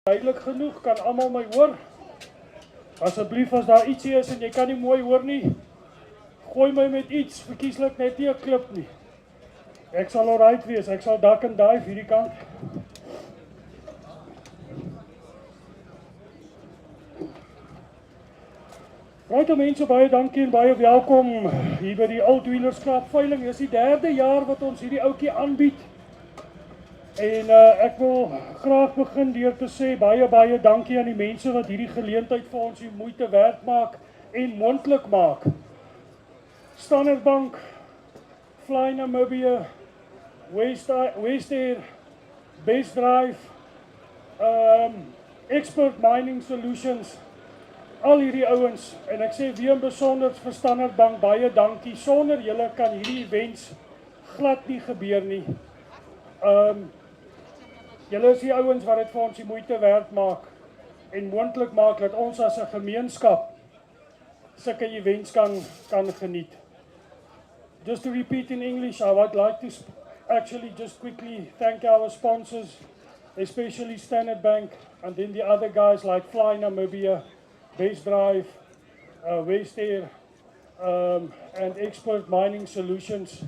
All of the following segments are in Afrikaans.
Duidelik genoeg, kan almal my hoor? Asseblief as daar ietsie is en jy kan nie mooi hoor nie, gooi my met iets, verkieslik net nie 'n klip nie. Ek sal alright wees, ek sal duck and dive hierdie kant. Right, mense, baie dankie en baie welkom hier by die Oudwielerskap veiling. Dit is die 3de jaar wat ons hierdie ouetjie aanbied. En ek wil graag begin deur te sê baie dankie aan die mense wat hierdie geleentheid vir ons die moeite werd maak en moontlik maak. Standard Bank, Fly Namibia, West Air, Base Drive, Expert Mining Solutions, al hierdie ouens, en ek sê weer besonder vir Standard Bank, baie dankie. Sonder julle kan hierdie events glad nie gebeur nie. Julle is die ouens wat dit vir ons die moeite werd maak en moontlik maak dat ons as 'n gemeenskap sulke events kan geniet. Just to repeat in English, I would like to actually just quickly thank our sponsors, especially Standard Bank, and then the other guys like Fly Namibia, Base Drive, West Air, and Expert Mining Solutions.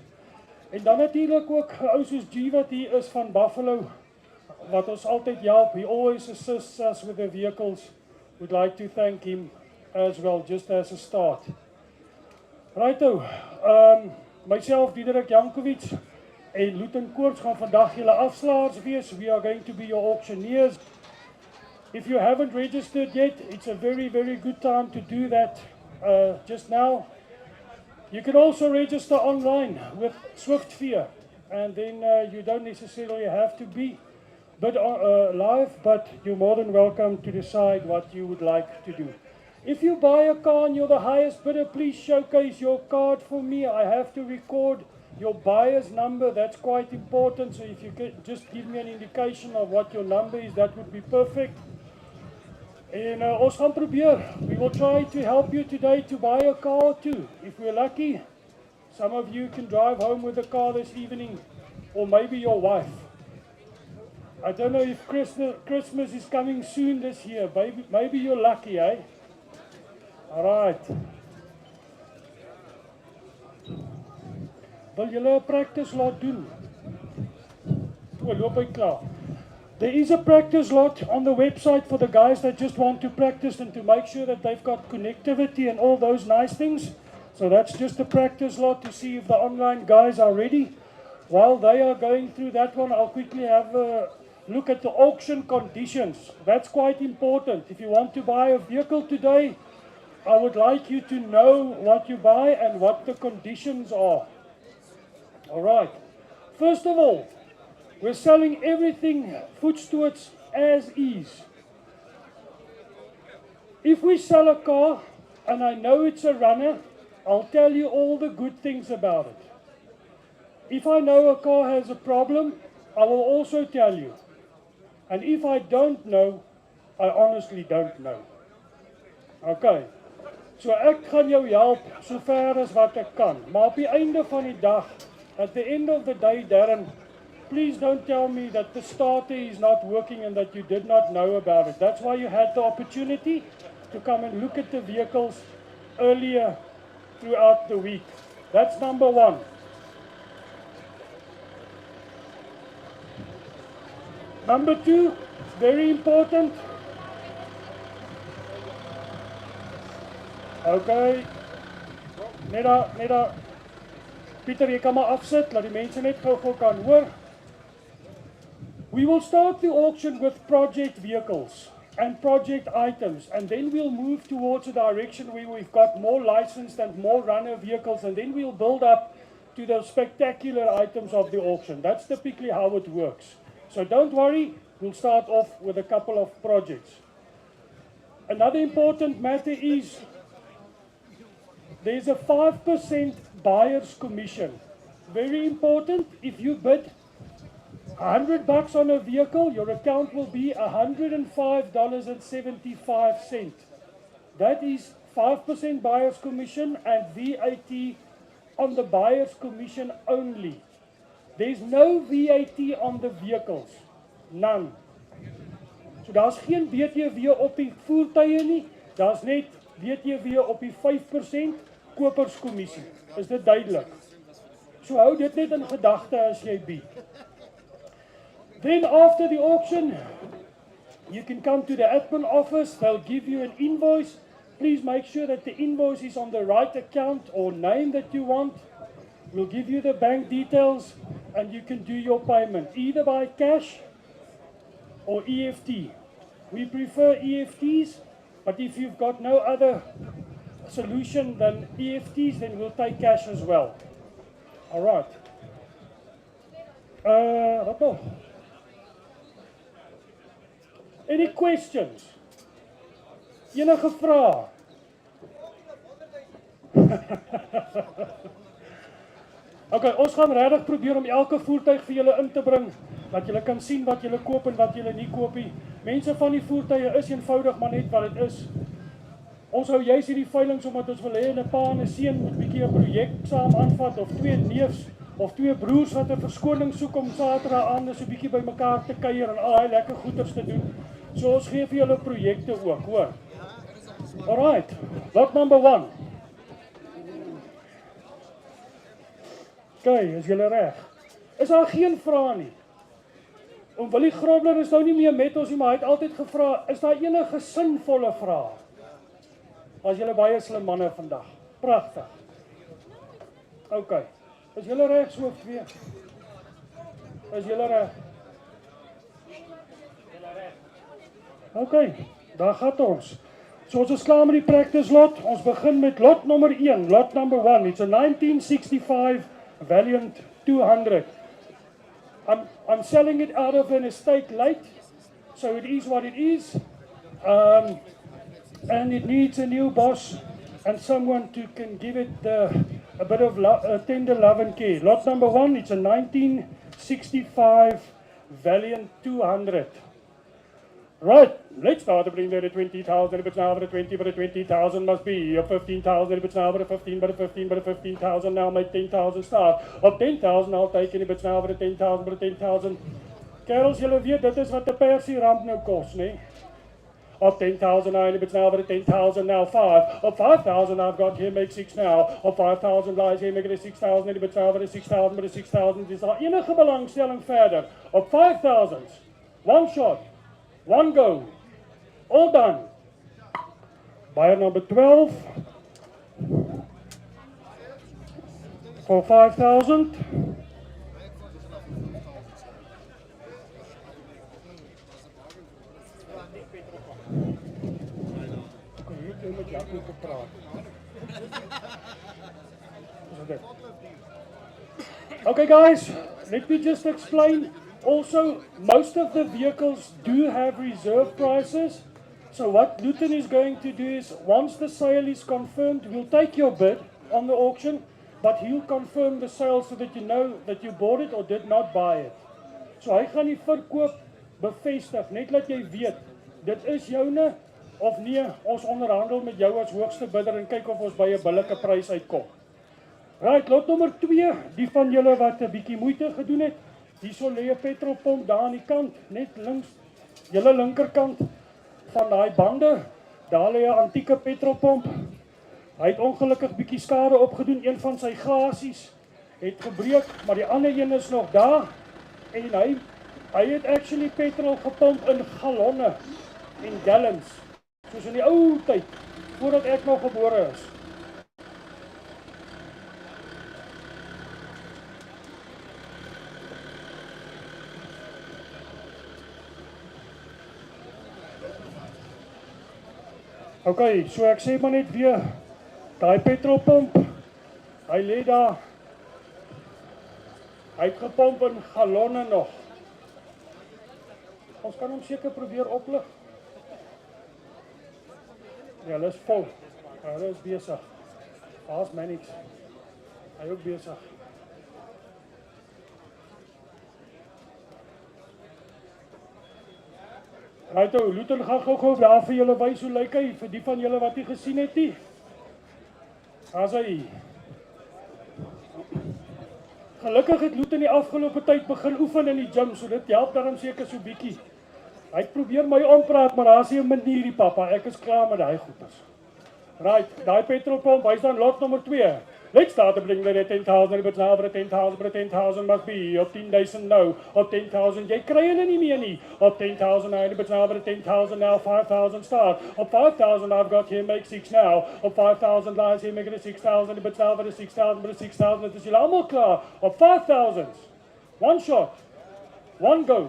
En dan natuurlik ook ou soos G wat hier is van Buffalo, wat ons altyd help. He always assists us with the vehicles. We'd like to thank him as well, just as a start. Righto, myself, Diederik Jankovic, en Luton Koorts gaan vandag julle afslaers wees. We are going to be your auctioneers. If you haven't registered yet, it's a very good time to do that just now. You can also register online with SwiftFear, and then you don't necessarily have to be live, but you're more than welcome to decide what you would like to do. If you buy a car and you're the highest bidder, please showcase your card for me. I have to record your buyer's number. That's quite important. So if you could just give me an indication of what your number is, that would be perfect. En ons gaan probeer. We will try to help you today to buy a car or two. If we're lucky, some of you can drive home with a car this evening, or maybe your wife. I don't know if Christmas is coming soon this year. Maybe you're lucky, eh? All right. Wil julle 'n practice lot doen? Loop hy klaar. There is a practice lot on the website for the guys that just want to practice and to make sure that they've got connectivity and all those nice things. So that's just a practice lot to see if the online guys are ready. While they are going through that one, I'll quickly have a look at the auction conditions. That's quite important. If you want to buy a vehicle today, I would like you to know what you buy and what the conditions are. All right. First of all, we're selling everything foot stewards as is. If we sell a car and I know it's a runner, I'll tell you all the good things about it. If I know a car has a problem, I will also tell you. And if I don't know, I honestly don't know. Okay. So ek gaan jou help so ver as wat ek kan. Maar op die einde van die dag, at the end of the day, Darren, please don't tell me that the starter is not working and that you did not know about it. That's why you had the opportunity to come and look at the vehicles earlier throughout the week. That's number one. Number two, very important. Okay. Net Pieter, jy kan maar afsit, laat die mense net gou kan hoor. We will start the auction with project vehicles and project items, and then we'll move towards a direction where we've got more licensed and more runner vehicles, and then we'll build up to the spectacular items of the auction. That's typically how it works. So don't worry, we'll start off with a couple of projects. Another important matter is there's a 5% buyer's commission. Very important. If you bid $100 on a vehicle, your account will be $105.75. That is 5% buyer's commission and VAT on the buyer's commission only. There's no VAT on the vehicles. None. So daar's geen BTW op die voertuie nie, daar's net BTW op die 5% koperskommissie. Is dit duidelik? So hou dit net in gedagte as jy bied. Then after the auction, you can come to the admin office, they'll give you an invoice. Please make sure that the invoice is on the right account or name that you want. We'll give you the bank details and you can do your payment either by cash or EFT. We prefer EFTs, but if you've got no other solution than EFTs, then we'll take cash as well. All right. Wat nog? Any questions? Enige vrae? Okay, ons gaan regtig probeer om elke voertuig vir julle in te bring, dat julle kan sien wat julle koop en wat julle nie koop nie. Mense van die voertuie is eenvoudig maar net wat dit is. Ons hou juist hierdie veilings omdat ons wil hê 'n pa en 'n seun moet 'n bietjie 'n projek saam aanvat of twee neefs of twee broers wat 'n verskoning soek om Saterdag aande so 'n bietjie by mekaar te kuier en al daai lekker goeders te doen. So ons gee vir julle projekte ook, hoor. Alright, lot number 1. Okay, is julle reg? Is daar geen vrae nie? Oom Willie Grobler is nou nie meer met ons nie, maar hy het altyd gevra, is daar enige sinvolle vrae? As julle baie slim manne vandag. Pragtig. Okay. Is julle reg so twee? Is julle reg? Okay, daar gaan ons. So ons is klaar met die practice lot. Ons begin met lot nummer 1, lot number 1. It's a 1965 Valiant 200. I'm selling it out of an estate late, so it is what it is. And it needs a new boss and someone who can give it a bit of tender love and care. Lot number 1, it's a 1965 Valiant 200. Right, let's start to bring there to 20,000, if it's now over the 20, but the 20,000 must be, or 15,000, if it's now over the 15, but the 15, but the 15,000 now make 10,000 start. Of 10,000 I'll take it, if it's now over the 10,000, but the 10,000. Kerels, julle weet, dit is wat die persie ramp nou kos, nee? Of 10,000 now, if it's now over the 10,000 now 5. Of 5,000 I've got here, make 6 now. Of 5,000 lies here, make it a 6,000, if it's now over the 6,000, but the 6,000 is daar enige belangstelling verder. Of 5,000, one shot. One go. All done. Buyer number 12 for 5,000. Okay guys, let me just explain. Also, most of the vehicles do have reserve prices. So what Luton is going to do is, once the sale is confirmed, we'll take your bid on the auction, but he'll confirm the sale so that you know that you bought it or did not buy it. So hy gaan die verkoop bevestig, net laat jy weet, dit is joune of nee, ons onderhandel met jou as hoogste bidder en kyk of ons by 'n billike prys uitkom. Right, lot nummer 2, die van julle wat 'n bietjie moeite gedoen het. Hierso lê 'n petrolpomp daar aan die kant, net links, julle linkerkant van daai bande. Daar lê 'n antieke petrolpomp. Hy het ongelukkig bietjie skade opgedoen. Een van sy gasies het gebreek, maar die ander een is nog daar. En hy het actually petrol gepomp in gallonne en gallons, soos in die ou tyd, voordat ek nog gebore is. Okay, so ek sê maar net weer, daai petrolpomp, hy lê daar, hy het gepomp in gallonne nog. Ons kan hom seker probeer oplig. Ja, hulle is vol, hulle is besig. Daar's Manix, hy ook besig. Right, Luton gaan gou daar vir julle wys hoe lyk hy, vir die van julle wat nie gesien het nie. Daar's hy. Gelukkig het Luton die afgelope tyd begin oefen in die gym, so dit help daarom seker so bietjie. Hy probeer my ompraat, maar daar is nie 'n manier nie, papa. Ek is klaar met daai goeters. Right, daai petrolpomp, hy's dan lot nommer 2. Let's start the bling at 10,000, but now at 10,000, but 10,000 must be, op 10,000 nou, op 10,000, jy kry hulle nie meer nie, op 10,000 nou, but now at 10,000 now, 5,000 start, op 5,000 I've got here, make 6 now, op 5,000 lies here, make it a 6,000, but now at a 6,000, but a 6,000, het is julle allemaal klaar, op 5,000, one shot, one go,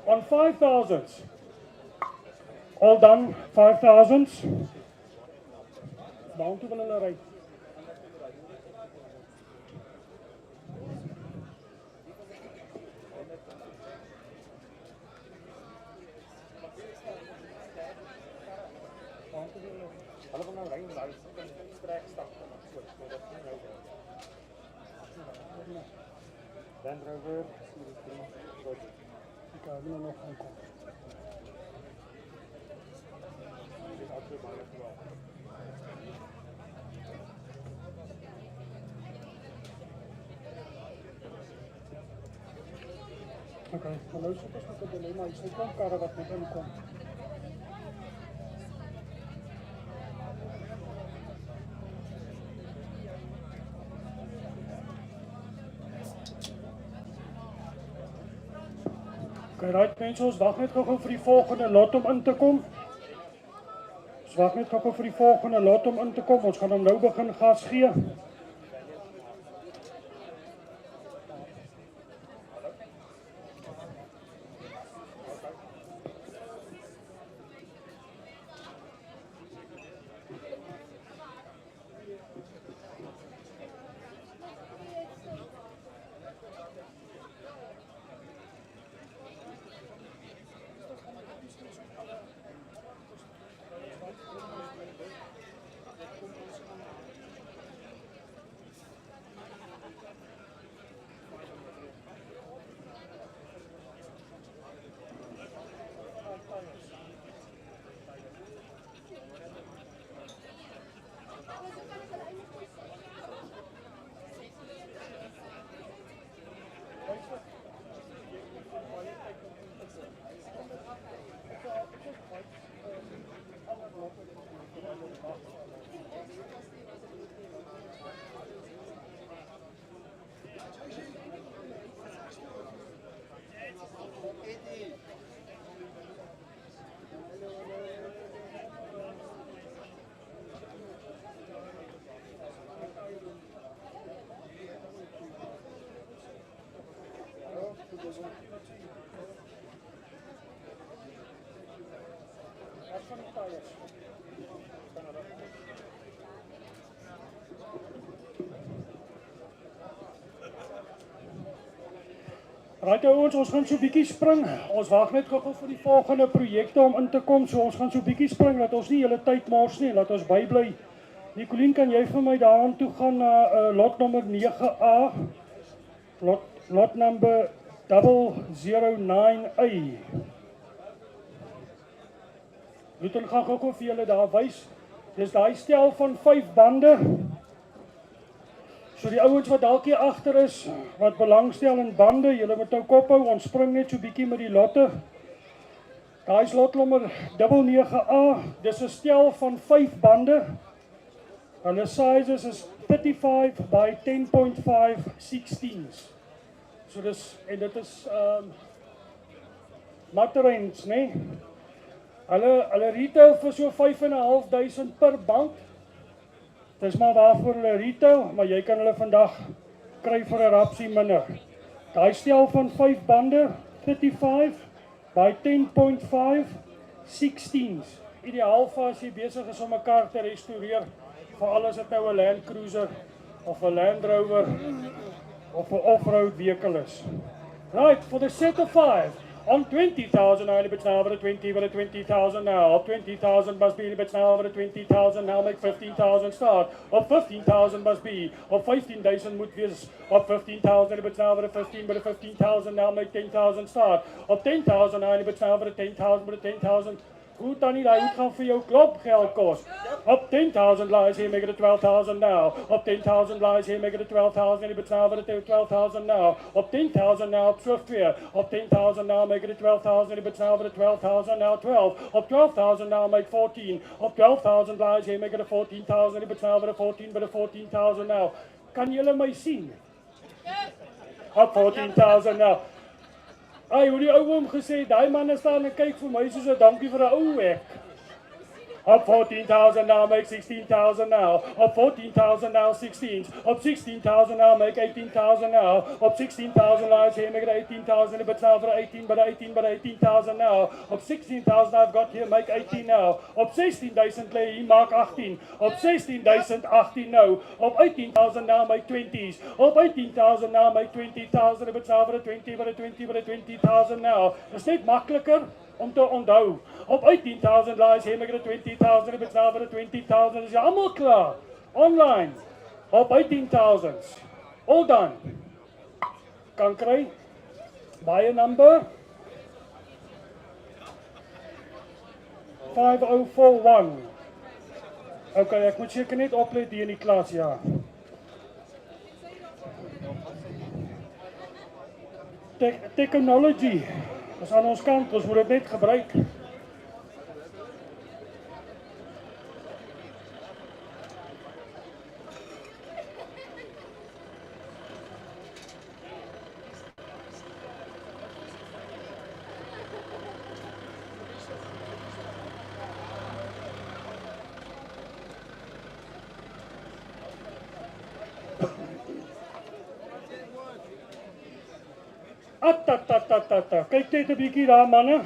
on 5,000, all done, 5,000, waarom toe wil hulle ry? Hulle wil nou ry en ry, trek stap en so, so dat nie nou Land Rover, Series 3, wat die kan nie nog aankom. Dit is altyd baie kwaad. Okay, maar nou sit ons met 'n dilemma, hier is nie karre wat moet inkom. Okay, right mense, ons wag net gou vir die volgende lot om in te kom. Ons wag net gou vir die volgende lot om in te kom. Ons gaan hom nou begin gas gee. Right ouens, ons gaan so 'n bietjie spring. Ons wag net gou vir die volgende projekte om in te kom. So ons gaan so 'n bietjie spring dat ons nie hele tyd mors nie, laat ons bybly. Nicolien, kan jy vir my daaraan toe gaan na lot nommer 9A? Lot number 009A. Luton gaan gou vir julle daar wys. Dis daai stel van 5 bande. So die ouens wat dalk hier agter is, wat belangstel in bande, julle moet nou kop hou, ons spring net so bietjie met die lotte. Daai is lot nommer 99A, dis 'n stel van 5 bande. Hulle sizes is 35 by 10.5 16s. So dis, en dit is Materens, né? Hulle retail vir so 5.500 per band. Dis maar waarvoor hulle retail, maar jy kan hulle vandag kry vir 'n rapsie minder. Daai stel van 5 bande, 35 by 10.5 16s. Ideaal vir as jy besig is om 'n kar te restoreer, veral as dit nou 'n Land Cruiser of 'n Land Rover of 'n off-road vehicle is. Right, for the set of 5. On 20,000, I but now over 20,000 now. 20,000 must be but now over 20,000 now. Make 15,000 start. Of 15,000 must be. Of 15,000 moet wees. Of 15,000 but now over 15 but 15,000 now. Make 10,000 start. Of 10,000 I but now over 10,000 but 10,000. Goed Tannie, daai hoed gaan vir jou klop geld kos. Op 10,000 lies here, make it a 12,000 now. Op 10,000 lies here, make it a 12,000. You between over the 12,000 now. Op 10,000 now, op Swiftwear. Op 10,000 now, make it a 12,000. You between over the 12,000 now, 12. Op 12,000 now, make 14. Op 12,000 lies here, make it a 14,000. You between over the 14, but a 14,000 now. Kan julle my sien? Op 14,000 now. Ai, hoe die ou oom gesê, daai manne staan en kyk vir my soos 'n dankie vir 'n ou hek. Up 14,000 now, make 16,000 now. Up 14,000 now, 16. Up 16,000 now, make 18,000 now. Up 16,000 lies here, make it 18,000. But now for 18, but 18,000 now. Up 16,000 I've got here, make 18 now. Up 16,000 lay here, mark 18. Up 16,000, 18 now. Up 18,000 now, make 20s. Up 18,000 now, make 20,000. But now for 20, but 20, but 20,000 now. Is net makliker om te onthou. Op 18,000 lies hier, make it 20,000. If it's now for 20,000, is jy allemaal klaar. Online. Op 18,000. All done. Kan kry. Buy a number. 5041. Okay, ek moet seker net oplet hier in die klas, ja. Technology. Dis aan ons kant, ons moet dit net gebruik. Kyk net 'n bietjie daar manne.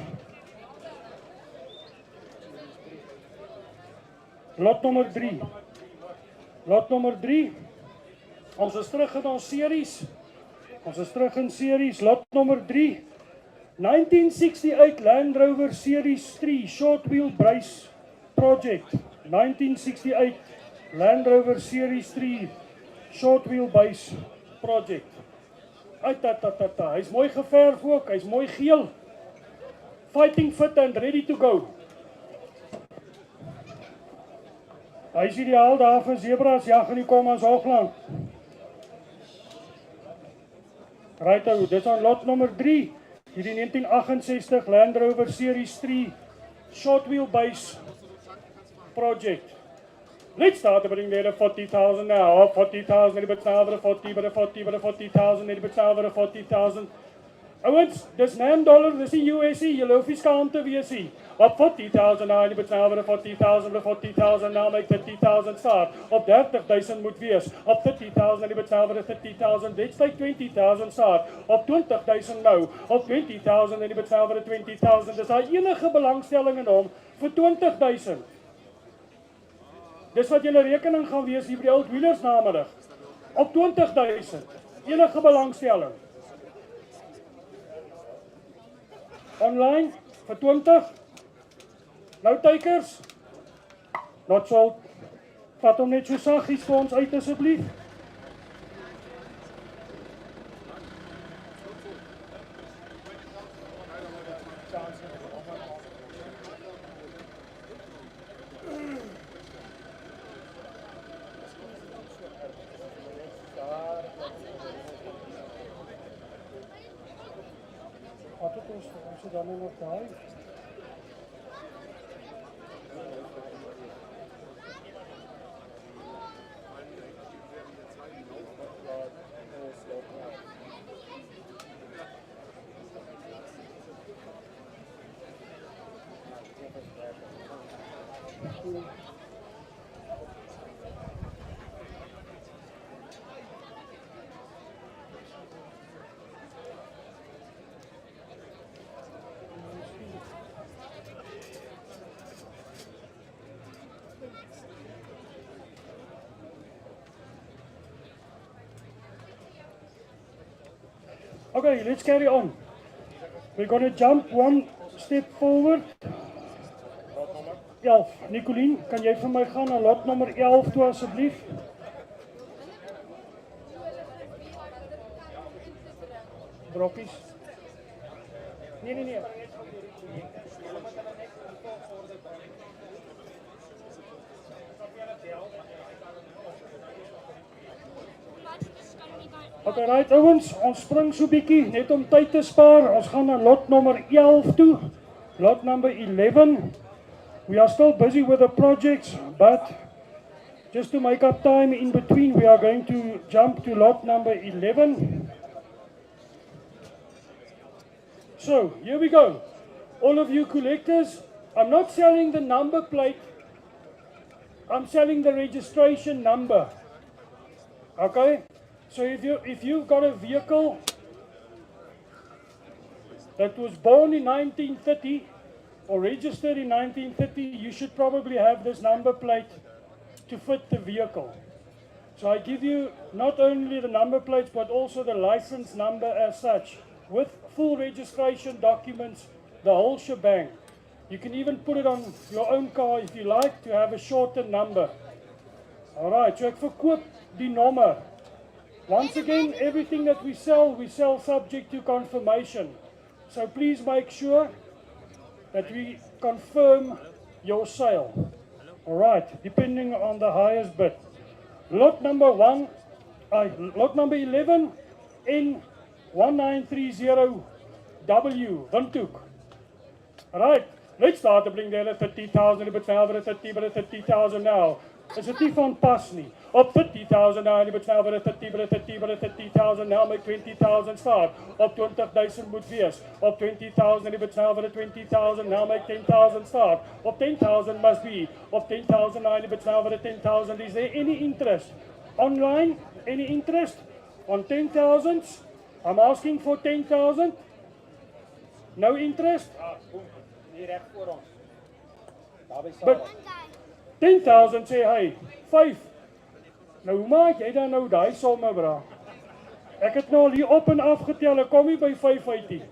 Lot nommer 3. Lot nommer 3. Ons is terug in ons series. Ons is terug in series. Lot nommer 3. 1968 Land Rover Series 3 Short Wheel Brace Project. 1968 Land Rover Series 3 Short Wheel Brace Project. Hy's mooi geverf ook, hy's mooi geel. Fighting fit and ready to go. Hy's ideaal daar vir zebras, jag in die Kommas Hoogland. Right, dit is aan lot nummer 3. Hierdie 1968 Land Rover Series 3 Short Wheel Base Project. Let's start to bring there 40,000 now. 40,000, but now over 40, but 40, but 40,000, but now over 40,000. Ouens, dis $9, dis die USD, jy hoef nie skaam te wees nie. Op 40,000 now, but now over 40,000, but 40,000 now make 30,000 start. Op 30,000 moet wees. Op 30,000, but now over 30,000, let's take 20,000 start. Op 20,000 nou. Op 20,000, but now over 20,000. Dis daar enige belangstelling in hom vir 20,000. Dis wat julle rekening gaan wees hier by die oud wheelers namiddag. Op 20,000. Enige belangstelling. Online vir 20. Nou tykers. Not so. Vat hom net so saggies vir ons uit asseblief. Wat het ons dan nog daar? Okay, let's carry on. We're going to jump one step forward. 11. Nicolien, kan jy vir my gaan na lot nummer 11 toe asseblief? Droppies. Nee. Okay, right ouens, ons spring so bietjie net om tyd te spaar. Ons gaan na lot nommer 11 toe. Lot number 11. We are still busy with the projects, but just to make up time in between, we are going to jump to lot number 11. So, here we go. All of you collectors, I'm not selling the number plate, I'm selling the registration number. Okay? So if you've got a vehicle that was born in 1930 or registered in 1930, you should probably have this number plate to fit the vehicle. So I give you not only the number plates but also the license number as such, with full registration documents, the whole shebang. You can even put it on your own car if you like to have a shorter number. Alright, so ek verkoop die nommer. Once again, everything that we sell subject to confirmation. So please make sure that we confirm your sale. Alright, depending on the highest bid. Lot number 11 N1930W, Windhoek. Alright, let's start to bring there 30,000, but 30,000 now. Is dit nie van pas nie? Op 30,000 now, jy moet snel by 30,000 now, met 20,000 start. Op 20,000 moet wees. Op 20,000, jy moet snel by 20,000 now, met 10,000 start. Op 10,000 must be. Op 10,000 now, jy moet snel by 10,000. Is there any interest? Online, any interest? On 10,000? I'm asking for 10,000. No interest? But 10,000 sê hy, 5. Nou hoe maak jy dan nou die somme, bra? Ek het nou al hier op en af getel, ek kom nie by 5 uit nie.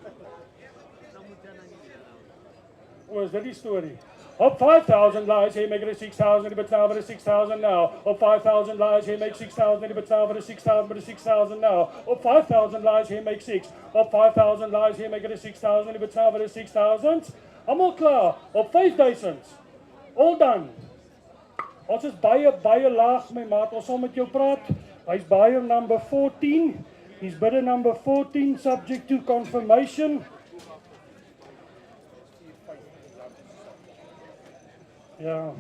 O, is dit die story? Op 5,000 lies, hy make it a 6,000, but now but a 6,000 now. Op 5,000 lies, he makes 6,000, but now but a 6,000, but a 6,000 now. Op 5,000 lies, he makes 6. Op 5,000 lies, he make it a 6,000, but now but a 6,000. Almal klaar, op 5,000. All done. Ons is baie laag, my maat, ons sal met jou praat. Hy's buyer number 14. He's bidder number 14, subject to confirmation. Ja.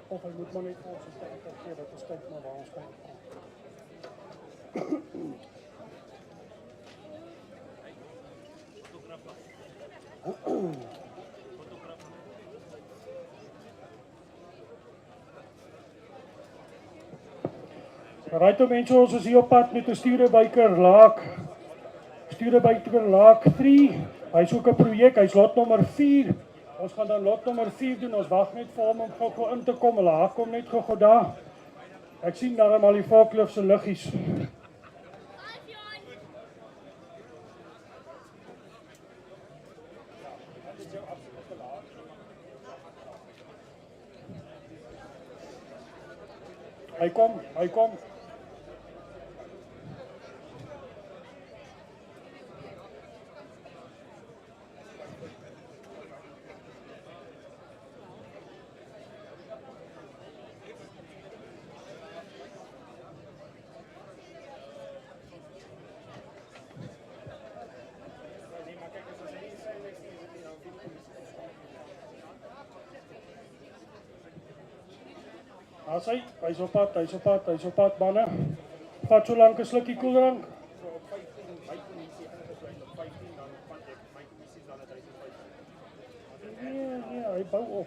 Of hy moet maar net vir ons gee, dat ons kyk maar waar ons kan. Right, mense, ons is hier op pad met 'n Studebaker laak 3. Hy's ook 'n projek, hy's lot nommer 4. Ons gaan dan lot nommer 4 doen. Ons wag net vir hom om gou in te kom. Hulle kom net gou daar. Ek sien daarom al die forklift se liggies. Hy kom. Hy's op pad, manne. Vat so lank 'n slukkie koeldrank. Nee, hy bou op.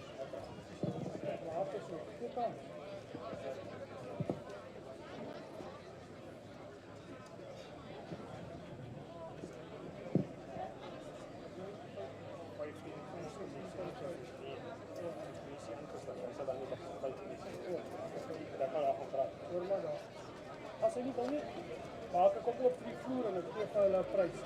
As hy nie wil nie, maak ek op die vloer en ek gee vir hulle 'n prys.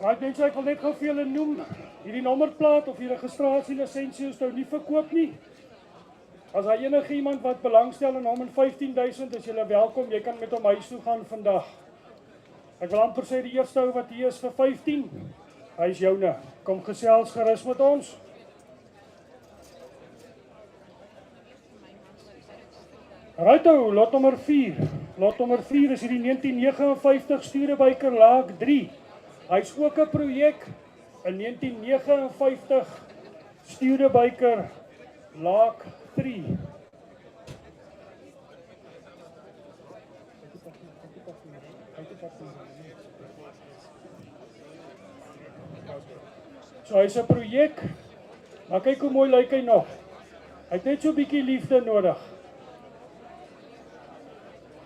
Right mense, ek wil net gou vir julle noem, hierdie nommerplaat of die registrasielisensie is nou nie verkoop nie. As daar enige iemand wat belangstel in hom in 15.000 is julle welkom, jy kan met hom huis toe gaan vandag. Ek wil amper sê die eerste ou wat hier is vir 15, hy is joune. Kom gesels gerus met ons. Righto, lot nommer 4. Lot nommer 4 is hierdie 1959 Studebaker Laag 3. Hy is ook 'n projek in 1959 Studebaker Laag 3. So hy is 'n projek, maar kyk hoe mooi lyk hy nog. Hy het net so 'n bietjie liefde nodig.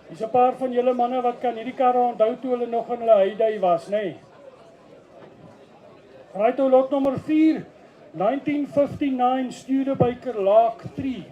Hier's 'n paar van julle manne wat kan hierdie karre onthou toe hulle nog in hulle heyday was, nê? Nee. Right, lot nommer 4, 1959 Studebaker Laag 3.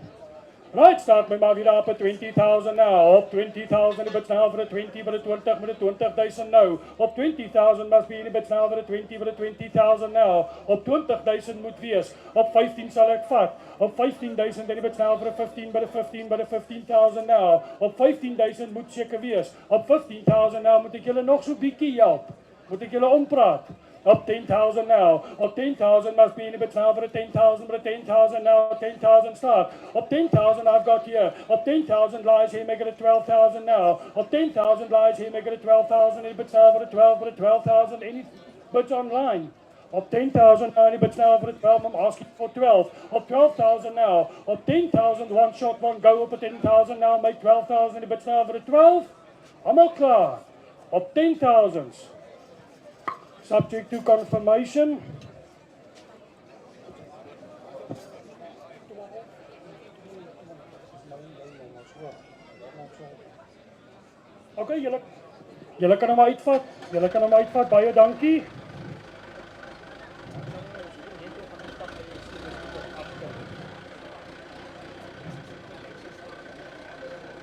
Right, start my maar weer op 20,000 now. Op 20,000 a bit now for a 20, for a 20, for a 20,000 now. Op 20,000 must be a bit now for a 20, for a 20,000 now. Op 20,000 moet wees. Op 15 sal ek vat. Op 15,000 en a bit now for a 15, but a 15, but a 15,000 now. Op 15,000 moet seker wees. Op 15,000 now moet ek julle nog so bietjie help. Moet ek julle ompraat. Up 10,000 now. Up 10,000 must be in a bit now for a 10,000, but a 10,000 now. 10,000 start. Up 10,000 I've got here. Up 10,000 lies here, make it a 12,000 now. Up 10,000 lies here, make it a 12,000. Any bits now for a 12, but a 12,000. Any bits online. Up 10,000 now, any bits now for a 12. I'm asking for 12. Up 12,000 now. Up 10,000, one shot, one go. Up at 10,000 now, make 12,000. Any bits now for a 12. I'm all klar. Up 10,000s. Subject to confirmation. Okay, julle kan hom uitvat. Julle kan hom uitvat. Baie dankie.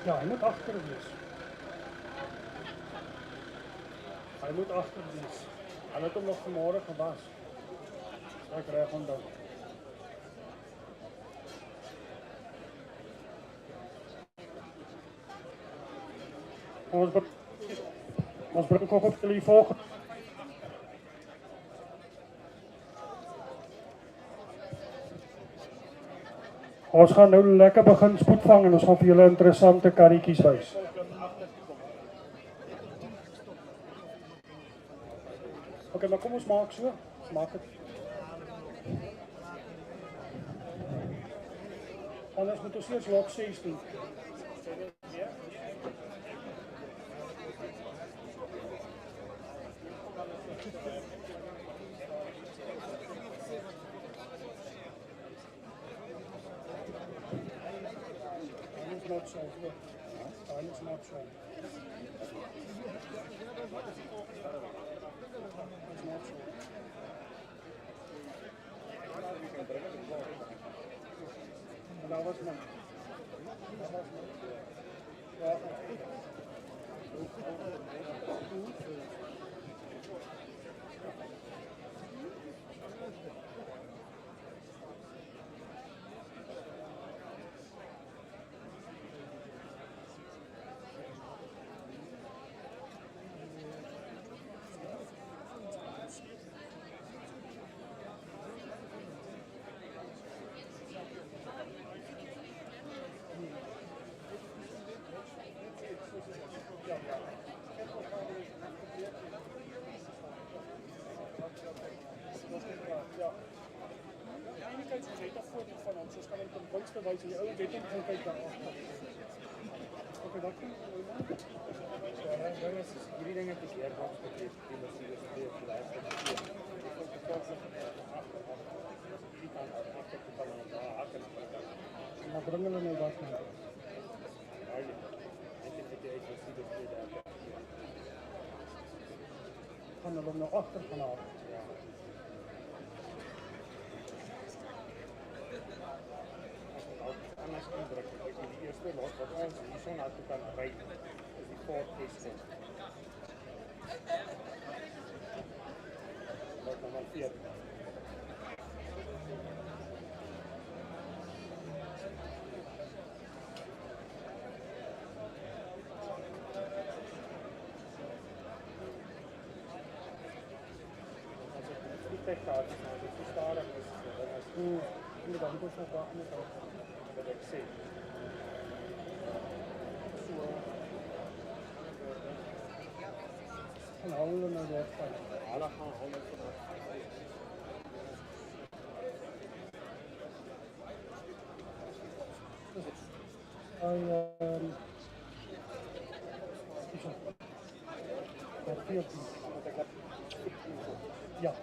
Ja, hy moet agter wees. Hy moet agter wees. Hulle het hom nog vanmôre gewas. Ek reg onthou. Ons bring kop op die volgende. Ons gaan nou lekker begin spoedvang en ons gaan vir julle interessante karretjies wys. Okay, maar kom ons maak so. Ons maak dit. Anders moet ons eers lot 16. Not so. It's not so. Dat was man. Soos kan ek kom wys in die ou wetting gaan kyk daar agter. Okay, wat kan jy nou? So, dan is hierdie dinge te leer wat betref die masiele speel vir laaste keer. Ek kan sê die kan agter te kan daar agter. Maar bring hulle nou wat nou. Ja, ek het dit uitgesien dit daar. Kan hulle nou agter gaan haal. Ja. Die eerste lot wat ons hierso na toe kan ry is die Ford Escort. geïnvesteer. Vliegtuig gehad, dit is stadig is, en as jy dan moet ons nog wag met wat ek sê. Gaan hou hulle nou daar van. Hulle gaan hou met van. Ja.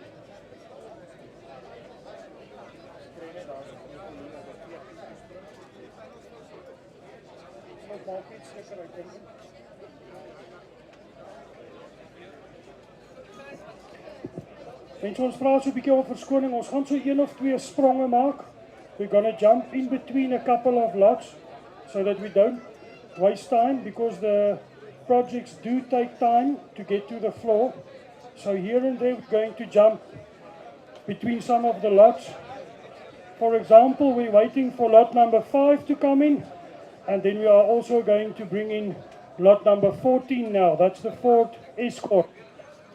Maak iets lekker uit dink. Mense, ons vra so 'n bietjie om verskoning. Ons gaan so 1 of 2 spronge maak. We're going to jump in between a couple of lots so that we don't waste time because the projects do take time to get to the floor. So here and there we're going to jump between some of the lots. For example, we're waiting for lot number 5 to come in. And then we are also going to bring in lot number 14 now. That's the Ford Escort.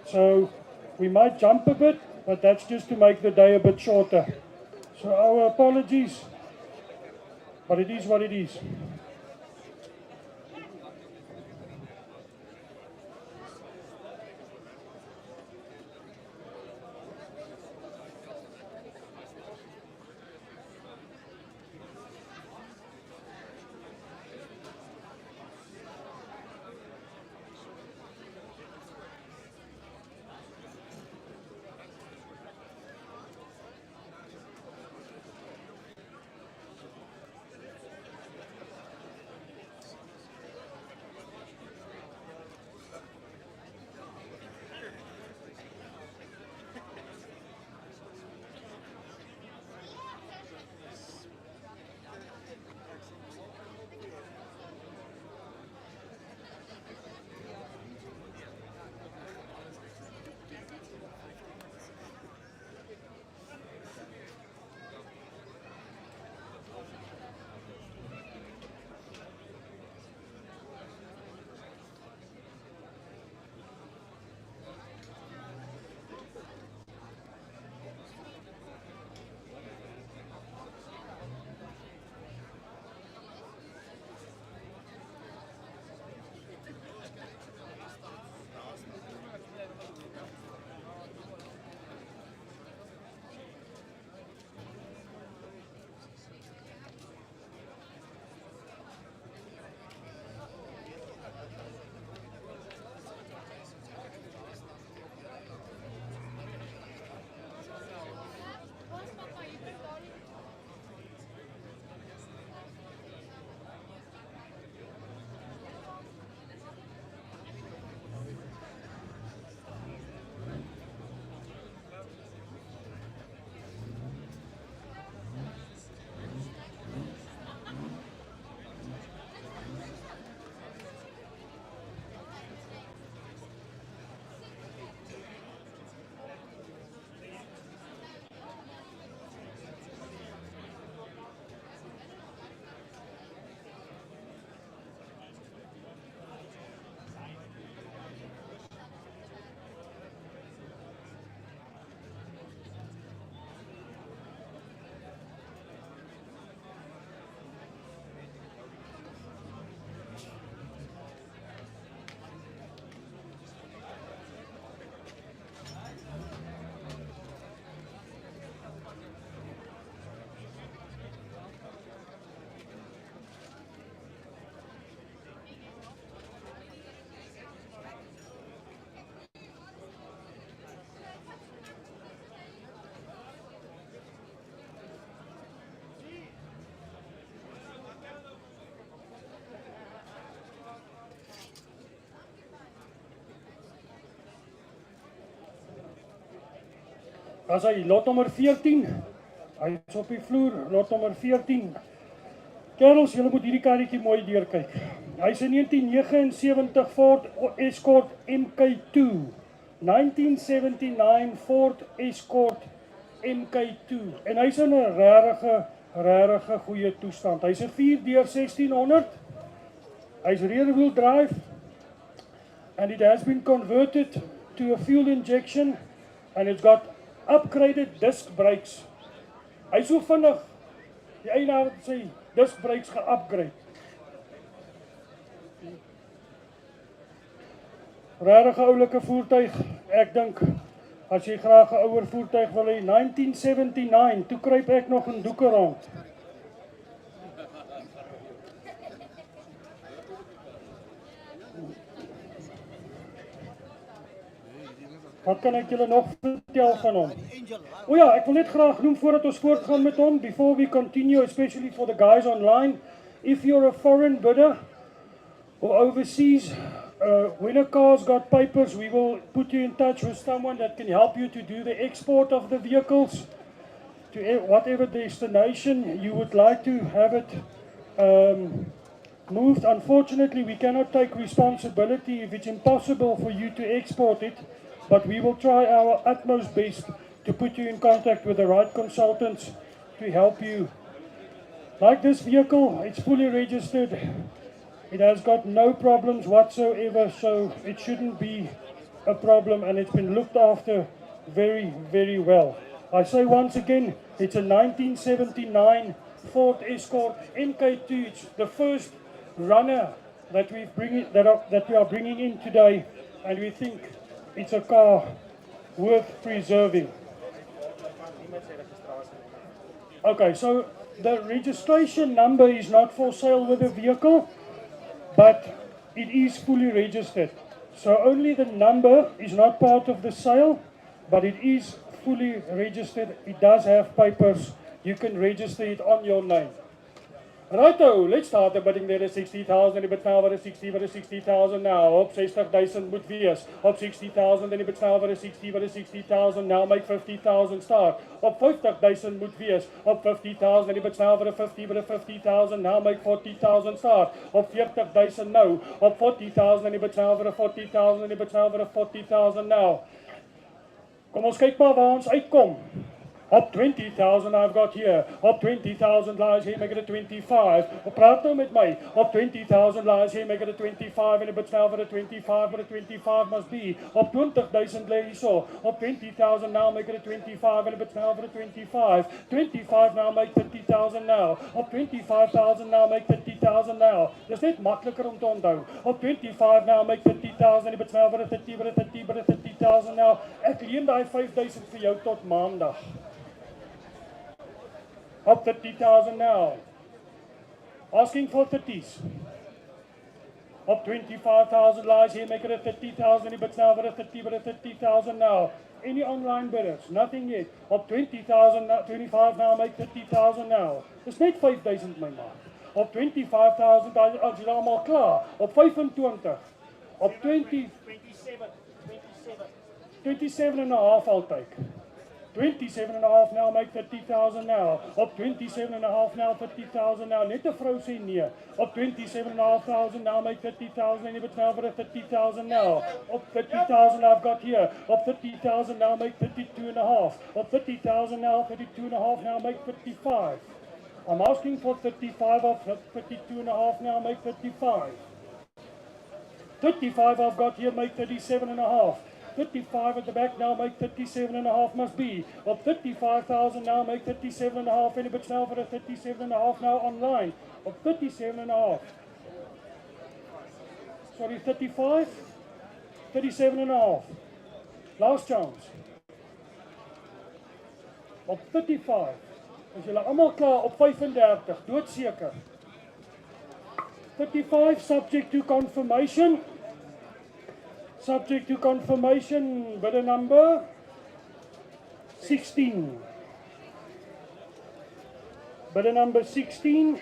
So we might jump a bit, but that's just to make the day a bit shorter. So our apologies, but it is what it is. As hy lot nommer 14, hy is op die vloer, lot nommer 14. Kerels, julle moet hierdie karretjie mooi deurkyk. Hy is 'n 1979 Ford Escort MK2. 1979 Ford Escort MK2 en hy's in 'n regtig goeie toestand. Hy's 'n 4x1600. Hy's rear wheel drive and it has been converted to a fuel injection and it's got upgraded disc brakes. Hy's so vinnig. Die eienaar het sy disc brakes ge-upgrade. Regtig 'n oulike voertuig. Ek dink as jy graag 'n ouer voertuig wil hê, 1979, toe kruip ek nog in doeke rond. Wat kan ek julle nog vertel van hom? O ja, ek wil net graag noem voordat ons voortgaan met hom, before we continue, especially for the guys online, if you're a foreign bidder or overseas, when a car's got papers, we will put you in touch with someone that can help you to do the export of the vehicles to whatever destination you would like to have it moved. Unfortunately, we cannot take responsibility if it's impossible for you to export it, but we will try our utmost best to put you in contact with the right consultants to help you. Like this vehicle, it's fully registered. It has got no problems whatsoever, so it shouldn't be a problem, and it's been looked after very, very well. I say once again, it's a 1979 Ford Escort MK2. It's the first runner that we are bringing in today, and we think it's a car worth preserving. Okay, so the registration number is not for sale with the vehicle, but it is fully registered. So only the number is not part of the sale, but it is fully registered. It does have papers. You can register it on your name. Righto, let's start the bidding there is 60,000, die bid nou wat is 60,000 now, op 60,000 moet wees, op 60,000 en die bid nou wat is 60,000 now, make 50,000 start, op 50,000 moet wees, op 50,000 en die bid nou wat is 50,000 now, make 40,000 start, op 40,000 nou, op 40,000 en die bid nou wat is 40,000 en die bid nou wat is 40,000 now. Kom ons kyk maar waar ons uitkom. Op 20,000 I've got here. Op 20,000 lies here, make it a 25. Praat nou met my. Op 20,000 lies here, make it a 25. En die bid nou vir 'n 25, but a 25 must be. Op 20,000 lê hierso. Op 20,000 now, make it a 25. En die bid nou vir 'n 25. 25 now, make 30,000 now. Op 25,000 now, make 30,000 now. Dis net makliker om te onthou. Op 25 now, make 30,000. En die bid nou vir 'n 30, but a 30, but a 30,000 now. Ek leen daai 5,000 vir jou tot maandag. Up 30,000 now. Asking for 30s. Up 25,000 lies here, make it a 30,000. But now for a 30, but a 30,000 now. Any online bidders? Nothing yet. Up 20,000 now, 25 now, make 30,000 now. It's net 5,000 my maat. Op 25,000 as jy almal klaar. Op 25. Op 27 and a half I'll take. 27 and a half now, make 30,000 now. Op 27 and a half now, 30,000 now. Net 'n vrou sê nee. Op 27 and a half thousand now, make 30,000. En jy bid nou vir 'n 30,000 now. Op 30,000 I've got here. Op 30,000 now, make 32 and a half. Op 30,000 now, 32 and a half now, make 35. I'm asking for 35 of 32 and a half now, make 35. 35 I've got here, make 37 and a half. 35 at the back now, make 37 and a half must be. Op 35,000 now, make 37 and a half. Any bit now for a 37 and a half now online. Op 37 and a half. Sorry, 35? 37 and a half. Last chance. Op 35. Is julle almal klaar op 35, doodseker. 35 subject to confirmation. Subject to confirmation, bidder number 16. Bidder number 16.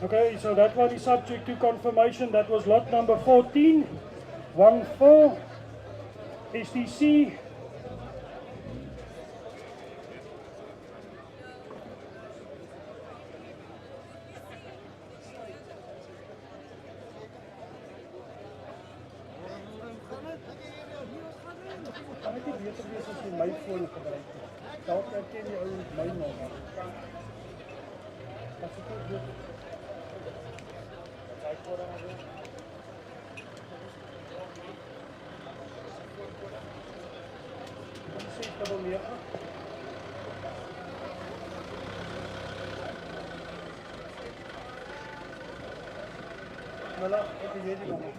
Okay, so that one is subject to confirmation. That was lot number 14, 14, STC. Kan ek nie beter wees as jy my foon gebruik nie. Dalk herken jy ou my nommer. As ek dit doen. Kyk voor dan weer. Kom sê dubbel 9. Voilà, ek weet die nommer.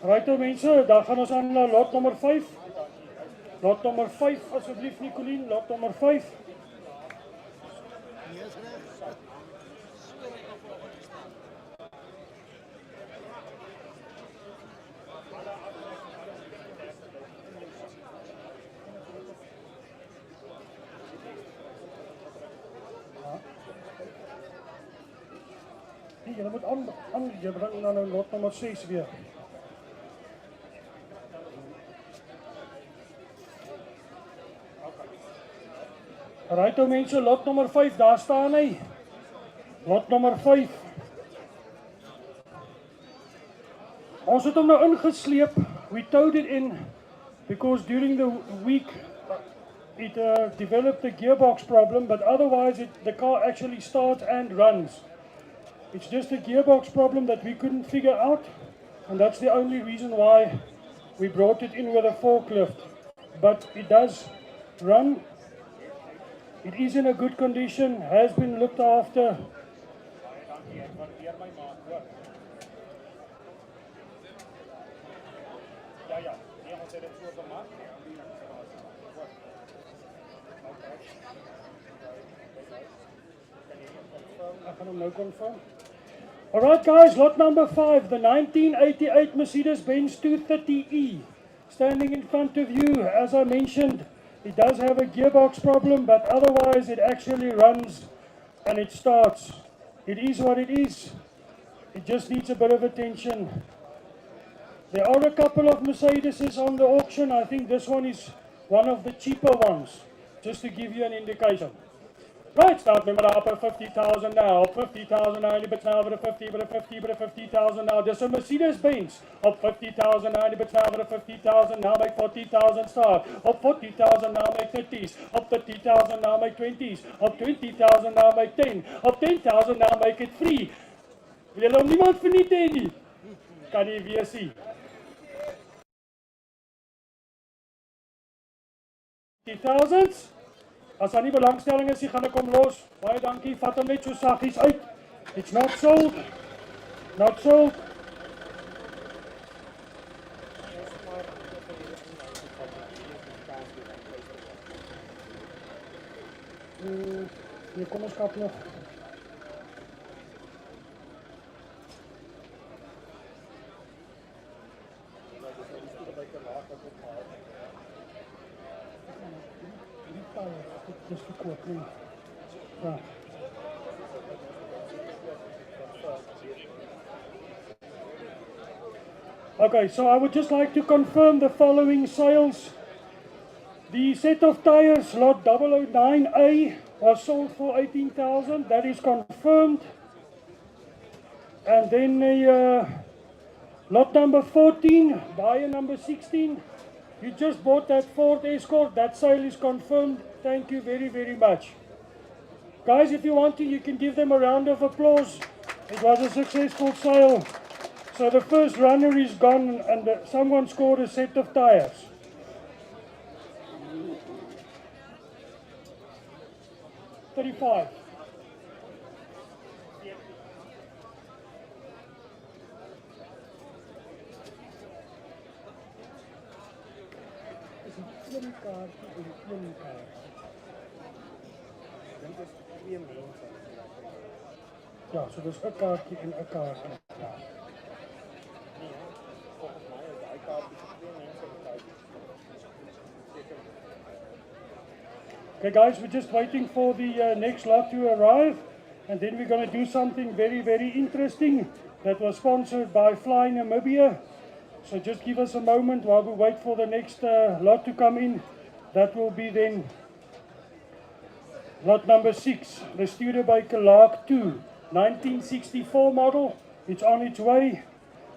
Right mense, dan gaan ons aan na lot nummer 5. Lot nummer 5 asseblief Nicolien, lot nummer 5. Jy moet jy bring dan nou lot nummer 6 weer. Right mense, lot nummer 5, daar staan hy. Lot nummer 5. Ons het hom nou ingesleep. We towed it in because during the week it developed a gearbox problem, but otherwise the car actually starts and runs. It's just a gearbox problem that we couldn't figure out, and that's the only reason why we brought it in with a forklift. But it does run. It is in a good condition, has been looked after. I can now confirm. Alright guys, lot number 5, the 1988 Mercedes-Benz 230E. Standing in front of you, as I mentioned, it does have a gearbox problem, but otherwise it actually runs and it starts. It is what it is. It just needs a bit of attention. There are a couple of Mercedeses on the auction. I think this one is one of the cheaper ones, just to give you an indication. Right, start number up at 50,000 now, 50,000 now, but now with a 50, but a 50, but a 50,000 now. There's a Mercedes-Benz up 50,000 now, but now with a 50,000 now, make 40,000 start. Up 40,000 now, make 30s. Up 30,000 now, make 20s. Up 20,000 now, make 10. Up 10,000 now, make it free. Wil jy hom niemand verniet hê nie? Kan jy weer sien? 50,000. As daar nie belangstelling is, gaan ek hom los. Baie dankie, vat hom net so saggies uit. It's not sold. Not sold. Hier kom ons kap nog. Just to quickly. Okay, so I would just like to confirm the following sales. The set of tires, lot 009A, was sold for 18,000. That is confirmed. And then lot number 14, buyer number 16. You just bought that Ford Escort. That sale is confirmed. Thank you very, very much. Guys, if you want to, you can give them a round of applause. It was a successful sale. So the first runner is gone and someone scored a set of tires. $35. Ja, so dis 'n kaartjie en 'n kaartjie. Ja. Nee, volgens mij is die kaartjie vir twee mense. Okay guys, we're just waiting for the next lot to arrive, and then we're going to do something very, very interesting that was sponsored by Fly Namibia. So just give us a moment while we wait for the next lot to come in. That will be then lot number 6, the Studebaker Lark 2, 1964 model. It's on its way,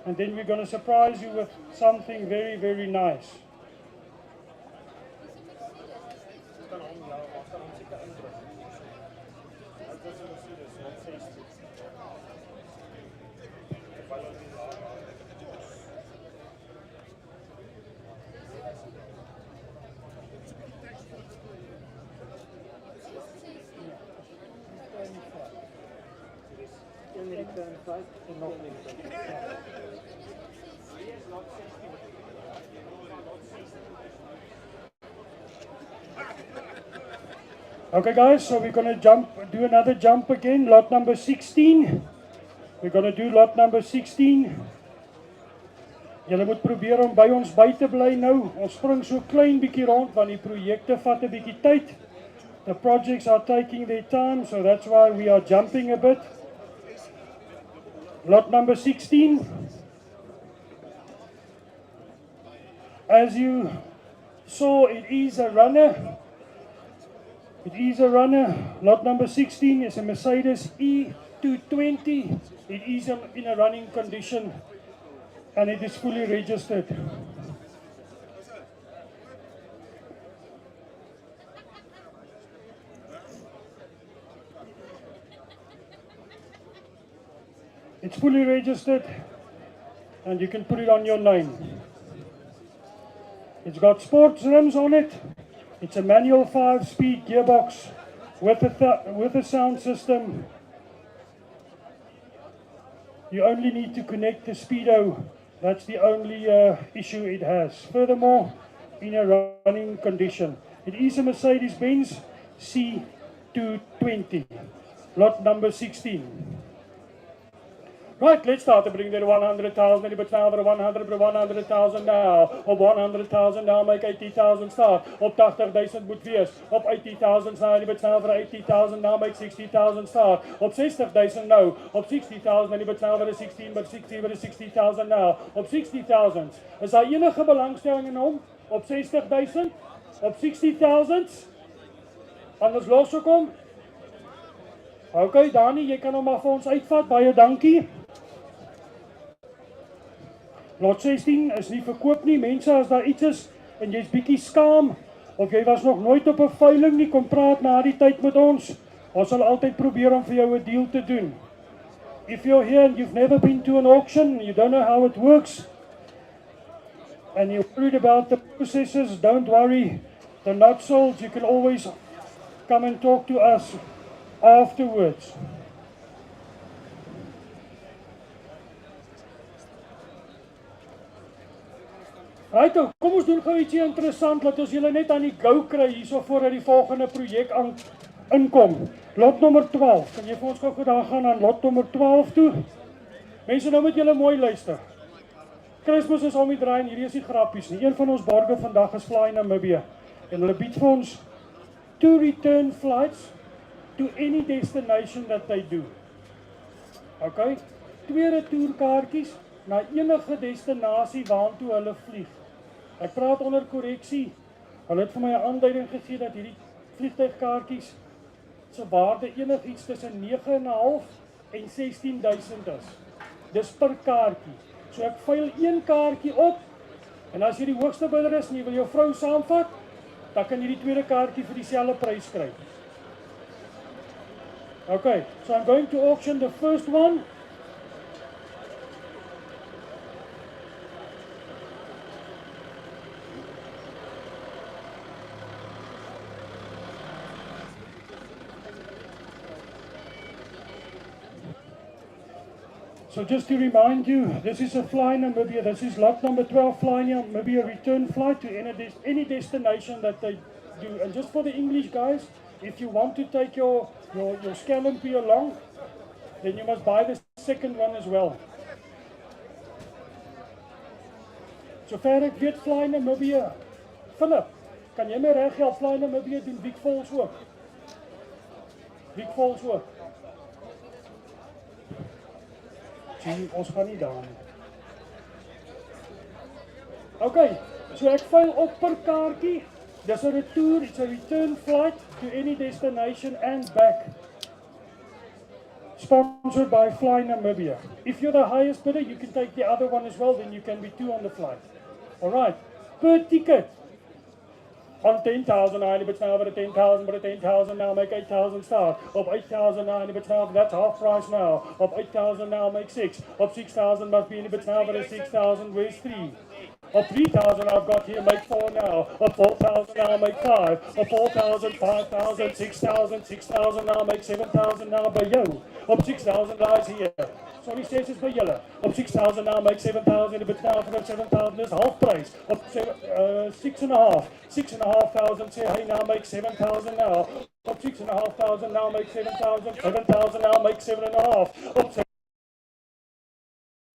and then we're going to surprise you with something very, very nice. Okay guys, so we're going to do another jump again, lot number 16. We're going to do lot number 16. Julle moet probeer om by ons by te bly nou. Ons spring so klein bietjie rond want die projekte vat 'n bietjie tyd. The projects are taking their time, so that's why we are jumping a bit. Lot number 16. As you saw, it is a runner. It is a runner. Lot number 16 is a Mercedes E220. It is in a running condition and it is fully registered. It's fully registered and you can put it on your name. It's got sports rims on it. It's a manual 5-speed gearbox with a sound system. You only need to connect the speedo. That's the only issue it has. Furthermore, in a running condition. It is a Mercedes-Benz C220, lot number 16. Right, let's start to bring the 100,000, but now the 100,000 now. Op 100,000 now, make 80,000 start. Op 80,000 moet wees. Op 80,000 now, but now for 80,000 now, make 60,000 start. Op 60,000 now. Op 60,000, but now for 16, but 60,000 now. Op 60,000. Is daar enige belangstelling in hom? Op 60,000? Op 60,000? Anders los ek hom. Okay, Dani, jy kan hom maar vir ons uitvat. Baie dankie. Lot 16 is nie verkoop nie. Mense, as daar iets is en jy's bietjie skaam of jy was nog nooit op 'n veiling nie, kom praat na die tyd met ons. Ons sal altyd probeer om vir jou 'n deal te doen. If you're here and you've never been to an auction, you don't know how it works, and you're worried about the processes, don't worry. They're not sold. You can always come and talk to us afterwards. Right, kom ons doen gou ietsie interessant, laat ons julle net aan die go kry hierso voordat die volgende projek inkom. Lot nummer 12. Kan jy vir ons gou daar gaan aan lot nummer 12 toe? Mense, nou moet julle mooi luister. Kersfees is om die draai en hierdie is nie grappies nie. Een van ons borge vandag is Fly Namibia en hulle bied vir ons 2 return flights to any destination that they do. Okay? 2 retourkaartjies na enige destinasie waartoe hulle vlieg. Ek praat onder korreksie. Hulle het vir my 'n aanduiding gegee dat hierdie vliegtuigkaartjies se waarde enigiets tussen 9.5 en 16,000 is. Dis per kaartjie. So ek veil een kaartjie op en as jy die hoogste bidder is en jy wil jou vrou saamvat, dan kan jy die tweede kaartjie vir dieselfde prys kry. Okay, so I'm going to auction the first one. So just to remind you, this is a Fly Namibia. This is lot number 12, Fly Namibia return flight to any destination that they do. And just for the English guys, if you want to take your scallopy along, then you must buy the second one as well. So ver ek weet Fly Namibia. Philip, Kan jy my reg help fly Namibia doen? Wiek Falls ook. Wiek Falls ook. Gee, ons gaan nie daar nie. Okay, so ek vuil op per kaartjie. Dis 'n retour, it's a return flight to any destination and back. Sponsored by Fly Namibia. If you're the highest bidder, you can take the other one as well, then you can be 2 on the flight. Alright, per ticket. On 10,000, I bid now for 10,000, but 10,000 now make 8,000 start. Up 8,000 now, bid now, that's half price now. Up 8,000 now, make 6. Up 6,000 must be in bid now for 6,000, where's 3? Up 3,000 I've got here, make 4 now. Up 4,000 now, make 5. Up 4,000, 5,000, 6,000, 6,000 now, make 7,000 now by you. Up 6,000 lies here. Sorry, says it's by yellow. Up 6,000 now, make 7,000. If it's now for 7,000 is half price. Up 6,500. 6,500 say hey now, make 7,000 now. Up 6,500 now, make 7,000. 7,000 now, make 7,500. Up 7,000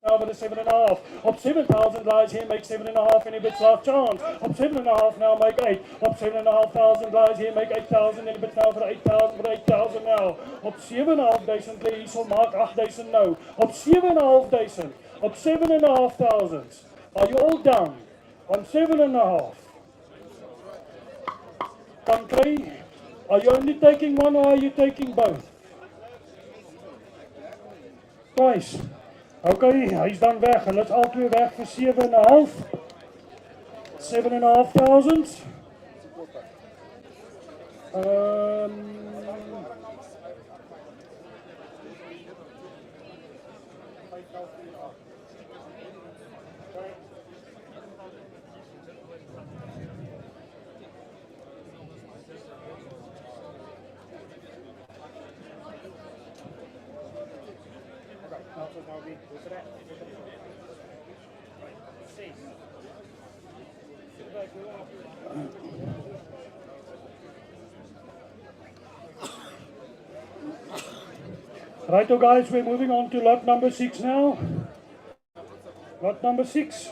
now with a 7,500. Up 7,000 lies here, make 7,500 any bits last chance. Up 7,500 now, make 8. Up 7,500 lies here, make 8,000 any bits now for 8,000 for 8,000 now. Up 7,500 lê hierso maak 8,000 nou. Up 7,500. Up 7,500. Are you all done? On 7,500. Kan kry. Are you only taking one or are you taking both? Twice. Okay, hy's dan weg en dit's al twee weg vir 7,5. 7,500. Righto guys, we're moving on to lot number 6 now. Lot number 6.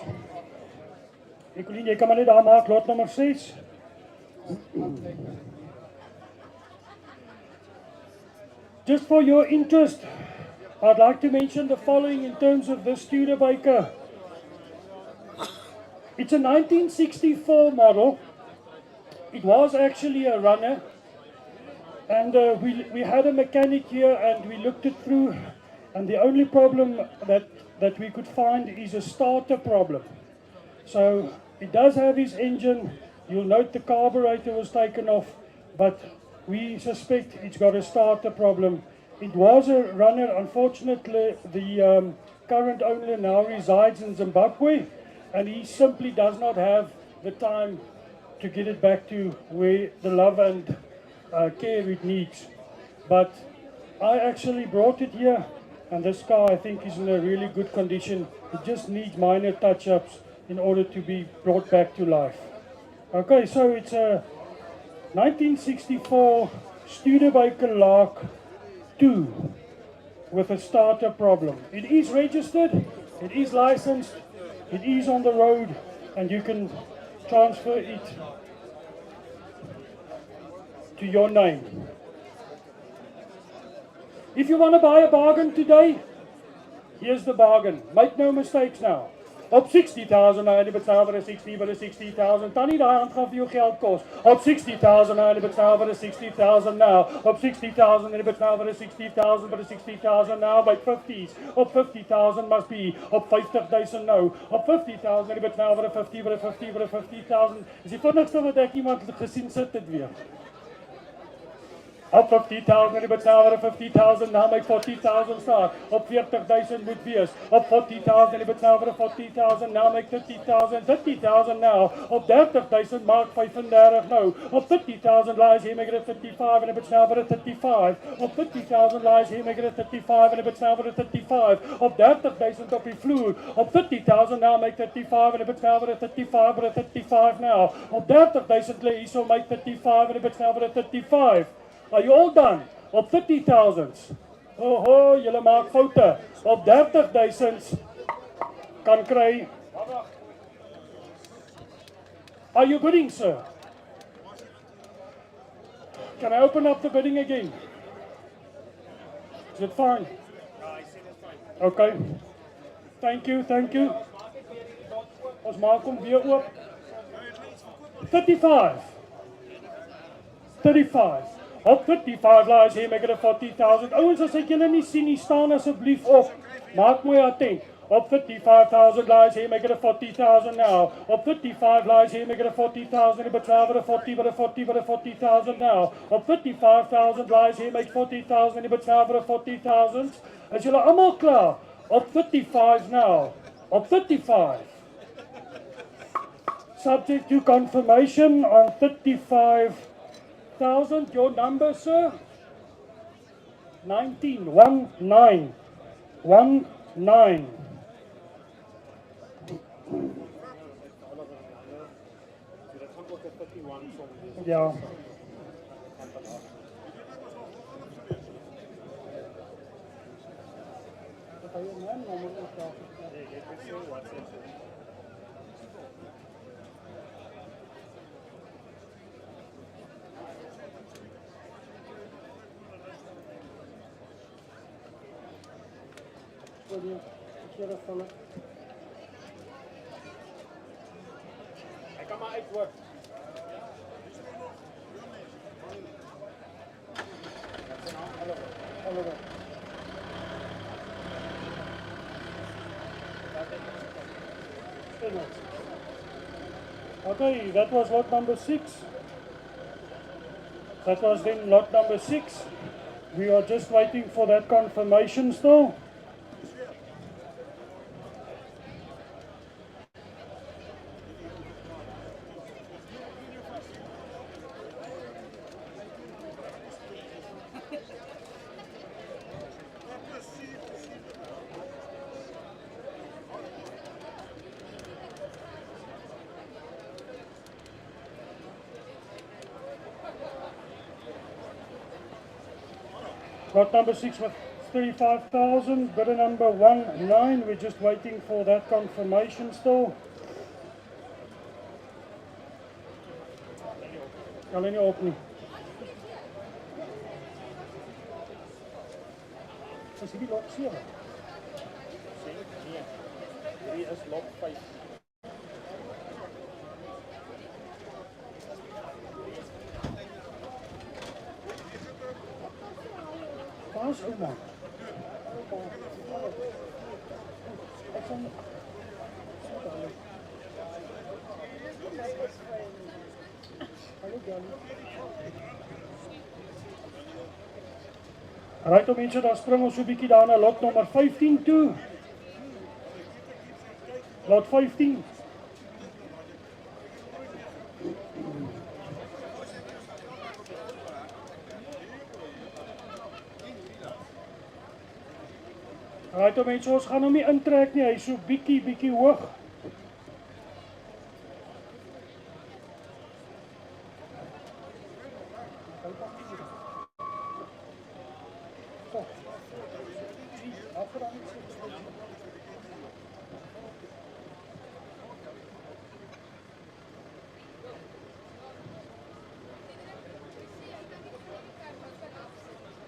Ecolien, jy kan maar net daar maak, lot number 6. Just for your interest, I'd like to mention the following in terms of this Studebaker. It's a 1964 model. It was actually a runner. And we had a mechanic here and we looked it through, and the only problem that we could find is a starter problem. So it does have his engine. You'll note the carburetor was taken off, but we suspect it's got a starter problem. It was a runner. Unfortunately, the current owner now resides in Zimbabwe, and he simply does not have the time to get it back to where the love and care it needs. But I actually brought it here, and this car I think is in a really good condition. It just needs minor touch-ups in order to be brought back to life. Okay, so it's a 1964 Studebaker Lark 2 with a starter problem. It is registered, it is licensed, it is on the road, and you can transfer it to your name. If you want to buy a bargain today, here's the bargain. Make no mistakes now. Op 60,000 nou, die betaal vir 60,000. Tannie daai hand gaan vir jou geld kos. Op 60,000 nou, die betaal vir 60,000 nou. Op 60,000 die betaal vir 60,000 now by 50s. Op 50,000 must be. Op 50,000 nou. Op 50,000 die betaal vir 50,000. Is die vinnigste wat ek iemand gesien sit dit weer. Op 50,000 die betaal vir 50,000 nou make 40,000 start. Op 40,000 moet wees. Op 40,000 die betaal vir 40,000 nou make 30,000 nou. Op 30,000 maak 35 nou. Op 50,000 lies hier make it 35 en die betaal vir 35. Op 50,000 lies hier make it 35 en die betaal vir 35. Op 30,000 op die vloer. Op 50,000 nou make 35 en die betaal vir 35 vir 35 nou. Op 30,000 lê hierso make 35 en die betaal vir 35. Are you all done? Op 50,000. Oh, julle maak foute. Op 30,000 kan kry. Are you bidding, sir? Can I open up the bidding again? Is it fine? Okay. Thank you, thank you. Ons maak hom weer oop. 35. 35. Op 35 laat hy make it a 40,000. Ouens, as ek julle nie sien nie, staan asseblief op. Maak mooi attent. Op 55,000 laat hy make it a 40,000 now. Op 55 laat hy make it a 40,000. But 12 a 40, but a 40, but a 40,000 now. Op 55,000 laat hy make 40,000. But 12 a 40,000. Is julle almal klaar? Op 55 now. Op 55. Subject to confirmation on 35,000. Your number, sir? 19. 19. 19. Yeah. Hij kan maar uitworken. Okay, that was lot number 6. That was then lot number 6. We are just waiting for that confirmation still. Lot number 6 with 35,000, bidder number 19, we're just waiting for that confirmation still. Kan nie op nie. Is hierdie lot 7? Nee, hierdie is lot 5. Waar is ouma? Right, mense, dan spring ons so 'n bietjie daar na lot nommer 15 toe. Lot 15. Right, mense, ons gaan hom nie intrek nie, hy is so bietjie hoog.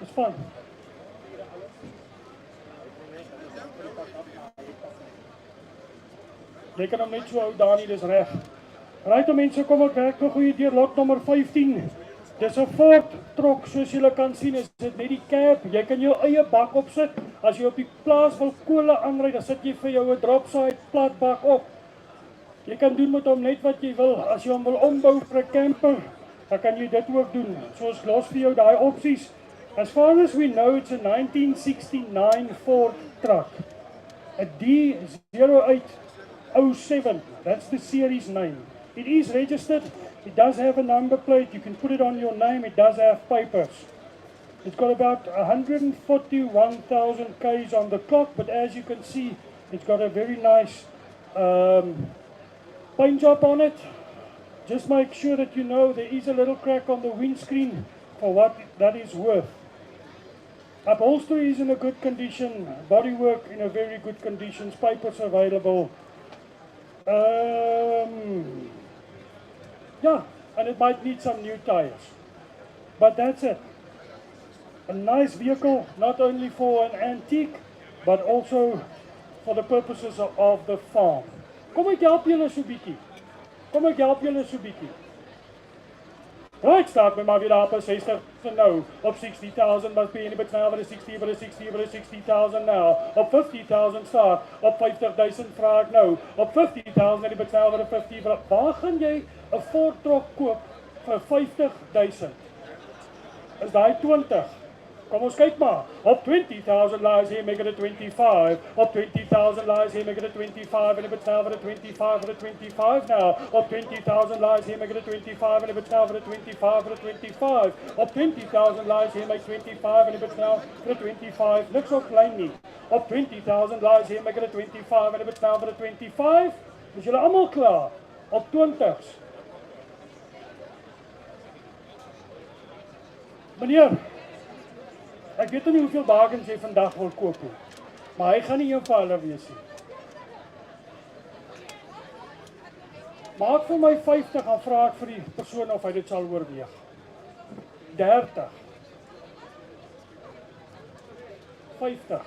It's fun. Jy kan hom net so hou daar nie, dis reg. Right, mense, kom ek werk nog goeie deur lot nommer 15. Dis 'n Ford trok, soos julle kan sien, is dit net die cab. Jy kan jou eie bak opsit. As jy op die plaas wil kole aanry, dan sit jy vir jou 'n dropside plat bak op. Jy kan doen met hom net wat jy wil. As jy hom wil ombou vir 'n camper, dan kan jy dit ook doen. So ons los vir jou daai opsies. As far as we know, it's a 1969 Ford truck. A D0807, that's the series name. It is registered, it does have a number plate, you can put it on your name, it does have papers. It's got about 141,000 Ks on the clock, but as you can see, it's got a very nice paint job on it. Just make sure that you know there is a little crack on the windscreen for what that is worth. Upholstery is in a good condition, bodywork in a very good condition, papers available. Yeah, and it might need some new tires. But that's it. A nice vehicle, not only for an antique, but also for the purposes of the farm. Kom ek help julle so bietjie. Kom ek help julle so bietjie. Right, start met maar weer daar op 60,000 nou. Op 60,000 must be any but now, but a 60, but a 60, but a 60,000 now. Op 50,000 start. Op 50,000 vra ek nou. Op 50,000 any but now, but a 50. Waar gaan jy 'n Ford truck koop vir 50,000? Is daai 20? Kom ons kyk maar. Op 20,000 lies here, make it a 25. Op 20,000 lies here, make it a 25. And if it's now for a 25, for a 25 now. Op 20,000 lies here, make it a 25. And if it's now for a 25, for a 25. Op 20,000 lies here, make 25. And if it's now for a 25. Niks op klein nie. Op 20,000 lies here, make it a 25. And if it's now for a 25. Is julle almal klaar? Op 20's. Meneer, ek weet nie hoeveel bargains jy vandag wil koop nie, maar hy gaan nie eenvoudig wees nie. Maak vir my 50 en vra ek vir die persoon of hy dit sal oorweeg. 30. 50.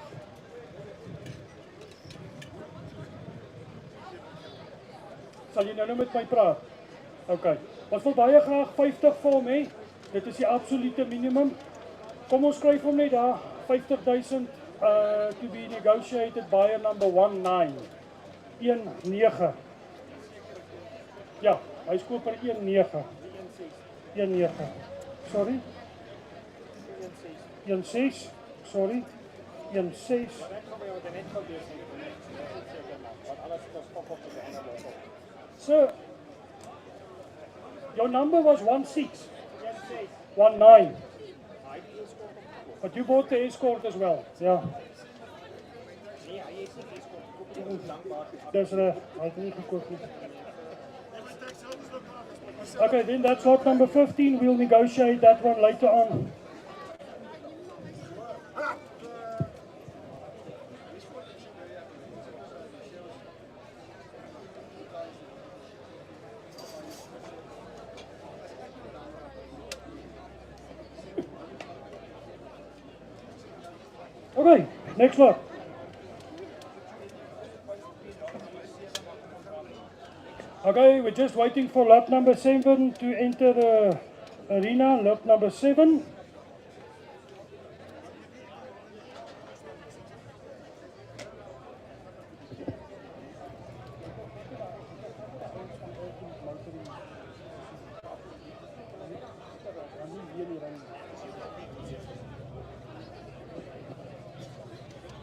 Sal jy nou met my praat? OK. Ons wil baie graag 50 vir hom hê. Dit is die absolute minimum. Kom ons skryf hom net daar, 50,000 to be negotiated buyer number 19. 19. Ja, hy skoop per 19. 19. Sorry? 16. Sorry? 16. Sir, your number was 16. 19. But you bought the Escort as well, yeah. There's a, I think okay, then that's lot number 15. We'll negotiate that one later on. Okay, next lot. Okay, we're just waiting for lot number 7 to enter the arena. Lot number 7.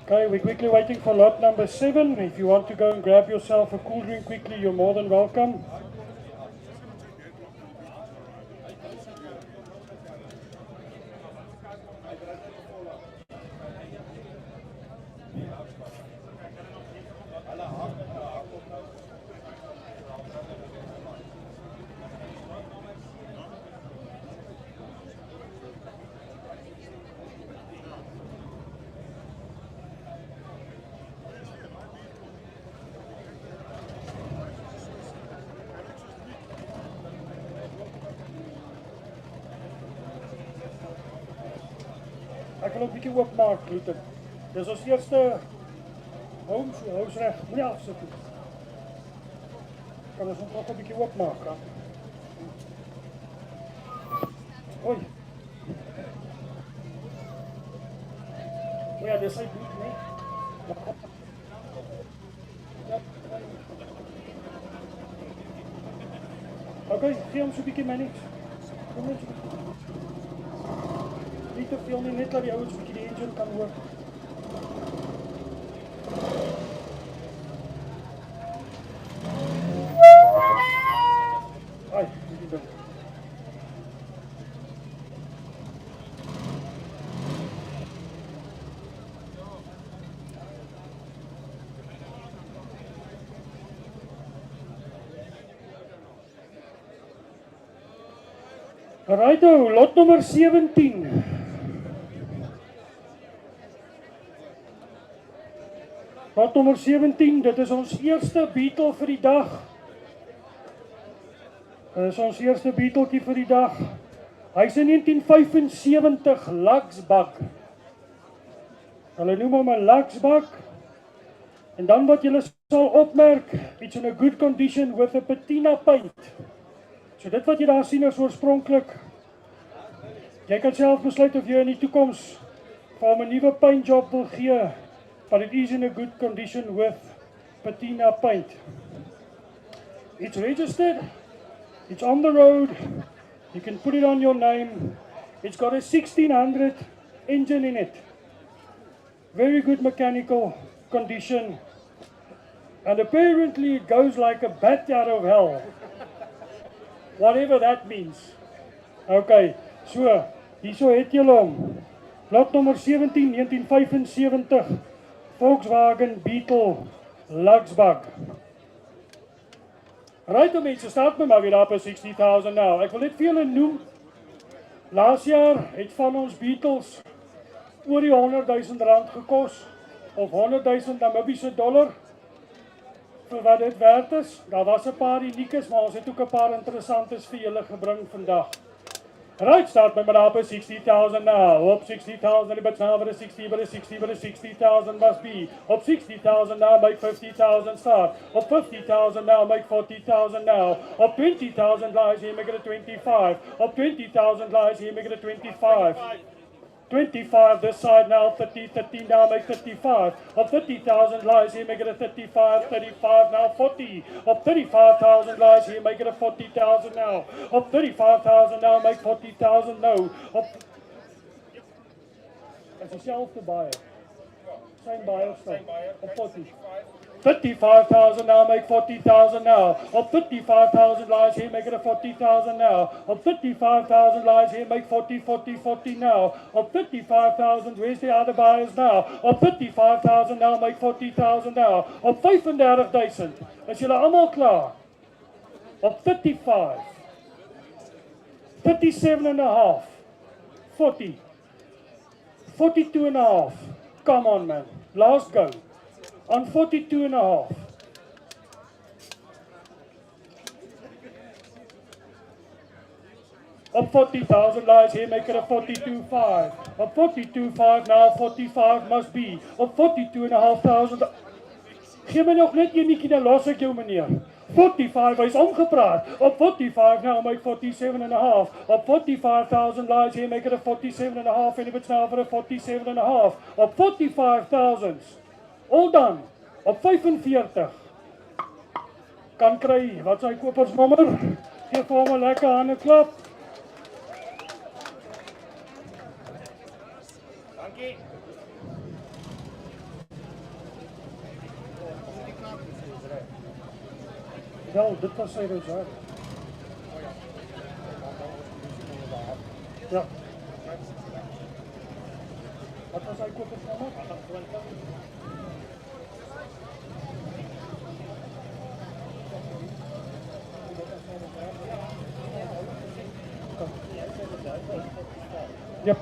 Okay, we're quickly waiting for lot number 7. If you want to go and grab yourself a cool drink quickly, you're more than welcome. Ek wil 'n bietjie oopmaak, Luton. Dis ons eerste hou's reg. Moenie afsit nie. Kan ons nog 'n bietjie oopmaak? Oei. Ja, dis hy goed, nee. Okay, gee hom so 'n bietjie manage. Kom net. Niet te veel, net dat die ouens een beetje de engine kan horen. Ai, die ding. Righto, lot nummer 17. Lot nummer 17, dit is ons eerste beetle vir die dag. Dit is ons eerste beetletjie vir die dag. Hy is 'n 1975 Luxbug. Hulle noem hom 'n Luxbug. En dan wat julle sal opmerk, it's in a good condition with a patina paint. So dit wat jy daar sien is oorspronklik. Jy kan self besluit of jy in die toekoms vir hom 'n nuwe paint job wil gee, but it is in a good condition with patina paint. It's registered, it's on the road, you can put it on your name. It's got a 1600 engine in it. Very good mechanical condition. And apparently it goes like a bat out of hell. Whatever that means. Okay, so, hierso het julle hom. Lot nummer 17, 1975, Volkswagen Beetle Luxbug. Right, mense, start met maar weer op 60,000 nou. Ek wil net vir julle noem, laas jaar het van ons Beetles oor die 100,000 rand gekos, of 100,000 Namibiese dollar, vir wat dit werd is. Daar was 'n paar uniekes, maar ons het ook 'n paar interessantes vir julle gebring vandag. Right, start met maar op 60,000 now. Up 60,000, but now with a 60, but a 60, but a 60,000 must be. Up 60,000 now, make 50,000 start. Up 50,000 now, make 40,000 now. Up 20,000 lies here, make it a 25. Up 20,000 lies here, make it a 25. 25 this side now, 30, 30 now, make 35. Of 30,000 lies here, make it a 35, 35 now, 40. Of 35,000 lies here, make it a 40,000 now. Of 35,000 now, make 40,000 no. Of... As dieselfde buyer. Same buyer stuff. Of 40. 35,000 now, make 40,000 now. Of 55,000 lies here, make it a 40,000 now. Of 55,000 lies here, make 40, 40, 40 now. Of 55,000, where's the other buyers now? Of 55,000 now, make 40,000 now. Of 35,000, is julle almal klaar? Of 35, 37 and a half, 40, 42 and a half. Come on, man. Last go. On 42 and a half. Up 40,000 lies here, make it a 42.5. Up 42.5 now, 45 must be. Up 42,500. Geef my nog net eenetjie, dan los ek jou meneer. 45, hy is omgepraat. Op 45 now, make 47 and a half. Op 45,000 lies here, make it a 47 and a half. And if it's now for a 47 and a half. Op 45,000. All done. Op 45. Kan kry, wat is hy kopersnommer? Geef vir hom 'n lekker hande klap. Dankie. Wel, dit was sy reserve. Ja. Wat was hy kopersnommer? 28. Yep.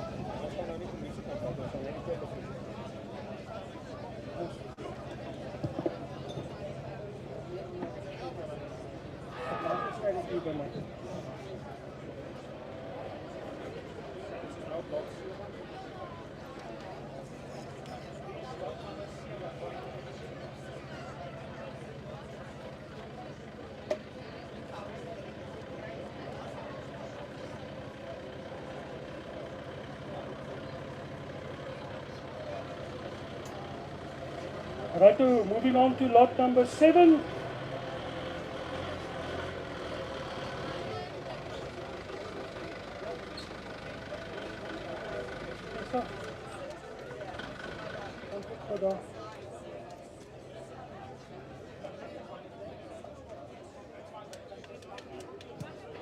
Right, moving on to lot number 7.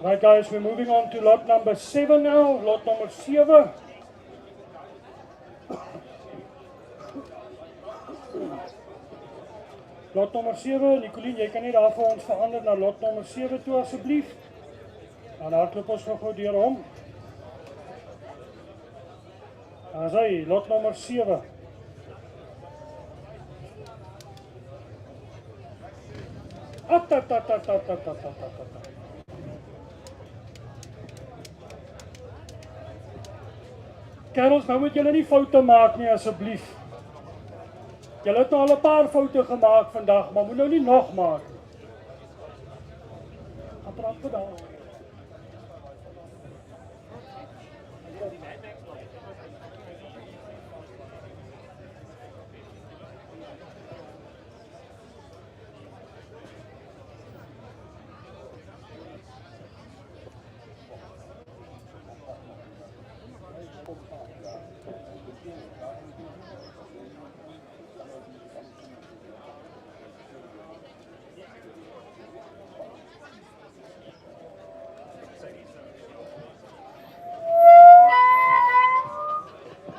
Right guys, we're moving on to lot number 7 now, lot number 7. Lot nummer 7, Nicolien, jy kan nie daar vir ons verander na lot nummer 7 toe asseblief. Dan hardloop ons gou deur hom. Daar is hy, lot nummer 7. kerels, nou moet julle nie foute maak nie asseblief. Julle het nou al 'n paar foute gemaak vandag, maar moet nou nie nog maak nie. Gaan praat vandag.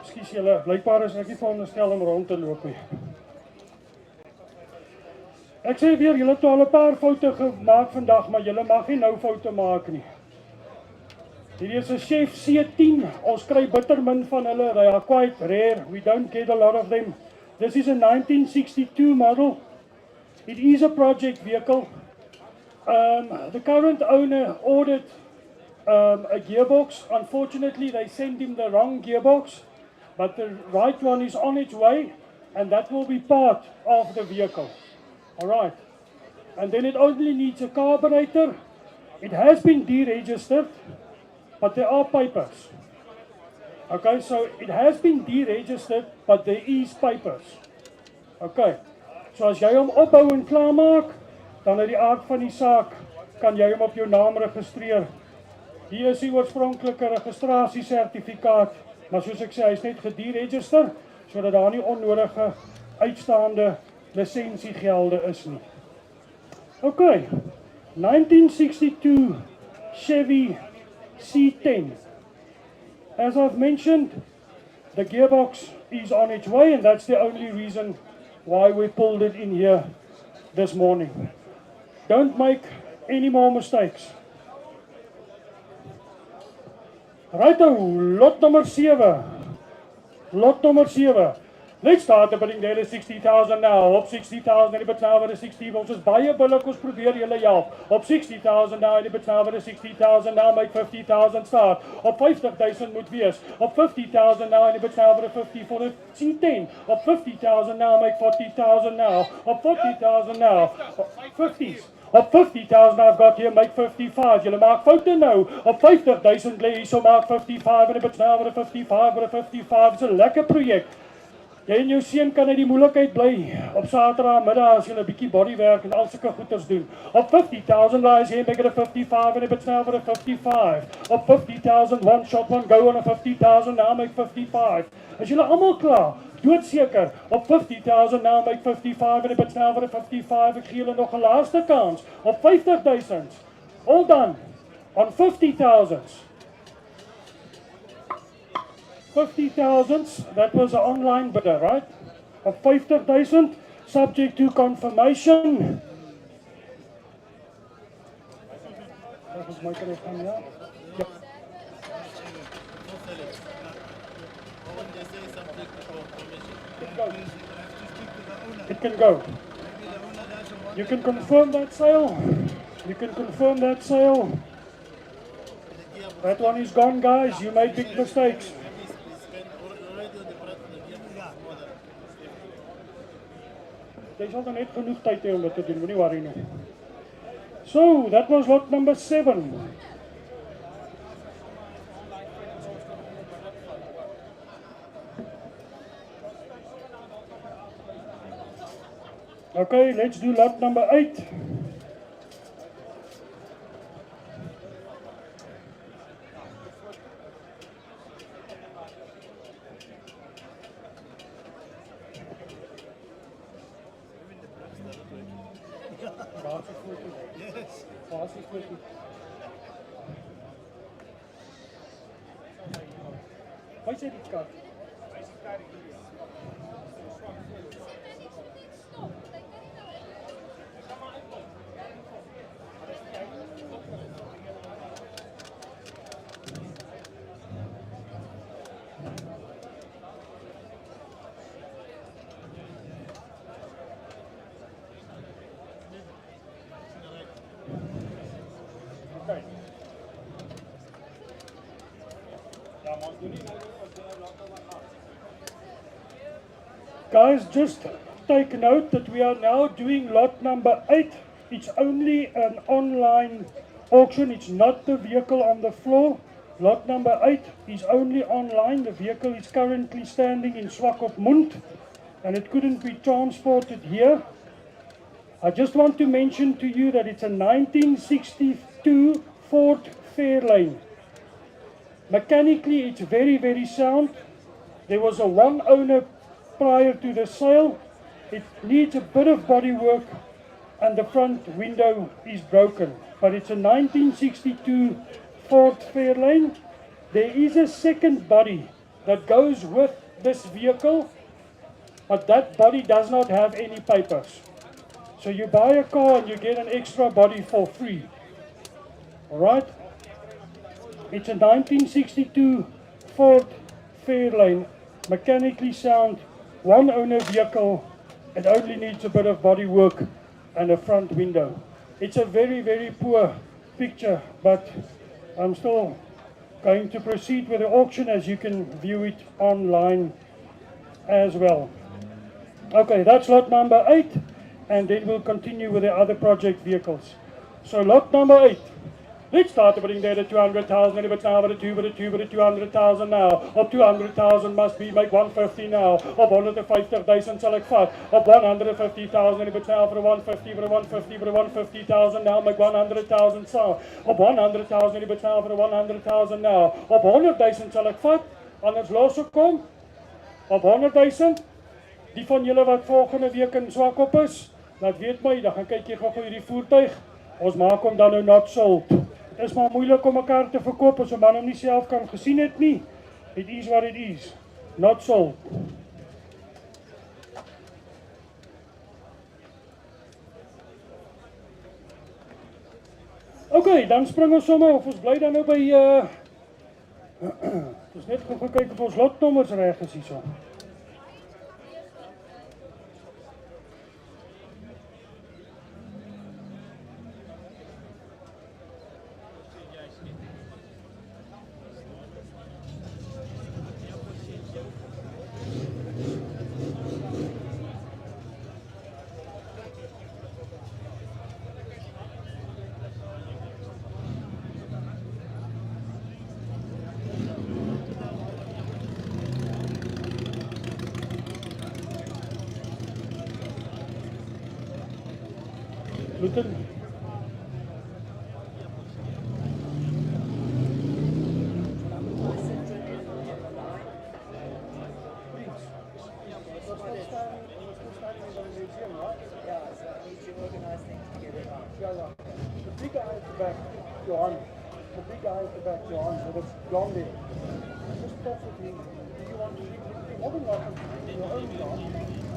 Ekskuus julle, blykbaar is ek nie veronderstel om rond te loop nie. Ek sê weer, julle het al 'n paar foute gemaak vandag, maar julle mag nie nou foute maak nie. Hierdie is 'n Chef C10. Ons kry bitter min van hulle. They are quite rare. We don't get a lot of them. This is a 1962 model. It is a project vehicle. The current owner ordered a gearbox. Unfortunately, they sent him the wrong gearbox, but the right one is on its way, and that will be part of the vehicle. All right. And then it only needs a carburetor. It has been deregistered, but there are papers. Okay, so it has been deregistered, but there is papers. Okay, so as jy hom opbou en klaarmaak, dan uit die aard van die saak, kan jy hom op jou naam registreer. Hier is die oorspronklike registrasiesertifikaat, maar soos ek sê, hy is net gederegister, sodat daar nie onnodige uitstaande lisensiegelde is nie. Okay, 1962 Chevy C10. As I've mentioned, the gearbox is on its way, and that's the only reason why we pulled it in here this morning. Don't make any more mistakes. Right, lot number 7. Lot number 7. Let's start the bidding there is 60,000 now. Op 60,000 en die betaalbaar is 60. Ons is baie billik, ons probeer julle help. Op 60,000 now en die betaalbaar is 60,000 now, make 50,000 start. Op 50,000 moet wees. Op 50,000 now en die betaalbaar is 50 for the C10. Op 50,000 now, make 40,000 now. Op 40,000 now. Op 50s. Op 50,000 I've got here, make 55. Julle maak foute nou. Op 50,000 lê hier, so maak 55 en die betaalbaar is 55 for the 55. It's 'n lekker projek. Jy en jou seun kan uit die moeilikheid bly op Saterdagmiddag as jy 'n bietjie bodywerk en al sulke goeders doen. Op 50,000 lies here, make it a 55 and it's now for a 55. Op 50,000 one shot one go on a 50,000 now make 55. As julle almal klaar, doodseker. Op 50,000 now make 55 and it's now for a 55. Ek gee julle nog 'n laaste kans. Op 50,000. All done. On 50,000. 50,000, that was an online bidder, right? Of 50,000, subject to confirmation. That was my telephone, yeah? Yep. It can go. You can confirm that sale. You can confirm that sale. That one is gone, guys. You made big mistakes. Jy sal dan net genoeg tyd hê om dit te doen, moenie worry nie. So, that was lot number 7. Okay, let's do lot number 8. Yes. Why said it's got? Okay. Ja, maar doen nie nou as jy nou Guys, just take note that we are now doing lot number 8. It's only an online auction. It's not the vehicle on the floor. Lot number 8 is only online. The vehicle is currently standing in Swakopmund and it couldn't be transported here. I just want to mention to you that it's a 1962 Ford Fairlane. Mechanically, it's very, very sound. There was a one owner prior to the sale. It needs a bit of body work and the front window is broken. But it's a 1962 Ford Fairlane. There is a second body that goes with this vehicle, but that body does not have any papers. So you buy a car and you get an extra body for free. Alright? It's a 1962 Ford Fairlane, mechanically sound, one owner vehicle. It only needs a bit of body work and a front window. It's a very, very poor picture, but I'm still going to proceed with the auction as you can view it online as well. Okay, that's lot number 8, and then we'll continue with the other project vehicles. So lot number 8. Let's start putting there the 200,000, but now with a 200,000 now. Op 200,000 must be make 150 now. Op 150,000 sal ek vat. Op 150,000, but now for the 150, for the 150, for the 150,000 now make 100,000 saam. Op 100,000, but now for the 100,000 now. Op 100,000 sal ek vat. Anders los ek kom. Op 100,000. Die van julle wat volgende week in Swakop is, laat weet my, dan gaan kyk jy gou hierdie voertuig. Ons maak hom dan nou not sold. Het is maar moeilik om mekaar te verkoop as 'n man hom nie self kan gesien het nie. It is what it is. Not sold. Okay, dan spring ons sommer of ons bly dan nou by ons net gou kyk of ons lotnommers reg is hierso. Luton. The big guy at the back, Johan. The big guy at the back, Johan, with a blonde hair. Just possibly, do you want to leave? You're more than welcome to bring your own car.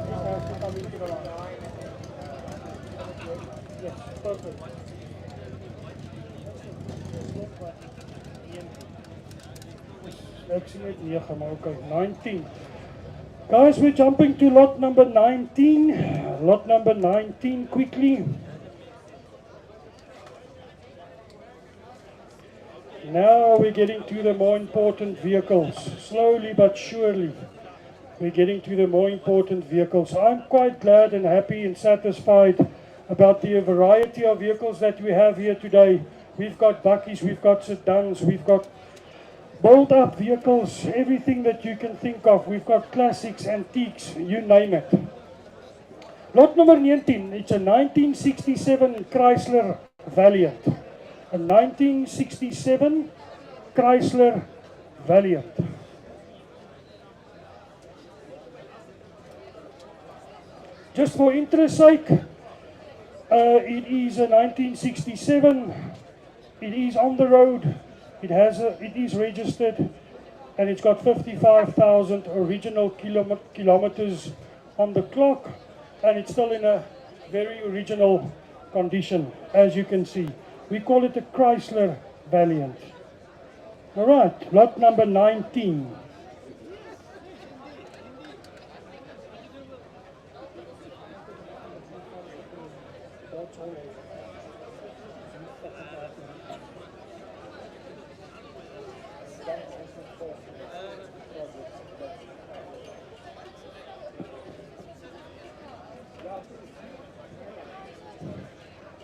Just has to come into the line. Yes, perfect. Ek sien net 9, maar okay, 19. Guys, we're jumping to lot number 19. Lot number 19 quickly. Now we're getting to the more important vehicles. Slowly but surely, we're getting to the more important vehicles. I'm quite glad and happy and satisfied about the variety of vehicles that we have here today. We've got bakkies, we've got sedans, we've got built-up vehicles, everything that you can think of. We've got classics, antiques, you name it. Lot number 19, it's a 1967 Chrysler Valiant. A 1967 Chrysler Valiant. Just for interest's sake, it is a 1967. It is on the road. It is registered, and it's got 55,000 original kilometers on the clock, and it's still in a very original condition, as you can see. We call it a Chrysler Valiant. All right, lot number 19.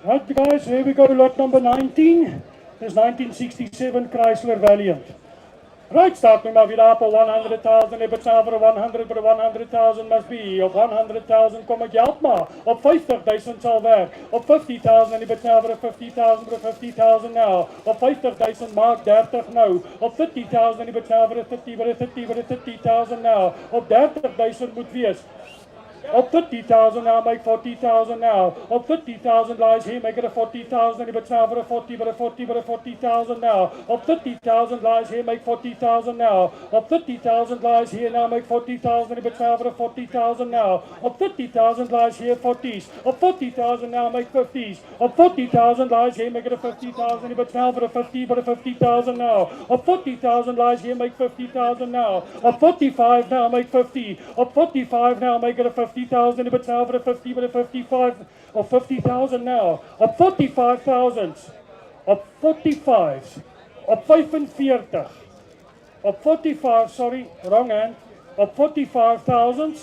Right, guys, here we go, lot number 19. This 1967 Chrysler Valiant. Right, starting maar weer op 100,000, heb het over 100, but 100,000 must be. Op 100,000 kom ik help maar. Op 50,000 zal werk. Op 50,000 en heb het over 50,000, but 50,000 now. Op 50,000 maak 30 nou. Op 50,000 en heb het over 30, but 30, but 30,000 now. Op 30,000 moet wees. Up 50,000 now, make 40,000 now. Up 50,000 lies here, make it a 40,000. If it's now for a 40, but a 40, but a 40,000 now. Up 50,000 lies here, make 40,000 now. Up 50,000 lies here now, make 40,000. If it's now for a 40,000 now. Up 50,000 lies here, 40s. Up 40,000 now, make 50s. Up 40,000 lies here, make it a 50,000. If it's now for a 50, but a 50,000 now. Up 40,000 lies here, make 50,000 now. Up 45 now, make 50. Up 45 now, make it a 50,000, if it's now for a 50, but a 55, or 50,000 now. Op 45,000, op 45, op 45, op 45, sorry, wrong hand, op 45,000,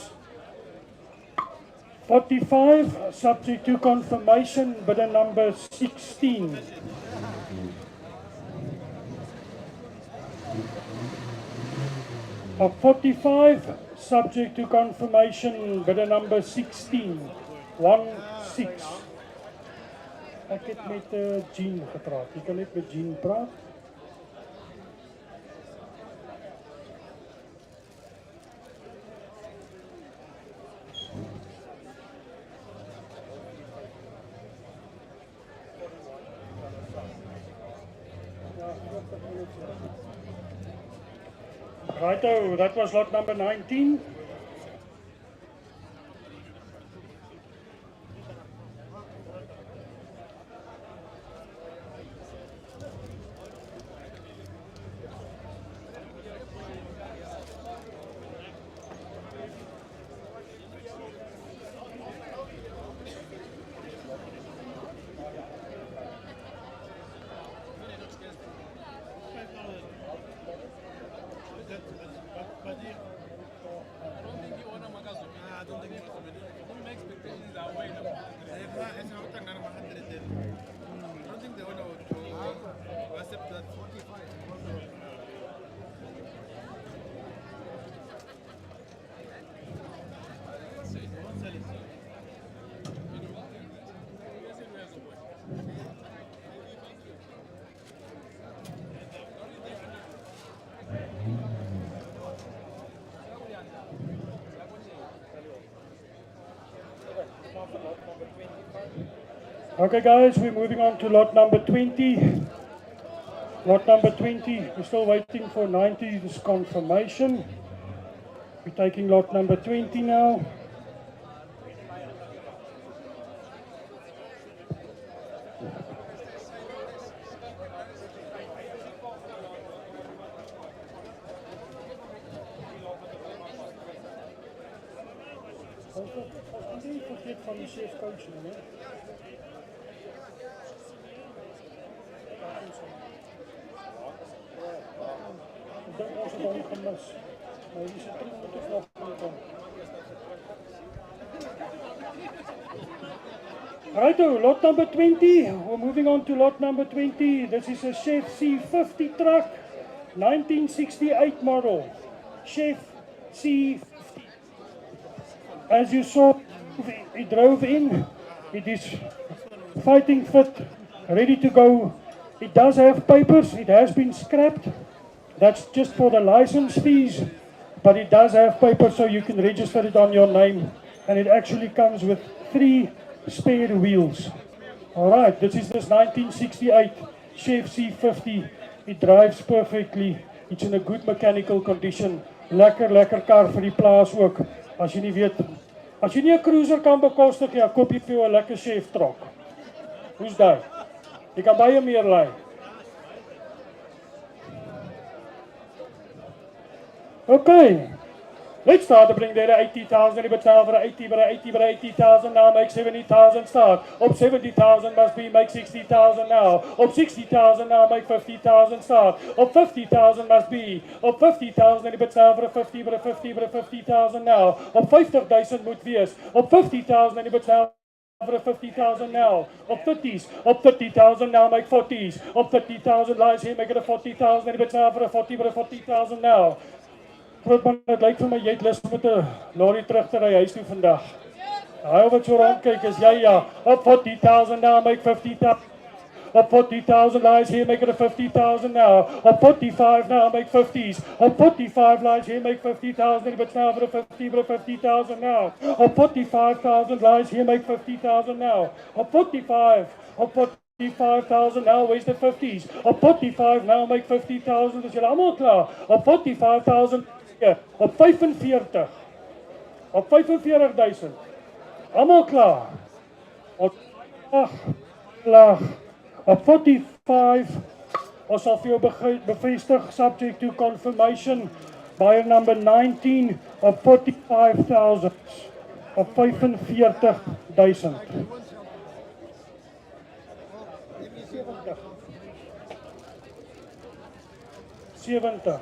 45, subject to confirmation, bidder number 16. Op 45, subject to confirmation, bidder number 16. 1-6. Ek het met Jean gepraat. Jy kan net met Jean praat. Righto, that was lot number 19. Okay guys, we're moving on to lot number 20. Lot number 20, we're still waiting for 90's confirmation. We're taking lot number 20 now. Vergeet van die chef coach nou, hè? Ik denk ons het al gemis. Maar die zit er moet er nog komen. Righto, lot number 20. We're moving on to lot number 20. This is a Chef C50 truck, 1968 model. Chef C50. As you saw, it drove in. It is fighting fit, ready to go. It does have papers. It has been scrapped. That's just for the license fees. But it does have papers, so you can register it on your name. And it actually comes with 3 spare wheels. Alright, this is this 1968 Chef C50. It drives perfectly. It's in a good mechanical condition. Lekker kar vir die plaas ook. As jy nie weet, as jy nie 'n cruiser kan bekostig, ja, koop jy vir jou 'n lekker chef trok. Hoe's daai? Jy kan baie meer lei. Okay. Let's start to bring there 80,000, but now for 80,000 now, make 70,000 start. Up 70,000 must be, make 60,000 now. Up 60,000 now, make 50,000 start. Up 50,000 must be. Up 50,000, but now for a 50, but a 50, but a 50,000 now. Up 50,000 moet wees. Up 50,000, but now for 50,000 now. Op 30s, op 30,000 now, make 40s. Op 30,000 lies here, make it a 40,000. En dit nou vir 'n 40 vir 40,000 now. Grootman, dit lyk vir my jy het lus met 'n lorry terug te ry huis toe vandag. Hy wat so rondkyk is jy ja. Op 40,000 now, make 50,000. Up 40,000 lies here, make it a 50,000 now. Up 45 now, make 50s. Up 45 lies here, make 50,000. If it's now for a 50, for a 50,000 now. Up 45,000 lies here, make 50,000 now. Up 45, up 45,000 now, where's the 50s? Up 45 now, make 50,000. Is julle almal klaar? Op 45,000, op 45. Op 45,000. Almal klaar. Op laag. Op 45, ons sal vir jou bevestig, subject to confirmation, buyer number 19, op 45,000, op 45,000. 70.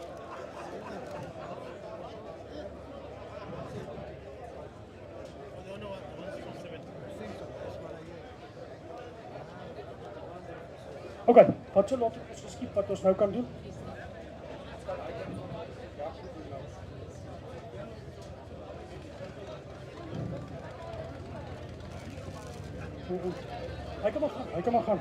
Okay, wat so lot ons geskiep wat ons nou kan doen? Hy kan maar gaan.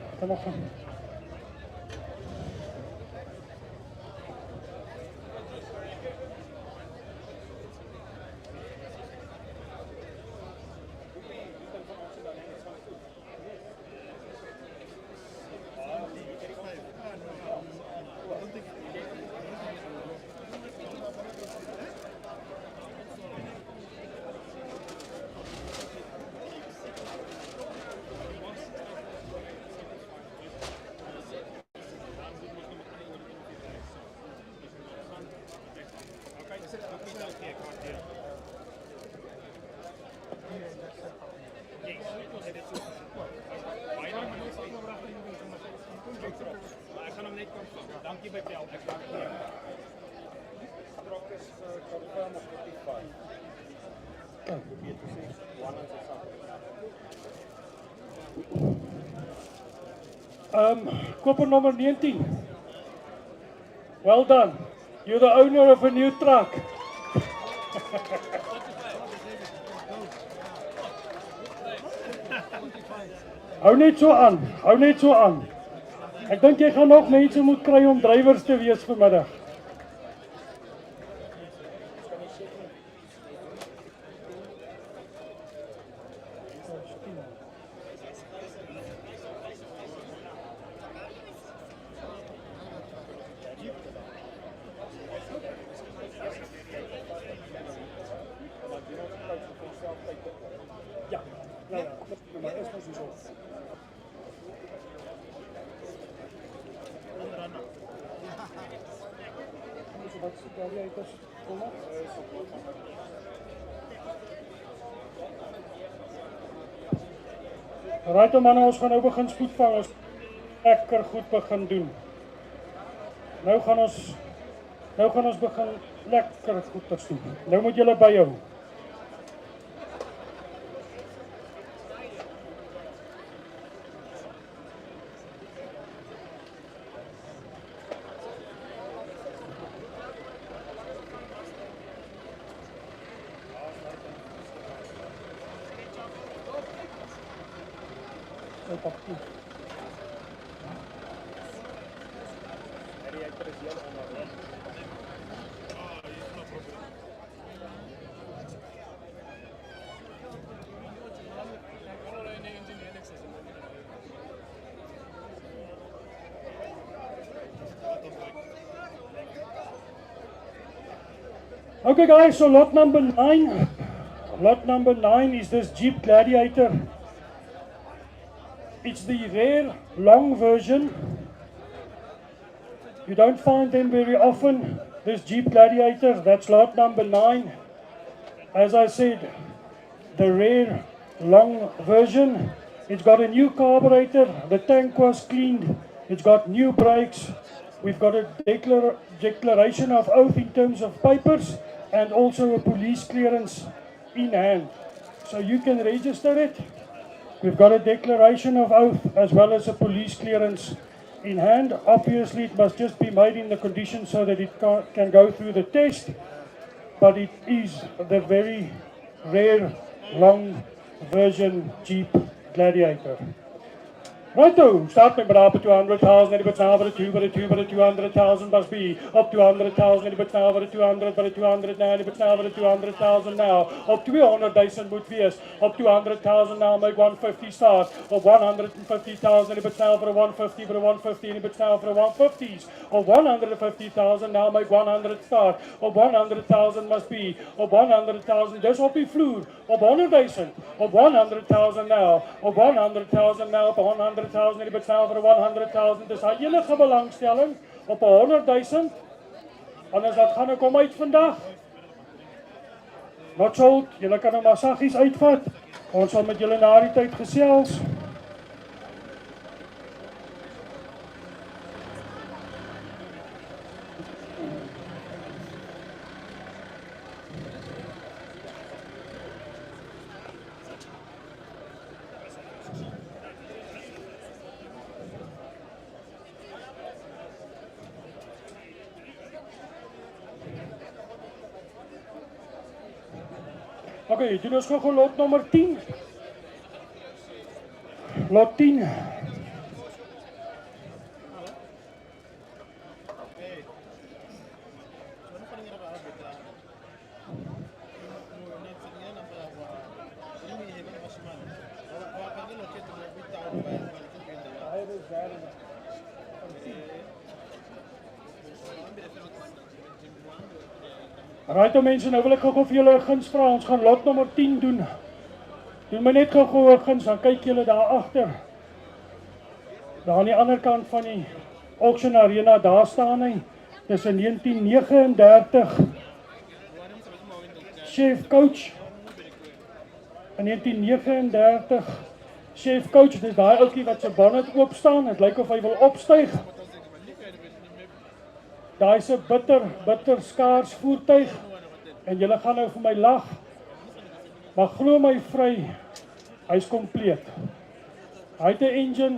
Dankie by jou. Ek dank jou. Trok is confirm op 45. Probeer te sê one and koper nommer 19. Well done. You're the owner of a new truck. Hou net so aan. Ek dink jy gaan nog mense moet kry om drywers te wees vanmiddag. Ja, maar is ons so. Right manne, ons gaan nou begin spoedvang, ons lekker goed begin doen. Nou gaan ons begin lekker goed te doen. Nou moet julle byhou. Okay guys, so lot number 9. Lot number 9 is this Jeep Gladiator. It's the rare long version. You don't find them very often. This Jeep Gladiator, that's lot number 9. As I said, the rare long version. It's got a new carburetor. The tank was cleaned. It's got new brakes. We've got a declaration of oath in terms of papers and also a police clearance in hand. So you can register it We've got a declaration of oath as well as a police clearance in hand. Obviously, it must just be made in the conditions so that it can go through the test, but it is the very rare long version Jeep Gladiator. Righto, start met bedrag 200,000, die betaal by the 200,000 must be up 200,000, die betaal by the 200, by the 200 now, die betaal by the 200,000 now, up 200,000 moet wees, up 200,000 now, make 150 start, up 150,000, die betaal by the 150, by the 150, die betaal by the 150s, up 150,000 now, make 100 start, up 100,000 must be, up 100,000, dis op die vloer, op 100,000, op 100,000 now, op 100,000 now, op 100,000 die betaal vir 100,000, dis daar enige belangstelling op 100,000, anders dat gaan ek om uit vandag. Not sold, julle kan nou maar saggies uitvat, ons sal met julle na die tyd gesels. Oké, doen ons gou lot nommer 10. Lot 10. Right, mense, nou wil ek gou vir julle 'n guns vra. Ons gaan lot nommer 10 doen. Doen my net gou 'n guns, dan kyk julle daar agter. Daar aan die ander kant van die auction arena, daar staan hy. Dis 'n 1939 chef coach. 'n 1939 chef coach, dis daai ouetjie wat sy bonnet oop staan. Dit lyk of hy wil opstyg. Daai is 'n bitter skaars voertuig en julle gaan nou vir my lag. Maar glo my vry, hy's kompleet. Hy het 'n engine,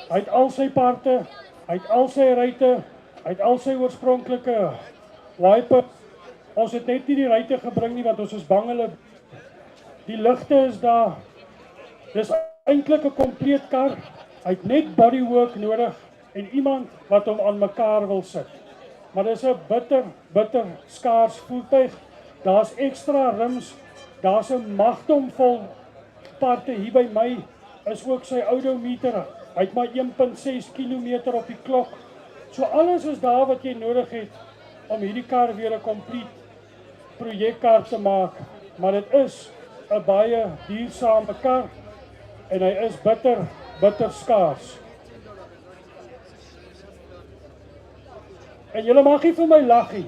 hy het al sy parte, hy het al sy ruitte, hy het al sy oorspronklike wiper. Ons het net nie die ruitte gebring nie want ons is bang hulle. Die ligte is daar. Dis eintlik 'n kompleet kar. Hy het net bodywork nodig en iemand wat hom aan mekaar wil sit. Maar dis 'n bitter skaars voertuig. Daar's ekstra rims. Daar's 'n magdom vol parte hier by my. Is ook sy odometer. Hy het maar 1.6 km op die klok. So alles is daar wat jy nodig het om hierdie kar weer 'n kompleet projekkar te maak. Maar dit is 'n baie duursame kar en hy is bitter skaars. En julle mag nie vir my lag nie.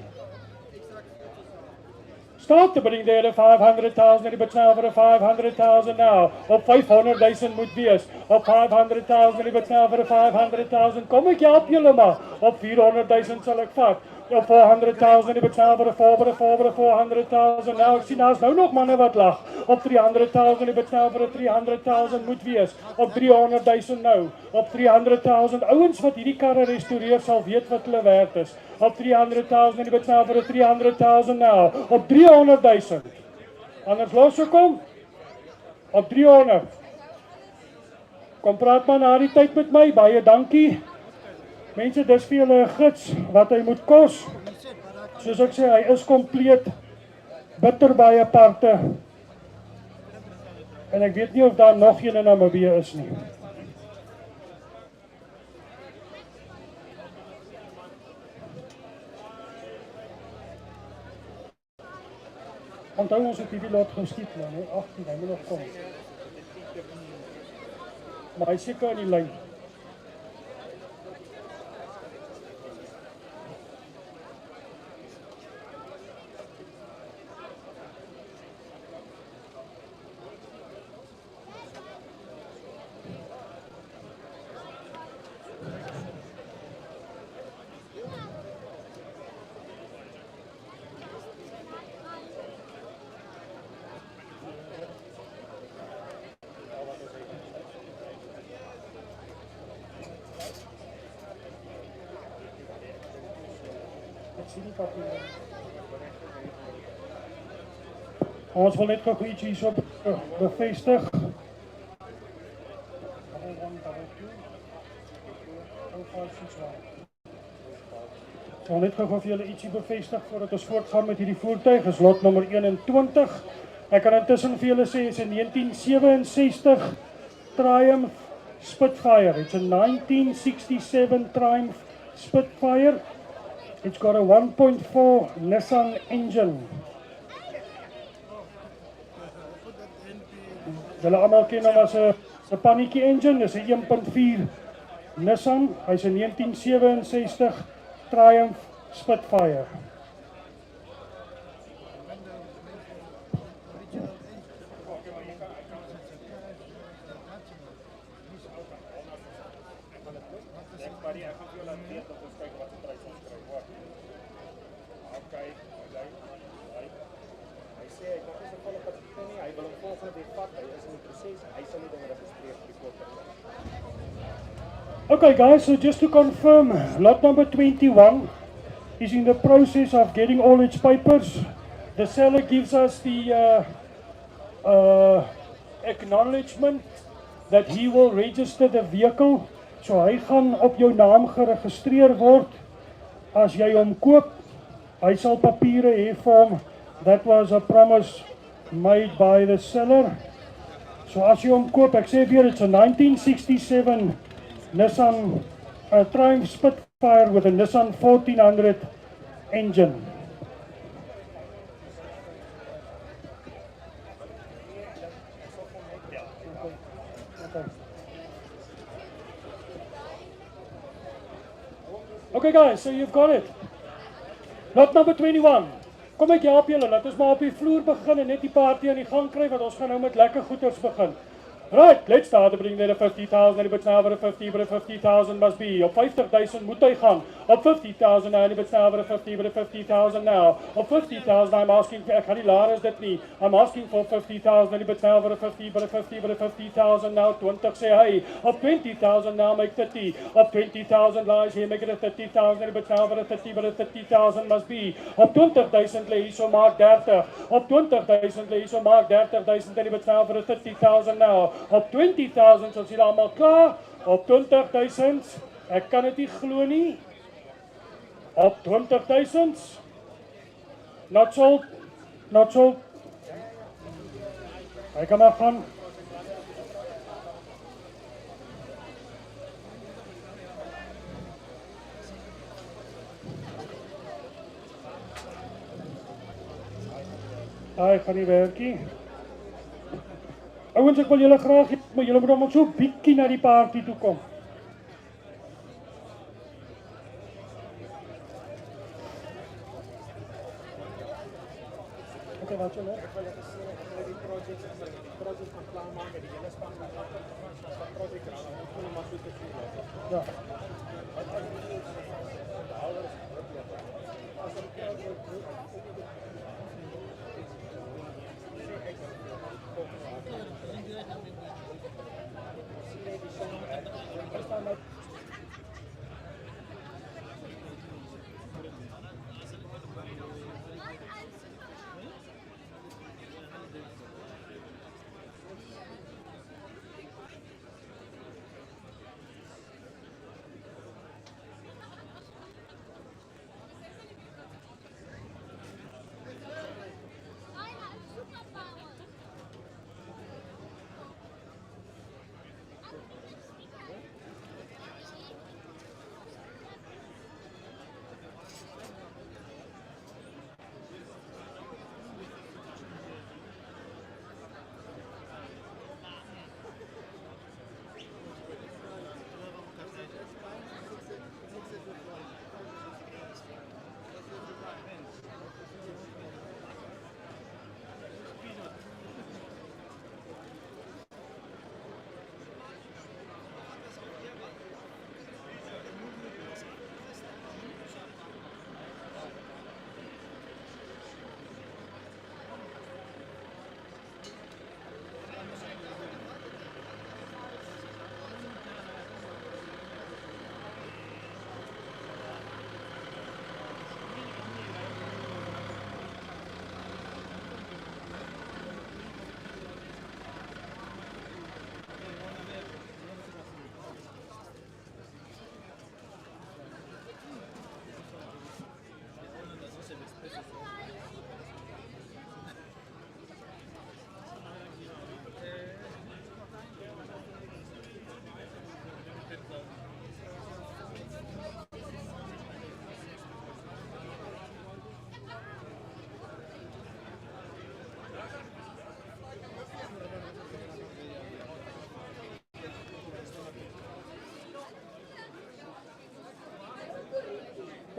Start the bidding there at 500,000, die betaal vir 500,000 now. Op 500,000 moet wees. Op 500,000, die betaal vir 500,000. Kom ek help julle maar. Op 400,000 sal ek vat. Op 400,000, die betaal vir 400,000 now. Ek sien daar's nou nog manne wat lag. Op 300,000, die betaal vir 300,000 moet wees. Op 300,000 nou. Op 300,000 ouens wat hierdie karre restoreer sal weet wat hulle werd is. Op 300,000, die betaal vir 300,000 nou. Op 300,000. Anders los ek kom. Op 300. Kom praat maar na die tyd met my. Baie dankie. Mense, dis vir julle 'n gids wat hy moet kos. Soos ek sê, hy is kompleet. Bitter baie parte. En ek weet nie of daar nog een in Namibië is nie. Onthou ons het hierdie lot geskiet, man, 18, hy moet nog kom. Maar hy seker in die lyn. sien nie papier. Ons wil net gou iets hierso bevestig. So net gou vir julle ietsie bevestig voordat ons voortgaan met hierdie voertuig. Is lot nommer 21. Ek kan intussen vir julle sê is 'n 1967 Triumph Spitfire. It's a 1967 Triumph Spitfire. It's got a 1.4 Nissan engine. Julle almal ken hom as 'n pannetjie engine. Dis 'n 1.4 Nissan. Hy's 'n 1967 Triumph Spitfire. Okay guys, so just to confirm, lot number 21 is in the process of getting all its papers. The seller gives us the acknowledgement that he will register the vehicle. So hy gaan op jou naam geregistreer word as jy hom koop. Hy sal papiere hê vir hom. That was a promise made by the seller. So as jy hom koop, ek sê weer, it's a 1967 Nissan Triumph Spitfire with a Nissan 1400 engine. Okay guys, so you've got it. Lot number 21. Kom ek help julle, laat ons maar op die vloer begin en net die party aan die gang kry, want ons gaan nou met lekker goeders begin. Right, let's start to bring there 50,000, but now over 50, but 50,000 must be. Op 50,000 moet hy gaan. Op 50,000 now, but now over 50, but 50,000 now. Op 50,000 I'm asking, ek gaan nie laer as dit nie. I'm asking for 50,000, but now over 50, but 50, but 50,000 now. 20 sê hy. Op 20,000 now make 30. Op 20,000 lies here, make it a 30,000, but now over 30, but 30,000 must be. Op 20,000 lê hier so maak 30. Op 20,000 lê hier so maak 30,000, but now over 30,000 now. Op 20,000, ons hier allemaal klaar. Op 20,000, ek kan dit nie glo nie. Op 20,000, not sold, not sold. Hy kan maar gaan. Hy gaan nie werkie. Ouens, ek wil julle graag hê, maar julle moet allemaal so bietjie na die party toe kom. Okay, wat julle? Ek wil net sê, ek wil die project kan klaarmaak met die hele span van die project aan, ons moet maar goed te doen. Ja.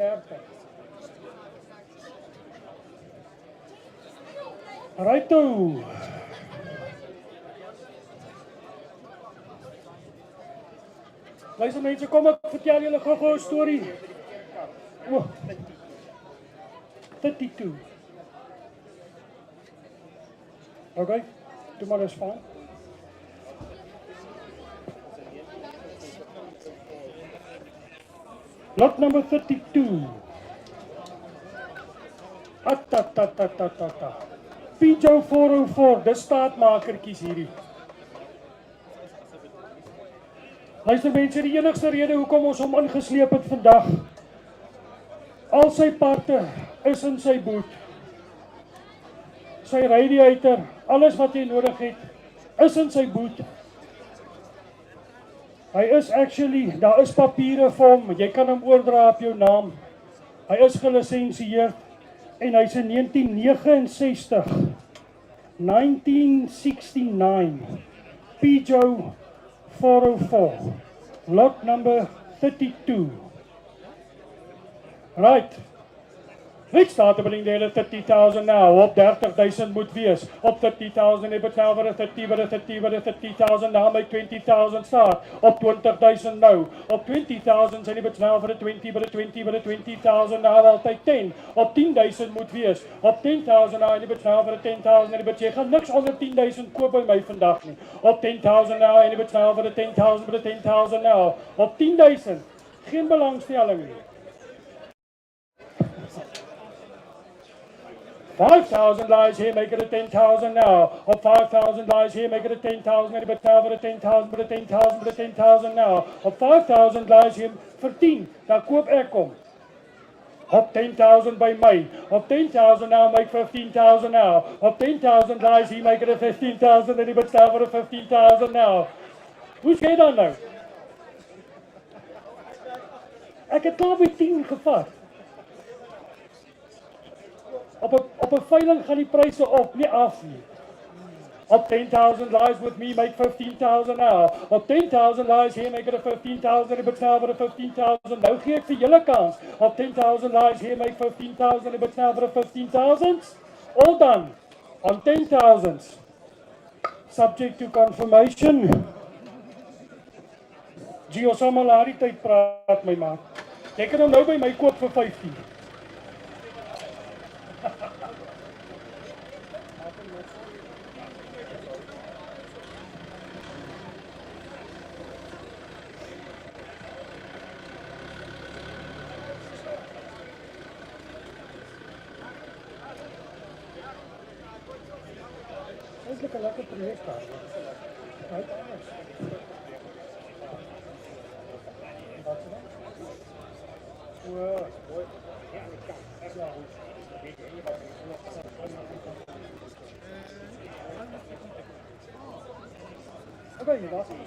30. Righto. Luister mense, kom ek vertel julle gou 'n storie. Oh, 32. Okay, tomorrow is fine. Lot number 32. Atatatatatata. Pijo 404, dis staatmakertjies hierdie. Luister mense, die enigste rede hoekom ons hom ingesleep het vandag, al sy parte is in sy boot. Sy radiator, alles wat jy nodig het, is in sy boot. Hy is actually, daar is papiere vir hom, jy kan hom oordra op jou naam. Hy is gelisensieerd en hy's in 1969, 1969, Peugeot 404, lot number 32. Right. Let's start to bring the 30,000 now. Op 30,000 moet wees. Op 30,000 heb het nou vir 'n 30, vir 'n 30, vir 'n 30,000 nou my 20,000 staat. Op 20,000 nou. Op 20,000 zijn het nou vir 'n 20, vir 'n 20, vir 'n 20,000 nou altyd 10. Op 10,000 moet wees. Op 10,000 nou en het nou vir 'n 10,000 en jy gaan niks onder 10,000 koop by my vandag nie. Op 10,000 nou en het nou vir 'n 10,000, vir 'n 10,000 nou. Op 10,000 geen belangstelling nie. 5,000 lies here, make it a 10,000 now. Op 5,000 lies here, make it a 10,000. En betaal vir 'n 10,000, vir 'n 10,000, vir 'n 10,000 now. Op 5,000 lies hier vir 10, dan koop ek hom. Op 10,000 by my. Op 10,000 now, make 15,000 now. Op 10,000 lies here, make it a 15,000. En betaal vir 'n 15,000 now. Hoe sê dan nou? Ek het klaar by 10 gevat. Op 'n veiling gaan die pryse op, nie af nie. Op 10,000 lies with me, make 15,000 now. Op 10,000 lies here, make it a 15,000 en betaal vir 'n 15,000. Nou gee ek vir julle kans. Op 10,000 lies here, make 15,000 en betaal vir 'n 15,000. All done. On 10,000. Subject to confirmation. Gio Samalari tyd praat my maat. Jy kan hom nou by my koop vir 15. Eintlik 'n lekker projek daar. Right? Well, okay, that's it.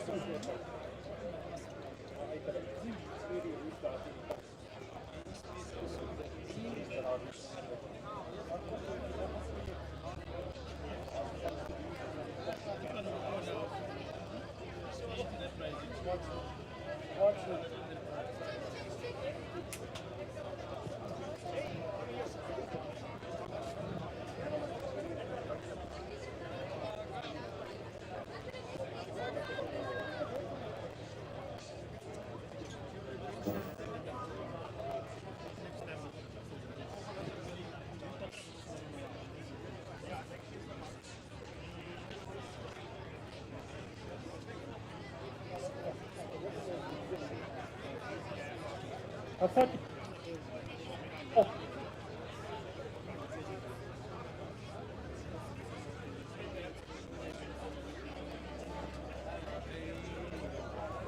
I thought. Oh.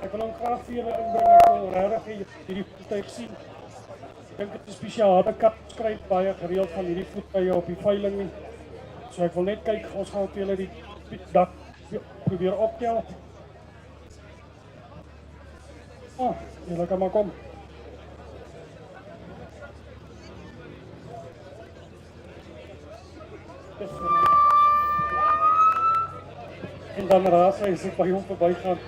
Ek wil hom graag vir julle inbring. Ek wil regtig hierdie voertuig sien. Ek dink dit is spesiale kap skryf baie gereeld van hierdie voertuie op die veiling nie. So ek wil net kyk, ons gaan vir julle die dak probeer optel. Julle kan maar kom. En dan raas hy as ek by hom verby gaan.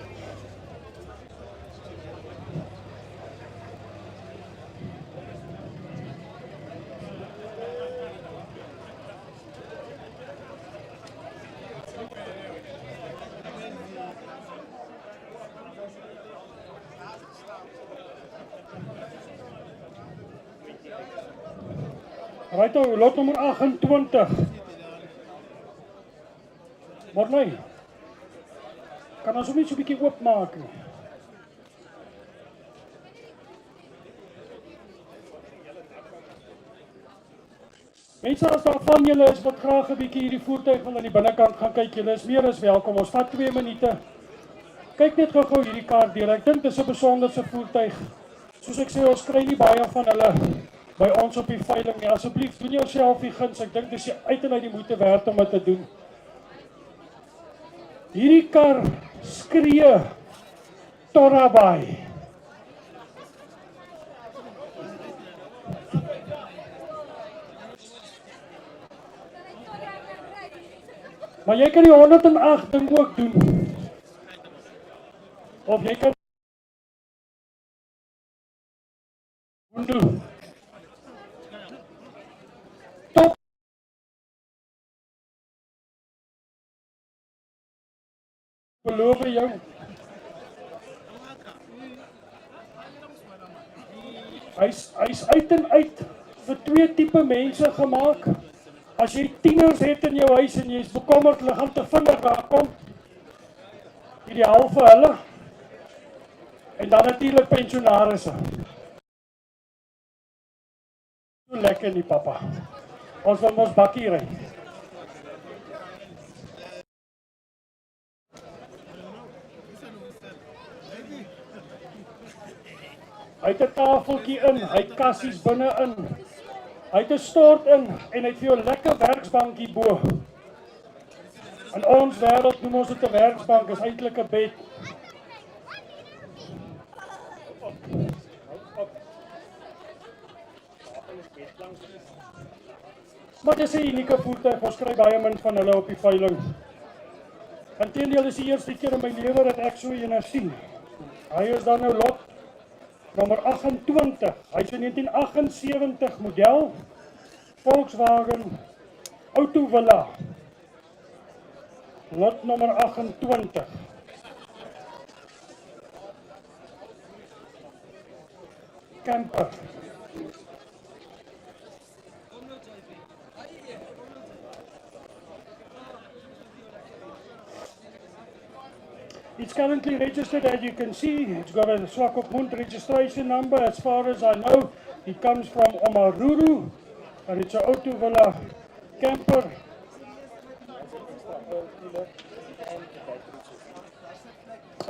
Right, lot nummer 28. Maar nee, kan ons hom net so 'n bietjie oopmaak nie? Mense, as daar van julle is wat graag 'n bietjie hierdie voertuig wil aan die binnekant gaan kyk, julle is meer as welkom. Ons vat 2 minute. Kyk net gou-gou hierdie kar deur. Ek dink dis 'n besonderse voertuig. Soos ek sê, ons kry nie baie van hulle by ons op die veiling nie. Asseblief, doen jouself die guns. Ek dink dis uit en uit die moeite werd om dit te doen. Hierdie kar skree Torabai. Maar jy kan die 108 ding ook doen. Of jy kan doen. Top. Beloof jou. Hy's uit en uit vir 2 tipe mense gemaak. As jy tieners het in jou huis en jy is bekommerd, hulle gaan te vinnig daar kom. Ideaal vir hulle. En dan natuurlik pensionarisse. So lekker nie, papa. Ons wil ons bakkie ry. Hy het 'n tafeltjie in, hy het kassies binne-in. Hy het 'n stort in en hy het vir jou 'n lekker werksbankie bo. In ons wêreld noem ons dit 'n werksbank, is eintlik 'n bed. Maar dis 'n unieke voertuig, ons kry baie min van hulle op die veiling. Inteendeel is die eerste keer in my lewe dat ek so een sien. Hy is dan nou lot nommer 28. Hy is 'n 1978 model Volkswagen Auto Villa. Lot nommer 28. Camper. It's currently registered, as you can see. It's got a Swakopmund registration number. As far as I know, it comes from Omaruru, and it's an Auto Villa camper.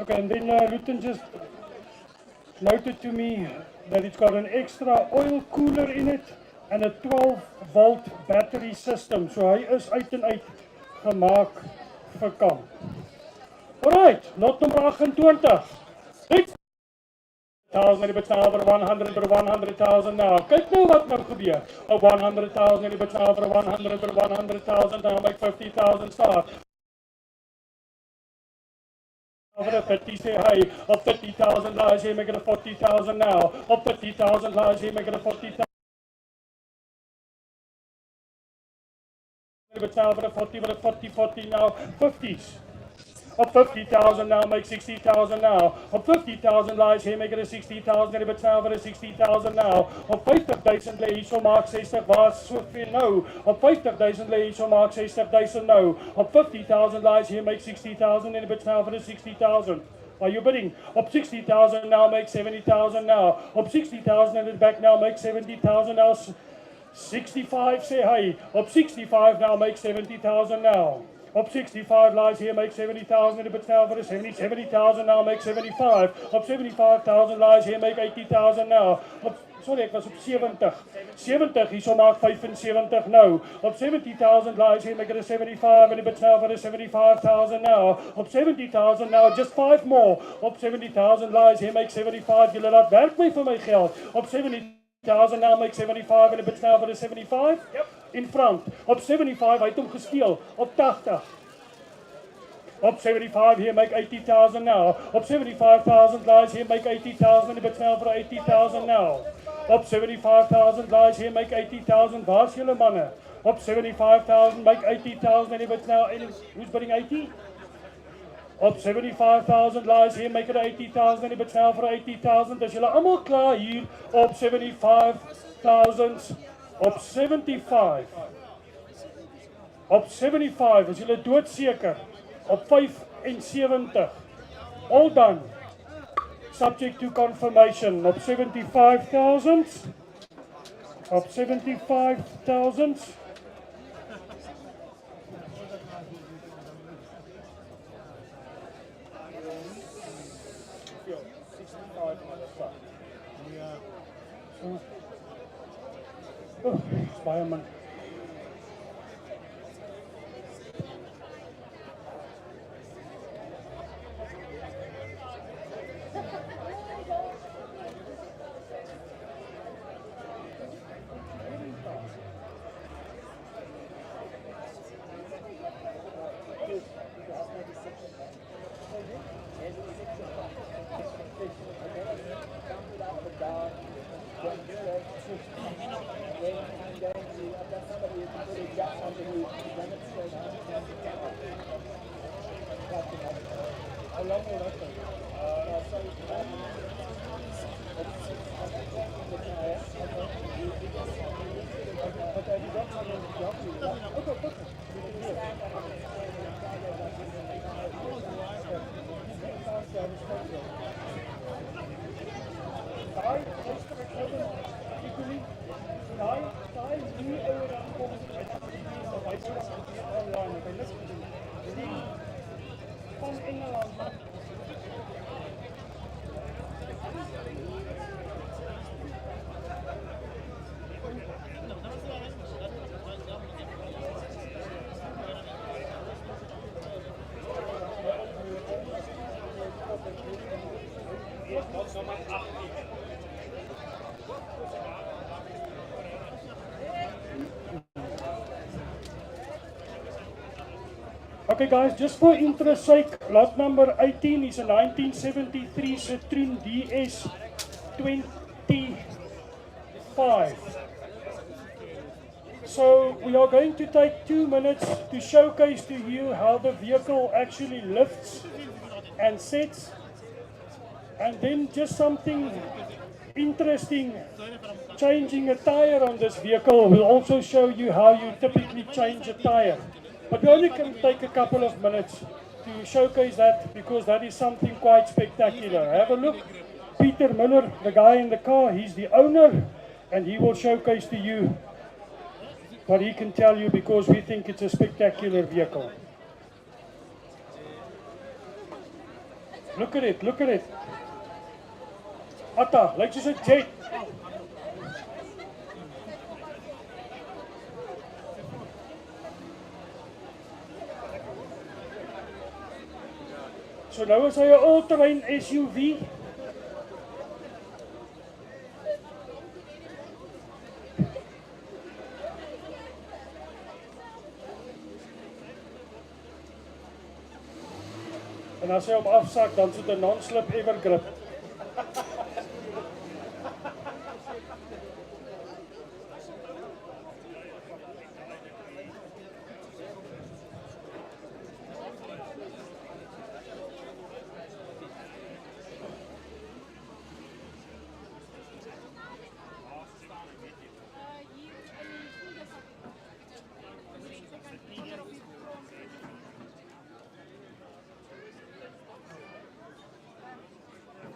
Okay, and then Luton just noted to me that it's got an extra oil cooler in it and a 12-volt battery system. So hy is uit en uit gemaak vir kamp. Alright, lot nummer 28. 100,000 betaal vir 100,000 now. Kyk nou wat nou gebeur. 100,000 betaal vir 100,000 now, make 50,000 star. Over a 50 say hi, of 50,000 lies here, make it a 40,000 now. Of 50,000 lies here, make it a 40,000. Betaal vir 40 now, 50s. Of 50,000 now, make 60,000 now. Of 50,000 lies here, make it a 60,000. En die betaal vir 60,000 now. Of 50,000 lê hierso maak 60, waar soveel nou? Of 50,000 lê hierso maak 60,000 nou. Of 50,000 lies here, make 60,000. En die betaal vir 60,000. Are you bidding? Up 60,000 now, make 70,000 now. Up 60,000 and it back now, make 70,000 now. 65 say hi. Up 65 now, make 70,000 now. Up 65 lies here, make 70,000 and a bit now for the 70,000 now, make 75. Up 75,000 lies here, make 80,000 now. Sorry, ek was op 70. 70, hierso maak 75 nou. Op 70,000 lies here, make it a 75 and a bit now for the 75,000 now. Op 70,000 now, just 5 more. Op 70,000 lies here, make 75. Julle laat werk my vir my geld. Op 70,000 now, make 75 and a bit now for the 75. Yep. In front. Op 75, hy het hom gesteel. Op 80. Op 75, here, make 80,000 now. Op 75,000 lies here, make 80,000 and a bit now for 80,000 now. Op 75,000 lies here, make 80,000. Waar's julle manne? Op 75,000, make 80,000 and a bit now. Who's bidding 80? Op 75,000 lies here, make it 80,000 and a bit now for 80,000. Is julle allemaal klaar hier op 75,000? Op 75. Op 75 is julle doodseker. Op 75. All done. Subject to confirmation. Op 75,000. Op 75,000. Oh, it's baie man. How long will that take? Okay, have you got someone to help you? Okay, perfect. You can do it. Van Engeland. Okay guys, just for interest sake, lot number 18 is a 1973 Citroen DS 25. So we are going to take 2 minutes to showcase to you how the vehicle actually lifts and sets. And then just something interesting, changing a tire on this vehicle will also show you how you typically change a tire. But we only can take a couple of minutes to showcase that because that is something quite spectacular. Have a look. Peter Miller, the guy in the car, he's the owner and he will showcase to you what he can tell you because we think it's a spectacular vehicle. Look at it, look at it. Atta, like soos 'n jet. So nou is hy 'n all-terrain SUV. En as hy op afsak, dan sit 'n non-slip evergrip.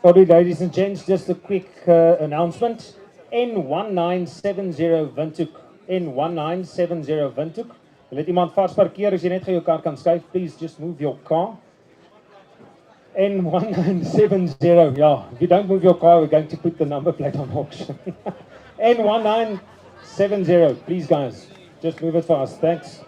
Sorry, ladies and gents, just a quick announcement. N1970 Windhoek. N1970 Windhoek. Let iemand vast parkeer as jy net jou kar kan skuif. Please just move your car. N1970. Yeah, if you don't move your car, we're going to put the number plate on auction. N1970. Please, guys, just move it fast. Thanks.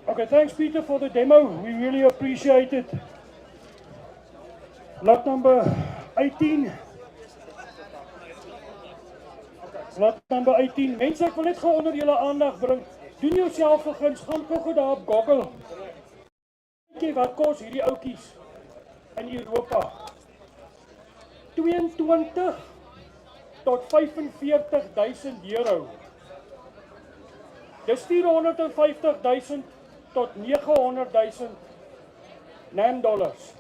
Okay, thanks Peter for the demo. We really appreciate it. Lot number 18. Lot number 18. Mense, ek wil net gou onder julle aandag bring. Doen jouself 'n guns, gaan gou daar op Google. Kyk wat kos hierdie ouetjies in Europa. 22 tot 45.000 euro. Dis 450.000 tot 900.000 NAM dollars.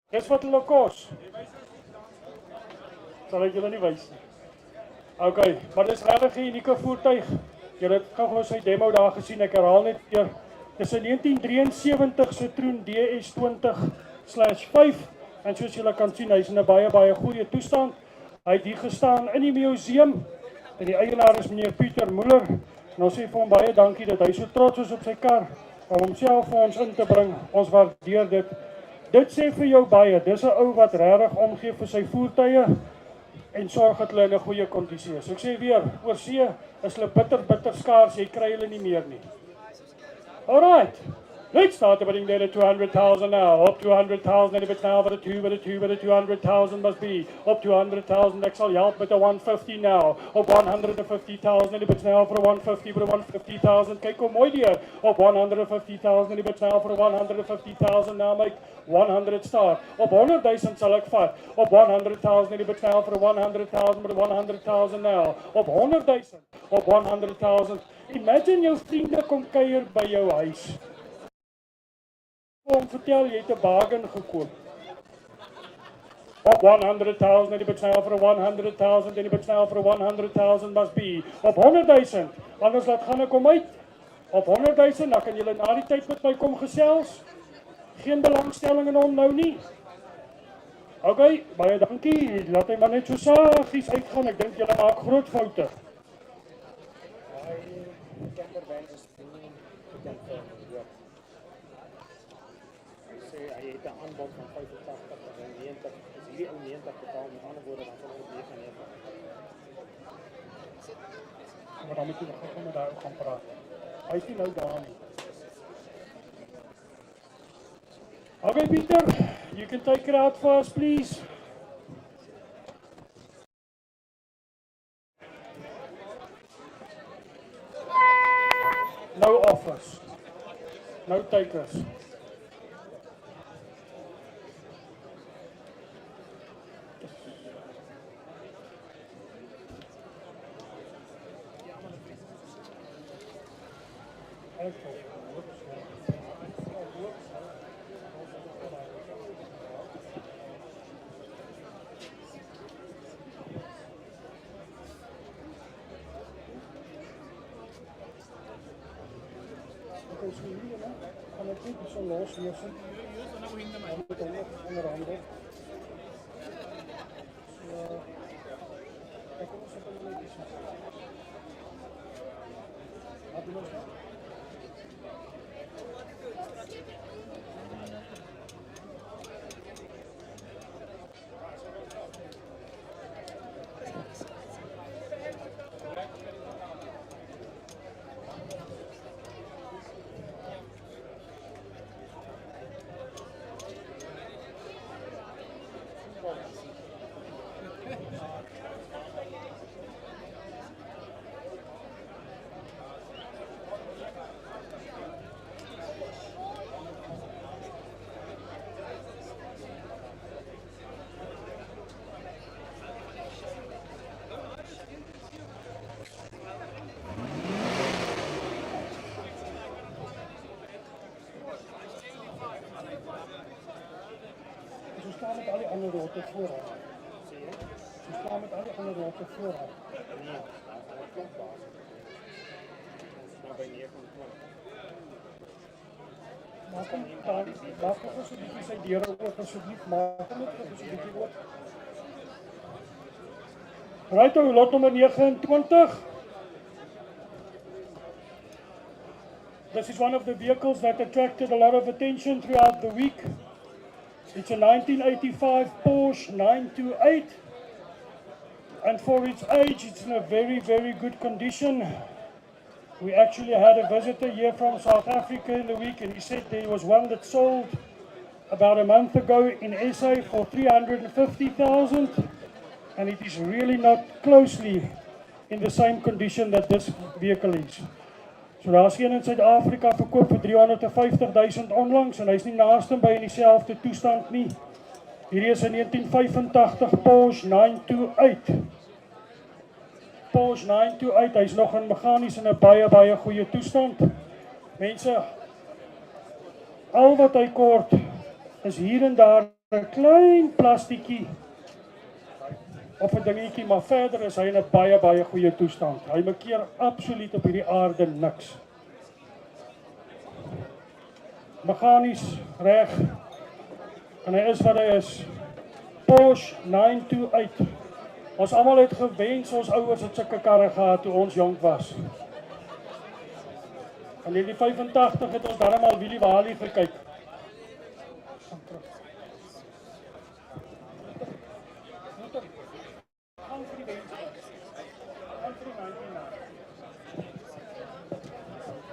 Dis wat hulle kos. Sal ek julle nie wys nie. Okay, maar dis regtig 'n unieke voertuig. Julle het gou sy demo daar gesien, ek herhaal net weer. Dis 'n 1973 Citroen DS20/5 en soos julle kan sien, hy's in 'n baie goeie toestand. Hy het hier gestaan in die museum. En die eienaar is meneer Pieter Muller. En ons sê vir hom baie dankie dat hy so trots is op sy kar om homself vir ons in te bring. Ons waardeer dit. Dit sê vir jou baie, dis 'n ou wat regtig omgee vir sy voertuie en sorg dat hulle in 'n goeie kondisie is. Ek sê weer, oor see is hulle bitter skaars, jy kry hulle nie meer nie. Alright, let's start the bidding there at 200,000 now, up to 100,000, and if it's now for the 200,000 must be, up to 100,000, ek sal help met the 150 now, op 150,000, and if it's now for 150, for 150,000, kyk hoe mooi die, op 150,000, and if it's now for 150,000, now make 100 start, op 100,000 sal ek vat, op 100,000, and if it's now for 100,000, for 100,000 now, op 100,000, op 100,000, imagine jou vriende kom kuier by jou huis. Om vertel, jy het 'n bargain gekoop. Op 100,000, and if it's now for 100,000, and if it's now for 100,000 must be. Op 100,000, anders laat gaan ek kom uit. Op 100,000, dan kan julle na die tyd met my kom gesels. Geen belangstelling in hom nou nie. Okay, baie dankie. Laat hy maar net so saggies uitgaan. Ek dink julle maak groot foute. Hy het 'n aanbod van 85 en 90. As hierdie ou 90 betaal, met ander woorde dan sal hy 99. Maar dan moet jy nog gou met daai ou gaan praat. Hy is nie nou daar nie. Okay, Peter, you can take it out for us, please. No offers. No takers. Kan ek net so los lees? Onder andere. So, ek kom ons op 'n bietjie so. Wat doen ons nou? staan met al die ander rotte vooraan. Ze staan met al die ander rotte vooraan. Maak hem dan, maak nog eens een beetje zijn dieren open, alsjeblieft. Maak hem nog eens een beetje open. Right, lot nummer 29. This is one of the vehicles that attracted a lot of attention throughout the week. It's a 1985 Porsche 928. And for its age, it's in a very, very good condition. We actually had a visitor here from South Africa in the week, and he said there was one that sold about a month ago in SA for 350,000, and it is really not closely in the same condition that this vehicle is. So daar's een in Suid-Afrika verkoop vir 350,000 onlangs, en hy's nie naaste by in dieselfde toestand nie. Hierdie is 'n 1985 Porsche 928. Porsche 928, hy's nog in meganies in 'n baie goeie toestand. Mense, al wat hy kort is hier en daar 'n klein plastiekie of 'n dingetjie, maar verder is hy in 'n baie goeie toestand. Hy makeer absoluut op hierdie aarde niks. Meganies reg, en hy is wat hy is. Porsche 928. Ons almal het gewens ons ouers het sulke karre gehad toe ons jonk was. En in die 85 het ons darm al Willie Wally gekyk.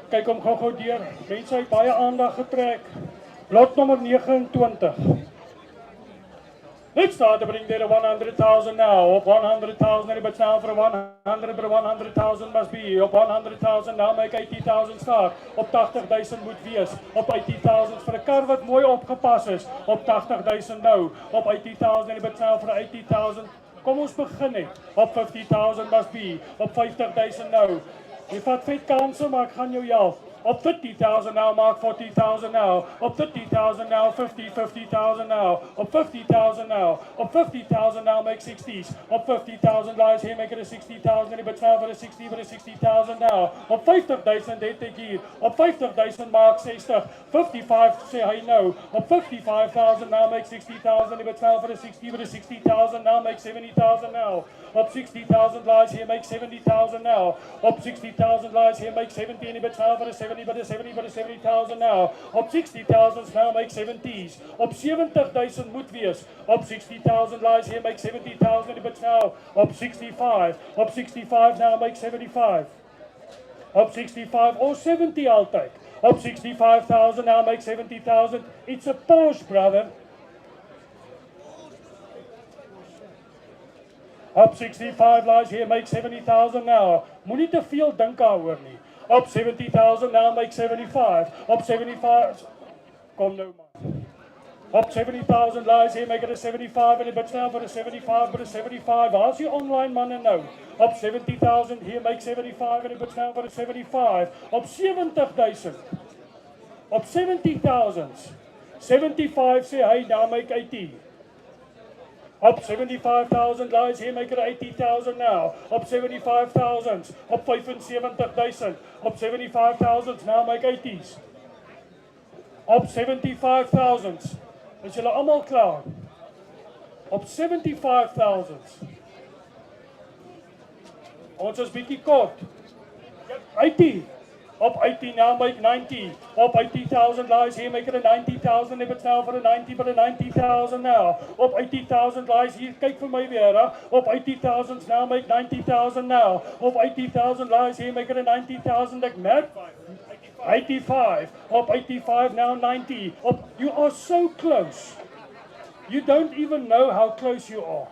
Kyk hom gou deur. Mense het baie aandag getrek. Lot nummer 29. Let's start to bring there 100,000 now. Op 100,000, but now for 100, but 100,000 must be. Op 100,000 now make 80,000 start. Op 80,000 moet wees. Op 80,000 vir 'n kar wat mooi opgepas is. Op 80,000 nou. Op 80,000, but now for 80,000. Kom ons begin net. Op 50,000 must be. Op 50,000 nou. Jy vat vet kanse, maar ek gaan jou help. Op 50,000 now, mark 40,000 now. Op 50,000 now, 50,000 now. Op 50,000 now. Op 50,000 now, make 60s. Op 50,000 lies here, make it a 60,000. But now for a 60, for a 60,000 now. Op 50,000, dit ek hier. Op 50,000 mark 60. 55, say hy nou. Op 55,000 now, make 60,000. But now for a 60, for a 60,000 now, make 70,000 now. Op 60,000 lies here, make 70,000 now. Op 60,000 lies here, make 70, but now for a 70,000 now. Op 60,000 now make 70s. Op 70,000 moet wees. Op 60,000 lies here make 70,000, but now op 65. Op 65 now make 75. Op 65 or 70 altyd. Op 65,000 now make 70,000. It's a Porsche, brother. Op 65 lies here make 70,000 now. Moenie te veel dink daaroor nie. Op 70,000 now make 75. Op 75, kom nou man. Op 70,000 lies here make it a 75, and but now for a 75, but a 75. Waar's die online manne nou? Op 70,000 here make 75, and but now for a 75. Op 70,000. Op 70,000. 75 sê hy now make 80. Op 75,000 lies here, make it 80,000 now. Op 75,000. Op 75,000. Op 75,000 now make 80s. Op 75,000. Is julle almal klaar? Op 75,000. Ons is bietjie kort. 80. Op 80 now make 90. Op 80,000 lies here, make it a 90,000. If it's now for a 90, but a 90,000 now. Op 80,000 lies here, kyk vir my weer. Hè? Op 80,000 now make 90,000 now. Op 80,000 lies here, make it a 90,000. Ek merk 85. Op 85 now 90. You are so close. You don't even know how close you are.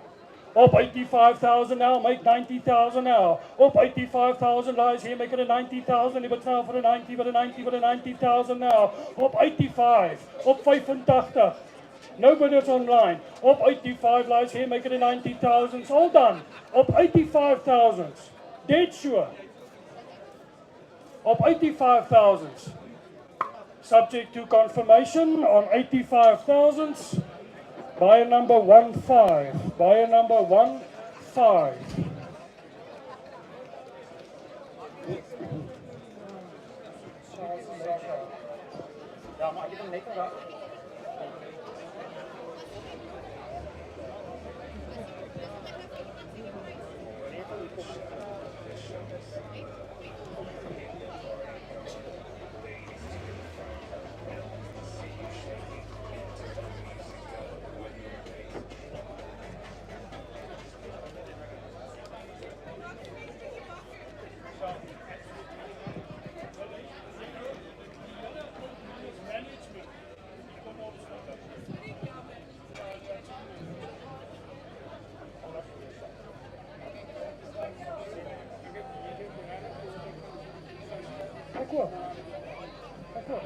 Op 85,000 now, make 90,000 now. Op 85,000 lies here, make it a 90,000. If it's now for a 90, but a 90, but a 90,000 now. Op 85, op 85. Nobody's online. Op 85 lies here, make it a 90,000. It's all done. Op 85,000. Dead sure. Op 85,000. Subject to confirmation on 85,000. Buyer number 15. Buyer number 15. Ja, maar ek het hom net geraak. Ek ook. Ek ook.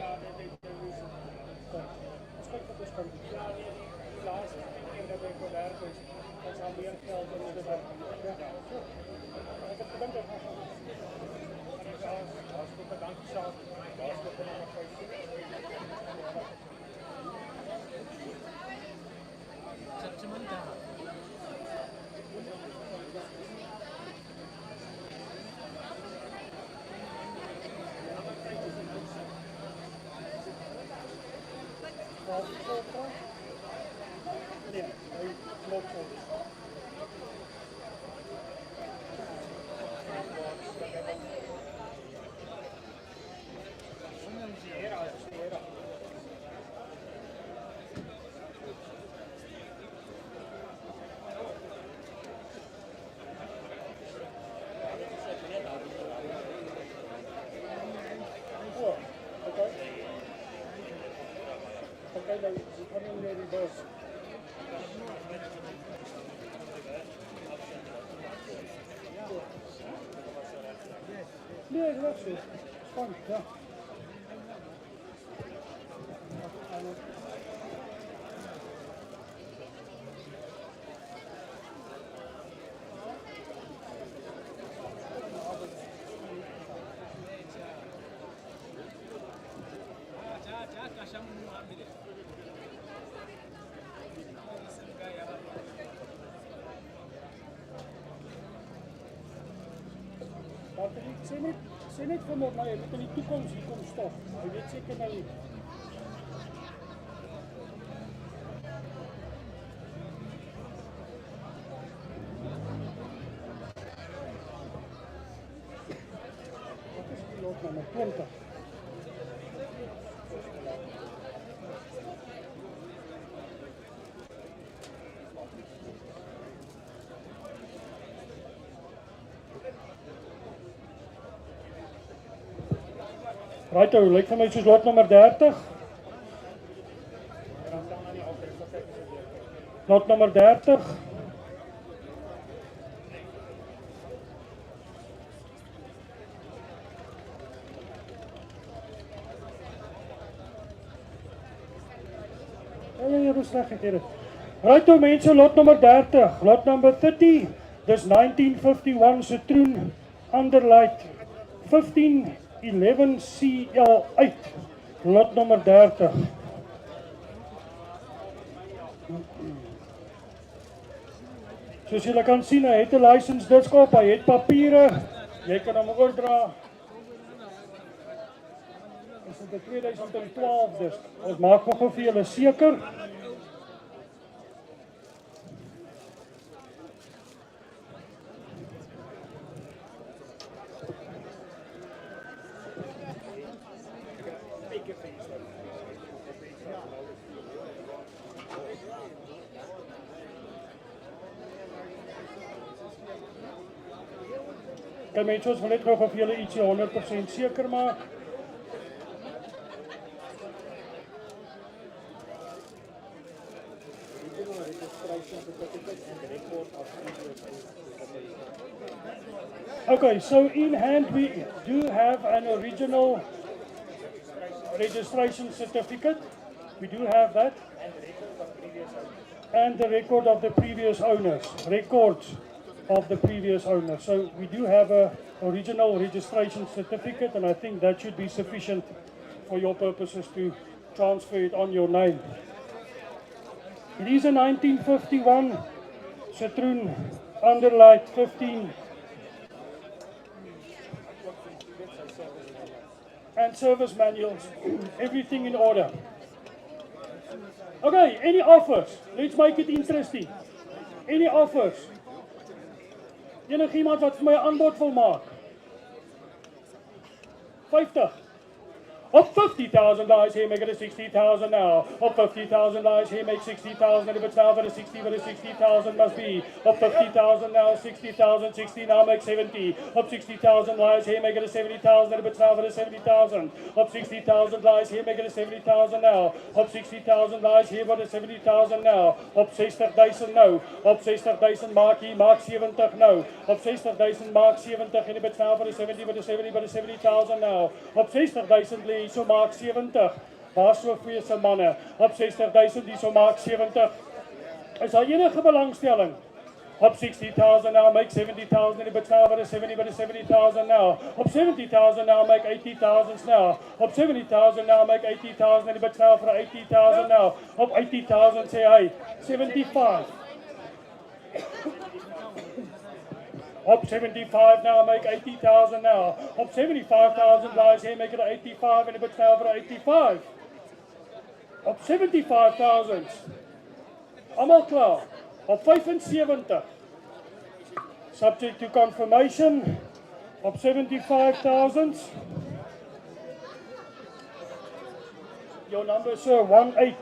Ons kyk wat ons kan doen. Ja, die laaste keer dat ek werk is, ons al meer geld in die werk. Ja, so. Ek het gedink dat as ek bedank saak, daar's nog nog 5. Nee, hy loop vol. Okay, dan gaan we naar die bos. Nee, dat is goed. Spannend, ja. Sê net vir hom, nou, jy moet in die toekoms hier kom stop. Hy weet seker nou nie. Wat is die lot nummer 20? Right, lyk vir my soos lot nummer 30. Lot nummer 30. Ja, dis reg gekry. Right, mense, lot nummer 30. Lot number 30. Dis 1951 Citroen Underlight 1511 CL uit. Lot nummer 30. Soos julle kan sien, hy het 'n license diskop, hy het papiere. Jy kan hom oordra. Dis 'n 2012 dus. Ons maak nog vir julle seker. Kan mense ons wil net gou vir julle ietsie 100% seker maak. Okay, so in hand we do have an original registration certificate. We do have that. And the record of the previous owners. Records of the previous owner. So we do have a original registration certificate, and I think that should be sufficient for your purposes to transfer it on your name. It is a 1951 Citroen Underlight 15 and service manuals, everything in order. Okay, any offers? Let's make it interesting. Any offers? Enigiemand wat vir my 'n aanbod wil maak? 50. Up $50,000 here, make it a 60,000 now. Up $50,000 here, make 60,000. If it's now for the 60, but a 60,000 must be. Up 50,000 now, 60,000, 60 now, make 70. Up 60,000 lies here, make it a 70,000. If it's now for the 70,000. Up 60,000 lies here, make it a 70,000 now. Up 60,000 lies here, but a 70,000 now. Up 60,000 nou. Up 60,000 maak hier, maak 70 nou. Up 60,000 maak 70. En if it's now for the 70, but a 70, but a 70,000 now. Up 60,000 lees. So maak 70. Waar so goeie se manne. Op 60,000 die so maak 70. Is daar enige belangstelling? Op 60,000 now, make 70,000. And if it's now for the 70, but a 70,000 now. Op 70,000 now, make 80,000 now. Op 70,000 now, make 80,000. And if it's now for 80,000 now. Op 80,000 say hy, 75. Up 75 now, make 80,000 now. Up 75,000 lies here, make it 85, and if it's now for 85. Up 75,000. Allemaal klaar. Op 75. Subject to confirmation. Up 75,000. Your number, sir, 18.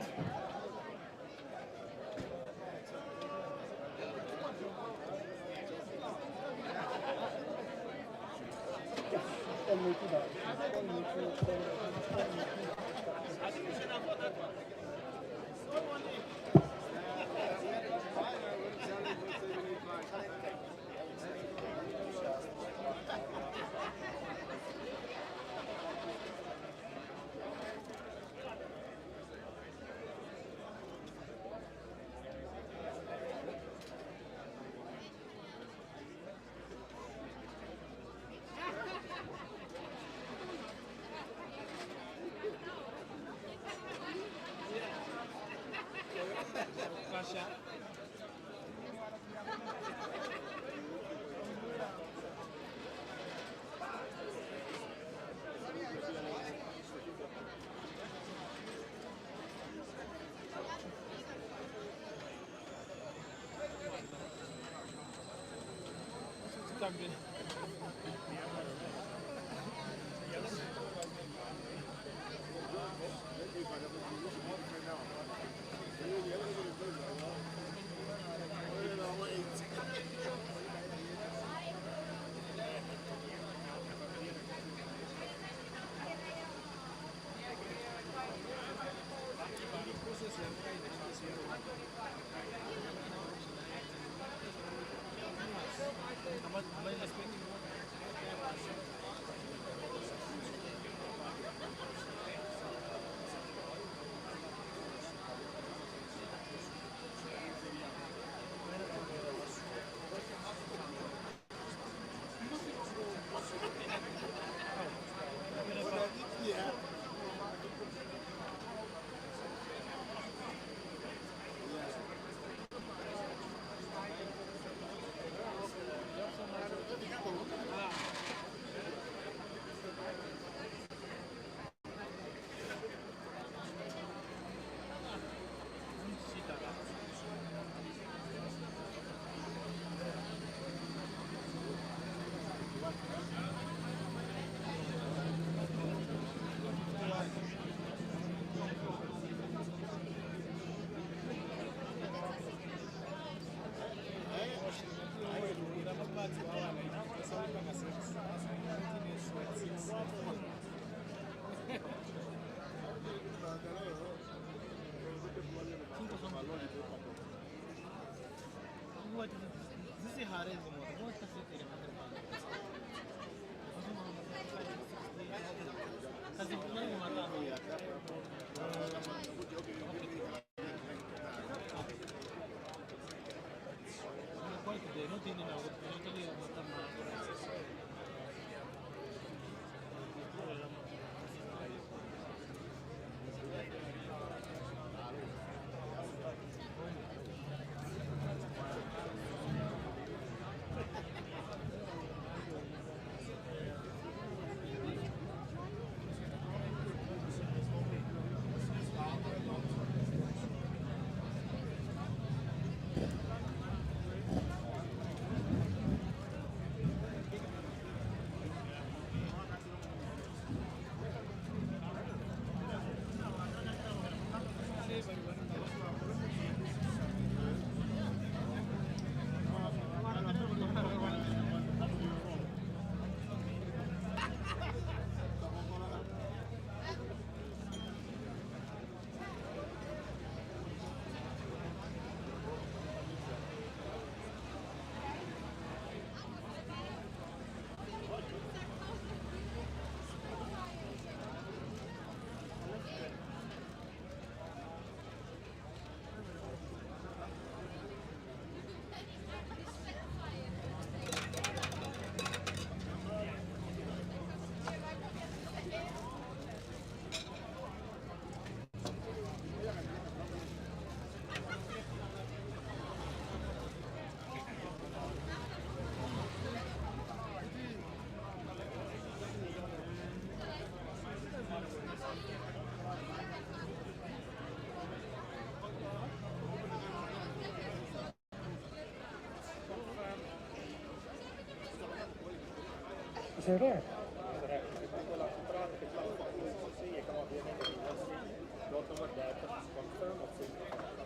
Is hy reg?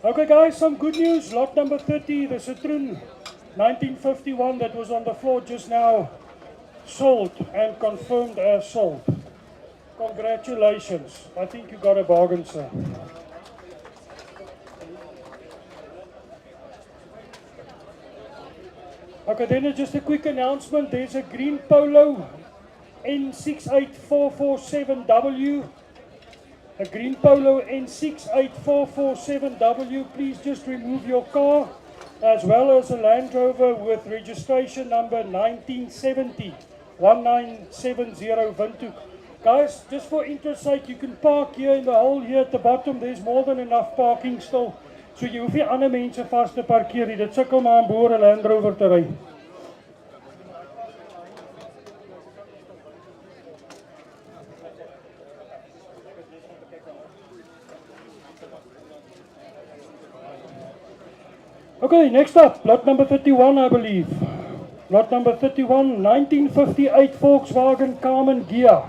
Okay guys, some good news. Lot number 30, the Citroen 1951 that was on the floor just now, sold and confirmed as sold. Congratulations. I think you got a bargain, sir. Okay, then just a quick announcement. There's a green Polo N68447W. A green Polo N68447W. Please just remove your car, as well as a Land Rover with registration number 1970 Windhoek. Guys, just for interest sake, you can park here in the hole here at the bottom. There's more than enough parking still. So jy hoef nie ander mense vas te parkeer nie. Dit sukkel maar om boor 'n Land Rover te ry. Okay, next up, lot number 31, I believe. Lot number 31, 1958 Volkswagen Carmen Gia.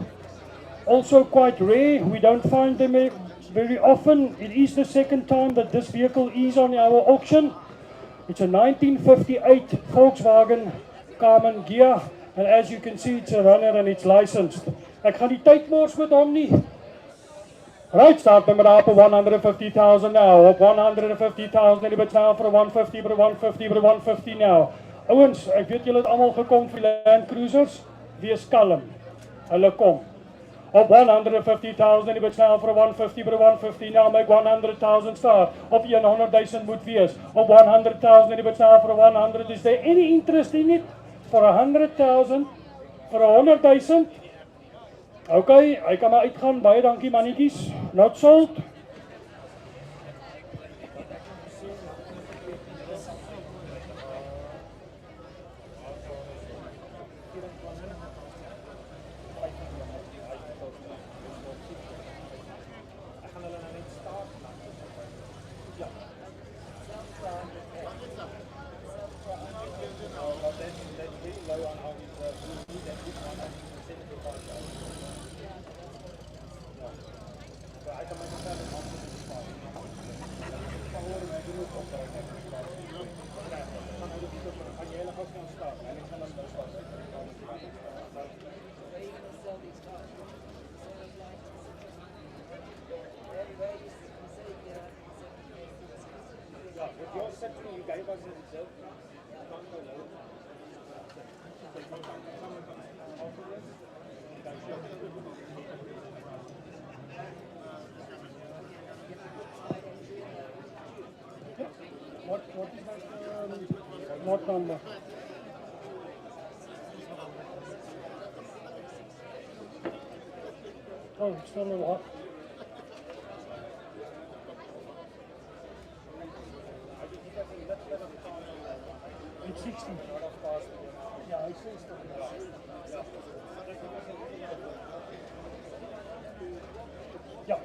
Also quite rare. We don't find them very often. It is the second time that this vehicle is on our auction. It's a 1958 Volkswagen Carmen Gia. And as you can see, it's a runner and it's licensed. Ek gaan die tyd mors met hom nie. Right, start them up for 150,000 now. Up 150,000, a bit now for 150, but 150, but 150 now. Ouens, ek weet julle het almal gekom vir Land Cruisers. Wees kalm. Hulle kom. Op 150,000, a bit now for 150, but 150 now. Make 100,000 start. Op 100,000 moet wees. Op 100,000, a bit now for 100. Is there any interest in it? For 100,000? For 100,000? Okay, hy kan maar uitgaan. Baie dankie mannetjies. Not sold. What is that lot number? Oh, it's still a lot. It's 60. Yeah, I see still. Yeah.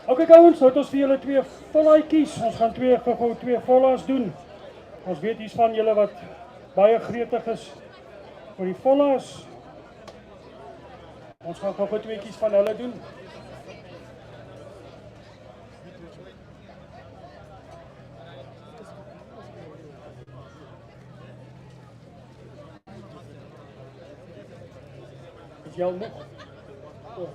Okay, ouens, nou het ons vir julle twee voluitjies. Ons gaan twee volla's doen. Ons weet iets van julle wat baie gretig is vir die volla's. Ons gaan gou tweeetjies van hulle doen. Is jy al moeg? Oh.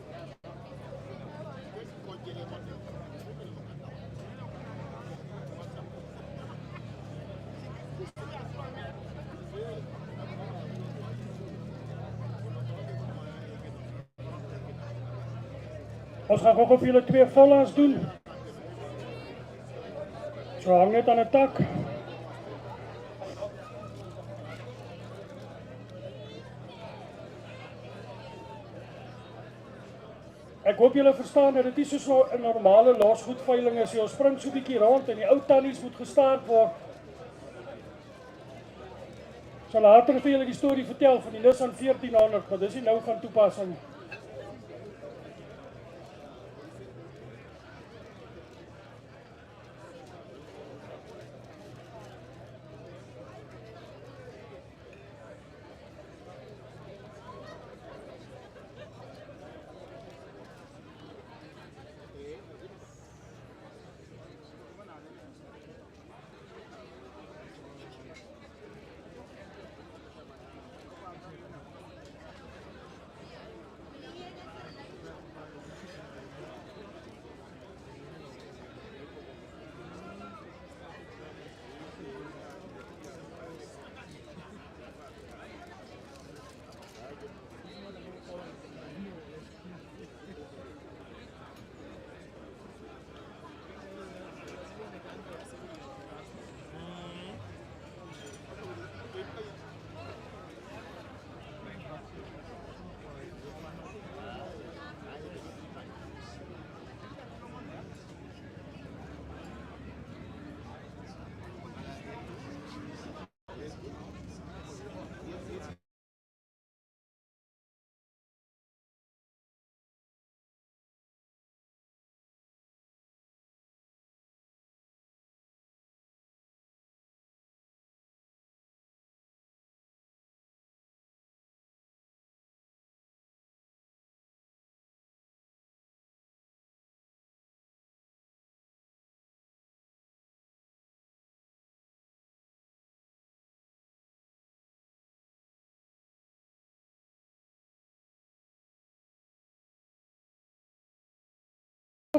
Ons gaan gou vir julle twee volla's doen. So hang net aan 'n tak. Ek hoop julle verstaan dat dit nie so 'n normale losgoedveiling is. Jy spring so 'n bietjie rond en die ou tannies moet gestaar word. Ek sal later vir julle die storie vertel van die Nissan 1400, maar dis nie nou van toepassing.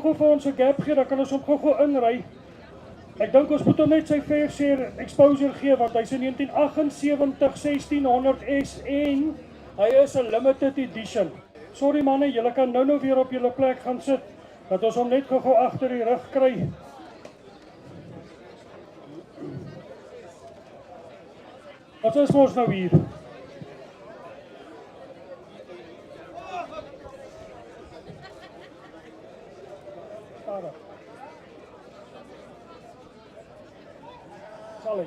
gou vir ons 'n gap gee, dan kan ons hom gou inry. Ek dink ons moet hom net sy fair share exposure gee, want hy's 'n 1978 1600S en hy is 'n limited edition. Sorry manne, julle kan nou weer op julle plek gaan sit, dat ons hom net gou agter die rug kry. Wat is ons nou hier? Stadig. Sally.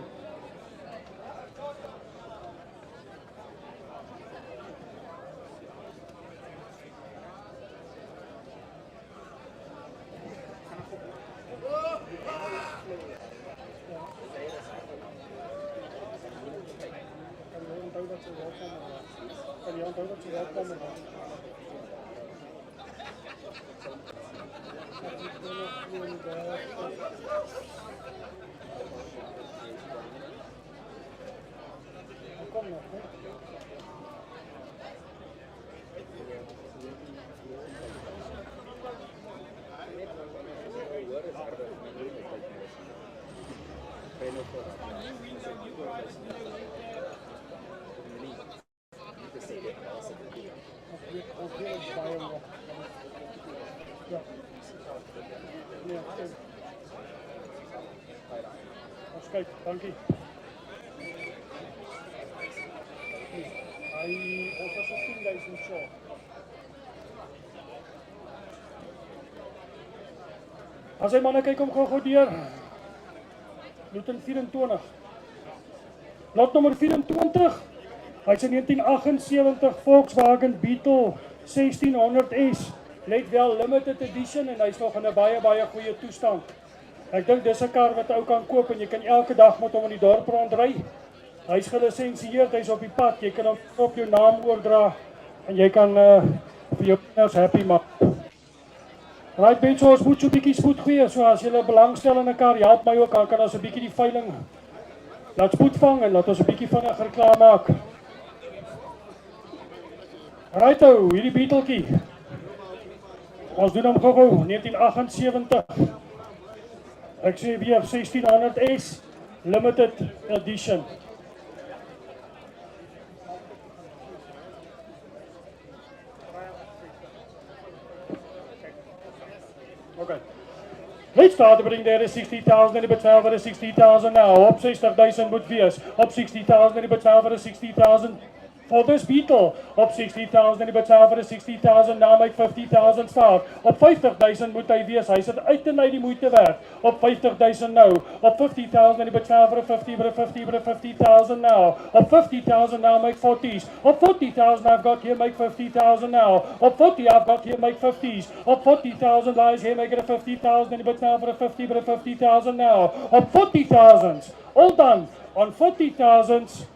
Kijk, dankie. Ons was op 10.000 short. As hy manne kyk om gou deur. Lot 24. Lot nommer 24. Hy's 'n 1978 Volkswagen Beetle 1600S. Let wel limited edition en hy's nog in 'n baie goeie toestand. Ek dink dis 'n kar wat ou kan koop en jy kan elke dag met hom in die dorp rondry. Hy's gelisensieerd, hy's op die pad. Jy kan hom op jou naam oordra en jy kan vir jou kinders happy maak. Right, mense, ons moet so 'n bietjie spoed gee. So as julle belangstel in 'n kar, help my ook, dan kan ons 'n bietjie die veiling laat spoed vang en laat ons 'n bietjie vinniger klaar maak. Right, hierdie Beetletjie. Ons doen hom gou 1978. Ek sê weer 1600S limited edition. Okay. Let's start to bring there is 60,000 en die betaal vir 60,000 now. Op 60,000 moet wees. Op 60,000 en die betaal vir 60,000. For this Beetle, op 60,000 en die betaal vir 60,000 now make 50,000 start. Op 50,000 moet hy wees. Hy sit uit en uit die moeite werd. Op 50,000 nou. Op 50,000 en die betaal vir 50,000 now. Op 50,000 now make 40s. Op 40,000 I've got here make 50,000 now. Op 40 I've got here make 50s. Op 40,000 lies here make it a 50,000 en die betaal vir 50,000 now. Op 40,000. All done. On 40,000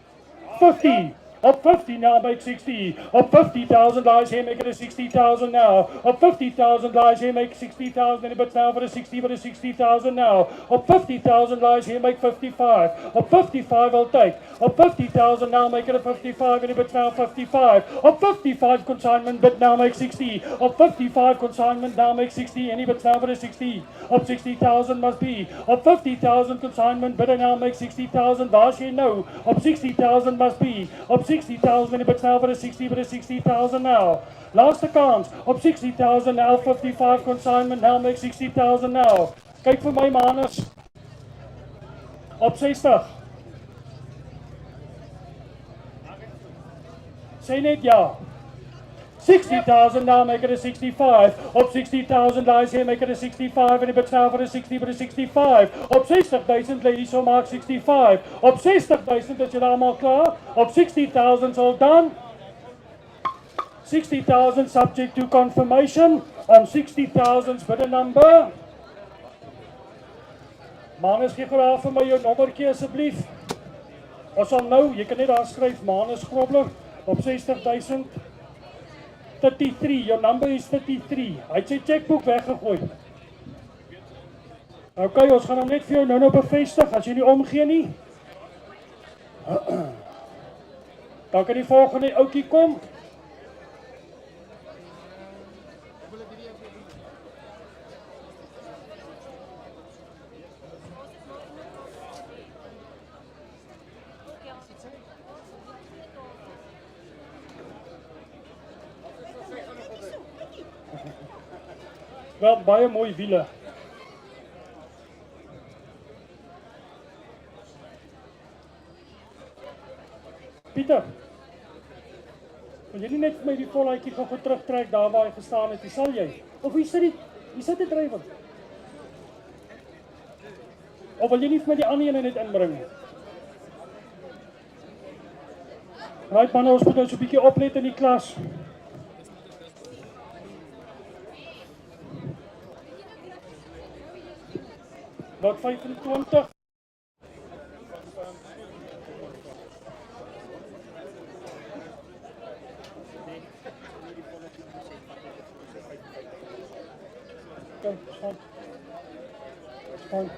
50. Up 50 now make 60. Up 50,000 lies here make it a 60,000 now. Up 50,000 lies here make 60,000 but now for a 60,000 now. Up 50,000 lies here make 55. Up 55 I'll take. Up 50,000 now make it a 55 and but now 55. Up 55 consignment but now make 60. Up 55 consignment now make 60 and but now for a 60. Up 60,000 must be. Up 50,000 consignment but now make 60,000 lies here no. Up 60,000 must be. Up 60,000 but now for a 60,000 now. Last kans. Op 60,000 now 55 consignment now make 60,000 now. Kyk vir my mannes. Op 60. Sê net ja. 60,000 now make it a 65. Op 60,000 lies here make it a 65 and it's now for a 60 but a 65. Op 60,000 ladies so mark 65. Op 60,000 is julle almal klaar. Op 60,000 all done. 60,000 subject to confirmation on 60,000's bidder number. Manus gee graag vir my jou nommertjie asseblief. Ons sal nou, jy kan net daar skryf Manus Grobler op 60,000. 33, your number is 33. Hy het sy checkboek weggegooi. Ok, ons gaan hom net vir jou nou bevestig, as jy nie omgee nie. Dan kan die volgende oukie kom. Wel, baie mooi wiele. Pieter, wil jy nie net vir my die voluitjie gou terugtrek daar waar hy gestaan het, sal jy? Of wie sit die drywer? Of wil jy nie vir my die ander ene net inbring nie? Right manne, ons moet nou so 'n bietjie oplet in die klas. Lot 25. Kom, staan. Staan.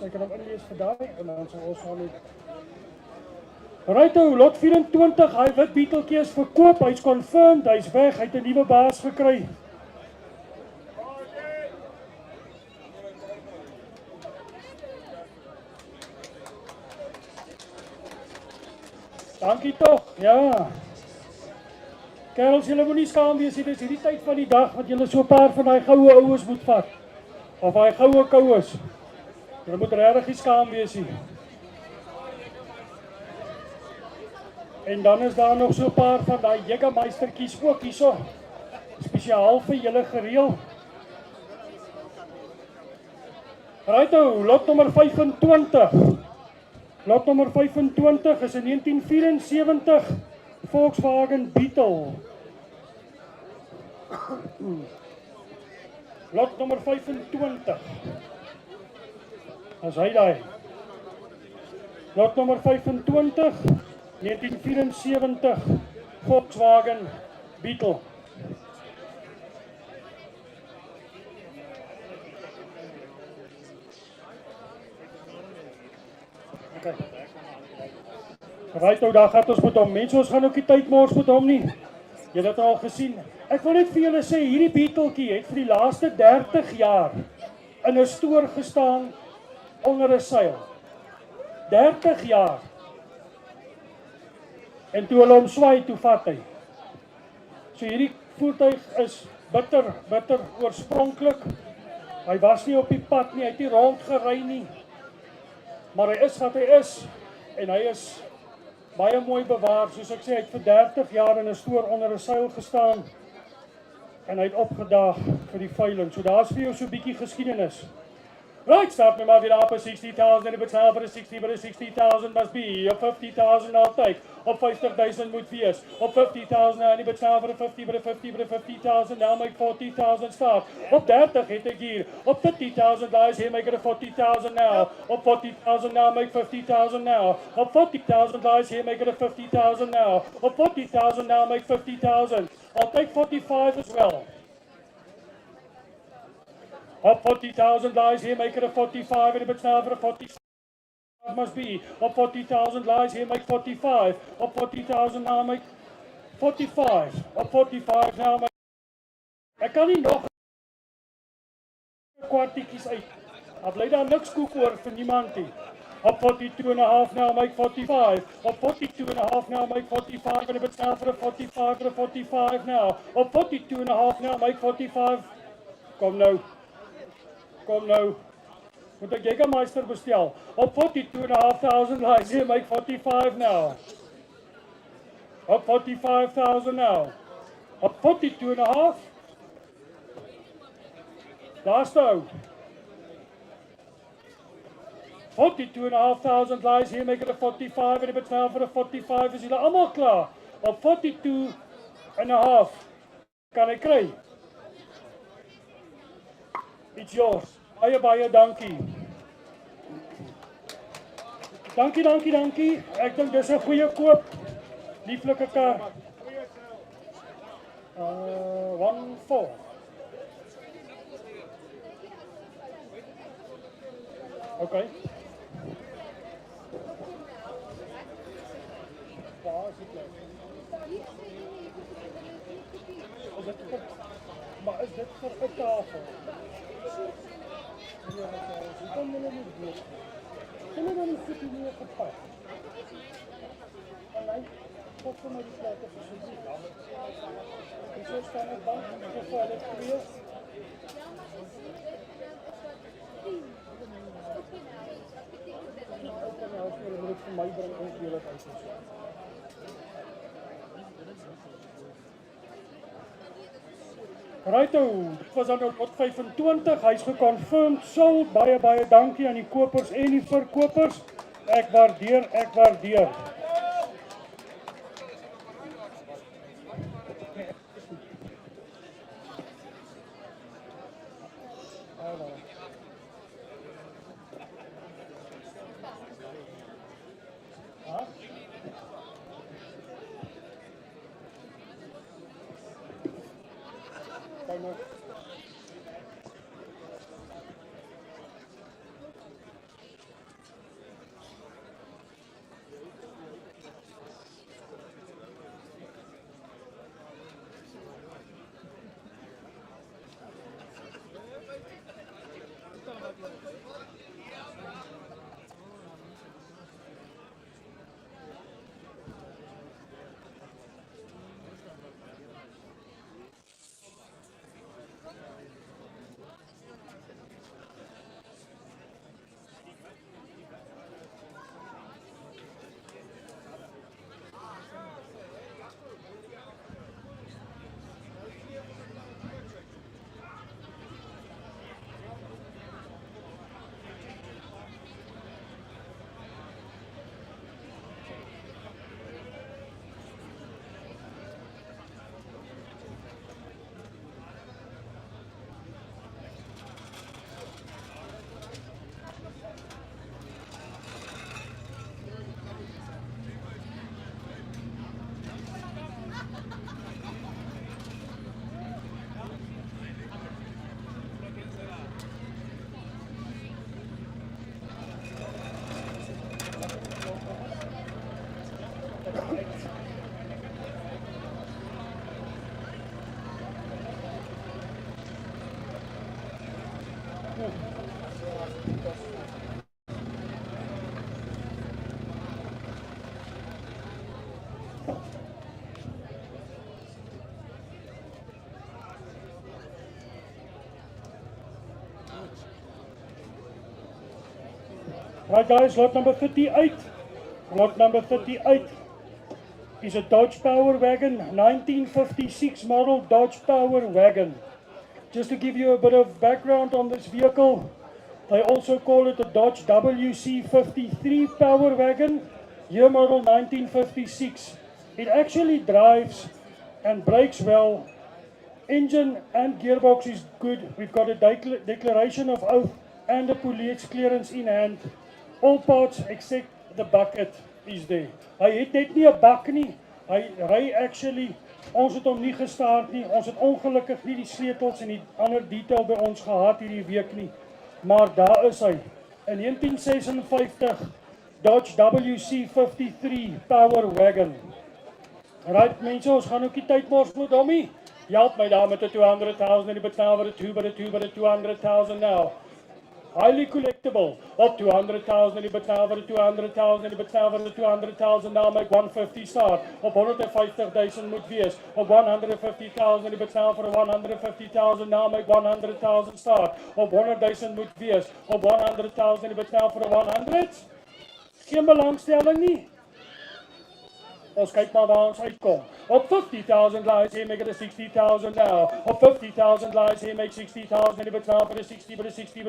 Sy kan hom inlees vir daai en dan sal ons saam met Right, lot 24, hy wit beeteltjie is verkoop, hy's confirmed, hy's weg, hy het 'n nuwe baas gekry. Dankie tog, ja. Kerels, julle moenie skaam wees nie, dis hierdie tyd van die dag wat julle so 'n paar van daai goue oues moet vat. Of daai goue koues. Julle moet regtig nie skaam wees nie. En dan is daar nog so 'n paar van daai Jägermeistertjies ook hierso. Spesiaal vir julle gereël. Righto, lot nommer 25. Lot nommer 25 is 'n 1974 Volkswagen Beetle. Lot nommer 25. As hy daai. Lot nommer 25, 1974 Volkswagen Beetle. Okay. Right nou, daar gaan ons met hom. Mense, ons gaan ook die tyd mors met hom nie. Julle het al gesien. Ek wil net vir julle sê, hierdie beeteltjie het vir die laaste 30 jaar in 'n stoor gestaan onder 'n seil. 30 jaar. En toe hulle hom swaai, toe vat hy. So hierdie voertuig is bitter oorspronklik. Hy was nie op die pad nie, hy het nie rondgery nie. Maar hy is wat hy is. En hy is baie mooi bewaar. Soos ek sê, hy het vir 30 jaar in 'n stoor onder 'n seil gestaan. En hy het opgedaag vir die veiling. So daar's vir jou so 'n bietjie geskiedenis. Right, start me maar weer op 60,000 en betaal vir 60, but 60,000 must be. Op 50,000 I'll take. Op 50,000 moet wees. Op 50,000 en die betaal vir 50, but 50,000 now make 40,000 start. Op 30 het ek hier. Op 50,000 lies here make it a 40,000 now. Op 40,000 now make 50,000 now. Op 40,000 lies here make it a 50,000 now. Op 40,000 now make 50,000. I'll take 45 as well. Up 40,000 lies here, make it a 45, and if it's now for a 45 must be. Up 40,000 lies here, make 45. Up 40,000 now, make 45. Up 45 now, make... Ek kan nie nog kwartiekies uit. Daar bly daar niks koek oor vir niemand nie. Up 42.5 now, make 45. Up 42.5 now, make 45, and if it's now for a 45, for a 45 now. Up 42.5 now, make 45. Kom nou. Kom nou, moet ek Jägermeister bestel. Op 42,500 lies here, make 45 now. Op 45,000 now. Op 42,5. Daar stou. 42,500 lies here, make it a 45, en if it's now for a 45, is julle allemaal klaar. Op 42,5 kan ek kry. It's yours. Baie dankie. Dankie. Ek dink dis 'n goeie koop. Lieflike kar. 1-4. Okay. Waar is dit? Maar is dit vir 'n tafel? Ja, ik kan me niet doen. Kunnen we dan niet goed meer gepakt? Nee. God vir my die plate asseblief. En so staan ek bank, of hulle twee. Okay, nou as jy moet vir my bring ons julle uit. Righto, dit was dan op lot 25, hy's geconfirmed sold, baie dankie aan die kopers en die verkopers, ek waardeer. Right guys, lot number 38. Lot number 38 is a Dodge Power Wagon, 1956 model Dodge Power Wagon. Just to give you a bit of background on this vehicle, they also call it a Dodge WC53 Power Wagon, year model 1956. It actually drives and brakes well. Engine and gearbox is good. We've got a declaration of oath and a police clearance in hand. All parts except the bucket is there. Hy het net nie 'n bak nie. Hy ry actually, ons het hom nie gestart nie. Ons het ongelukkig nie die sleutels en die ander detail by ons gehad hierdie week nie. Maar daar is hy. In 1956 Dodge WC53 Power Wagon. Right mense, ons gaan ook nie tyd mors met hom nie. Help my daar met the 200,000 and die betaal vir the 200,000 now. Highly collectible. Op 200,000 and die betaal vir the 200,000 and die betaal vir the 200,000 now make 150 start. Op 150,000 moet wees. Op 150,000 en die betaal vir 150,000 now make 100,000 start. Op 100,000 moet wees. Op 100,000 en die betaal vir 100. Geen belangstelling nie. Ons kyk maar waar ons uitkom. Op 50,000 lies here make it a 60,000 now. Op 50,000 lies here make 60,000 and die betaal vir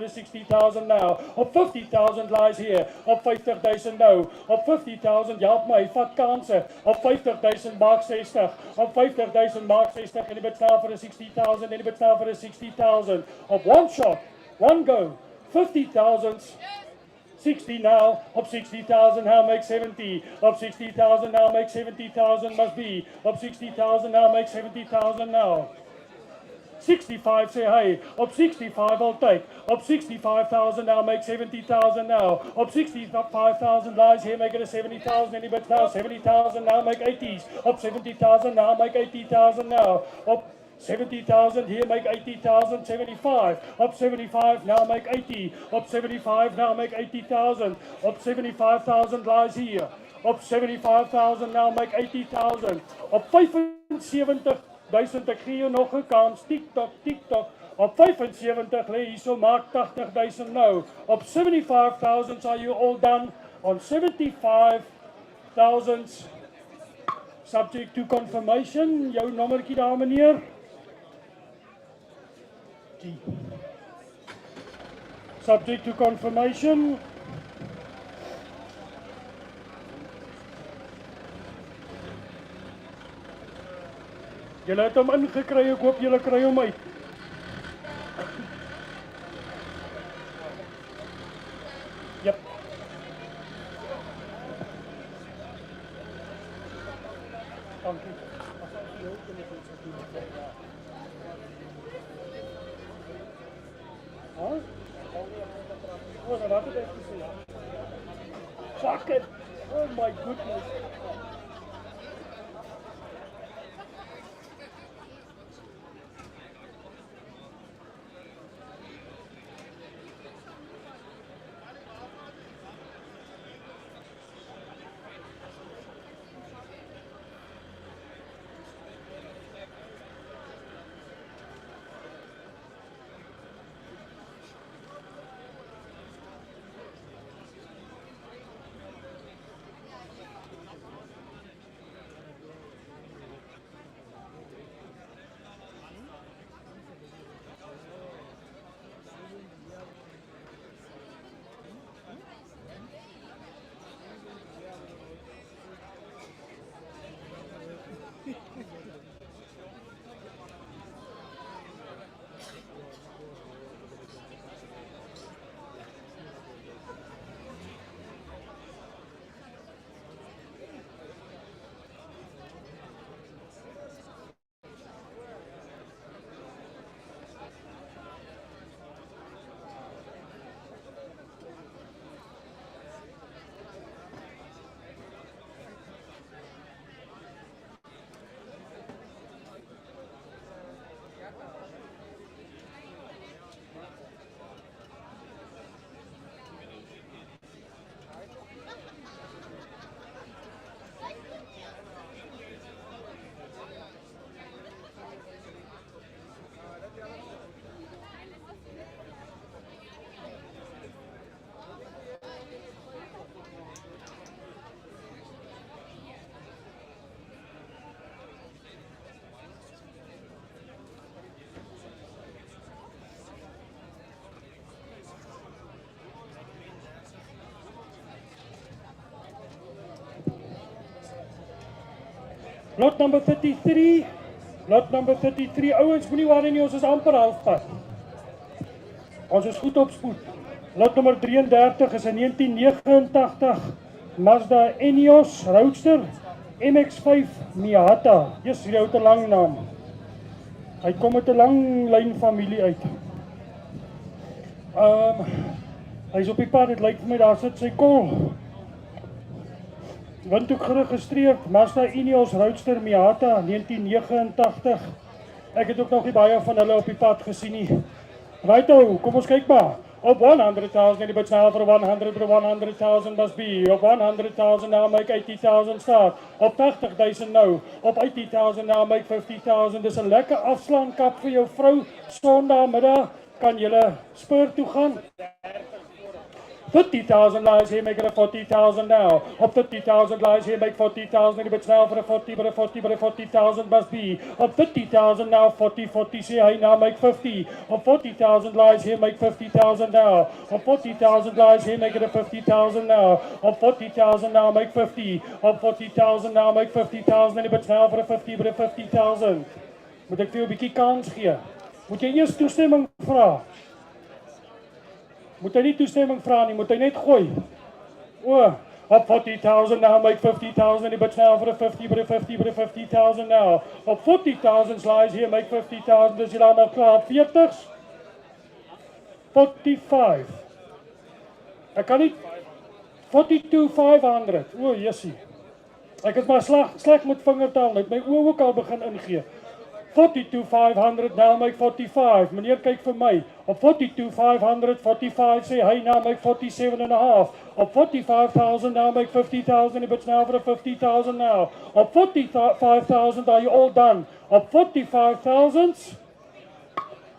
60,000 now. Op 50,000 lies here. Op 50,000 nou. Op 50,000 help my, vat kanse. Op 50,000 maak 60. Op 50,000 maak 60 en die betaal vir 60,000 en die betaal vir 60,000. Op one shot, one go. 50,000. 60 now, up 60,000 now make 70, up 60,000 now make 70,000 must be, up 60,000 now make 70,000 now. 65 say hey, up 65 I'll take, up 65,000 now make 70,000 now, up 65,000 lies here make it a 70,000 any but now 70,000 now make 80s, up 70,000 now make 80,000 now, up 70,000 here make 80,000, 75, up 75 now make 80, up 75 now make 80,000, up 75,000 lies here, Op 75,000 now, make 80,000. Op 75,000, ek gee jou nog 'n kans. Tik-tak, tik-tak. Op 75 lê hierso, maak 80,000 nou. Op 75,000 are you all done? On 75,000, subject to confirmation. Jou nommertjie daar, meneer. Subject to confirmation. Julle het hom ingekry, ek hoop julle kry hom uit. Yep. Dankie. Huh? Oh, dat had ik even gezien. Fuck it! Oh my goodness. Lot number 33. Lot number 33. Ouens, moenie worry nie, ons is amper halfpad. Ons is goed op spoed. Lot nummer 33 is 'n 1989 Mazda Enios Roadster MX-5 Miata. Yes, hy het 'n lang naam. Hy kom met 'n lang lyn familie uit. Hy is op die pad, dit lyk vir my daar sit sy kol. Windhoek geregistreerd, Mazda Enios Roadster Miata 1989. Ek het ook nog nie baie van hulle op die pad gesien nie. Righto, kom ons kyk maar. Op 100,000, a bit now for 100, but 100,000 must be. Op 100,000 now make 80,000 start. Op 80,000 nou. Op 80,000 now make 50,000. Dis 'n lekker afslaankap vir jou vrou. Sondagmiddag kan julle spur toe gaan. 50,000 lies here, make it a 40,000 now. Up 50,000 lies here, make 40,000. But now for a 40, but a 40, but a 40,000 must be. Up 50,000 now, 40, 40, say hey, now make 50. Up 40,000 lies here, make 50,000 now. Up 40,000 lies here, make it a 50,000 now. Up 40,000 now, make 50. Up 40,000 now, make 50,000. But now for a 50, but a 50,000. Moet ek vir jou 'n bietjie kans gee? Moet jy eers toestemming vra? Moet hy nie toestemming vra nie, moet hy net gooi. Up 40,000 now, make 50,000, but now for a 50, but a 50, but a 50,000 now. Up 40,000 lies here, make 50,000, is jy allemaal klaar? 40's? 45. Ek kan nie, 42,500. Jessie. Ek is maar sleg met vingertaal, net my oë ook al begin ingee. 42,500, now make 45. Meneer, kyk vir my. Op 42,500, 45, sê hy, now make 47 and a half. Op 45,000, now make 50,000, a bit now for the 50,000 now. Op 45,000, are you all done? Op 45,000,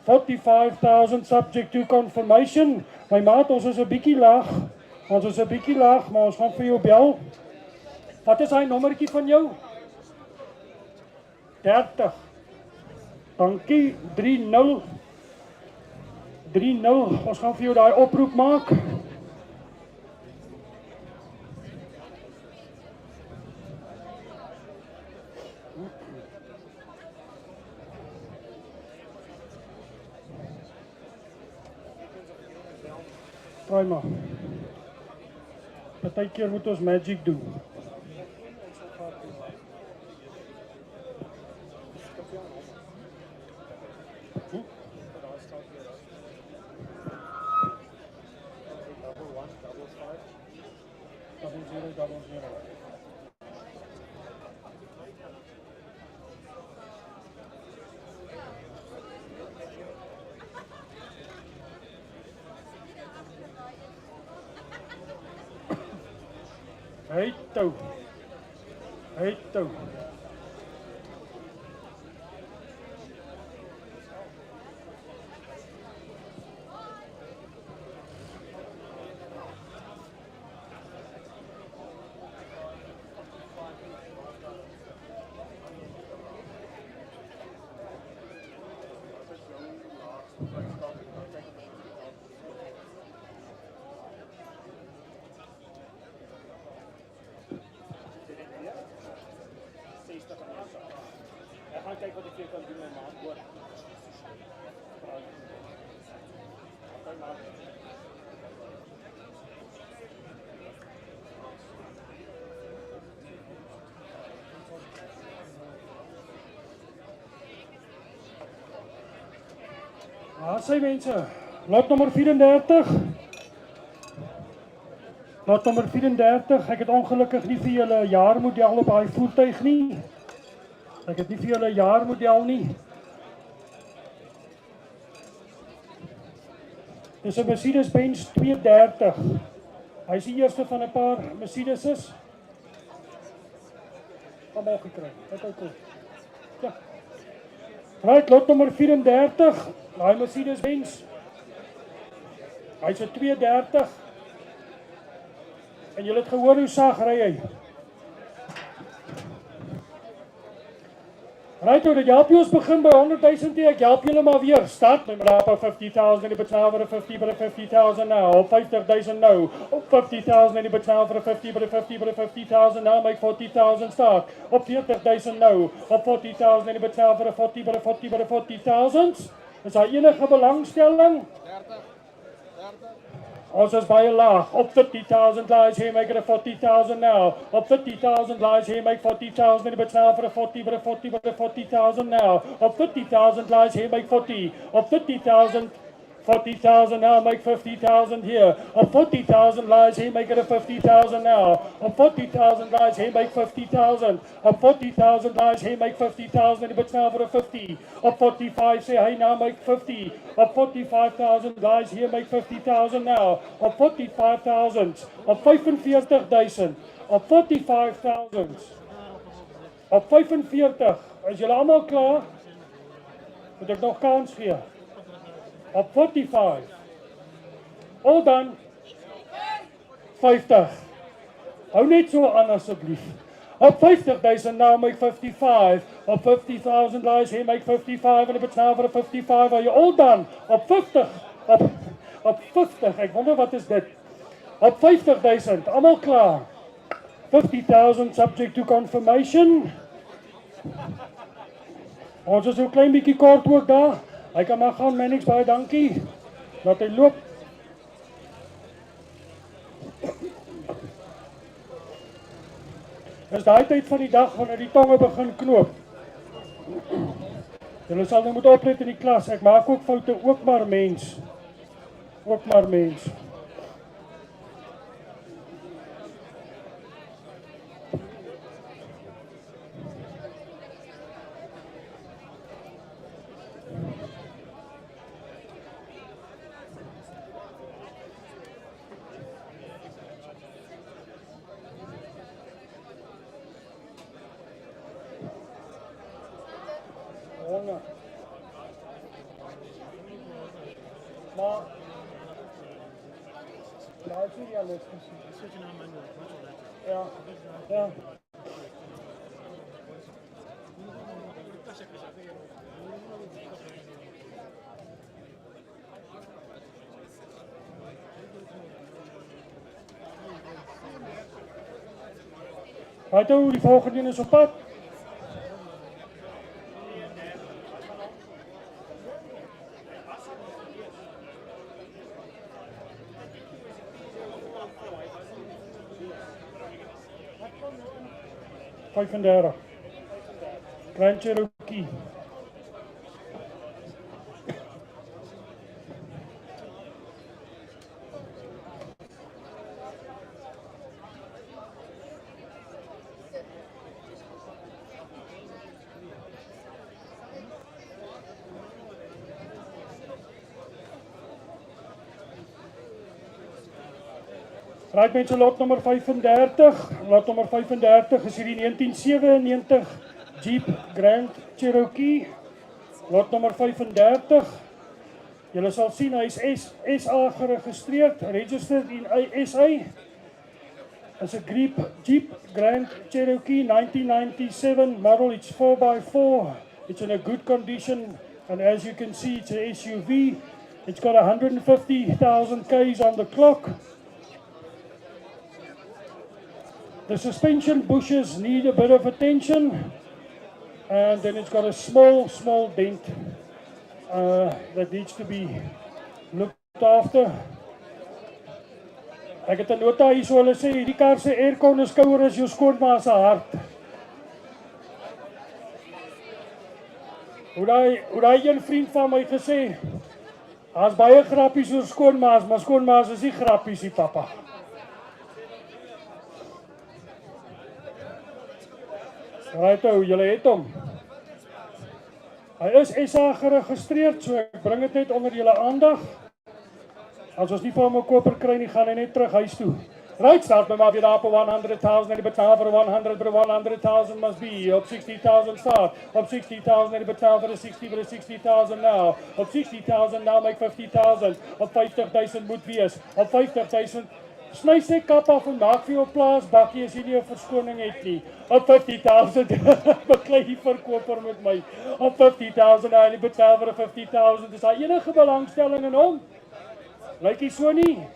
45,000 subject to confirmation. My maat, ons is 'n bietjie laag. Ons is 'n bietjie laag, maar ons gaan vir jou bel. Wat is hy nommertjie van jou? 30. Dankie, 30. 30, ons gaan vir jou daai oproep maak. Prooi maar. Partykeer moet ons magic doen. Double zero. Hey toe. Hey toe. Ek gaan kyk wat ek vir jou kan doen, my maat, hoor. Okay, maat. Waar sy mense? Lot nommer 34. Lot nommer 34. Ek het ongelukkig nie vir julle 'n jaarmodel op daai voertuig nie. Ek het nie vir julle 'n jaarmodel nie. Dis 'n Mercedes-Benz 230. Hy is die eerste van 'n paar Mercedes's. Almal gekry. Dit is cool. Ja. Right, lot nommer 34. Daai Mercedes-Benz. Hy's 'n 230. En julle het gehoor hoe sag ry hy. Right, nou, dat help jy ons begin by 100,000, ek help julle maar weer. Start, my raap op 50,000, die betaal vir 50, by 50,000 nou, op 50,000 nou, op 50,000, die betaal vir 50, by 50, by 50,000 nou, make 40,000 start, op 40,000 nou, op 40,000, die betaal vir 40, by 40, by 40,000. Is daar enige belangstelling? 30. Ons is baie laag. Op 50,000 lies here, make it a 40,000 now. Op 50,000 lies here, make 40,000. En betaal vir 40, by 40, by 40,000 now. Op 50,000 lies here, make 40. Op 50,000, 40,000 now, make 50,000 here. Op 40,000 lies here, make it a 50,000 now. Op 40,000 lies here, make 50,000. Op 40,000 lies here, make 50,000. En betaal vir 50. Op 45, say hey now, make 50. Op 45,000 lies here, make 50,000 now. Op 45,000. Op 45,000. Op 45,000. Op 45. Is julle almal klaar? Moet ek nog kans gee? Op 45. All done. 50. Hou net so aan asseblief. Op 50,000 now, make 55. Op 50,000 lies here, make 55. En betaal vir 55. Are you all done? Op 50. Op 50. Ek wonder wat is dit? Op 50,000. Almal klaar. 50,000 subject to confirmation. Ons is so klein bietjie kort ook daar. Hy kan maar gaan, Mannix, baie dankie. Laat hy loop. Dis daai tyd van die dag wanneer die tonge begin knoop. Julle sal nou moet oplet in die klas. Ek maak ook foute, ook maar mens. Ook maar mens. Honge. Maar, daar is nie realistisch. Ja, ja. Right hoe, die volgende een is op pad. $35. Grand Cherokee. Right mense, lot nummer 35. Lot nummer 35 is hierdie 1997 Jeep Grand Cherokee. Lot nummer 35. Julle sal sien hy is SA geregistreerd, registered in SA. Is 'n Jeep Grand Cherokee 1997 model. It's 4x4. It's in a good condition, and as you can see, it's an SUV. It's got 150,000 Ks on the clock. The suspension bushes need a bit of attention, and then it's got a small dent that needs to be looked after. Ek het 'n nota hier, so hulle sê, hierdie kar se aircon is kouer as jou skoonma se hart. Hoe daai een vriend van my gesê, daar's baie grappies oor skoonma's, maar skoonma's is nie grappies nie, papa. Right ou, julle het hom. Hy is SA geregistreerd, so ek bring dit net onder julle aandag. As ons nie vir hom 'n koper kry nie, gaan hy net terug huis toe. Right, start my mafia daar op 100,000 en die betaal vir 100, but 100,000 must be. Op 60,000 start. Op 60,000 en die betaal vir 60,000 now. Op 60,000 now make 50,000. Op 50,000 moet wees. Op 50,000 sny sy kap af en maak vir jou plaas bakkie as jy nie 'n verskoning het nie. Op 50,000 beklei die verkoper met my. Op 50,000 en die betaal vir 50,000. Is daar enige belangstelling in hom? Lyk hy so nie?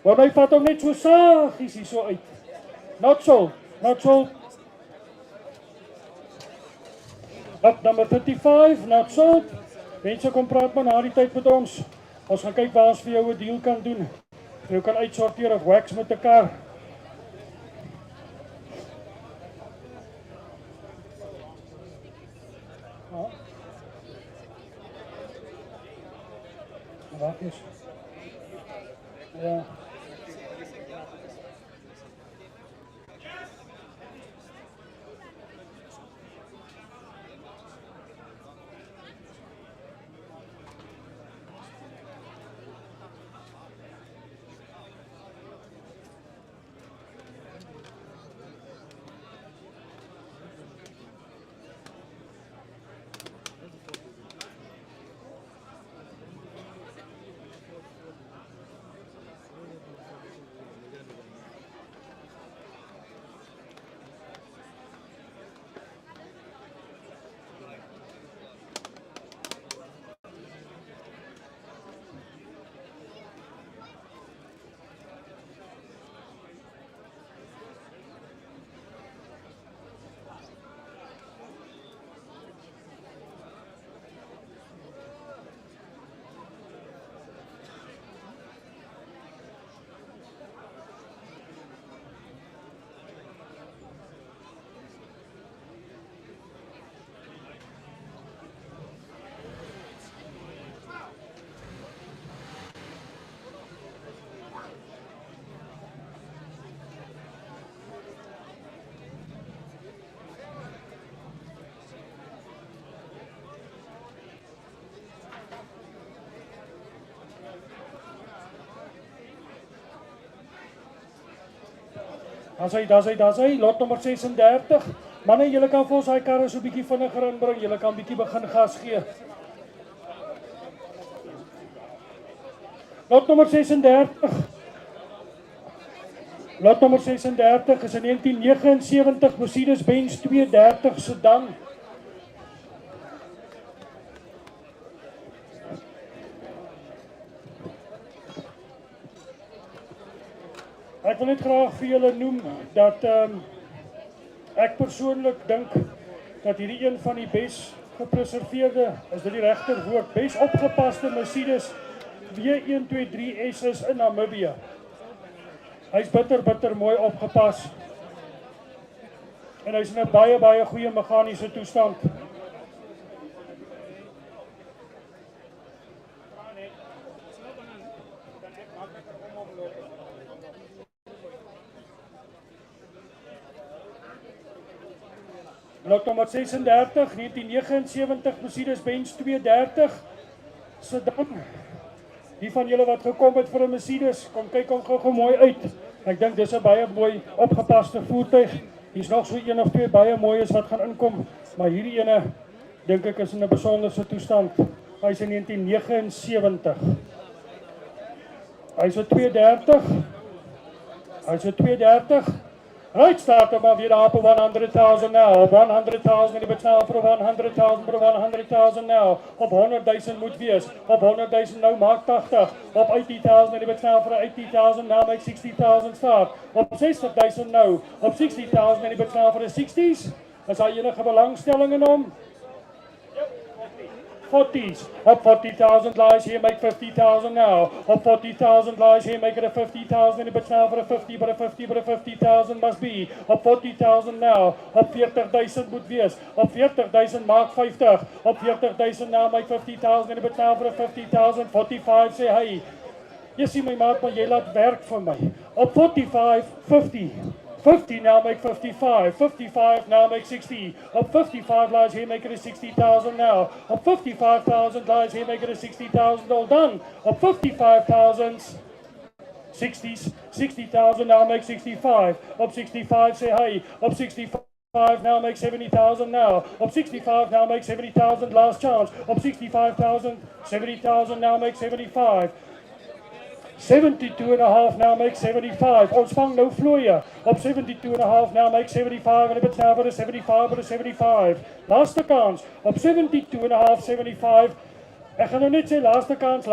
Want hy vat hom net so sagies hier so uit. Not so. Up number 35, not so. Mense kom praat maar na die tyd met ons. Ons gaan kyk waar ons vir jou 'n deal kan doen. Jy kan uitsorteer of wax met 'n kar. Wat is? Ja. Daar's hy, lot nummer 36. Manne, julle kan vir ons daai karre so 'n bietjie vinniger inbring, julle kan bietjie begin gas gee. Lot nommer 36. Lot nommer 36 is 'n 1979 Mercedes-Benz 230 sedan. Ek wil net graag vir julle noem dat ek persoonlik dink dat hierdie een van die bes gepreserveerde, is dit die regte woord, bes opgepaste Mercedes W123S is in Namibië. Hy's bitter mooi opgepas. En hy's in 'n baie goeie meganiese toestand. Lot nommer 36, 1979 Mercedes-Benz 230 sedan. Die van julle wat gekom het vir 'n Mercedes, kom kyk hom gou mooi uit. Ek dink dis 'n baie mooi opgepaste voertuig. Hier's nog so een of twee baie mooies wat gaan inkom, maar hierdie ene dink ek is in 'n besonderse toestand. Hy's in 1979. Hy's 'n 230. Hy's 'n 230. Right, start him off, you'd up 100,000 now. 100,000 in die betaal vir 100,000 vir 100,000 now. Op 100,000 moet wees. Op 100,000 nou maak 80. Op 80,000 in die betaal vir 80,000 now make 60,000 start. Op 60,000 nou. Op 60,000 in die betaal vir die 60s. Is daar enige belangstelling in hom? 40s. Up 40,000 lies here, make 50,000 now. Up 40,000 lies here, make it a 50,000 in the now for a 50, but a 50, but a 50,000 must be. Up 40,000 now. Up 40,000 moet wees. Up 40,000 maak 50. Up 40,000 now, make 50,000 in the now for a 50,000. 45 sê hy. Jy sien my maat, maar jy laat werk vir my. Op 45, 50. 50 now make 55, 55 now make 60, up 55 lies here make it a 60,000 now, up 55,000 lies here make it a 60,000 all done, up 55,000, 60s, 60,000 now make 65, up 65 say hey, up 65 now make 70,000 now, up 65 now make 70,000 last chance, up 65,000, 70,000 now make 75. 72.5 now make 75. Ons vang nou vlooie. Op 72.5 now make 75 en dit nou vir 'n 75 vir 'n 75. Laaste kans op 72.5 75. Ek gaan nou net sê laaste kans,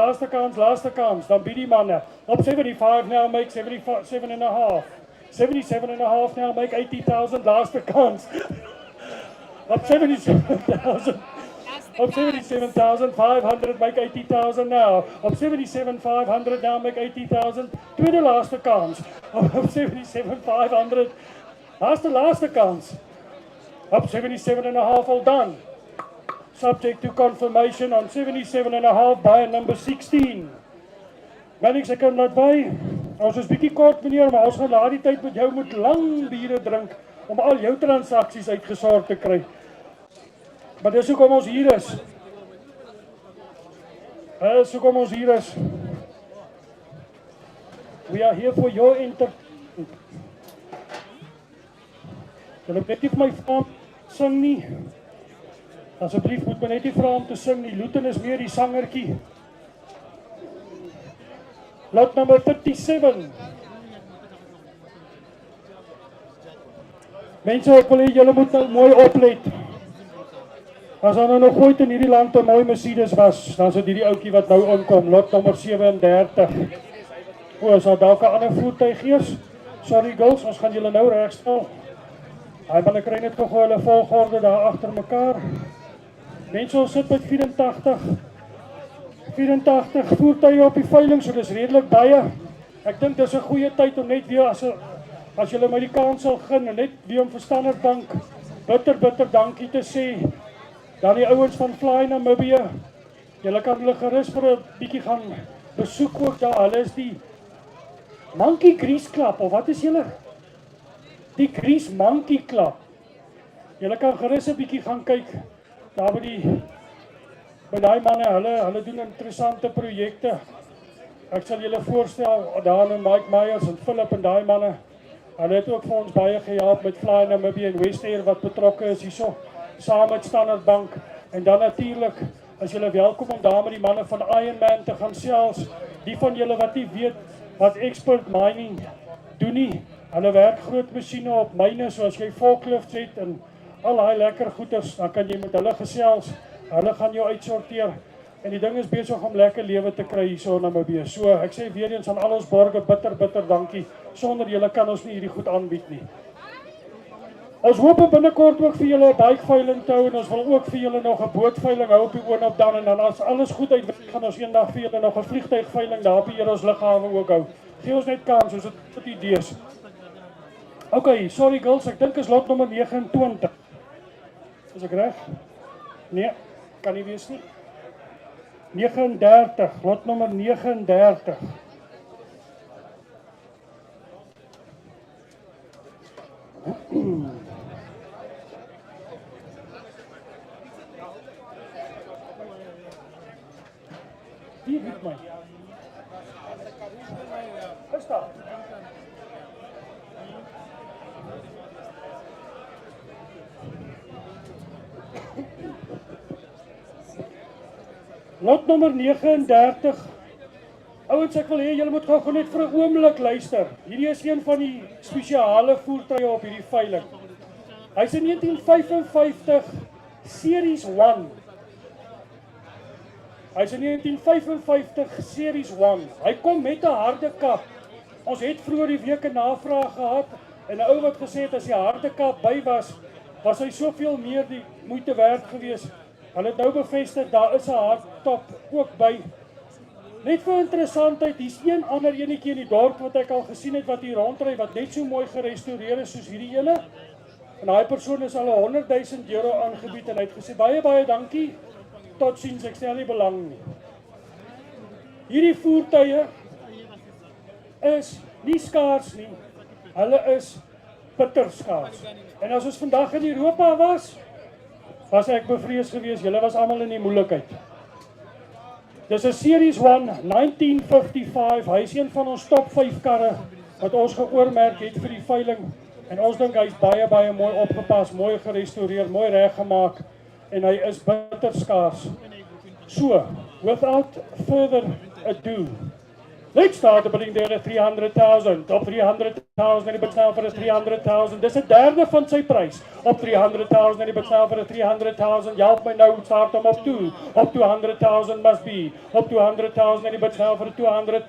dan bied die manne. Op 75 now make 77.5. 77.5 now make 80,000 laaste kans. Op 77,000. Op 77,500 make 80,000 now. Op 77,500 now make 80,000. Tweede laaste kans. Op 77,500. Laaste kans. Op 77.5 all done. Subject to confirmation on 77.5 by number 16. Dynamix, ek kan laat by. Ons is bietjie kort meneer, maar ons gaan na die tyd met jou moet lang biere drink om al jou transaksies uitgesort te kry. Maar dis hoekom ons hier is. We are here for your entertainment. Julle net nie vir my vra sing nie. Asseblief moet my net nie vra om te sing nie. Luton is meer die sangertjie. Lot number 37. Mense, ek wil hê julle moet nou mooi oplet. As daar nou nog ooit in hierdie land 'n mooi Mercedes was, dan is dit hierdie ouetjie wat nou inkom, lot nommer 37. O, is daar dalk 'n ander voertuig eers? Sorry girls, ons gaan julle nou regstel. Hy manne kry net gou hulle volgorde daar agter mekaar. Mense, ons sit met 84 voertuie op die veiling, so dis redelik baie. Ek dink dis 'n goeie tyd om net weer as julle my die kans sal gun en net weer om vir Standard Bank bitter dankie te sê. Dan die ouens van Fly Namibië, julle kan hulle gerus vir 'n bietjie gaan besoek ook daar. Hulle is die Monkey Grease Club, of wat is julle? Die Grease Monkey Club. Julle kan gerus 'n bietjie gaan kyk daar by daai manne, hulle doen interessante projekte. Ek sal julle voorstel daar aan Mike Myers en Philip en daai manne. Hulle het ook vir ons baie gehelp met Fly Namibia en West Air wat betrokke is hierso, saam met Standard Bank. En dan natuurlik is julle welkom om daar met die manne van Ironman te gaan selfs. Die van julle wat nie weet wat expert mining doen nie, hulle werk groot masjiene op myne, soos jy forklifts het en al daai lekker goeders, dan kan jy met hulle gesels, hulle gaan jou uitsorteer. En die ding is besig om lekker lewe te kry hierso in Namibië. So ek sê weer eens aan al ons borgers bitter dankie. Sonder julle kan ons nie hierdie goed aanbied nie. Ons hoop om binnekort ook vir julle 'n bikeveiling te hou en ons wil ook vir julle nog 'n bootveiling hou op die oon op dan en dan as alles goed uitwerk gaan ons eendag vir julle nog 'n vliegtuigveiling daar op die Eros lughawe ook hou. Gee ons net kans, ons het idees. Okay, sorry girls, ek dink is lot nommer 29. Is ek reg? Nee, kan nie wees nie. 39, lot nommer 39. Wie weet my? Is dat? Lot nommer 39. Ouens, ek wil hê julle moet gou net vir 'n oomblik luister. Hierdie is een van die spesiale voertuie op hierdie veiling. Hy's 'n 1955 Series 1. Hy's 'n 1955 Series 1. Hy kom met 'n harde kap. Ons het vroeër die week 'n navraag gehad en 'n ou wat gesê het as die harde kap by was hy soveel meer die moeite werd geweest. Hulle het nou bevestig, daar is 'n hardtop ook by. Net vir interessantheid, hier's een ander enetjie in die dorp wat ek al gesien het wat hier rondry, wat net so mooi gerestoreer is soos hierdie ene. En daai persoon is al 100 000 euro aangebied en hy het gesê, baie dankie, totsiens, ek stel nie belang nie. Hierdie voertuie is nie skaars nie, hulle is bitter skaars. En as ons vandag in Europa was ek bevrees geweest, julle was almal in die moeilikheid. Dis 'n Series 1, 1955, hy is een van ons top 5 karre, wat ons geoormerk het vir die veiling, en ons dink hy is baie mooi opgepas, mooi gerestoreer, mooi reggemaak, en hy is bitter skaars. So, without further ado, let's start the bidding there at 300,000, op 300,000 en die bid nou vir is 300,000, dis 'n derde van sy prys, op 300,000 en die bid nou vir is 300,000, help my nou, start hom op 200,000 must be, op 200,000 en die bid nou vir 200,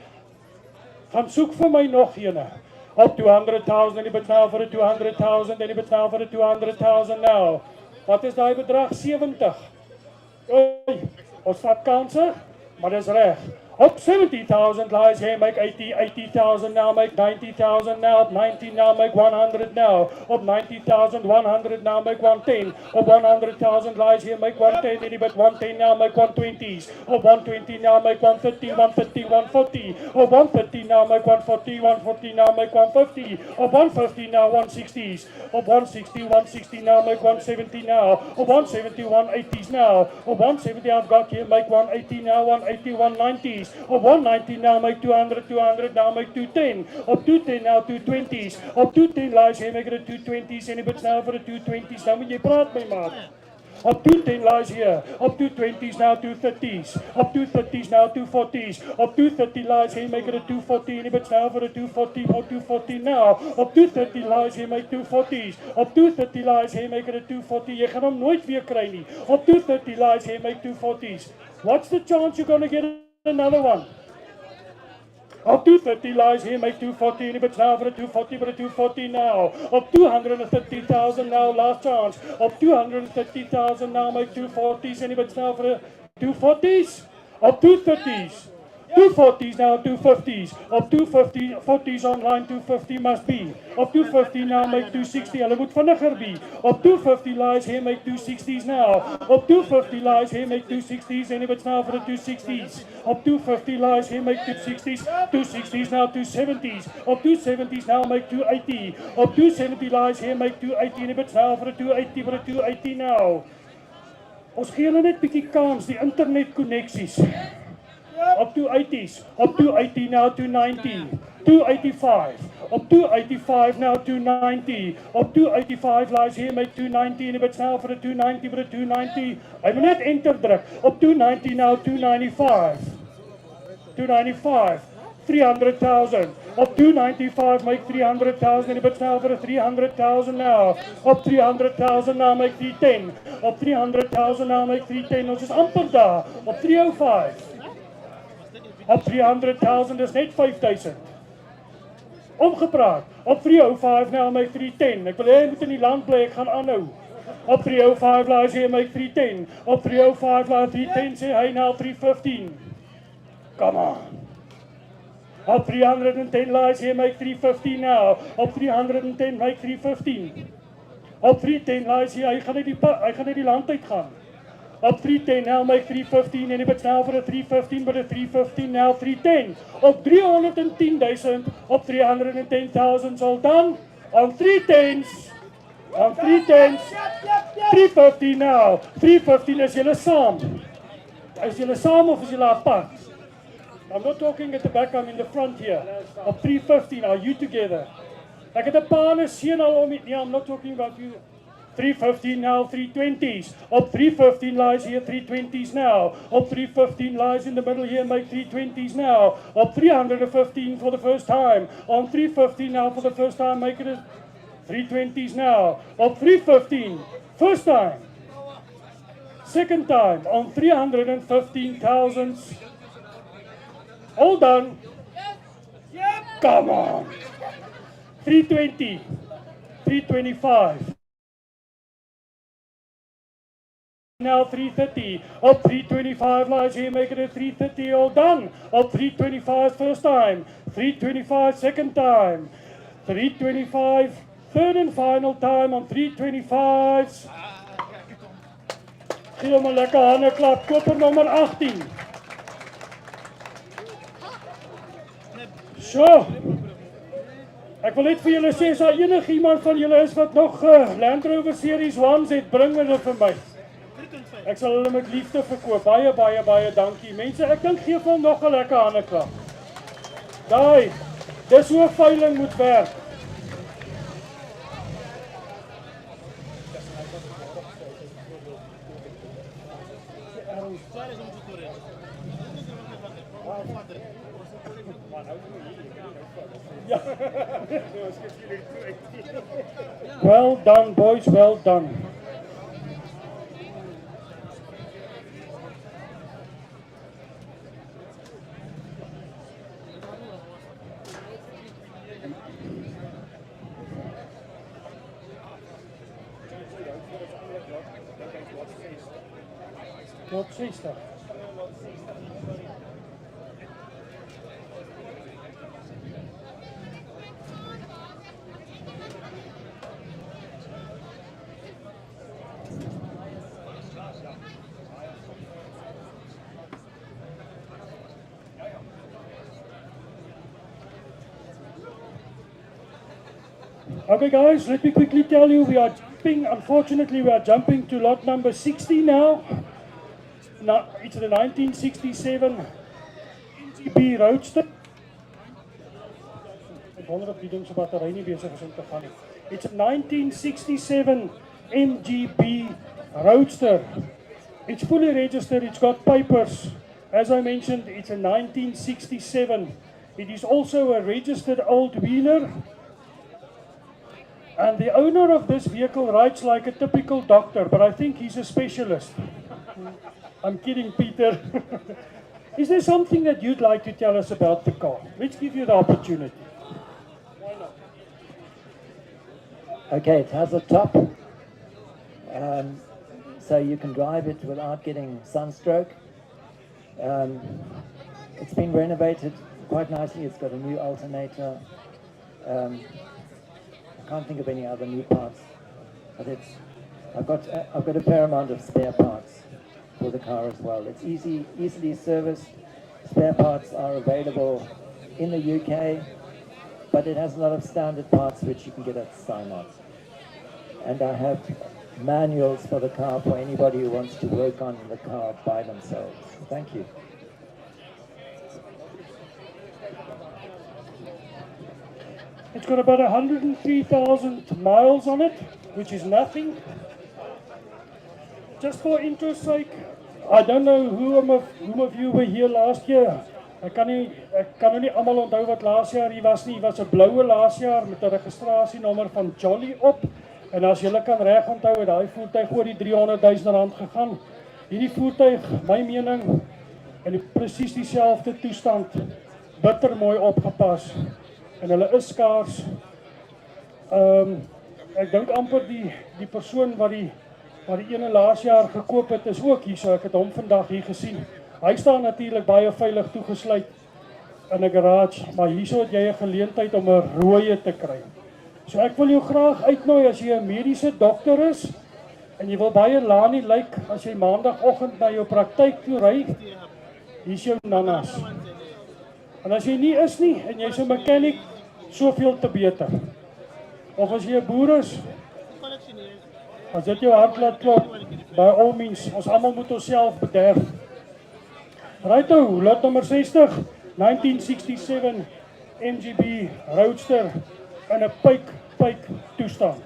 gaan soek vir my nog ene, op 200,000 en die bid nou vir 200,000 en die bid nou vir 200,000 nou, wat is die bedrag? 70, oei, ons vat kanse, maar dis reg. Op 70,000 lies here, make 80,000 now, make 90,000 now, op 90 now, make 100 now, op 90,000, 100 now, make 110, op 100,000 lies here, make 110, anybody 110 now, make 120s, op 120 now, make 130, 130, 140, op 130 now, make 140, 140 now, make 150, op 150 now, 160s, op 160, 160 now, make 170 now, op 170, 180s now, op 170 I've got here, make 180 now, 180, 190s, op 190 now, make 200, 200 now, make 210, op 210 now, 220s, op 210 lies here, make it a 220s, en die bid nou vir 'n 220s, nou moet jy praat my maat. Op 210 lies here, op 220s now, 230s, op 230s now, 240s, op 230 lies here, make it a 240, en die bid nou vir 'n 240, op 240 now, op 230 lies here, make 240s, op 230 lies here, make it a 240, jy gaan hom nooit weer kry nie, op 230 lies here, make 240s, what's the chance you're gonna get another one? Op 230 lies here, make 240, and it's now for a 240, but a 240 now. Op 230,000 now, last chance. Op 230,000 now, make 240s, and it's now for a 240s. Op 230s. 240s now, 250s. Op 250, 40s online, 250 must be. Op 250 now, make 260. Hulle moet vinniger be. Op 250 lies here, make 260s now. Op 250 lies here, make 260s, and if it's now for the 260s. Op 250 lies here, make 260s. 260s now, 270s. Op 270s now, make 280. Op 270 lies here, make 280, and if it's now for the 280, for the 280 now. Ons gee hulle net bietjie kans, die internet koneksies. Op 280s, op 280 now, 290, 285, Op 285 now, 290. Op 285 lies here, make 290 en 'n bit snel vir 'n 290 vir 'n 290. Hy moet net enter druk. Op 290 now, 295. 295. 300,000. Op 295 make 300,000 en 'n bit snel vir 'n 300,000 now. Op 300,000 now make 310. Op 300,000 now make 310. Ons is amper daar. Op 305. Op 300,000 is net 5,000. Omgepraat. Op 305 now make 310. Ek wil hê jy moet in die land bly, ek gaan aanhou. Op 305 lies here make 310. Op 305 lies 310 sê hy now 315. Come on. Op 310 lies here make 315 now. Op 310 make 315. Op 310 lies hier, hy gaan uit die land uit gaan. Op 310 now make 315 en 'n bit snel vir 'n 315 by 'n 315 now 310. Op 310,000 op 310,000 all done on 310s. On 310s. 315 now. 315 is julle saam. Is julle saam of is julle apart? I'm not talking at the back, I'm in the front here. Op 315, are you together? Ek het 'n pa en 'n seun al om. Yeah, I'm not talking about you. 315 now, 320s. Op 315 lies here, 320s now. Op 315 lies in the middle here, make 320s now. Op 315 for the first time. On 315 now for the first time, make it a 320s now. Op 315, first time. Second time, on 315,000. All done. Come on. 320, 325. Now 330, up 325 lies here, make it a 330, all done. Up 325 first time, 325 second time, 325 third and final time on 325's. Gee hom 'n lekker hande klap, koper nommer 18. So, ek wil net vir julle sê, as daar enigiemand van julle is wat nog Land Rover Series 1's het, bring hulle vir my. Ek sal hulle met liefde verkoop. Baie, baie, baie dankie. Mense, ek dink gee vir hom nog 'n lekker hande klap. Daai, dis hoe 'n veiling moet werk. Well done, boys, well done. Tot 60. Okay guys, let me quickly tell you, we are jumping, unfortunately we are jumping to lot number 60 now. Now it's the 1967 MGB Roadster. Ek wonder of die ding se battery nie besig is om te gaan nie. It's a 1967 MGB Roadster. It's fully registered, it's got papers. As I mentioned, it's a 1967. It is also a registered old wheeler. And the owner of this vehicle rides like a typical doctor, but I think he's a specialist. I'm kidding, Peter. Is there something that you'd like to tell us about the car? Let's give you the opportunity. Why not? Okay, it has a top, so you can drive it without getting sunstroke. It's been renovated quite nicely. It's got a new alternator. I can't think of any other new parts, but I've got a fair amount of spare parts for the car as well. It's easily serviced. Spare parts are available in the UK, but it has a lot of standard parts which you can get at Steinmart. And I have manuals for the car for anybody who wants to work on the car by themselves. Thank you. It's got about 103,000 miles on it, which is nothing. Just for interest's sake, I don't know whom of you were here last year. Ek kan nou nie almal onthou wat laas jaar hier was nie. Hier was 'n bloue laas jaar met 'n registrasienommer van Jolly op. En as julle kan reg onthou, het daai voertuig oor die 300,000 rand gegaan. Hierdie voertuig, my mening, in presies dieselfde toestand, bitter mooi opgepas. En hulle is skaars. Ek dink amper die persoon wat die ene laas jaar gekoop het, is ook hier, so ek het hom vandag hier gesien. Hy staan natuurlik baie veilig toegesluit in 'n garage, maar hierso het jy 'n geleentheid om 'n rooie te kry. So ek wil jou graag uitnooi as jy 'n mediese dokter is en jy wil baie lanie lyk as jy maandagooggend na jou praktyk toe ry. Hier's jou nanas. En as jy nie is nie en jy's 'n mechanic, soveel te beter. Of as jy 'n boer is, as dit jou hart laat klop, by all means, ons almal moet onsself bederf. Righto, lot nummer 60, 1967 MGB Roadster in 'n pyk toestand.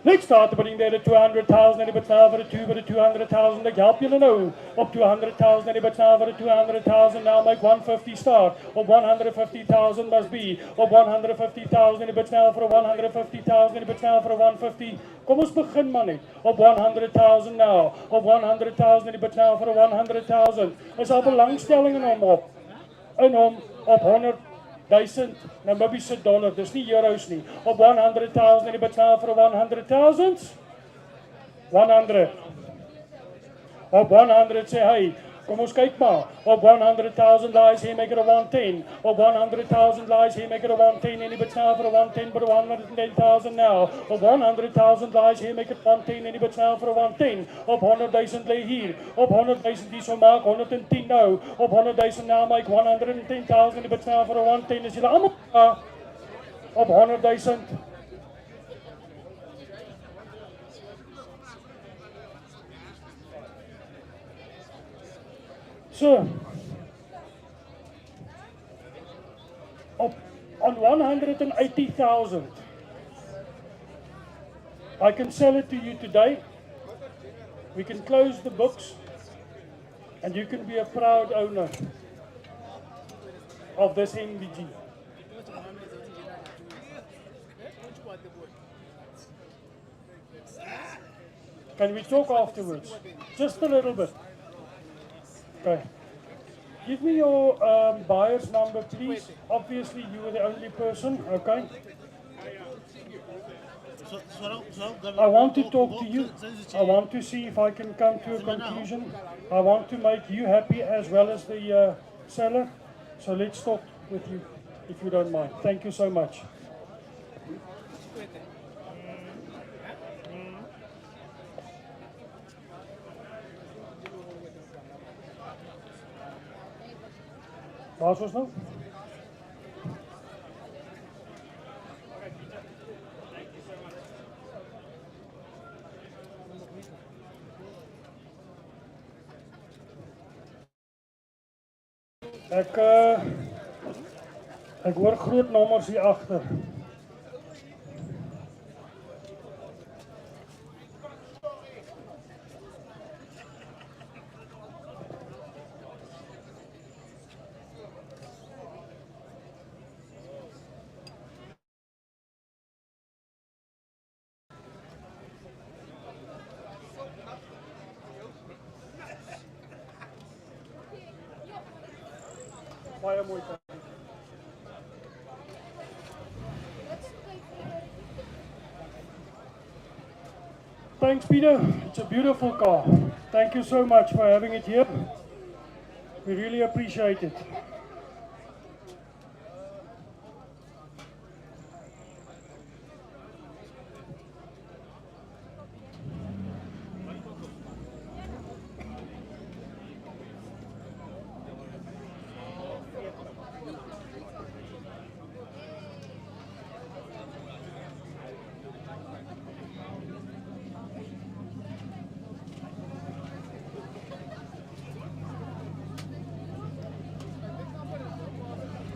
Let's start putting there at 200,000 and it's now for a 200,000. Ek help julle nou op 200,000 and it's now for a 200,000. Now make 150 start. Op 150,000 must be. Op 150,000 and it's now for a 150,000 and it's now for a 150. Kom ons begin man net. Op 100,000 now. Op 100,000 and it's now for a 100,000. Is al belangstelling in hom op. In hom op 100,000 Namibiese dollar, dis nie euros nie. Op 100,000 en die betaal vir 100,000. 100. Op 100 sê hy, kom ons kyk maar. Op 100,000 lies here make it a 110. Op 100,000 lies here make it a 110 en die betaal vir 110 but 110,000 now. Op 100,000 lies here make it 110 en die betaal vir 110. Op 100,000 lê hier. Op 100,000 die sou maak 110 nou. Op 100,000 now maak 110,000 en die betaal vir 110 is julle almal op 100,000. So, on 180,000, I can sell it to you today. We can close the books and you can be a proud owner of this MBG. Can we talk afterwards? Just a little bit. Okay. Give me your buyer's number, please. Obviously, you were the only person, okay? I want to talk to you. I want to see if I can come to a conclusion. I want to make you happy as well as the seller. So let's talk with you, if you don't mind. Thank you so much. Waar is ons nou? Ek hoor groot nommers hier agter. Baie mooi. Thanks, Peter. It's a beautiful car. Thank you so much for having it here. We really appreciate it.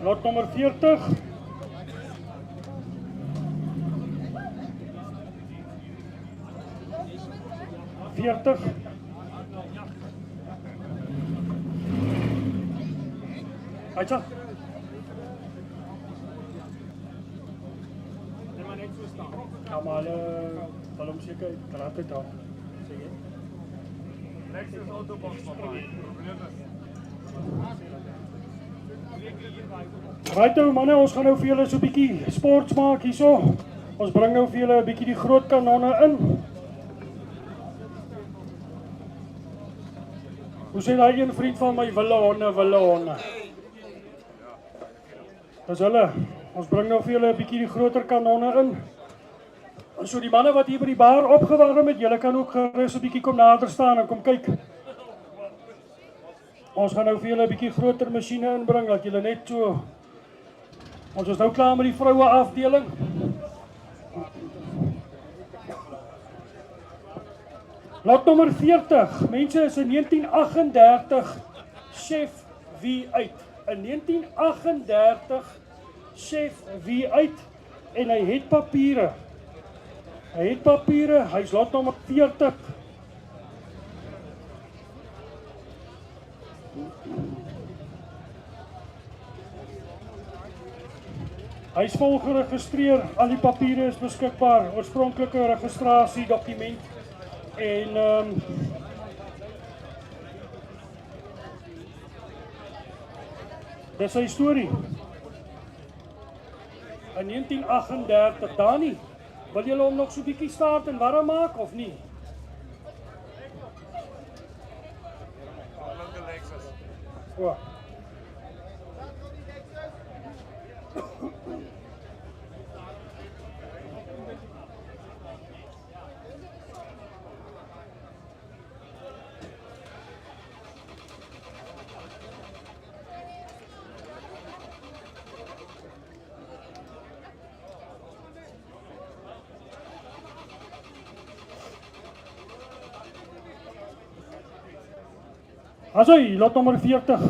Lot nummer 40. 40. Aitja. Ja, maar wil hom seker krap het daar. Sê jy? Next is autobox, papa. Probleem is. Right nou manne, ons gaan nou vir julle so 'n bietjie sports maak hierso. Ons bring nou vir julle 'n bietjie die groot kanonne in. Hoe sê daai een vriend van my, wille honde. Dis hulle. Ons bring nou vir julle 'n bietjie die groter kanonne in. En so die manne wat hier by die bar opgewarm het, julle kan ook gerus 'n bietjie kom nader staan en kom kyk. Ons gaan nou vir julle 'n bietjie groter masjiene inbring, dat julle net so... Ons is nou klaar met die vroue afdeling. Lot nommer 40. Mense, is in 1938 chef wie uit. In 1938 chef wie uit en hy het papiere. Hy's lot nommer 40. Hy is vol geregistreer, al die papiere is beskikbaar, oorspronklike registrasie dokument en dis sy storie. In 1938, Dani, wil julle hom nog so 'n bietjie staart en warm maak of nie? O. Asai, lot nommer 40.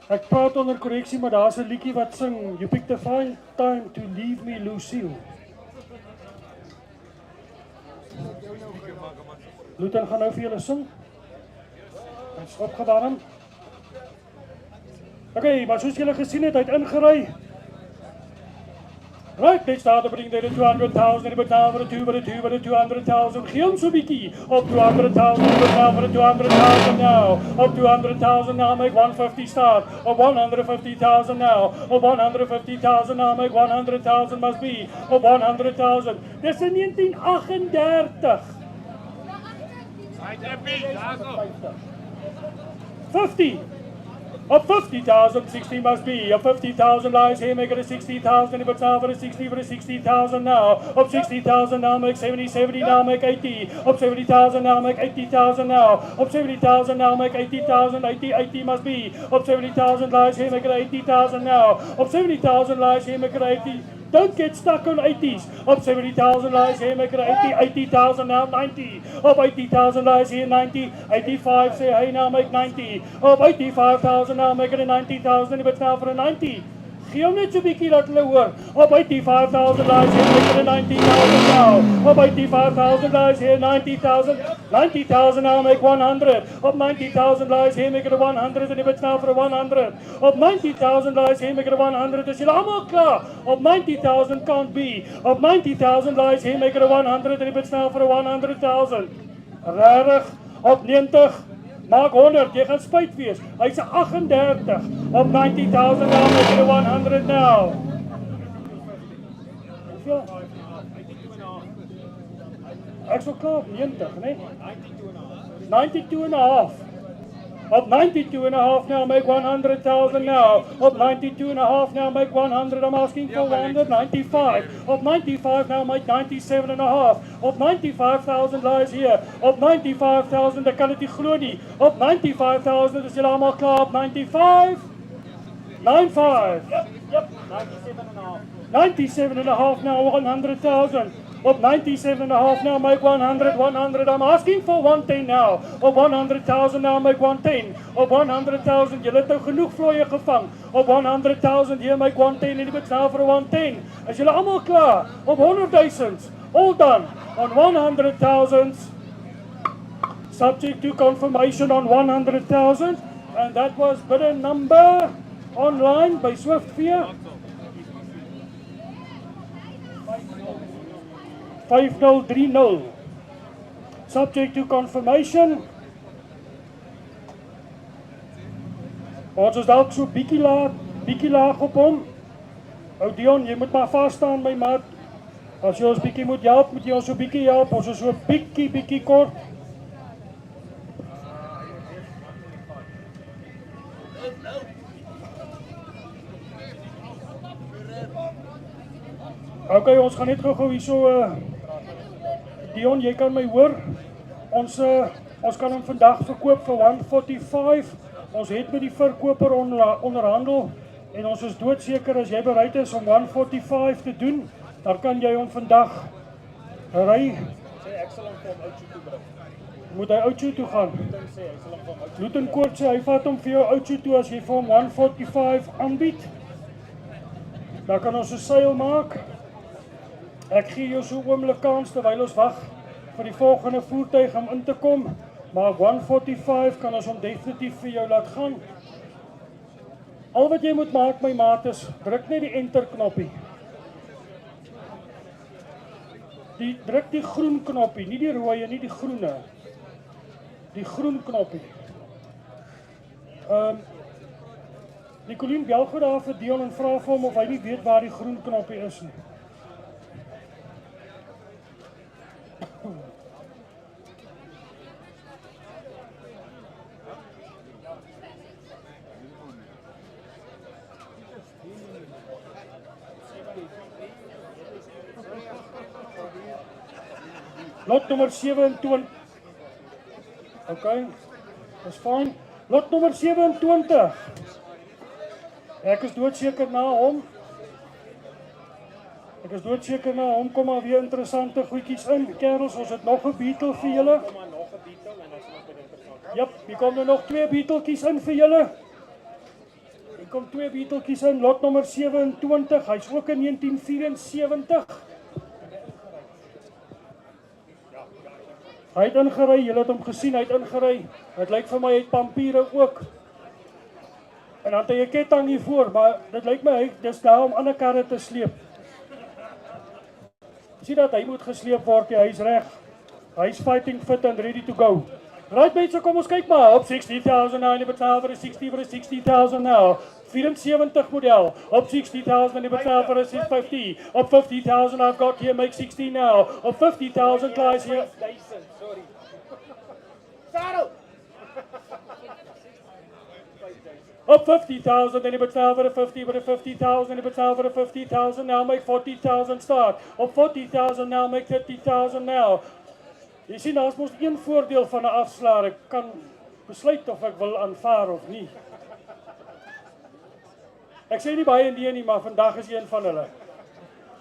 Ek praat onder korreksie, maar daar's 'n liedjie wat sing, You picked the fine time to leave me, Lucille. Luton gaan nou vir julle sing. Hy's opgewarm. Okay, maar soos julle gesien het, hy het ingery. Right, they start to bring the 200,000, but now for the 200,000. Gee hom so 'n bietjie. Op 200,000, but now for the 200,000 now. Op 200,000 now, make 150 start. Op 150,000 now. Op 150,000 now, make 100,000 must be. Op 100,000. Dis in 1938. 50. Up 50,000, 60 must be. Up 50,000 lies here, make it a 60,000. But now for a 60,000 now. Up 60,000 now, make 70, 70 now, make 80. Up 70,000 now, make 80,000 now. Up 70,000 now, make 80,000. 80 must be. Up 70,000 lies here, make it 80,000 now. Up 70,000 lies here, make it 80. Don't get stuck on 80s. Up 70,000 lies here, make it 80. 80,000 now, 90. Up 80,000 lies here, 90. 85, say hey now, make 90. Up 85,000 now, make it a 90,000. But now for a 90. Gee hom net so 'n bietjie dat hulle hoor. Op 85,000 lies here, make it a 90,000 now. Op 85,000 lies here, 90,000. 90,000 now, make 100. Op 90,000 lies here, make it a 100. And it's now for a 100. Op 90,000 lies here, make it a 100. Is julle almal klaar? Op 90,000 can't be. Op 90,000 lies here, make it a 100. And it's now for a 100,000. Rarig. Op 90. Maak 100, jy gaan spyt wees. Hy's 'n 38 op 90,000 now, make it a 100 now. Hoeveel? Ek sou klaar op 90, né? 92.5. Up 92.5 now, make 100,000 now. Up 92.5 now, make 100. I'm asking for 195. Up 95 now, make 97.5. Up 95,000 lies here. Up 95,000, ek kan dit nie glo nie. Up 95,000, is julle almal klaar op 95? 95. Yep, 97.5. 97.5 now, 100,000. Op 97.5 now, make 100, 100. I'm asking for 110 now. Op 100,000 now, make 110. Op 100,000, julle het nou genoeg vlooie gevang. Op 100,000, hier make 110 en die betaal vir 110. Is julle almal klaar? Op 100,000. All done on 100,000. Subject to confirmation on 100,000. And that was bidder number online by Swift Fear. 5030. Subject to confirmation. Ons is dalk so bietjie laag op hom. Ou Dion, jy moet maar vas staan my maat. As jy ons bietjie moet help, moet jy ons so bietjie help. Ons is so bietjie kort. Okay, ons gaan net gou hierso Dion, jy kan my hoor. Ons kan hom vandag verkoop vir 145. Ons het met die verkoper onderhandel en ons is doodseker as jy bereid is om 145 te doen, dan kan jy hom vandag ry. Sê ek sal hom vir hom Oudtshoorn toe bring. Moet hy Oudtshoorn toe gaan? Sê hy sal hom vir hom Oudtshoorn. Lutenkort sê hy vat hom vir jou Oudtshoorn toe as jy vir hom 145 aanbied. Dan kan ons 'n seil maak. Ek gee jou so 'n oomblik kans terwyl ons wag vir die volgende voertuig om in te kom. Maar 145 kan ons hom definitief vir jou laat gaan. Al wat jy moet maak my maat is, druk net die enter knoppie. Druk die groen knoppie, nie die rooi en nie die groene. Die groen knoppie. Nicolien bel gou daar vir Dion en vra vir hom of hy nie weet waar die groen knoppie is nie. Lot nummer 27. Okay, dis fyn. Lot nummer 27. Ek is doodseker na hom. Kom maar weer interessante goedjies in. Kerels, ons het nog 'n beetle vir julle. Kom maar nog 'n beetle en dan sal ons dit interessant. Jep, hier kom er nog 2 beetletjies in vir julle. Hier kom 2 beetletjies in, lot nummer 27. Hy's ook in 1974. Hy het ingery, julle het hom gesien, hy het ingery. Dit lyk vir my hy het pampiere ook. En dan het hy 'n ketting hier voor, maar dit lyk my hy dis daar om ander karre te sleep. Sien dat hy moet gesleep word, hy's reg. Hy's fighting fit and ready to go. Right mense, kom ons kyk maar op 60,000 nou, en die betaal vir 60,000 nou. 74 model, op 60,000 en die betaal vir 650. Op 50,000 I've got here, make 60 now. Op 50,000 guys here. Sorry. Saddle! Op 50,000 en die betaal vir 50, by 50,000 en die betaal vir 50,000 now, make 40,000 start. Op 40,000 now, make 30,000 now. Jy sien, daar is mos een voordeel van 'n afslaer. Ek kan besluit of ek wil aanvaar of nie. Ek sê nie baie nie, maar vandag is een van hulle.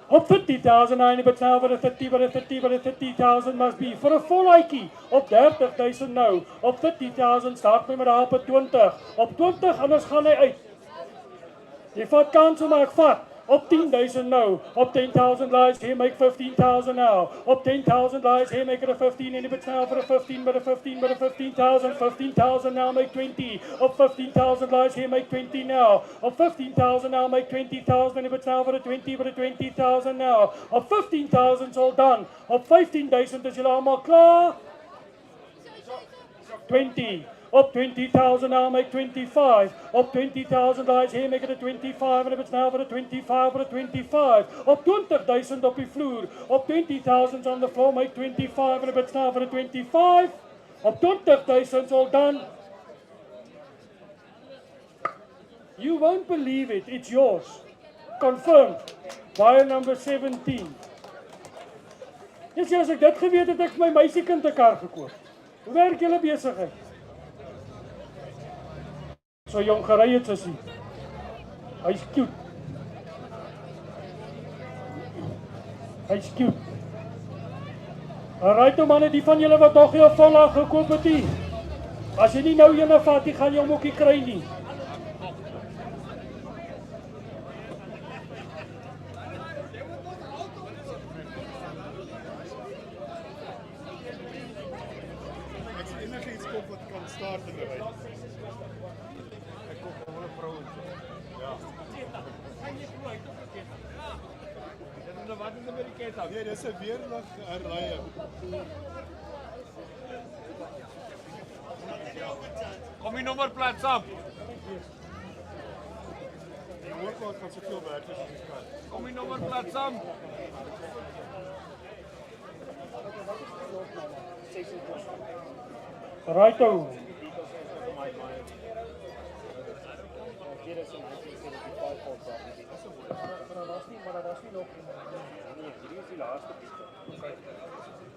Op 50,000 nou, en die betaal vir 30, by 30,000 must be. Vir 'n voluitjie, op 30,000 nou. Op 50,000 start my met daar op 20. Op 20, anders gaan hy uit. Jy vat kans om ek vat. Op 10,000 nou. Op 10,000 lies, here make 15,000 now. Op 10,000 lies, here make it a 15 en die betaal vir 'n 15, by 15, by 15,000. 15,000 now, make 20. Op 15,000 lies, here make 20 now. Op 15,000 now, make 20,000 en die betaal vir 'n 20, by 20,000 now. Op 15,000 is all done. Op 15,000 is julle almal klaar? 20. Op 20,000 now, make 25. Op 20,000 lies, here make it a 25 en die betaal vir 'n 25, by 25. Op 20,000 op die vloer. Op 20,000 on the floor, make 25 en die betaal vir 'n 25. Op 20,000 is all done. You won't believe it, it's yours. Confirmed. Buyer number 17. Jy sê as ek dit geweet het, ek vir my meisiekind 'n kar gekoop. Hoe werk julle besigheid? So jong gery het sussie. Hy's cute. Hy's cute. Alright toe manne, die van julle wat nog nie 'n vollaag gekoop het nie. As jy nie nou ene vat, jy gaan jy hom ook nie kry nie. enige iets koop wat kan start in de ry. Ek koop gewoon 'n vrou. Ja. Wat is er met die ketting? Nee, dis 'n weerlig rye. Kom die nommerplaat saam. Die hoorplaat gaan soveel werk as jy kan. Kom die nommerplaat saam. Righto.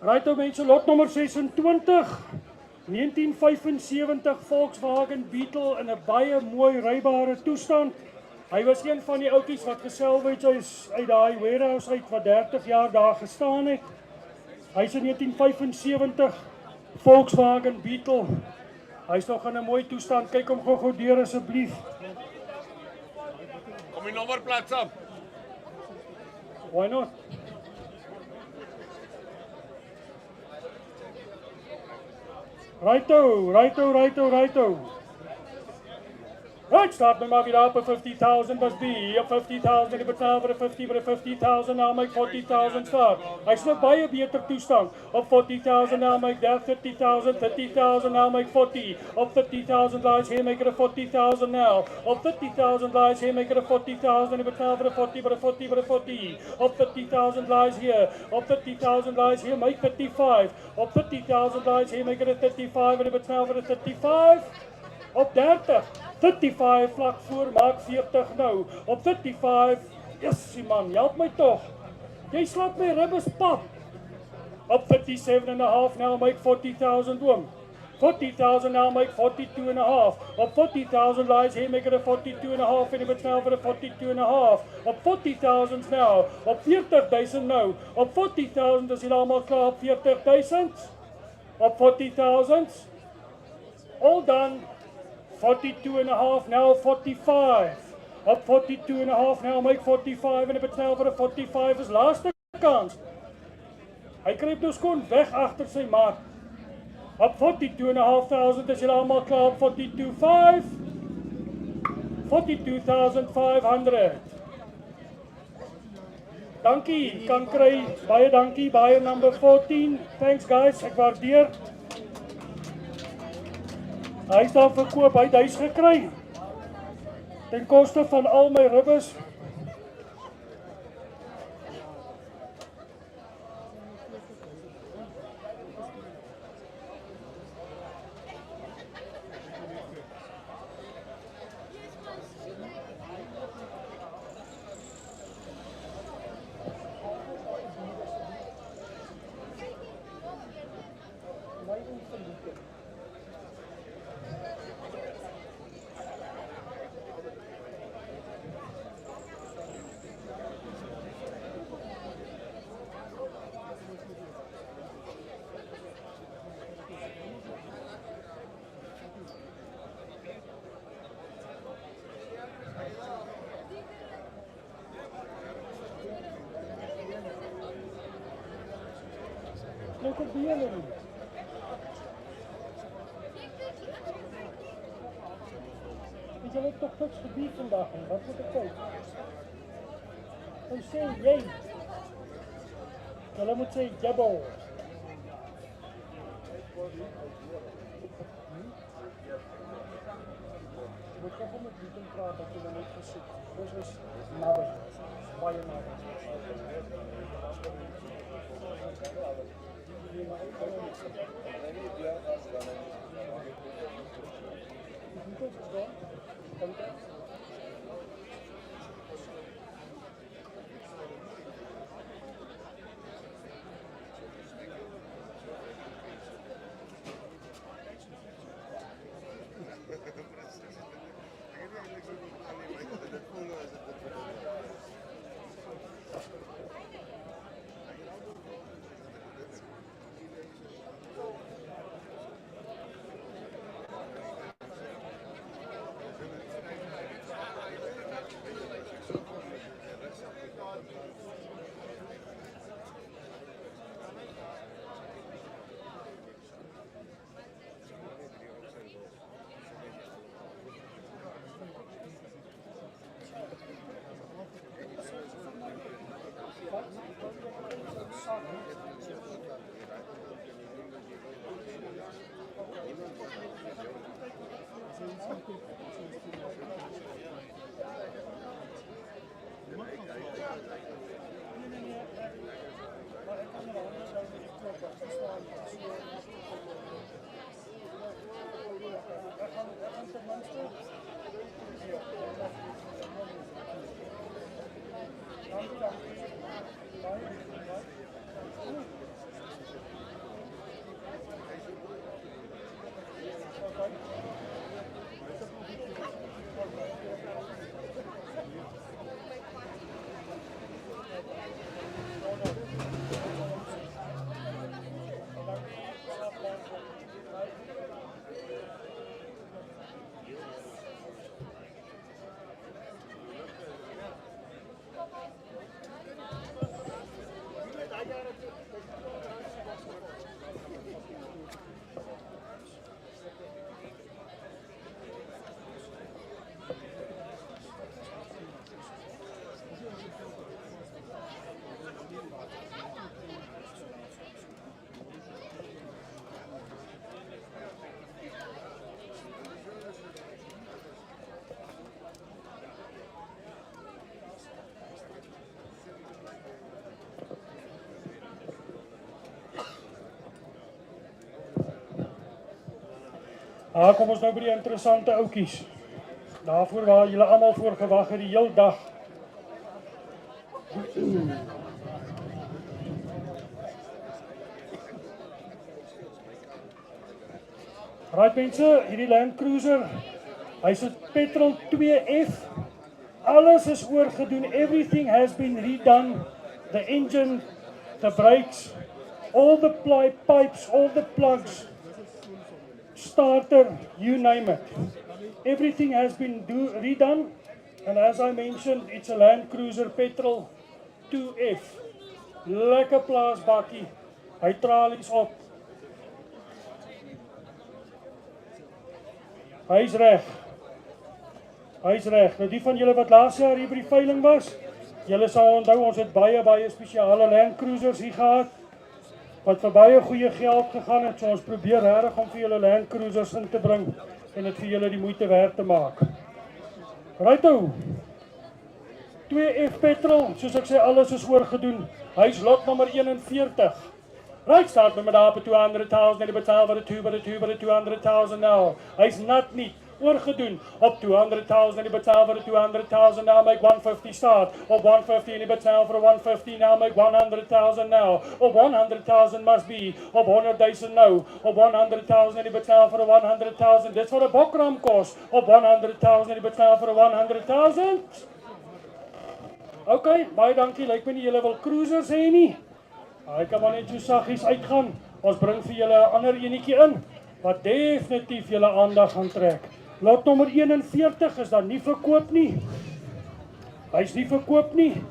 Righto mense, lot nommer 26. 1975 Volkswagen Beetle in 'n baie mooi rybare toestand. Hy was een van die oudjies wat geselwyd is uit daai warehouse uit wat 30 jaar daar gestaan het. Hy's in 1975 Volkswagen Beetle. Hy's nog in 'n mooi toestand. Kyk hom gou deur asseblief. Kom die nommerplaat saam. Why not? Righto. Right, start my market up at 50,000 must be up 50,000 if it's now for a 50, but a 50,000 now make 40,000 start. I should buy a beter toestand. Up 40,000 now make that 50,000, 30,000 now make 40. Up 50,000 lies here, make it a 40,000 now. Up 50,000 lies here, make it a 40,000 if it's now for a 40, but a 40, but a 40. Up 50,000 lies here. Up 50,000 lies here, make 35. Up 50,000 lies here, make it a 35, and if it's now for a 35. Op 30, 35 vlak voor, maak 40 nou. Op 35, yes man, help my toch. Jy slaap my ribbes pap. Op 37.5 now, make 40,000 oom. 40,000 now, make 42.5. Op 40,000 lies here, make it a 42.5, and if it's now for a 42.5. Op 40,000 now, op 40,000 nou. Op 40,000 is hier allemaal klaar op 40,000. Op 40,000. All done. 42.5 now 45. Up 42.5 now make 45, and if it's now for a 45 is laaste kans. Hy kryp nou skoon weg agter sy maat. Up 42.500 is julle almal klaar op 42.5. 42,500. Dankie, kan kry. Baie dankie, baie number 14. Thanks guys, ek waardeer. Hy is daar verkoop, hy het huis gekry. Ten koste van al my ribbes. Look at the enemy. Is jy toch niks gebied vandag en wat moet ek kyk? Hy sê jy. Hulle moet sê jabbo. Moet ek met die kan praat dat jy net gesoek. Dis is naby. Baie naby. Kom ons nou by die interessante oukies. Daarvoor waar julle almal voor gewag het die heel dag. Right mense, hierdie Land Cruiser, hy's 'n petrol 2F. Alles is oorgedoen, everything has been redone. The engine, the brakes, all the pipes, all the plugs, starter, you name it. Everything has been redone, and as I mentioned, it's a Land Cruiser petrol 2F. Lekker plaasbakkie, hy tralies op. Hy's reg. Nou die van julle wat laas jaar hier by die veiling was, julle sal onthou ons het baie spesiale Land Cruisers hier gehad wat vir baie goeie geld gegaan het. So ons probeer regtig om vir julle Land Cruisers in te bring en dit vir julle die moeite werd te maak. Righto. 2F petrol, soos ek sê, alles is oorgedoen. Hy's lot nommer 41. Right, start met daar op 200,000 en die betaal vir die 200,000 now. Hy's not niet oorgedoen op 200,000 en die betaal vir die 200,000 now, make 150 start. Op 150 en die betaal vir 150 now, make 100,000 now. Op 100,000 must be, op 100,000 nou. Op 100,000 en die betaal vir 100,000. Dit vir 'n bokram kos. Op 100,000 en die betaal vir 100,000. Okay, baie dankie. Lyk my nie julle wil cruisers hê nie. Hy kan maar net so saggies uitgaan. Ons bring vir julle 'n ander enetjie in wat definitief julle aandag gaan trek. Lot nommer 41 is dan nie verkoop nie. Hy's nie verkoop nie.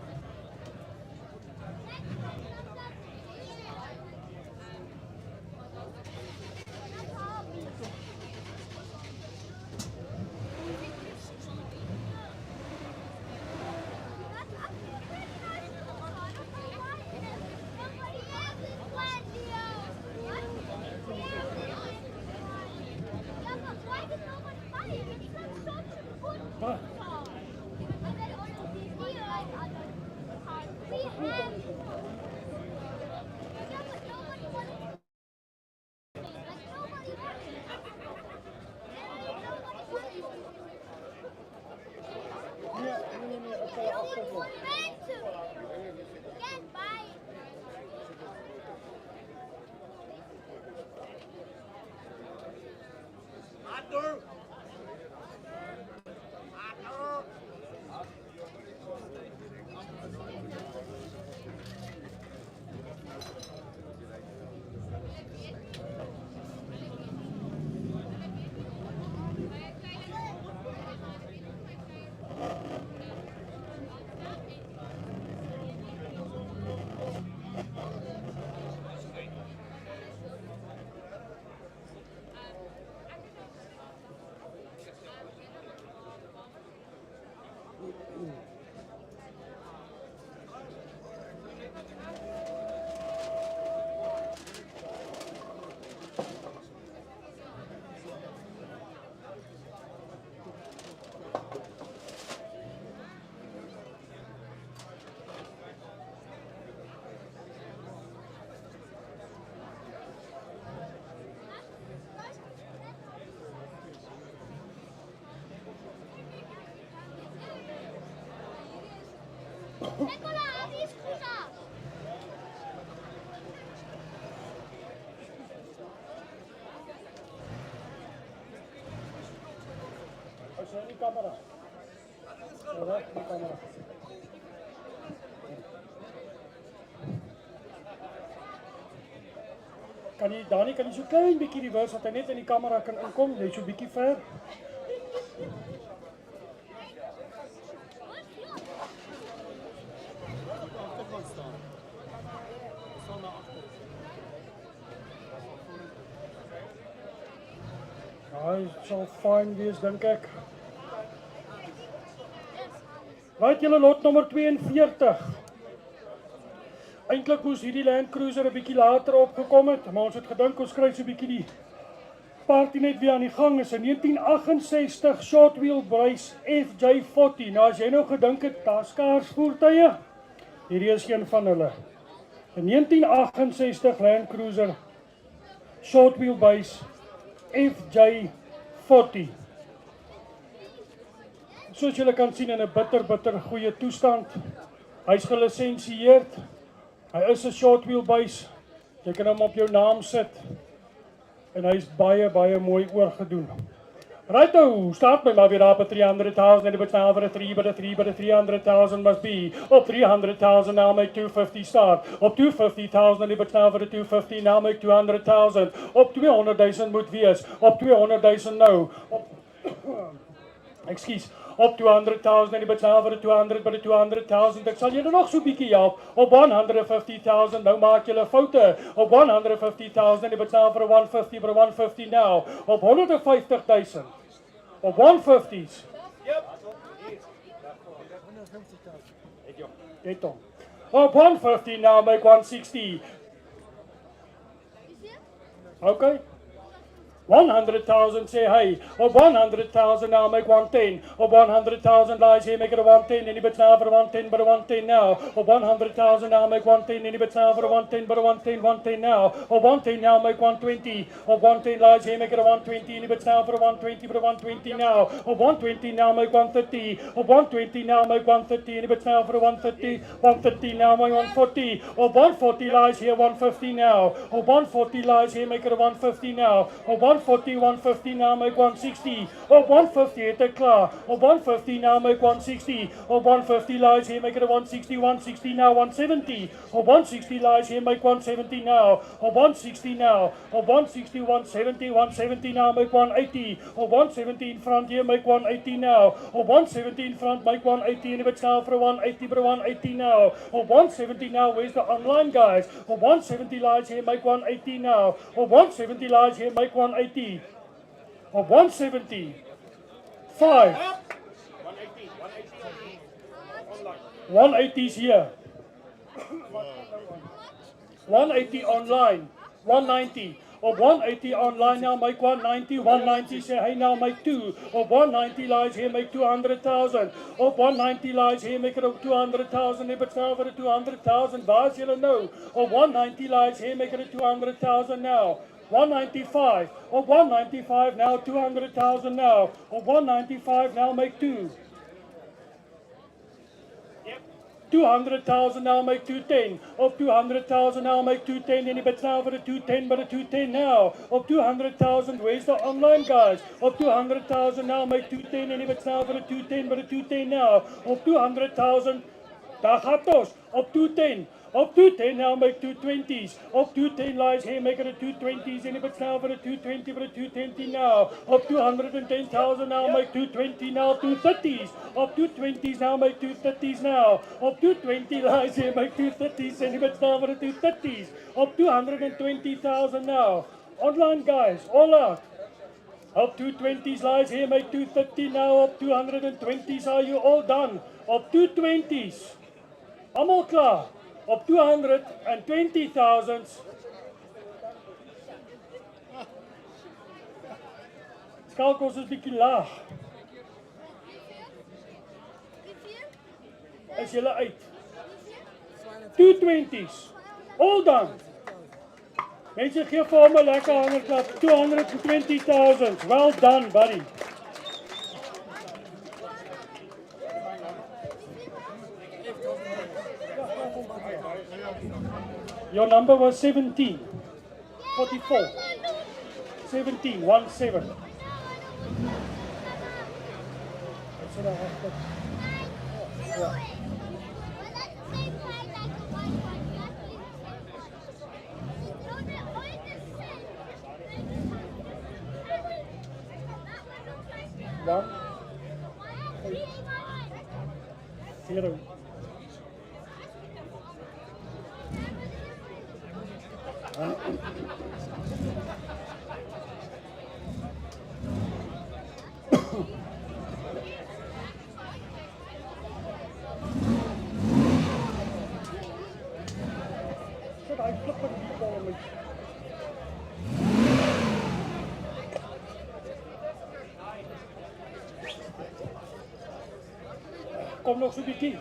Die kamera. Die kamera. Dani, kan jy so klein bietjie reverse dat hy net in die kamera kan inkom, net so bietjie ver. Hy sal fyn wees, dink ek. Right, julle lot nommer 42. Eintlik moes hierdie Land Cruiser 'n bietjie later opgekom het, maar ons het gedink ons kry so 'n bietjie die party net weer aan die gang. Is 'n 1968 short wheel brace FJ40. Nou as jy nou gedink het daar's skaars voertuie, hierdie is een van hulle. 'n 1968 Land Cruiser short wheel brace FJ40. 40. Soos julle kan sien in 'n bitter goeie toestand. Hy's gelisensieerd. Hy is 'n short wheelbase. Jy kan hom op jou naam sit. En hy's baie mooi oorgedoen. Right now, start by maybe up at 300,000, and it's now for a 3, but a 300,000 must be. Up 300,000, now make 250 start. Up 250,000, and it's now for a 250, now make 200,000. Up 200,000 moet wees. Up 200,000 nou. Excuse. Op 200,000 en die betaal vir 200 by 200,000. Ek sal julle nog so bietjie help. Op 150,000 nou maak julle foute. Op 150,000 en die betaal vir 150 by 150 nou. Op 150,000. Op 150s. Dit dan. Op 150 now make 160. Okay. 100,000 say hey. Op 100,000 now make 110. Op 100,000 lies here make it a 110 and he bets now for 110 but a 110 now. Op 100,000 now make 110 and he bets now for 110 but a 110 now. Op 110 now make 120. Op 110 lies here make it a 120 and he bets now for a 120 but a 120 now. Op 120 now make 130. Op 120 now make 130 and he bets now for a 130. 130 now make 140. Op 140 lies here 150 now. Op 140 lies here make it a 150 now. Op 140, 150 now make 160. Op 150 het ek klaar. Op 150 now make 160. Op 150 lies here make it a 160. 160 now 170. Op 160 lies here make 170 now. Op 160 now. Op 160 170. 170 now make 180. Op 170 in front here make 180 now. Op 170 in front make 180 and if it's now for a 180 but a 180 now. Op 170 now where's the online guys? Op 170 lies here make 180 now. Op 170 lies here make 180. Op 170. 5. 180 is here. 180 online. 190. Op 180 online now make 190. 190 say hey now make 2. Op 190 lies here make 200,000. Op 190 lies here make it up 200,000. If it's now for the 200,000, waar is julle nou? Op 190 lies here make it a 200,000 now. 195. Op 195 now 200,000 now. Op 195 now make 2. 200,000 now make 210. Op 200,000 now make 210 and it's now for the 210 but a 210 now. Op 200,000 where's the online guys? Op 200,000 now make 210 and it's now for the 210 but a 210 now. Op 200,000 daar gaat ons. Op 210. Op 210 now make 220s. Op 210 lies here make it a 220s and if it's now for a 220 but a 220 now. Op 210,000 now make 220 now 230s. Op 220s now make 230s now. Op 220 lies here make 230s and if it's now for a 230s. Op 220,000 now. Online guys, all out. Op 220s lies here make 230 now. Op 220s are you all done? Op 220s. Allemaal klaar. Op 220,000. Skalkos is bietjie laag. Is julle uit? 220s. All done. Mense gee vir hom 'n lekker hangerklap. 220,000. Well done, buddy. Your number was 17. 44. 17. 17. One. 0. I flip it before me. Kom nog so bietjie.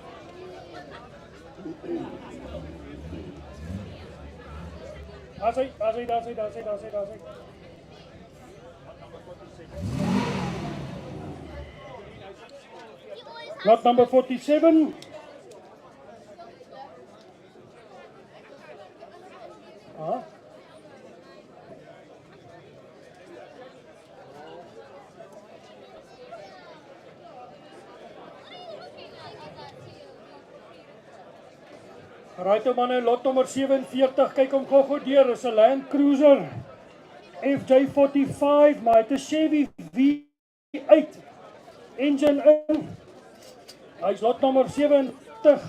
Daar sê. Lot number 47. Huh? Right manne, lot nummer 47, kyk hom gou deur, is 'n Land Cruiser FJ45, maar het 'n Chevy V8 engine in. Hy's lot nummer 70.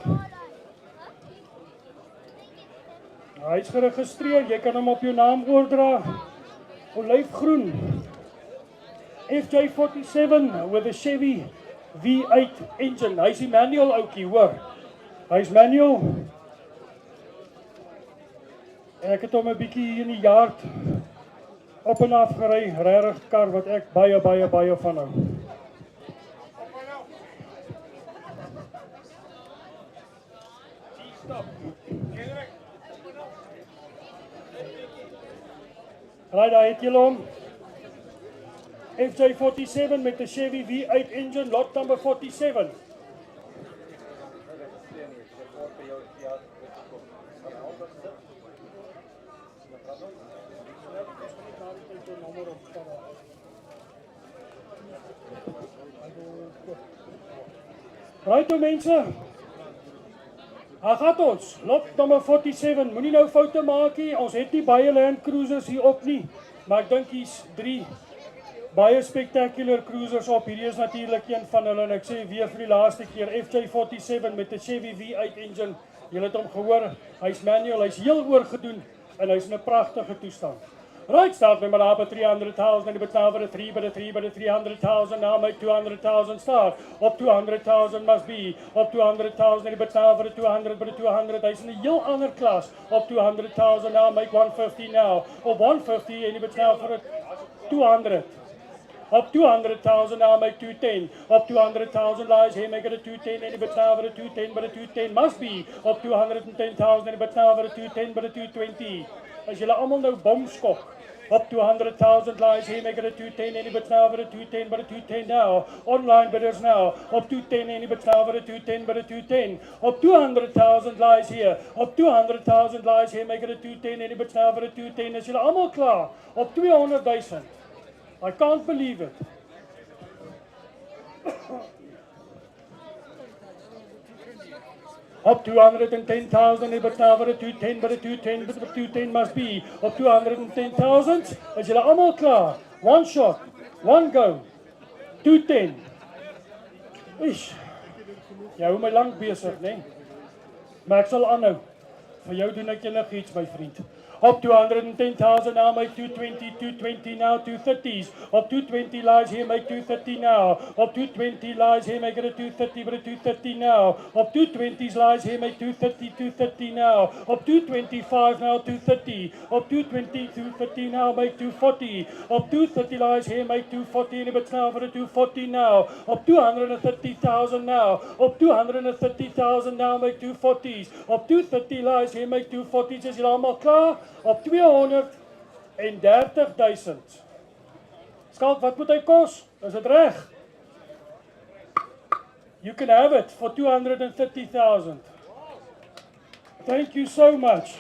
Hy's geregistreer, jy kan hom op jou naam oordra. Olyfgroen. FJ47 with a Chevy V8 engine. Hy's die manual ouetjie, hoor. Hy's manual. En ek het hom 'n bietjie hier in die yard op en af gery, regtig kar wat ek baie van hou. Right, daar het julle hom. FJ47 met 'n Chevy V8 engine, lot number 47. Right, mense. Daar gaat ons, lot nummer 47, moenie nou foute maak nie, ons het nie baie Land Cruisers hier op nie, maar ek dink hier's 3 baie spectacular cruisers op, hierdie is natuurlik een van hulle, en ek sê weer vir die laaste keer, FJ47 met 'n Chevy V8 engine, julle het hom gehoor, hy's manual, hy's heel oorgedoen, en hy's in 'n pragtige toestand. Right, start with my up 300,000 and it's now for a 3, but a 3, but a 300,000, now make 200,000 start. Up 200,000 must be, up 200,000 and it's now for a 200, but a 200, hy's in 'n heel ander klas. Up 200,000, now make 150 now. Up 150 and it's now for a 200. Up 200,000, now make 210. Up 200,000 lies here, make it a 210, and it's now for a 210, but a 210 must be. Up 210,000 and it's now for a 210, but a 220. As julle almal nou bomskok. Up 200,000 lies here, make it a 210, and it's now for a 210, but a 210 now. Online bidders now. Up 210, and it's now for a 210, but a 210. Up 200,000 lies here. Up 200,000 lies here, make it a 210, and it's now for a 210. As julle almal klaar. Op 200,000. I can't believe it. Up 210,000, but now for a 210, but a 210, but a 210 must be. Up 210,000, as julle almal klaar. One shot, one go, 210. Ish, jy hou my lank besig, né? Maar ek sal aanhou. Vir jou doen ek enigiets, my vriend. Up 210,000 now, make 220, 220 now, 230s. Up 220 lies here, make 230 now. Up 220 lies here, make it a 230, but a 230 now. Up 220s lies here, make 230, 230 now. Up 225 now, 230. Up 220, 230 now, make 240. Up 230 lies here, make 240, and it's now for a 240 now. Up 230,000 now. Up 230,000 now, make 240s. Up 230 lies here, make 240s. Is julle almal klaar? Op 230,000. Skalk, wat moet hy kos? Is dit reg? You can have it for 230,000. Thank you so much.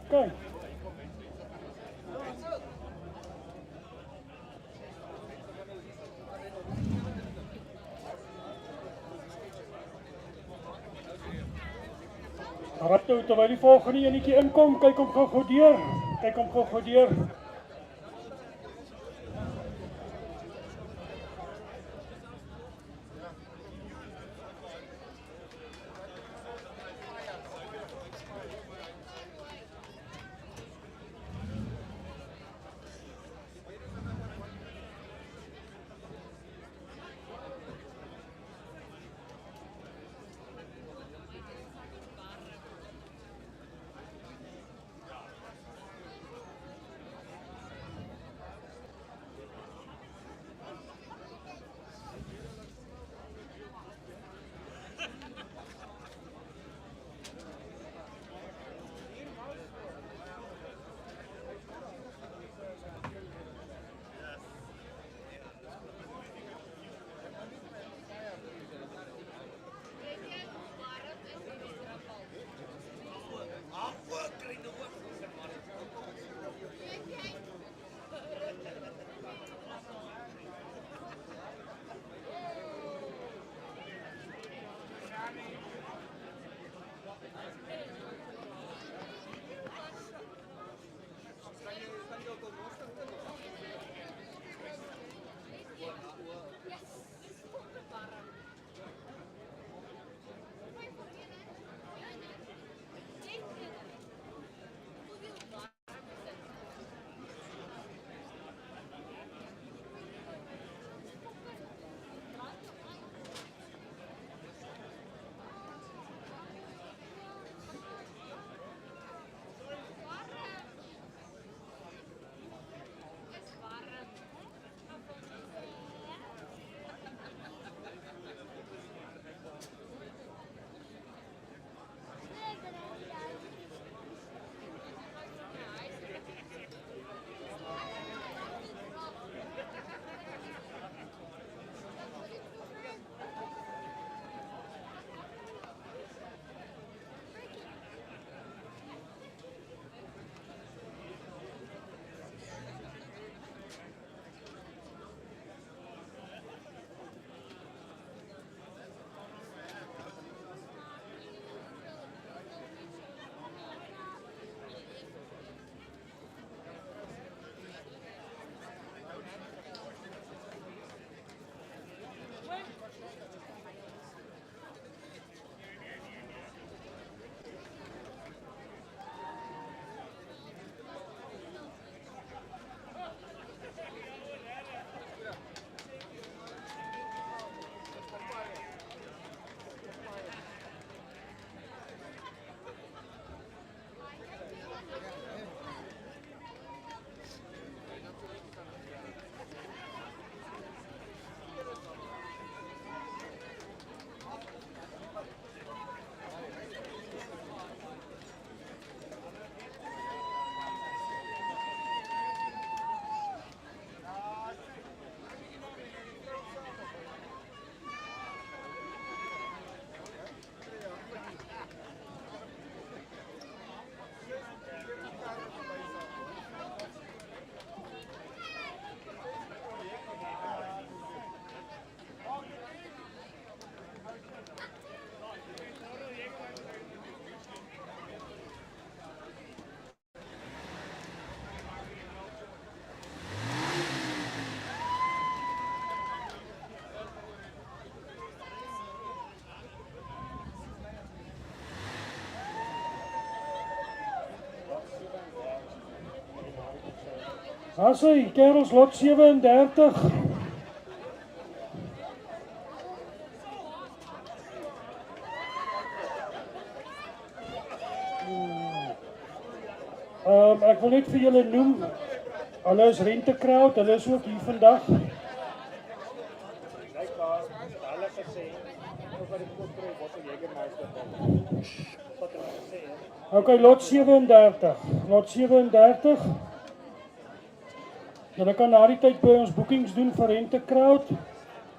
Okay. Rapto, terwyl die volgende enetjie inkom, kyk hom gou deur. Kyk hom gou deur. As hy, kerels, lot 37. Ek wil net vir julle noem, hulle is rentekraut, hulle is ook hier vandag. Ok, lot 37. Lot 37. Julle kan na die tyd by ons boekings doen vir rentekraut.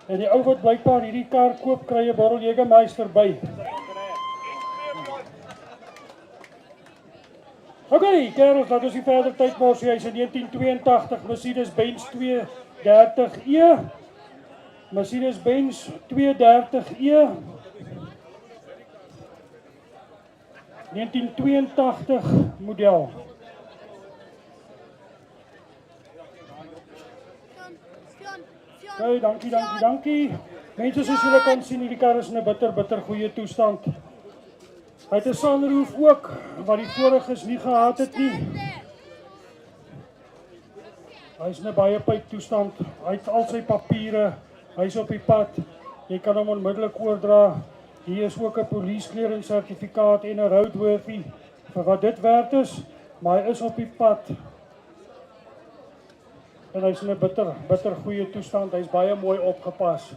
En die ou wat blykbaar hierdie kar koop, kry 'n bottel Jägermeister by. Ok, kerels, laat ons nie verder tyd mors nie. Hy's 'n 1982 Mercedes-Benz 230E. Mercedes-Benz 230E. 1982 model. Ok, dankie. Mense, soos julle kan sien, hierdie kar is in 'n bitter goeie toestand. Hy het 'n sunroof ook, wat die voriges nie gehad het nie. Hy is in 'n baie pyp toestand. Hy het al sy papiere, hy is op die pad. Jy kan hom onmiddellik oordra. Hier is ook 'n police clearance sertifikaat en 'n roadworthy vir wat dit werd is, maar hy is op die pad. En hy is in 'n bitter goeie toestand. Hy's baie mooi opgepas.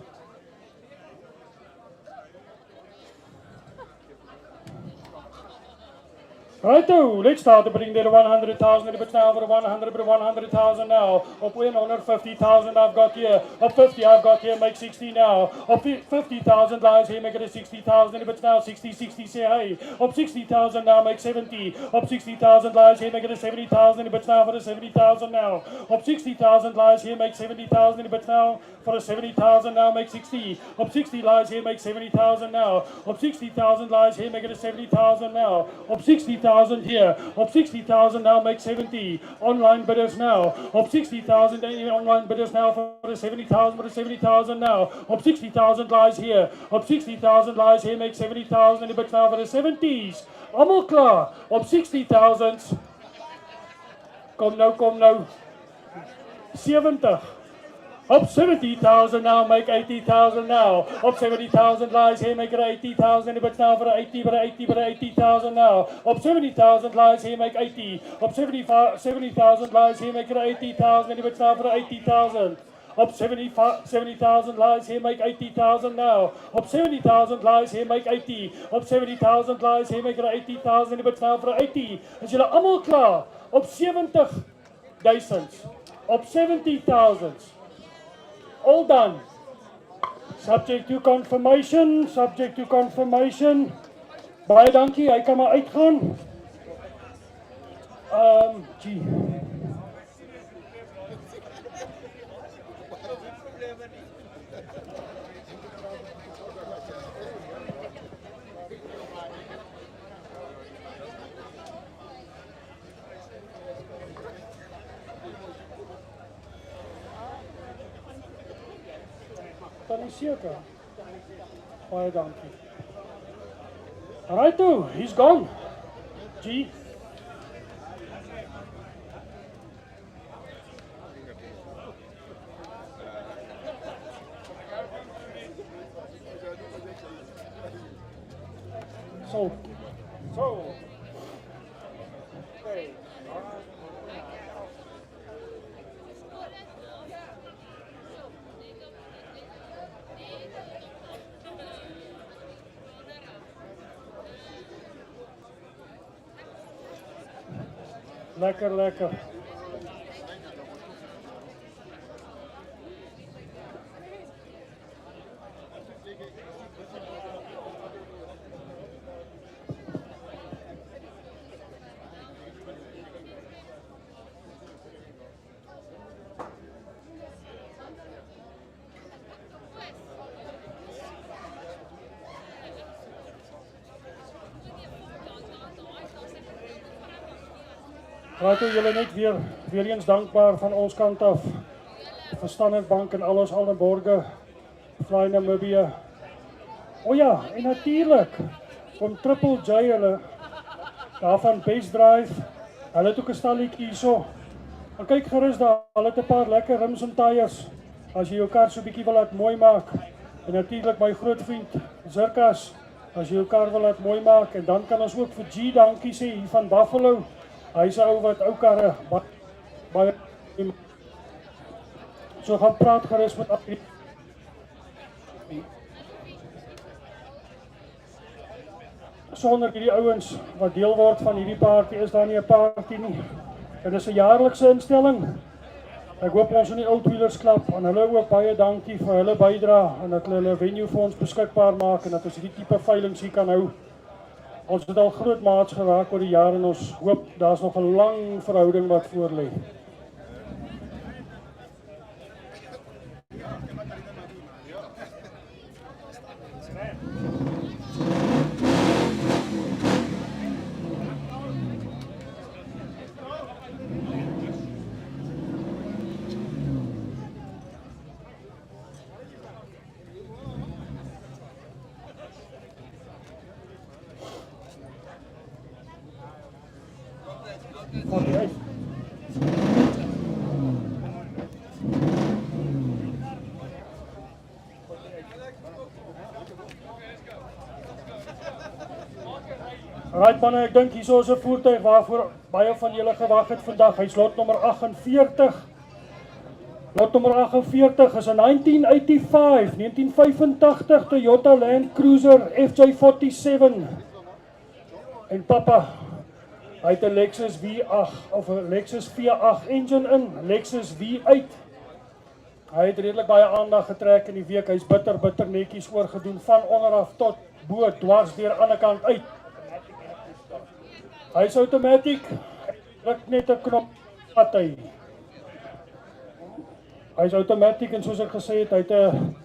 Righto, let's start to bring the 100,000 but now for 100,000 now. Up 150,000 I've got here. Up 50 I've got here, make 60 now. Up 50,000 lies here, make it a 60,000 but now 60, say hey. Up 60,000 now, make 70. Up 60,000 lies here, make it a 70,000 but now for the 70,000 now. Up 60,000 lies here, make 70,000 but now for the 70,000 now, make 60. Up 60 lies here, make 70,000 now. Up 60,000 lies here, make it a 70,000 now. Up 60,000 here. Up 60,000 now, make 70. Online bidders now. Up 60,000 online bidders now for the 70,000, for the 70,000 now. Up 60,000 lies here. Up 60,000 lies here, make 70,000 but now for the 70s. Almal klaar. Op 60,000. Kom nou. 70. Up 70,000 now, make 80,000 now. Up 70,000 lies here, make it 80,000, but now for 80,000 now. Up 70,000 lies here, make 80. Up 70,000 lies here, make it 80,000, but now for 80,000. Up 70,000 lies here, make 80,000 now. Up 70,000 lies here, make 80. Up 70,000 lies here, make it 80,000, but now for 80. Is julle almal klaar? Op 70,000. Op 70,000. All done. Subject to confirmation. Baie dankie, hy kan maar uitgaan. Gee. Dan is seker. Baie dankie. Righto, he's gone. Gee. So. Okay. Lekker. Raad julle net weer eens dankbaar van ons kant af vir Standard Bank en al ons ander borge, Fly Namibia. O ja, en natuurlijk, om Triple J hulle, daarvan Best Drive, hulle het ook 'n stalletjie hierso. Maar kyk gerus daar, hulle het 'n paar lekker rims en tyres. As jy jou kar so 'n bietjie wil laat mooi maak. En natuurlik my groot vriend Zirkas, as jy jou kar wil laat mooi maak. En dan kan ons ook vir G dankie sê hier van Buffalo. Hy's 'n ou wat ou karre baie so gaan praat gerus met al sonder hierdie ouens wat deel word van hierdie party is daar nie 'n party nie. Dit is 'n jaarlikse instelling. Ek hoop ons in die Oud Wheelers Club en hulle ook baie dankie vir hulle bydrae en dat hulle venue vir ons beskikbaar maak en dat ons hierdie tipe veilinge hier kan hou. Ons het al groot maats geraak oor die jare en ons hoop daar's nog 'n lang verhouding wat voor lê. Right manne, ek dink hierso is 'n voertuig waarvoor baie van julle gewag het vandag. Hy's lot nommer 48. Lot nommer 48 is 'n 1985 Toyota Land Cruiser FJ47. En papa, hy het 'n Lexus V8 of 'n Lexus V8 engine in, Lexus V8. Hy het redelik baie aandag getrek in die week. Hy's bitter netjies oorgedoen van onderaf tot bo, dwars deur aan die ander kant uit. Hy's outomaties. Druk net 'n knop wat hy. Hy's outomaties en soos ek gesê het, hy het 'n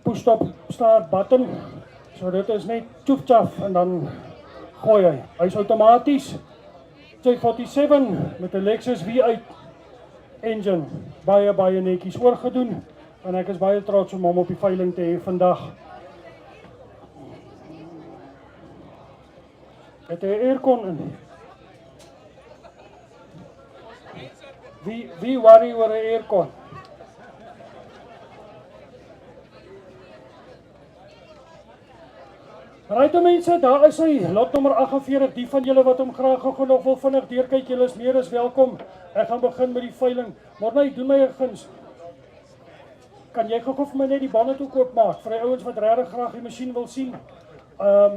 push-stop start button. So dit is net tjoef en dan gooi hy. Hy's outomaties. J47 met 'n Lexus V8 engine. Baie netjies oorgedoen en ek is baie trots om hom op die veiling te hê vandag. Het 'n aircon in. Wie worry oor 'n aircon? Right mense, daar is hy, lot nommer 48. Die van julle wat hom graag gou nog wil vinnig deurkyk, julle is meer as welkom. Ek gaan begin met die veiling. Morney, doen my 'n guns. Kan jy gou vir my net die bande toe oopmaak vir die ouens wat regtig graag die masjien wil sien?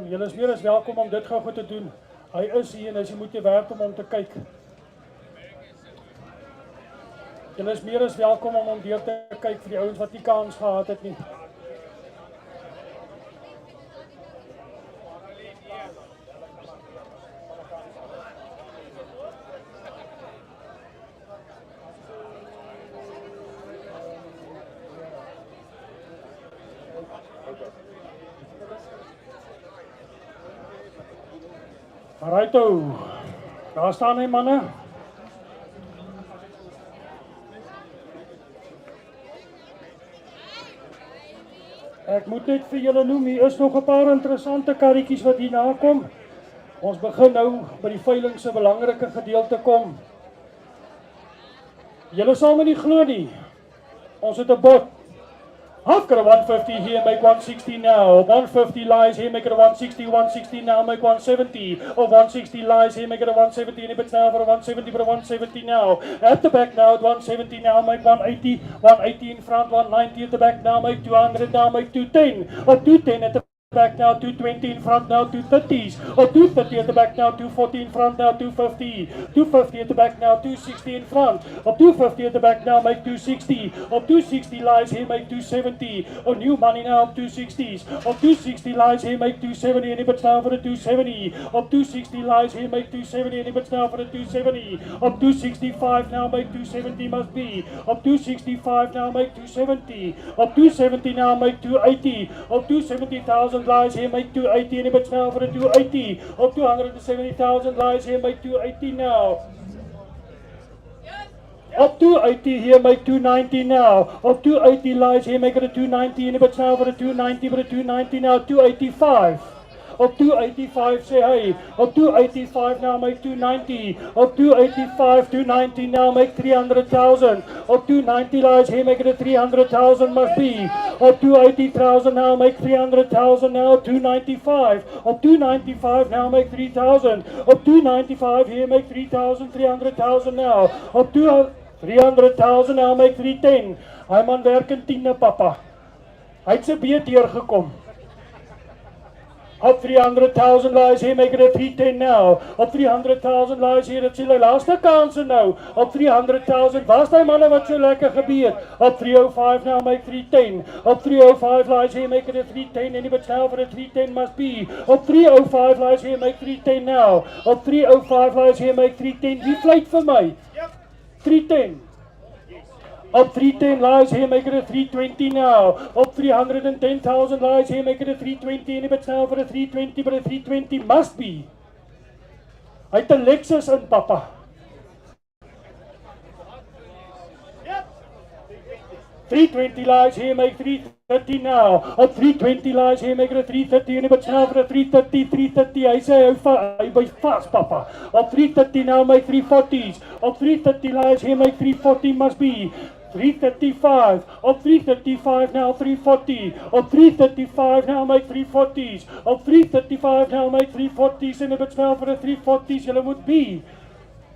Julle is meer as welkom om dit gou te doen. Hy is hier en as jy moet jy werk om te kyk. Julle is meer as welkom om hom deur te kyk vir die ouens wat nie kans gehad het nie. Righto, daar staan hy manne. Ek moet net vir julle noem, hier is nog 'n paar interessante karretjies wat hier nakom. Ons begin nou by die veiling se belangrike gedeelte kom. Julle sal my nie glo nie. Ons het 'n bot. I've got a 150 here, make 160 now. 150 lies here, make it a 160, 160 now, make 170. Or 160 lies here, make it a 170, and if it's now for a 170, but a 170 now. At the back now, at 170 now, make 180, 180 in front, 190 at the back now, make 200 now, make 210. Or 210 at the back now, 220 in front now, 230s. Or 230 at the back now, 240 in front now, 250. 250 at the back now, 260 in front. Or 250 at the back now, make 260. Or 260 lies here, make 270. Or new money now, up 260s. Or 260 lies here, make 270. And if it's now for the 270. Or 260 lies here, make 270. And if it's now for the 270. Or 265 now, make 270 must be. Or 265 now, make 270. Or 270 now, make 280. Or 270,000 lies here, make 280, and if it's now for the 280, or 270,000 lies here, make 280 now. Up 280 here, make 290 now. Up 280 lies here, make it a 290, and if it's now for the 290, but a 290 now, 285. Op 285 sê hy. Op 285 now make 290. Op 285, 290 now make 300,000. Op 290 lies here make it a 300,000 must be. Op 280,000 now make 300,000 now 295. Op 295 now make 3,000. Op 295 here make 3,000, 300,000 now. Op 300,000 now make 310. Hy man werk in 10, papa. Hy het sy beet deurgekom. Op 300,000 lies here, make it a 310 now. Op 300,000 lies here, dit sê die laaste kanse nou. Op 300,000, was die manne wat so lekker gebeet? Op 305 now, make 310. Op 305 lies here, make it a 310. Anybody now for a 310 must be. Op 305 lies here, make 310 now. Op 305 lies here, make 310. Wie vlieg vir my? 310. Op 310 lies here, make it a 320 now. Op 310,000 lies here, make it a 320. Anybody now for a 320, but a 320 must be. Hy het 'n Lexus in, papa. Yep. 320 lies here, make 330 now. Op 320 lies here, make it a 330. Anybody now for a 330, 330. Hy sê hy by fast, papa. Op 330 now, make 340s. Op 330 lies here, make 340 must be. 335, op 335 now 340, op 335 now make 340s, op 335 now make 340s, en if it's now for the 340s, julle moet be.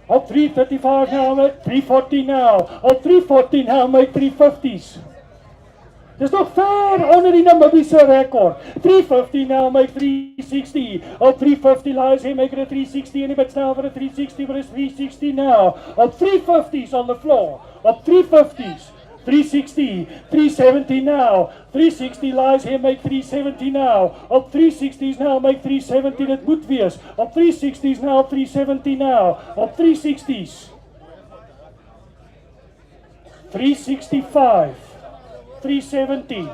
Op 335 now make 340 now, op 340 now make 350s. Dis nog ver onder die Namibiese rekord. 350 now make 360. Op 350 lies here, make it a 360, and if it's now for a 360, but it's 360 now. Op 350s on the floor. Op 350s, 360, 370 now. 360 lies here, make 370 now. Op 360s now, make 370, dit moet wees. Op 360s now, 370 now. Op 360s, 365. 370.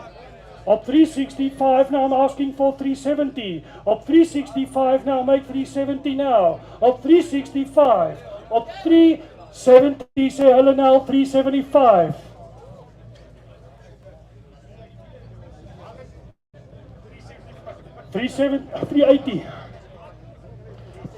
Op 365 now I'm asking for 370. Op 365 now make 370 now. Op 365. Op 370 say hulle now 375. 380.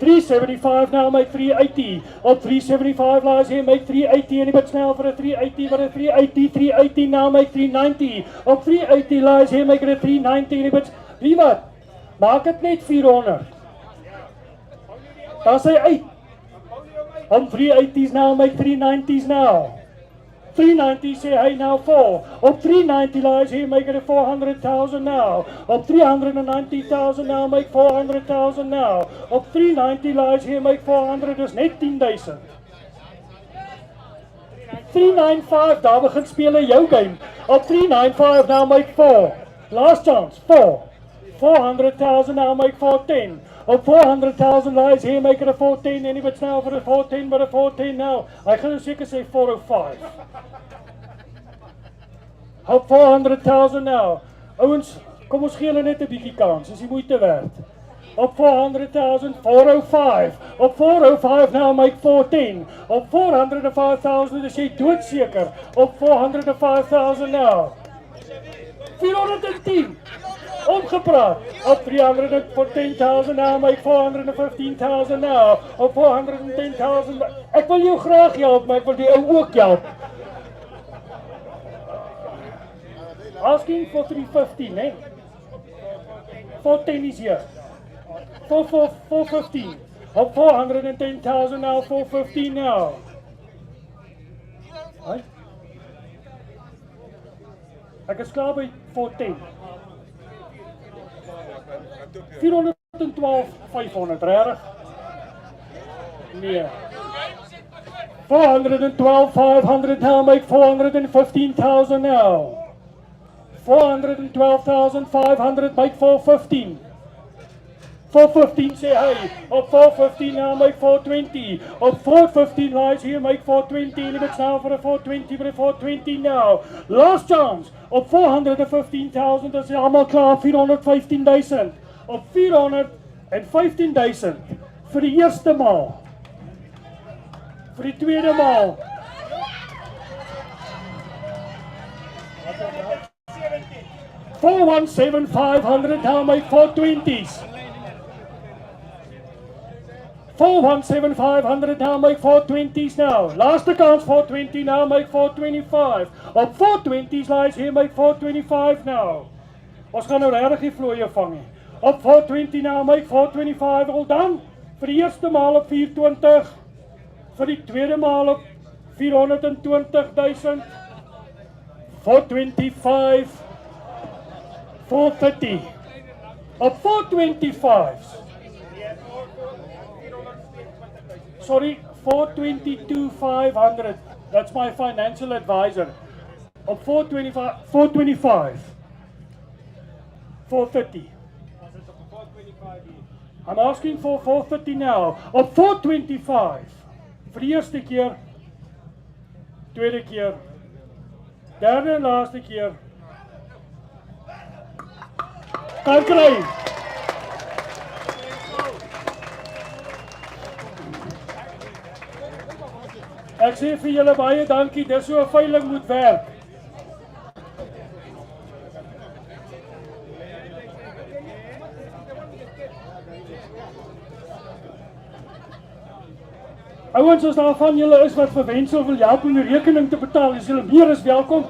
375 now make 380. Op 375 lies here, make 380. Anybody now for a 380, but a 380, 380 now make 390. Op 380 lies here, make it a 390. Anybody, wie wat? Maak het net 400. Daar sê uit. Op 380s now make 390s now. 390 say hey now 4. Op 390 lies here, make it a 400,000 now. Op 390,000 now, make 400,000 now. Op 390 lies here, make 400 is net 10,000. 395, daar begin speel jou game. Op 395 now make 4. Last chance, 4. 400,000 now make 410. Op 400,000 lies here, make it a 410. Anybody's now for a 410, but a 410 now. I gaan seker sê 405. Op 400,000 now. Ouens, kom ons gee hulle net 'n bietjie kans. Is die moeite werd. Op 400,000, 405. Op 405 now make 410. Op 405,000 is jy doodseker. Op 405,000 now. 410. Omgepraat. Op 310,000 now, make 415,000 now. Op 410,000. Ek wil jou graag help, maar ek wil die ou ook help. Asking for 315, eh? 410 is here. 415. Op 410,000 now, 415 now. Right? Ek is klaar by 410. 412, 500, reg? Nee. 412, 500 now, make 415,000 now. 412,500, make 415. 415 say hey. Op 415 now, make 420. Op 415 lies here, make 420. Limits now for a 420, but a 420 now. Last chance. Op 415,000, is allemaal klaar, 415,000. Op 415,000 vir die eerste maal. Vir die tweede maal. 417,500 now make 420s. 417,500 now, make 420s now. Last accounts 420 now, make 425. Op 420s lies hier, make 425 now. Ons gaan nou regtig die vlooie vang nie. Op 420 now, make 425, al dan. Vir die eerste maal op 420. Vir die tweede maal op 420,000. 425. 430. Op 425's. Sorry, 422,500. That's my financial advisor. Op 425. 430. I'm asking for 430 now. Op 425. Vir die eerste keer. Tweede keer. Derde en laaste keer. Kan kry. Ek sê vir julle baie dankie, dis so 'n veiling moet werk. Ouens, as daar van julle is wat vir Wensel wil help om die rekening te betaal, is julle meer as welkom.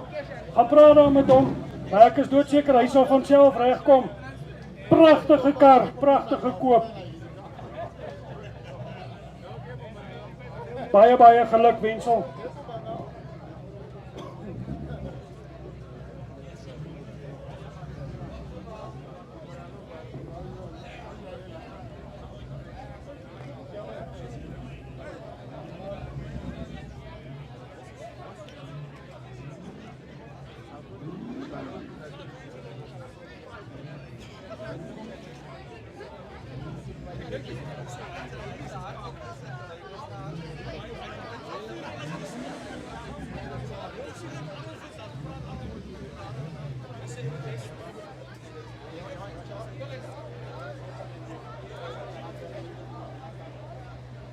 Gaan praat daar met hom. Maar ek is doodseker hy sal van self regkom. Pragtige kar, pragtige koop. Baie geluk Wensel.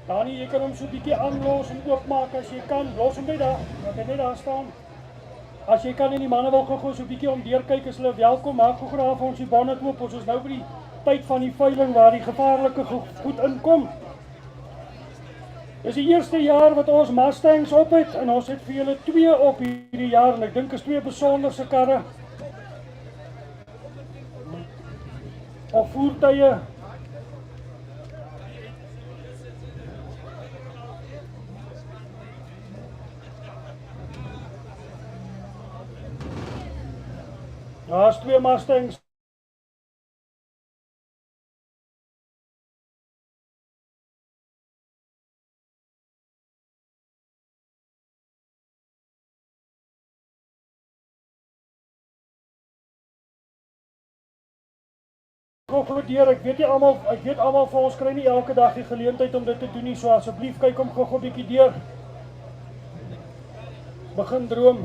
Dani, jy kan hom so 'n bietjie aanlos en oopmaak as jy kan. Los hom net daar, laat hy net daar staan. As jy kan en die manne wil gou so 'n bietjie om deur kyk, is hulle welkom. Maak gou graag vir ons die bonnet oop. Ons is nou by die tyd van die veiling waar die gevaarlike goed inkom. Dis die eerste jaar wat ons Mustangs op het en ons het vir julle 2 op hierdie jaar en ek dink is 2 besonderse karre. Of voertuie. Daar's 2 Mustangs. Deur, ek weet almal vir ons kry nie elke dag die geleentheid om dit te doen nie, so asseblief kyk hom gou 'n bietjie deur. Begin droom.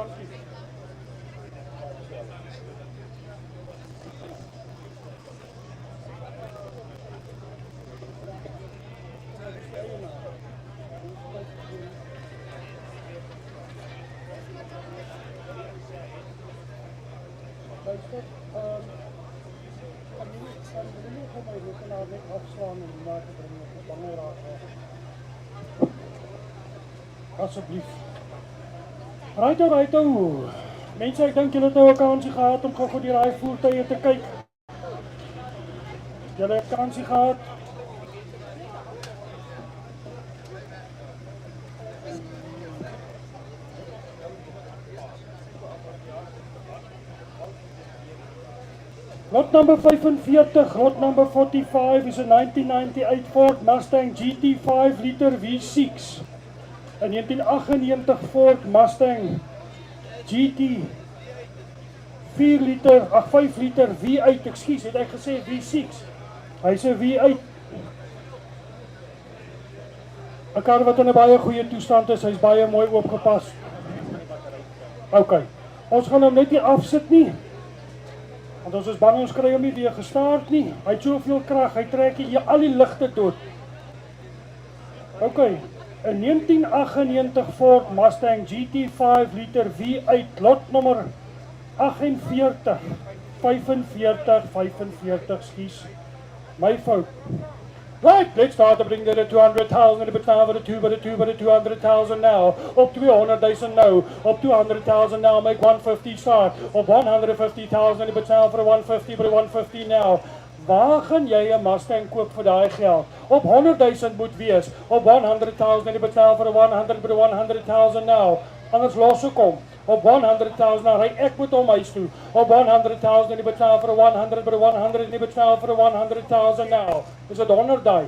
dankie. Luister, kan jy nie vir my rekenaar net afslaan en na te bring of banger raak? Asseblief. Right. Mense, ek dink julle het nou 'n kansie gehad om gou die raai voertuie te kyk. Julle het kansie gehad. Lot number 45, lot number 45 is a 1998 Ford Mustang GT 5 liter V6. A 1998 Ford Mustang GT 5 liter V8, ekskuus, het ek gesê V6. Hy's 'n V8. 'n Kar wat in 'n baie goeie toestand is, hy's baie mooi oopgepas. OK. Ons gaan hom net nie afsit nie. Want ons is bang ons kry hom nie weer gestart nie. Hy het soveel krag, hy trek hier al die ligte dood. OK. 'n 1998 Ford Mustang GT 5 liter V8 lot nommer 48 45, excuse. My fault. Right, let's start to bring the 200,000 but now for the 200,000 now. Up 200,000 now. Up 200,000 now. Make 150 start. Op 150,000 but now for the 150 but 150 now. Waar gaan jy 'n Mustang koop vir daai geld? Op 100,000 moet wees. Op 100,000 but now for the 100 but 100,000 now. Anders los ek hom. Op 100,000 nou ry ek met hom huis toe. Op 100,000 die betaal vir 100 by 100 die betaal vir 100,000 now. Is dit 100 daai?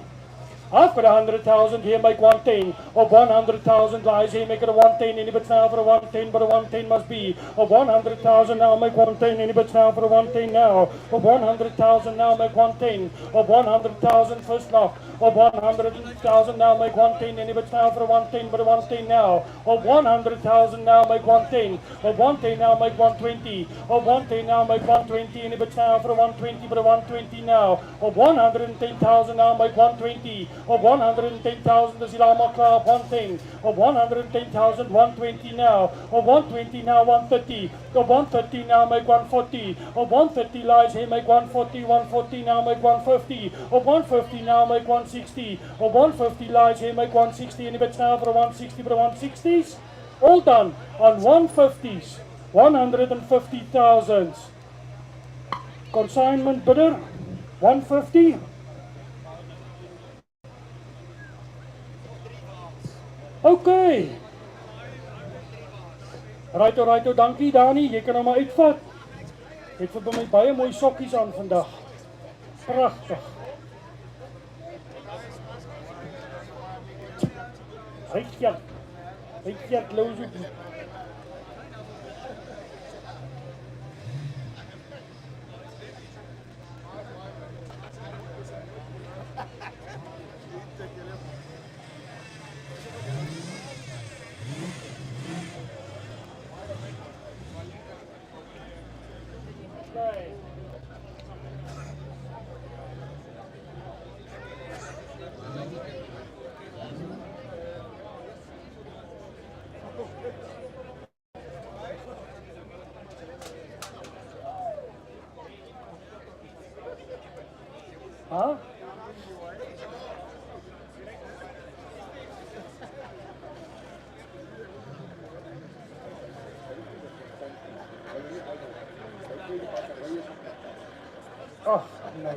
I've got 100,000 here, make 110. Of 100,000 lies here, make it a 110. Any but now for a 110, but a 110 must be. Of 100,000 now, make 110. Any but now for a 110 now. Of 100,000 now, make 110. Of 100,000 first knock. Of 100,000 now, make 110. Any but now for a 110, but a 110 now. Of 100,000 now, make 110. Of 110 now, make 120. Of 110 now, make 120. Any but now for a 120, but a 120 now. Of 110,000 now, make 120. Of 110,000, dis hier almal klaar op 110. Of 110,000, 120 now. Of 120 now, 130. Of 130 now, make 140. Of 130 lies here, make 140. 140 now, make 150. Of 150 now, make 160. Of 150 lies here, make 160. Any bits now for a 160, but a 160s? All done on 150s. 150,000. Consignment bidder, 150. Okay. Right, dankie Dani, jy kan hom maar uitvat. Ek het vir my baie mooi sokkies aan vandag. Pragtig. Hy het loos. Huh? Oh, no.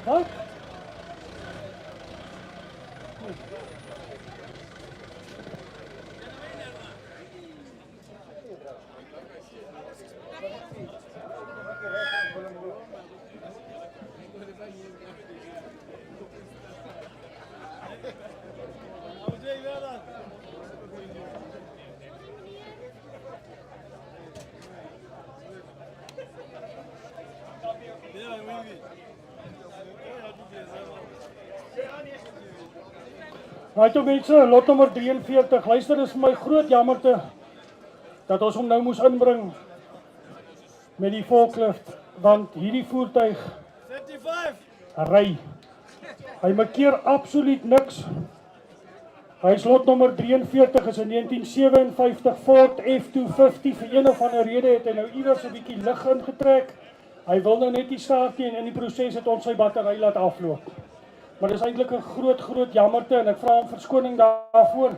Wat? Right toe mense, lot nommer 43. Luister, dis vir my groot jammerte dat ons hom nou moes inbring met die forklift, want hierdie voertuig 35. ry. Hy markeer absoluut niks. Hy is lot nommer 43, is 'n 1957 Ford F250. Vir een of ander rede het hy nou iewers 'n bietjie lig ingetrek. Hy wil nou net nie staart nie en in die proses het ons sy battery laat afloop. Maar dis eintlik 'n groot jammerte en ek vra om verskoning daarvoor.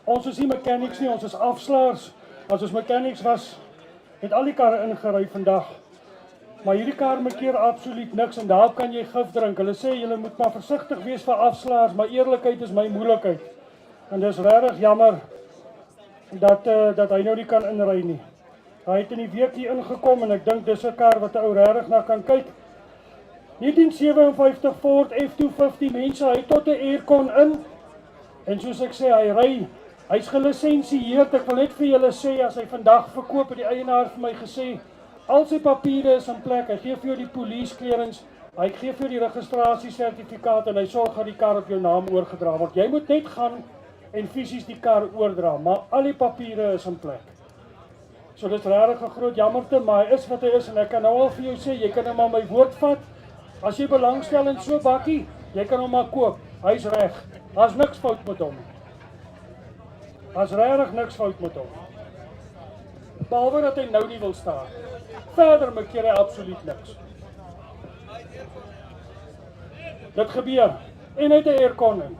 Ons is nie mechanics nie, ons is afslaers. As ons mechanics was, het al die karre ingery vandag. Maar hierdie kar markeer absoluut niks en daarop kan jy gif drink. Hulle sê julle moet maar versigtig wees vir afslaers, maar eerlikheid is my moeilikheid. En dis regtig jammer dat hy nou nie kan inry nie. Hy het in die week hier ingekom en ek dink dis 'n kar wat 'n ou regtig na kan kyk. 1957 Ford F250 mense, hy tot 'n aircon in. En soos ek sê, hy ry. Hy's gelisensieerd. Ek wil net vir julle sê as hy vandag verkoop, het die eienaar vir my gesê, al sy papiere is in plek. Hy gee vir jou die police clearance, hy gee vir jou die registrasiesertifikaat en hy sorg dat die kar op jou naam oorgedra word. Jy moet net gaan en fisies die kar oordra, maar al die papiere is in plek. So dit is regtig 'n groot jammerte, maar hy is wat hy is en ek kan nou al vir jou sê, jy kan nou maar my woord vat. As jy belangstel in so 'n bakkie, jy kan hom maar koop. Hy's reg. Daar's niks fout met hom. Daar's regtig niks fout met hom. Behalwe dat hy nou nie wil staan. Verder markeer hy absoluut niks. Dit gebeur. En hy het 'n aircon in.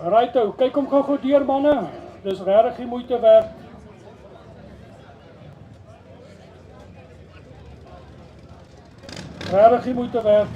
Right ou, kyk hom gou deur manne. Dis regtig die moeite werd. Regtig die moeite werd.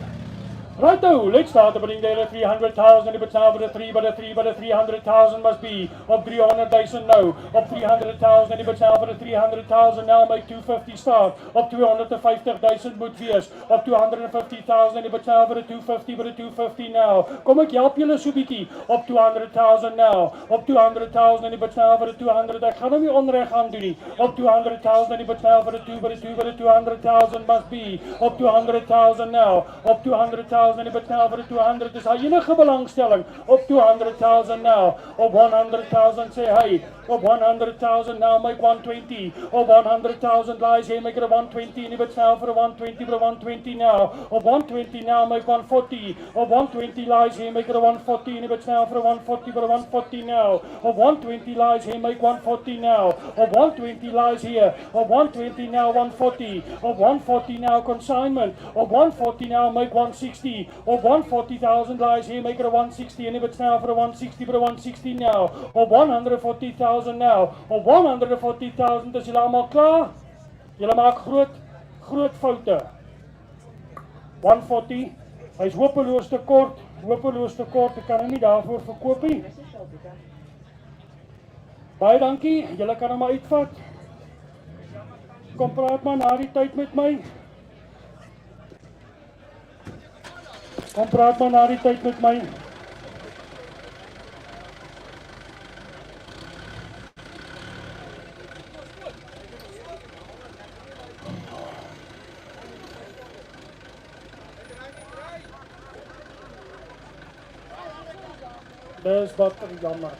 Right now, let's start opening there at 300,000, but now for the 300,000 must be up 300,000 now, up 300,000, but now for the 300,000 now make 250 start, up 250,000 moet wees, up 250,000, but now for the 250 now. Kom ek help julle so bietjie, up 200,000 now, up 200,000, but now for the 200, ek gaan hom nie onreg aan doen nie, up 200,000, but now for the 200,000 must be, up 200,000 now, up 200,000. But now for the 200 is hy enige belangstelling op 200,000 now, op 100,000 say hy, op 100,000 now make 120, op 100,000 lies here make it a 120, and but now for a 120, but a 120 now, op 120 now make 140, op 120 lies here make it a 140, and but now for a 140, but a 140 now, op 120 lies here make 140 now, op 120 lies here, op 120 now 140, op 140 now consignment, op 140 now make 160, op 140,000 lies here, make it a 160, and if it's now for a 160, but a 160 now, op 140,000 now, op 140,000, is julle allemaal klaar? Julle maak groot foute. 140, hy is hopeloos te kort, ek kan hom nie daarvoor verkoop nie. Baie dankie, julle kan hom maar uitvat. Kom praat maar na die tyd met my. Kom praat maar na die tyd met my. Dis bitter jammer.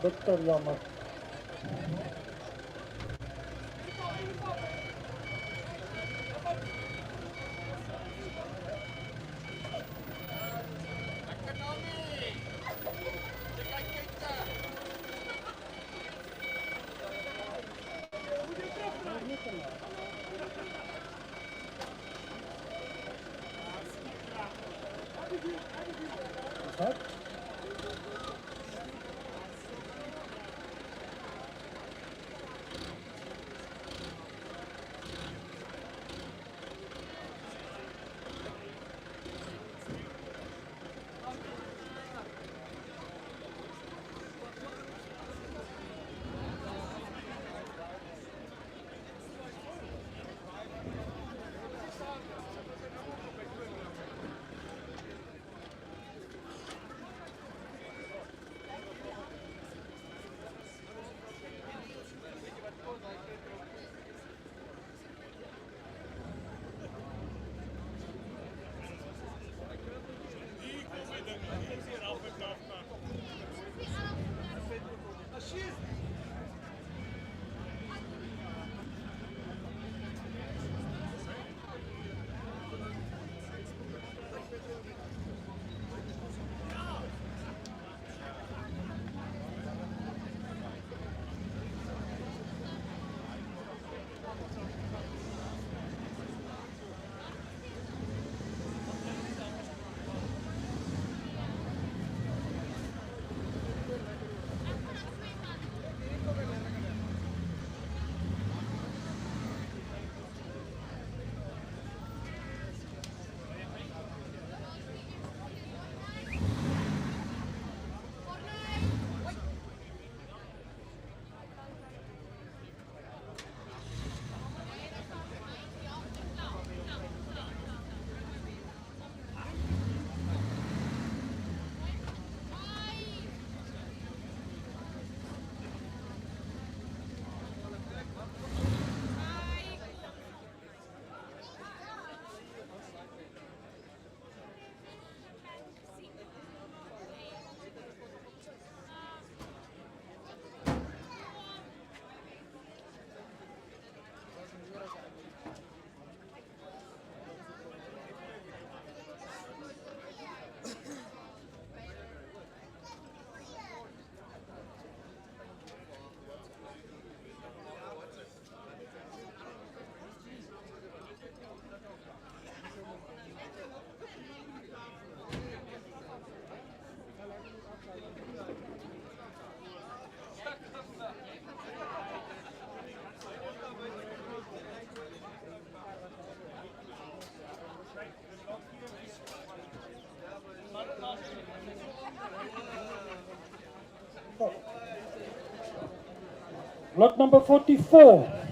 Lot number 44.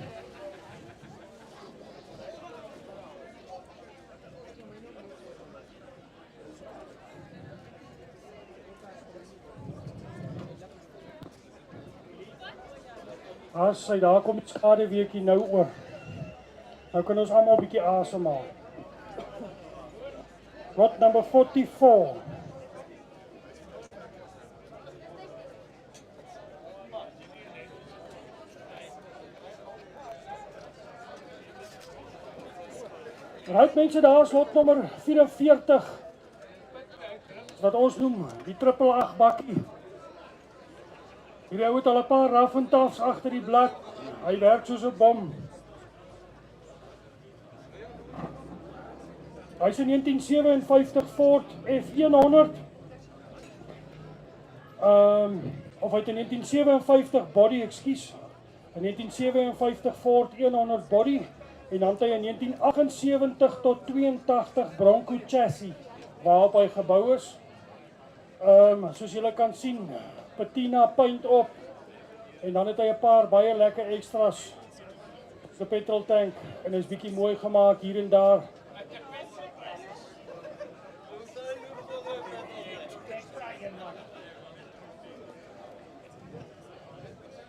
As sy daar kom die skadeweekie nou oor. Nou kan ons almal 'n bietjie asemhaal. Lot number 44. Right mense, daar is lot nummer 44. Wat ons noem die 888 bakkie. Hierdie ou het al 'n paar rough and toughs agter die blad. Hy werk soos 'n bom. Hy is 'n 1957 Ford F100. Of hy het 'n 1957 body, ekskuus. 'n 1957 Ford 100 body en dan het hy 'n 1978 tot 82 Bronco chassis waarop hy gebou is. Soos julle kan sien, patina paint op en dan het hy 'n paar baie lekker extras. Sy petrol tank en is bietjie mooi gemaak hier en daar.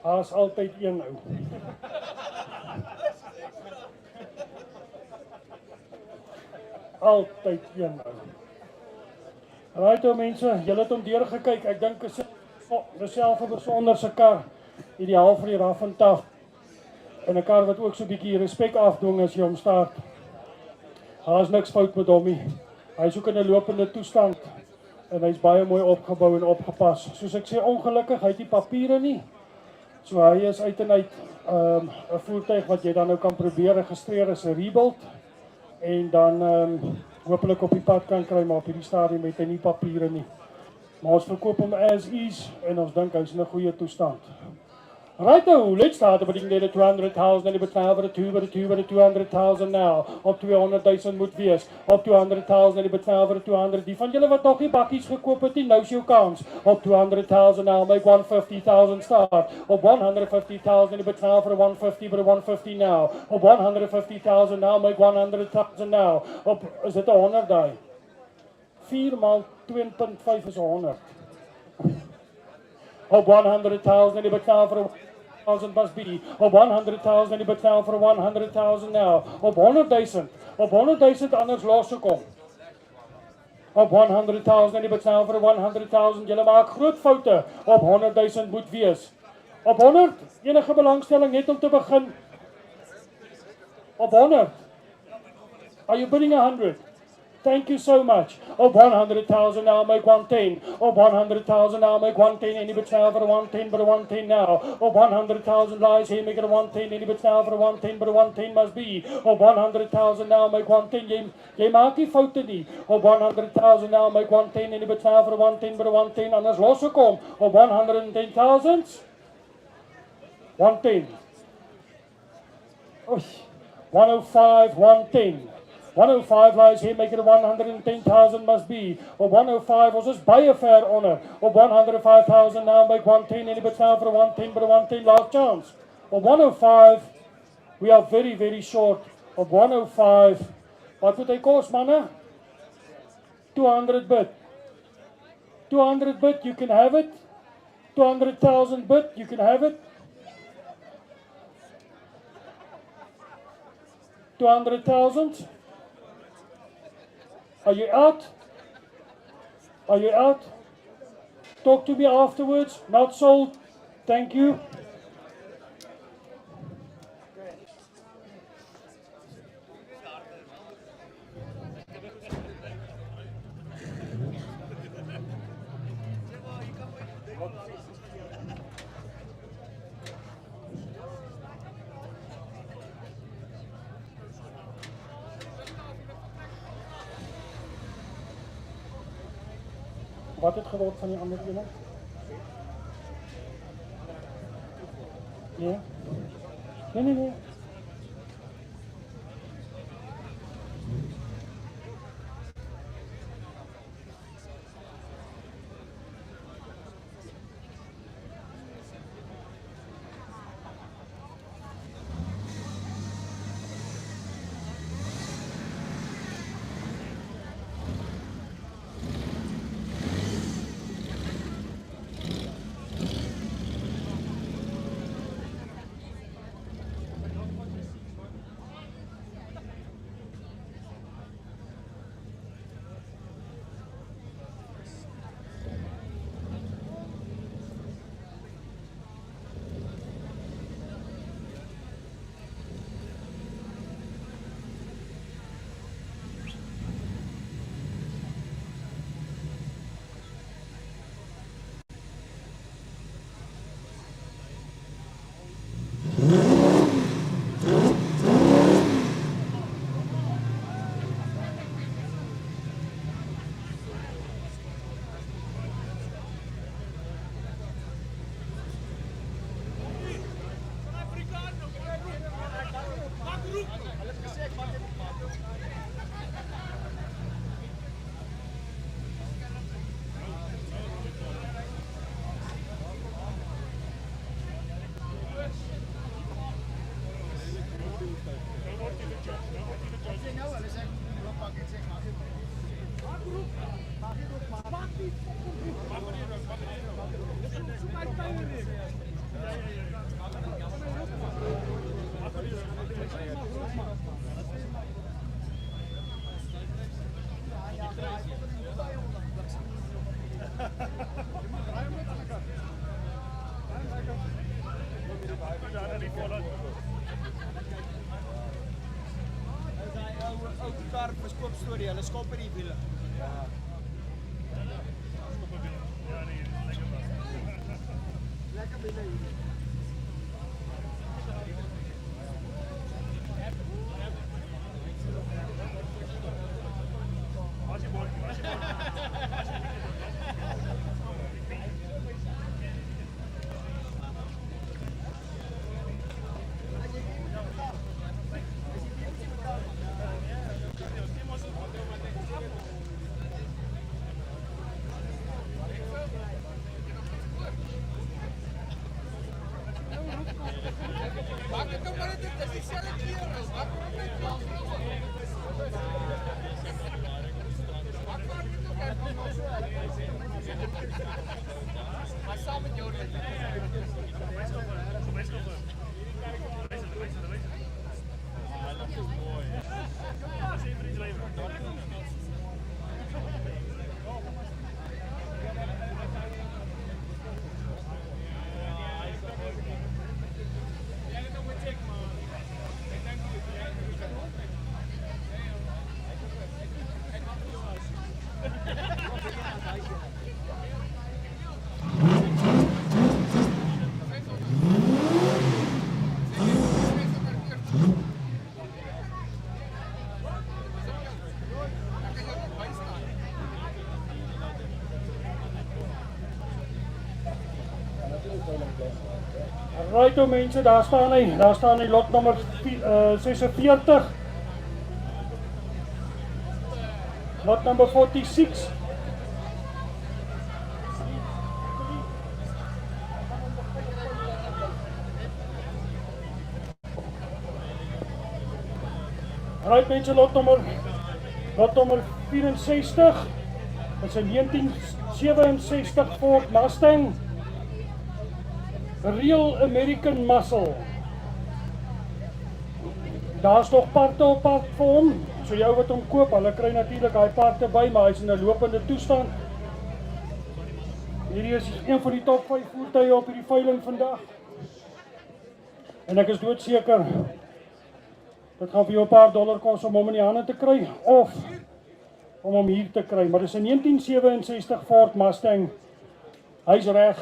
Daar's altyd een ou. Altyd een ou. Right ou mense, julle het hom deurgekyk. Ek dink is self 'n besonderse kar, ideaal vir die rough and tough. En 'n kar wat ook so 'n bietjie respek afdwing as jy hom start. Daar's niks fout met hom nie. Hy's ook in 'n lopende toestand en hy's baie mooi opgebou en opgepas. Soos ek sê, ongelukkig hy het nie papiere nie. So hy is uit en uit 'n voertuig wat jy dan nou kan probeer registreer as 'n rebuild en dan hopelik op die pad kan kry, maar op hierdie stadium het hy nie papiere nie. Maar ons verkoop hom as is en ons dink hy's in 'n goeie toestand. Right now, let's start the bidding date at 200,000 and it's now at 200,000 now. Op 200,000 moet wees. Op 200,000 en it's now at 200. Die van julle wat nog nie bakkies gekoop het nie, nou is jou kans. Op 200,000 now, make 150,000 start. Op 150,000 and it's now for 150, but 150 now. Op 150,000 now, make 100,000 now. Op, is dit 'n 100 daai? 4 maal 2.5 is 100. Op 100,000 and it's now for 100,000 must be. Op 100,000 and it's now for 100,000 now. Op 100,000. Op 100,000 anders losgekom. Op 100,000 and it's now for 100,000. Julle maak groot foute. Op 100,000 moet wees. Op 100 enige belangstelling net om te begin. Op 100. Are you bidding 100? Thank you so much. Op 100,000 now, make 110. Op 100,000 now, make 110. Any bit now for 110, but 110 now. Op 100,000 lies here, make it a 110. Any bit now for 110, but 110 must be. Op 100,000 now, make 110. Jy maak nie foute nie. Op 100,000 now, make 110. Any bit now for 110, but 110. Anders losgekom. Op 110,000. 110. Oei. 105, 110. 105 lies here, make it a 110,000 must be. Op 105, ons is baie ver onder. Op 105,000 now, make 110, any bit now for 110, but 110 last chance. Op 105, we are very, very short. Op 105, wat moet hy kos, manne? 200 bid. 200 bid, you can have it. 200,000 bid, you can have it. 200,000. Are you out? Are you out? Talk to me afterwards. Not sold. Thank you. Wat het geword van die ander ene? Nee? Nee. kar verskoopstorie, hulle skop in die wiele. Lekker binne hier. Maak het nou maar net, dit is dieselfde kleur as wat maar saam met jou Right toe mense, daar staan hy lot nummer 46. Lot number 46. Right mense, lot nummer 64. Dit is 'n 1967 Ford Mustang. Real American Muscle. Daar's nog parte op pad vir hom. So jou wat hom koop, hulle kry natuurlik daai parte by, maar hy's in 'n lopende toestand. Hierdie is een van die top 5 voertuie op hierdie veiling vandag. En ek is doodseker dit gaan vir jou 'n paar dollar kos om hom in die hande te kry of om hom hier te kry. Maar dis 'n 1967 Ford Mustang. Hy's reg.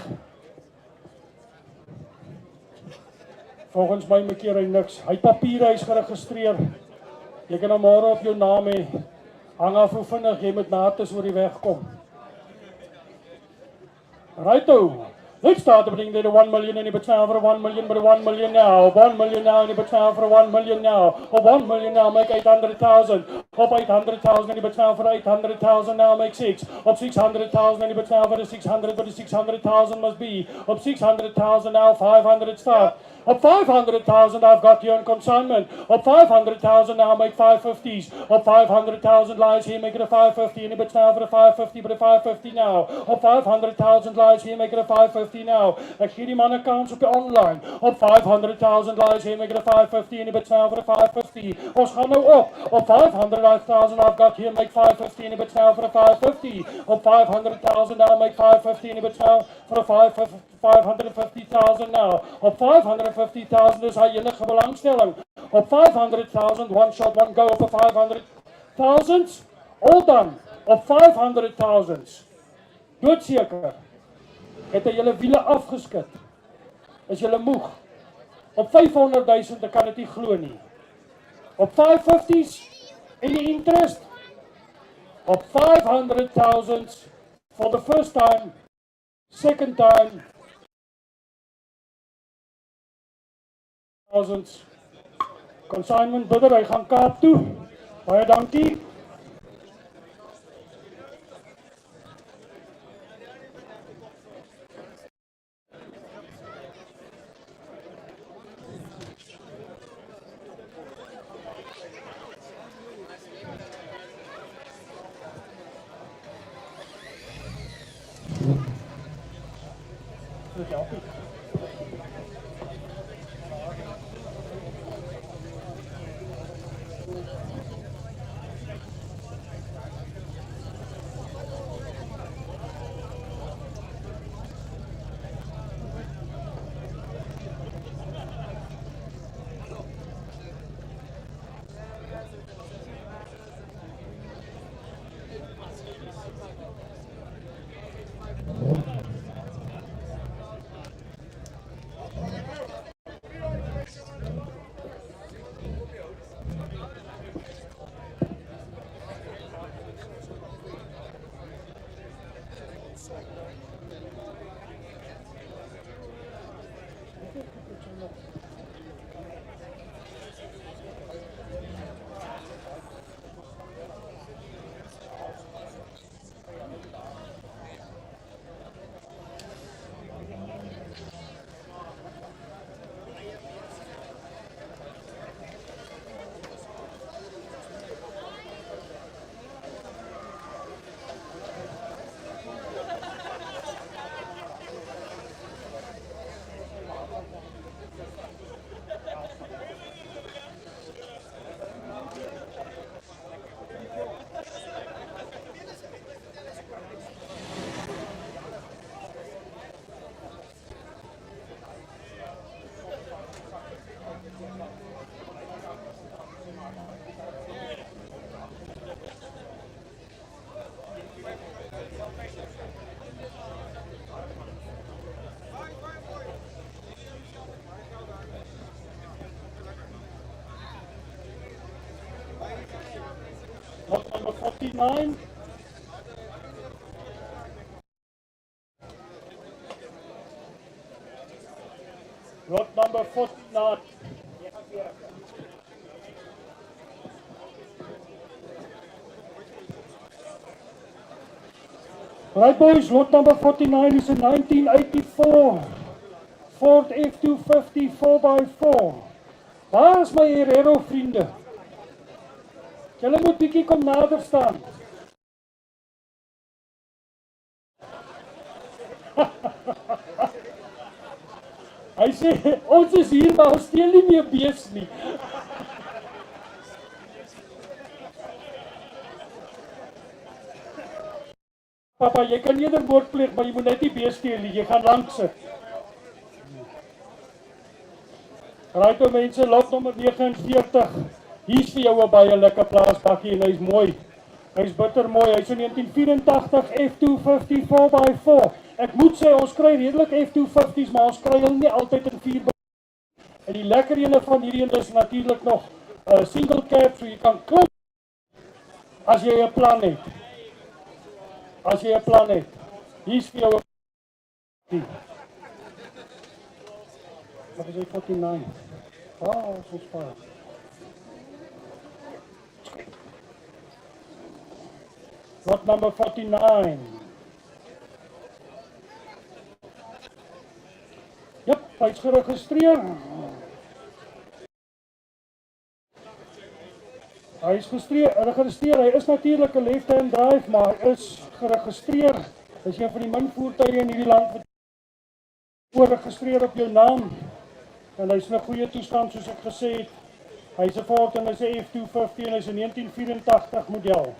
Volgens my keer hy niks. Hy papiere hy's geregistreer. Jy kan hom môre op jou naam hê. Hang af hoe vinnig jy met nates oor die weg kom. Righto. Let's start putting the 1 million in the between for 1 million, but 1 million now, 1 million now in the between for 1 million now, 1 million now make 800,000, up 800,000 in the between for 800,000 now make 6, up 600,000 in the between for the 600, but the 600,000 must be, up 600,000 now 500 start, up 500,000 I've got here on consignment, up 500,000 now make 550s, up 500,000 lies here make it a 550 in the between for the 550, but a 550 now, up 500,000 lies here make it a 550 now. Ek gee die man 'n kans op die online. Op 500,000 lies here make it a 550 in die betaal vir 'n 550. Ons gaan nou op 500,000 I've got here make 550 in die betaal vir 'n 550. Op 500,000 now make 550 in die betaal vir 'n 550,000 now. Op 550,000 is hy enige belangstelling. Op 500,000 one shot one go op 'n 500,000 all done. Op 500,000 doodseker. Het hy julle wiele afgeskit. Is julle moeg. Op 500,000 kan dit nie glo nie. Op 550s en die interest. Op 500,000 for the first time, second time. Consignment bidder, hy gaan Kaap toe. Baie dankie. 49. Lot number 49. Right boys, lot number 49 is a 1984 Ford F250 4x4. Waar is my Herrero vriende? Julle moet bietjie kom nader staan. Hy sê, ons is hier, maar ons steel nie meer bees nie. Papa, jy kan eerder moord pleeg, maar jy moet net nie bees steel nie, jy gaan lank sit. Right ou mense, lot nommer 49. Hier is vir jou 'n baie lekker plaasbakkie en hy's mooi. Hy's bitter mooi. Hy's 'n 1984 F250 4x4. Ek moet sê ons kry redelik F250's, maar ons kry hulle nie altyd in 4x4. En die lekker ene van hierdie een is natuurlik nog 'n single cab, so jy kan klop as jy 'n plan het. As jy 'n plan het. Hier's vir jou 'n Wat is dit 49? Oh, so spaar. Lot number 49. Yep, hy's geregistreer. Hy is geregistreer. Hy is natuurlik 'n left-hand drive, maar hy is geregistreer. Dis een van die min voertuie in hierdie land wat geregistreer op jou naam. En hy's in 'n goeie toestand soos ek gesê het. Hy's 'n Ford en hy's 'n F250 en hy's 'n 1984 model.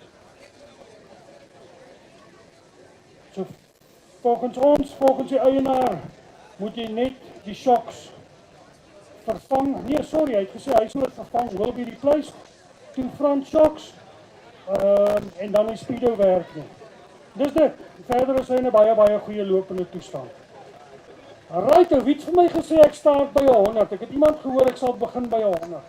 So volgens die eienaar moet jy net die shocks vervang. Nee, sorry, hy het gesê hy sal dit vervang, will be replaced. 2 front shocks en dan die speedo werk nie. Dis dit. Verder is hy in 'n baie goeie lopende toestand. Alright, wie het vir my gesê ek start by 100? Ek het iemand gehoor ek sal begin by 100.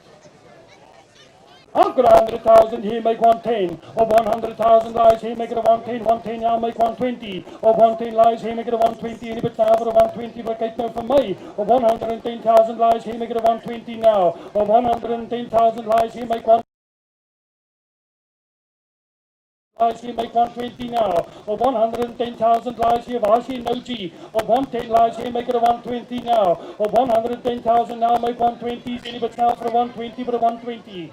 I've got 100,000, here make 110. Of 100,000 lies, here make it a 110. 110 now make 120. Of 110 lies, here make it a 120. En dit nou vir 'n 120, wat kyk nou vir my. Of 110,000 lies, here make it a 120 now. Of 110,000 lies, here make 1 lies, here make 120 now. Of 110,000 lies, here waar is jy nou G? Of 110 lies, here make it a 120 now. Of 110,000 now make 120. En dit nou vir 'n 120 vir 'n 120.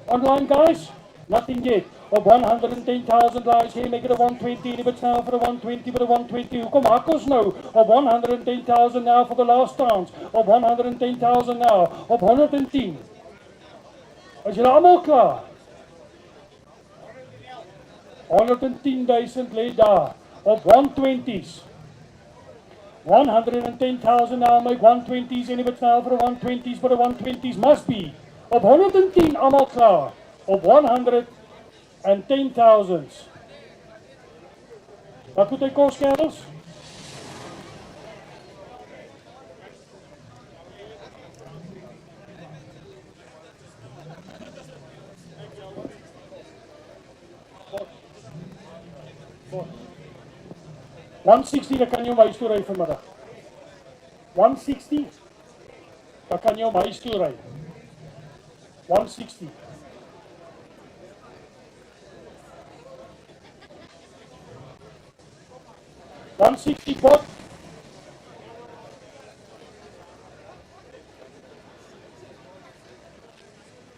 Online guys, nothing yet. Of 110,000 lies, here make it a 120, and if it's now for a 120, but a 120, who come Akos now? Of 110,000 now for the last chance. Of 110,000 now. Of 110. Is julle almal klaar? 110,000 lê daar. Of 120s. 110,000 now make 120s, and if it's now for a 120s, but a 120s must be. Op 110 almal klaar. Op 110,000. Wat moet hy kos, kerels? $160, dat kan jy om huis toe ry vanmiddag. 160, dat kan jy om huis toe ry. 160. Bot.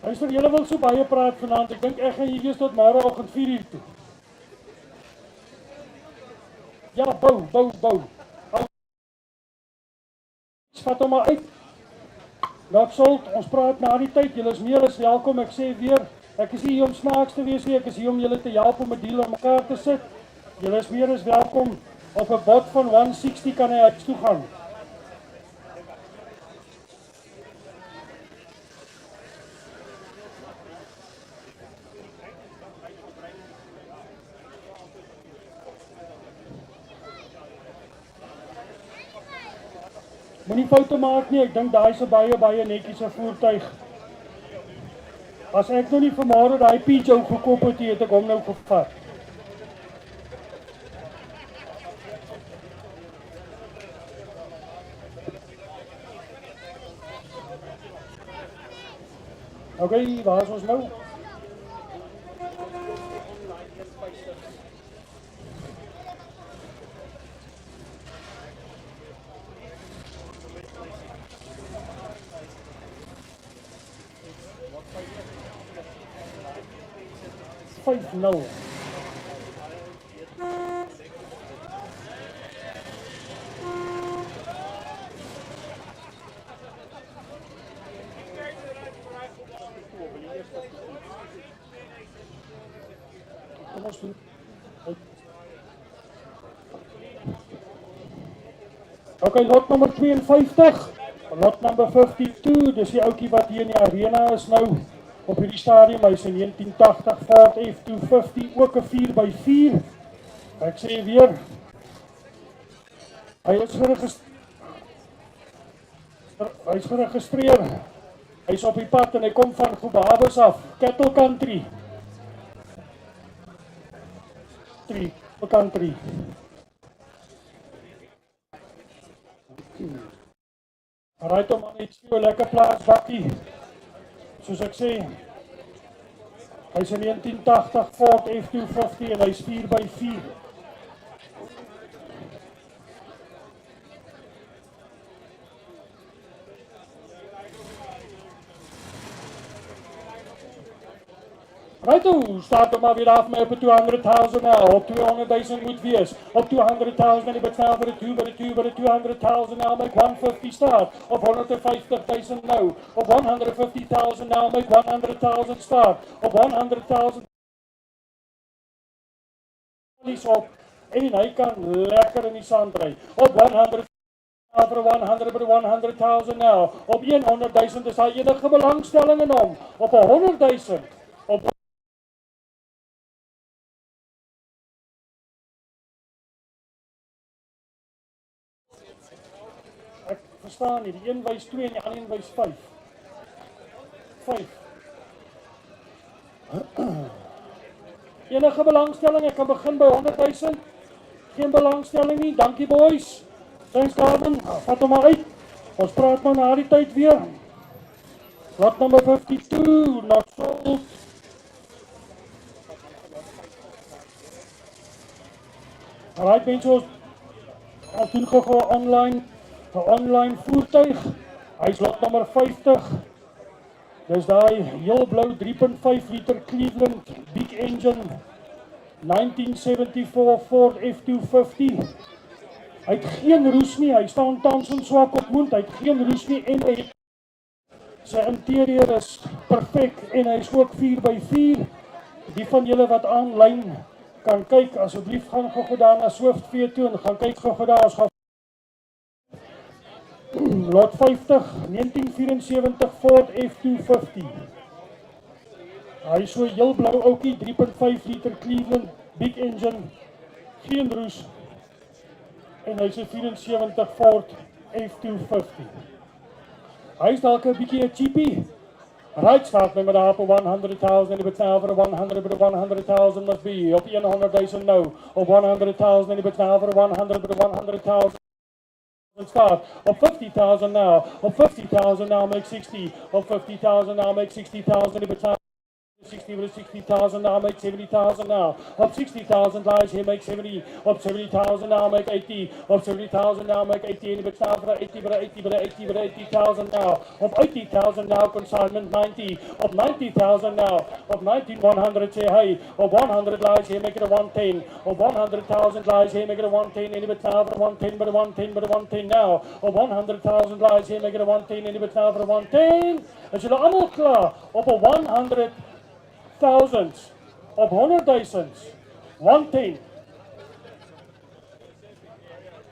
Luister, julle wil so baie praat vanaand. Ek dink ek gaan hier wees tot môreoggend 4:00 toe. Ja, bou. Vat hom maar uit. Dat sal, ons praat na die tyd, julle is meer as welkom, ek sê weer, ek is hier om snaaks te wees, ek is hier om julle te help om 'n deal aan mekaar te sit. Julle is meer as welkom, op 'n bot van 160 kan hy huis toe gaan. Moenie foute maak nie, ek dink daai is 'n baie netjiese voertuig. As ek nou nie vanmôre daai PJ gekoop het, het ek hom nou gevat. Okay, waar is ons nou? Vyf nul. Kom ons doen. Okay, lot nummer 52. Lot number 52, dis die ouetjie wat hier in die arena is nou op hierdie stadium. Hy is 'n 1980 Ford F250, ook 'n 4x4. Ek sê weer, hy is geregistreer. Hy is op die pad en hy kom van Gobabes af, Cattle Country. Country. Right om aan iets vir 'n lekker plaasbakkie. Soos ek sê, hy is 'n 1980 Ford F250 en hy is 4x4. Righto, start hom maar weer af met op 200,000 now, op 200,000 moet wees, op 200,000 en die betaal vir die 200,000 now, make 150 start, op 150,000 nou, op 150,000 now, make 100,000 start, op 100,000 op, en hy kan lekker in die sand ry, op 100,000 vir 100,000 now, op 100,000 is daar enige belangstelling in hom, op 100,000, op ek verstaan nie, die een wys 2 en die ander een wys 5. 5. Enige belangstelling, ek kan begin by 100,000. Geen belangstelling nie, dankie boys. Thanks Gavin, vat hom maar uit. Ons praat maar na die tyd weer. Lot number 52, not sold. Alright mense, ons doen gou online voertuig. Hy is lot nummer 50. Dis daai heel blou 3.5 liter Cleveland big engine 1974 Ford F250. Hy het geen roes nie, hy staan tans in swak op mond, hy het geen roes nie en sy interieur is perfek en hy is ook 4x4. Die van julle wat aanlyn kan kyk, asseblief gaan gou daar na Swift toe en gaan kyk gou daar, ons gaan lot 50, 1974 Ford F250. Hy is so heel blou oukie, 3.5 liter Cleveland big engine, geen roes en hy is 'n 74 Ford F250. Hy is dalk 'n bietjie 'n cheapie. Right, start met daar op 100,000 en die betaal vir 100,000 must be op 100,000 nou, op 100,000 en die betaal vir 100,000 start, op 50,000 now, op 50,000 now make 60, op 50,000 now make 60,000 en die betaal 60,000 now make 70,000 now, up 60,000 lies here make 70, up 70,000 now make 80, up 70,000 now make 80 and it's now for 80,000 now, up 80,000 now consignment 90, up 90,000 now, up 19,100 say hey, up 100 lies here make it a 110, up 100,000 lies here make it a 110 and it's now for 110 but a 110 now, up 100,000 lies here make it a 110 and it's now for 110, as julle almal klaar op 'n 100,000 op 100,000, 110.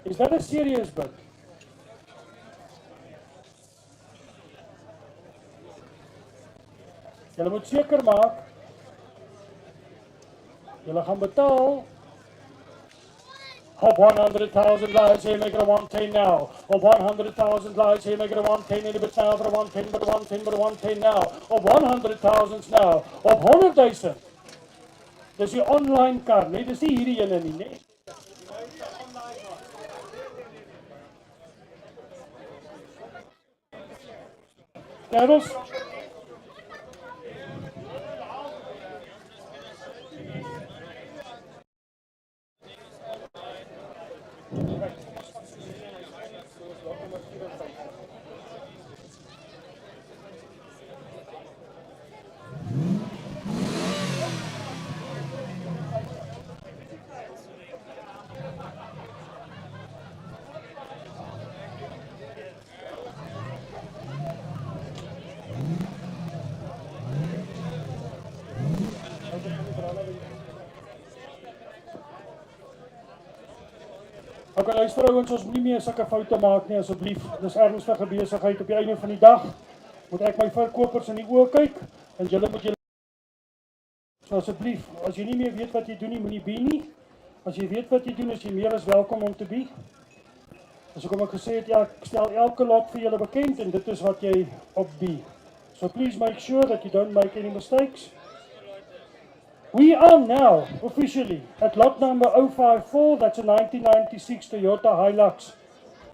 Is that a serious bid? Julle moet seker maak, julle gaan betaal Op 100,000 lives here, make it a 110 now. Op 100,000 lives here, make it a 110 in the bit now for a 110, but a 110, but a 110 now. Op 100,000 now. Op 100,000. Dis die online kar, nee, dis nie hierdie ene nie, nee. Kerels? Ek luister ouens, ons moenie meer sulke foute maak nie asseblief. Dis ernstige besigheid op die einde van die dag. Moet ek my verkopers in die oë kyk en julle moet julle so asseblief, as jy nie meer weet wat jy doen nie, moenie be nie. As jy weet wat jy doen, is jy meer as welkom om te be. As ek gesê het, ja, ek stel elke lot vir julle bekend en dit is wat jy op be. So please make sure that you don't make any mistakes. We are now officially at lot number 054, that's a 1996 Toyota Hilux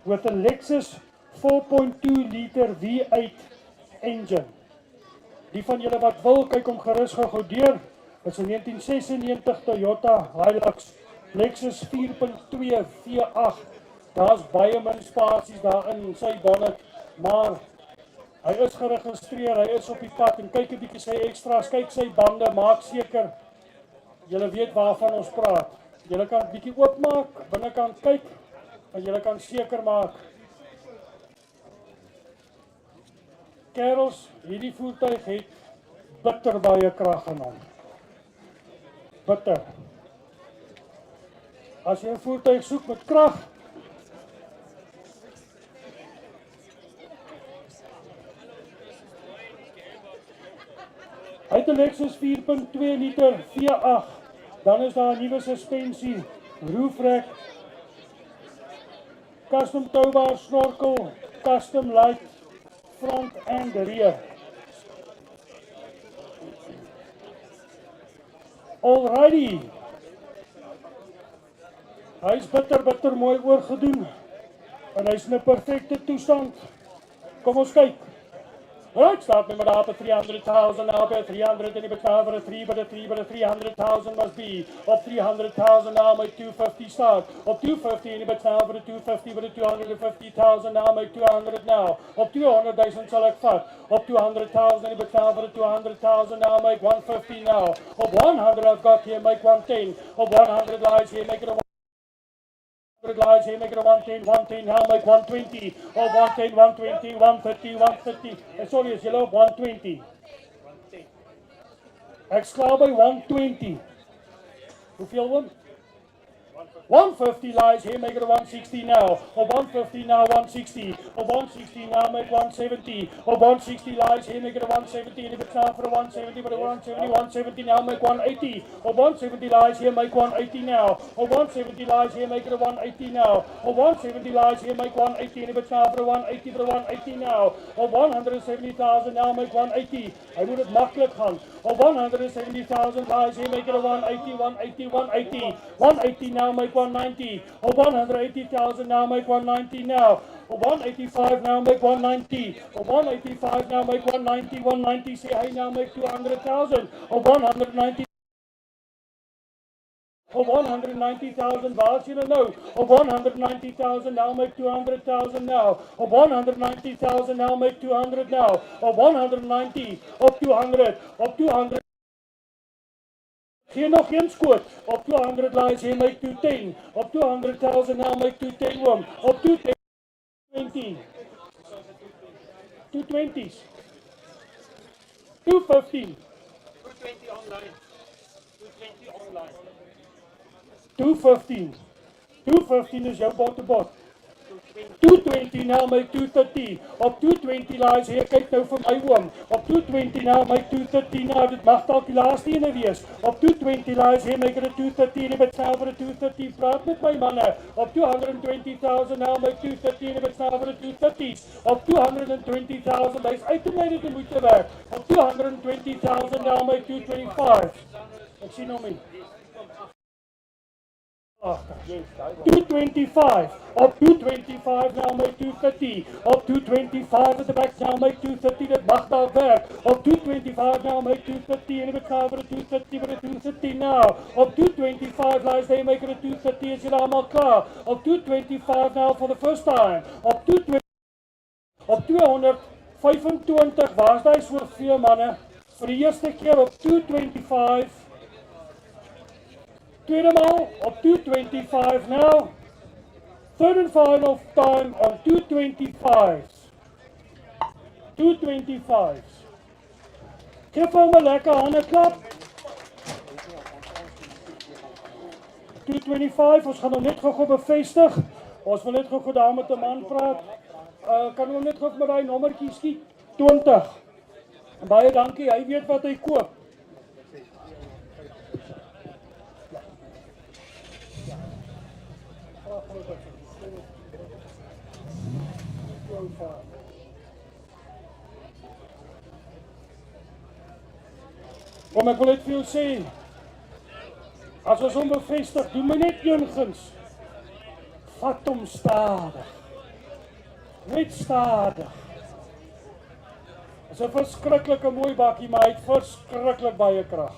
with a Lexus 4.2 liter V8 engine. Die van julle wat wil, kyk om gerus gou deur. Dit is 'n 1996 Toyota Hilux Lexus 4.2 V8. Daar's baie min spasies daarin in sy bonnet, maar hy is geregistreer, hy is op die pad en kyk 'n bietjie sy extras, kyk sy bande, maak seker julle weet waarvan ons praat. Julle kan 'n bietjie oopmaak, binnekant kyk en julle kan seker maak. Kerels, hierdie voertuig het bitter baie krag in hom. Bitter. As jy 'n voertuig soek met krag, hy het 'n Lexus 4.2 liter V8. Dan is daar 'n nuwe suspensie, roof rack, custom towbar snorkel, custom light, front and rear. Alrighty. Hy is bitter mooi oorgedoen en hy is in 'n perfekte toestand. Kom ons kyk. Right, start number up at 300,000, now at 300, and it's now for a 3, but a 300,000 must be. Up 300,000, now make 250 start. Up 250, and it's now for a 250, but a 250,000, now make 200 now. Up 200,000 select fat. Up 200,000, and it's now for a 200,000, now make 150 now. Up 100 I've got here, make 110. Up 100 lies here, make it a 100 lies here, make it a 110, now make 120. Oh, 110, 120, 130, 130. Sorry, it's yellow, 120. Ek klaar by 120. Hoeveel won? 150 lies here, make it a 160 now. Oh, 150 now, 160. Oh, 160 now, make 170. Oh, 160 lies here, make it a 170. And if it's now for a 170, but a 170, 170 now, make 180. Oh, 170 lies here, make 180 now. Oh, 170 lies here, make it a 180 now. Oh, 170 lies here, make 180. And if it's now for a 180, but a 180 now. Oh, 170,000 now, make 180. I moet het makkelijk gaan. Oh, 170,000 lies here, make it a 180, 180, 180. 180 now, make 190. Oh, 180,000 now, make 190 now. Oh, 185 now, make 190. Oh, 185 now, make 190. 190, say hey now, make 200,000. Oh, 190. Oh, 190,000, waar you know? Oh, 190,000 now, make 200,000 now. Oh, 190,000 now, make 200 now. Oh, 190, op 200, op 200. Geen nog geen skoot. Op 200 lies here, make 210. Op 200,000 now, make 210 room. Op 220. 220s. 215. 220 online. 220 online. 215. 215 is jouw bot to bot. 220 now make 230. Op 220 lies hier, kyk nou vir my oom. Op 220 now make 230 nou, dit mag dalk die laaste ene wees. Op 220 lies here, make it a 230 en dit staan vir 'n 230. Praat met my manne. Op 220,000 now make 230 en dit staan vir 'n 230. Op 220,000 hy's uitgeleid die moeite werk. Op 220,000 now make 225. Ek sien hom nie. 225. Op 225 now make 230. Op 225 at the back now make 230. Dit mag daar werk. Op 225 now make 230 en dit gaan vir 'n 230 vir 'n 230 now. Op 225 lies they make it a 230 as julle almal klaar. Op 225 now for the first time. Op 225 waar's daai soveel manne vir die eerste keer op 225. Tweede maal op 225 now. Third and final time on 225. 225. Geef hom 'n lekker hande klap. 225, ons gaan nou net gou bevestig. Ons wil net gou daar met 'n man praat. Kan ons net gou met daai nommertjie skiet? 20. En baie dankie, hy weet wat hy koop. Kom ek wil net vir jou sê, as ons hom bevestig, doen my net een guns. Vat hom stadig. Net stadig. Dit is 'n verskriklike mooi bakkie, maar hy het verskriklik baie krag.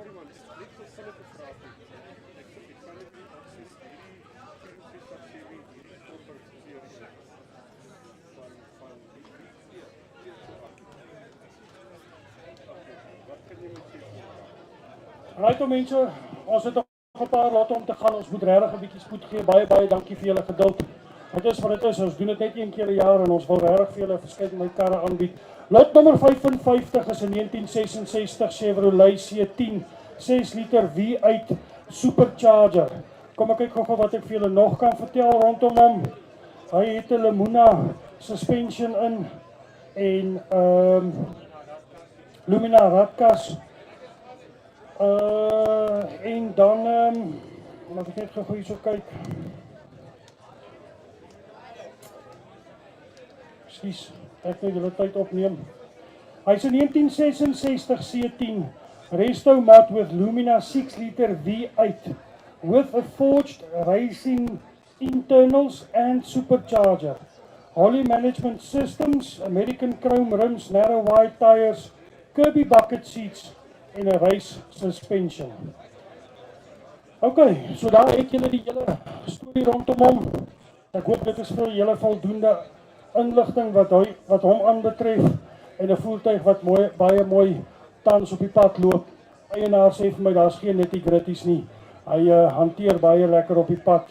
Sorry man, net vir sinnige vrae. Ek sê ek kan nie opsies hierdie 64 hierdie korter series van die wat kan jy met sê? Right mense, ons het nog 'n paar lotte om te gaan. Ons moet regtig 'n bietjie spoed gee. Baie dankie vir julle geduld. Dit is wat dit is. Ons doen dit net een keer 'n jaar en ons wil regtig vir julle verskeidenheid karre aanbied. Lot nommer 55 is 'n 1966 Chevrolet C10 6 liter V8 Supercharger. Kom ek kyk gou wat ek vir julle nog kan vertel rondom hom. Hy het 'n Lumina suspension in en Lumina radkas. En dan laat ek net gou hierso kyk. Skus, ek moet julle tyd opneem. Hy's 'n 1966 C10 resto mat with Lumina 6 liter V8 with a forged racing internals and supercharger. Holy management systems, American chrome rims, narrow wide tires, Kirby bucket seats en 'n race suspension. Okay, so daar het julle die hele storie rondom hom. Ek hoop dit is vir julle voldoende inligting wat hom aanbetref en 'n voertuig wat baie mooi tans op die pad loop. Eienaar sê vir my daar's geen nitty-gritties nie. Hy hanteer baie lekker op die pad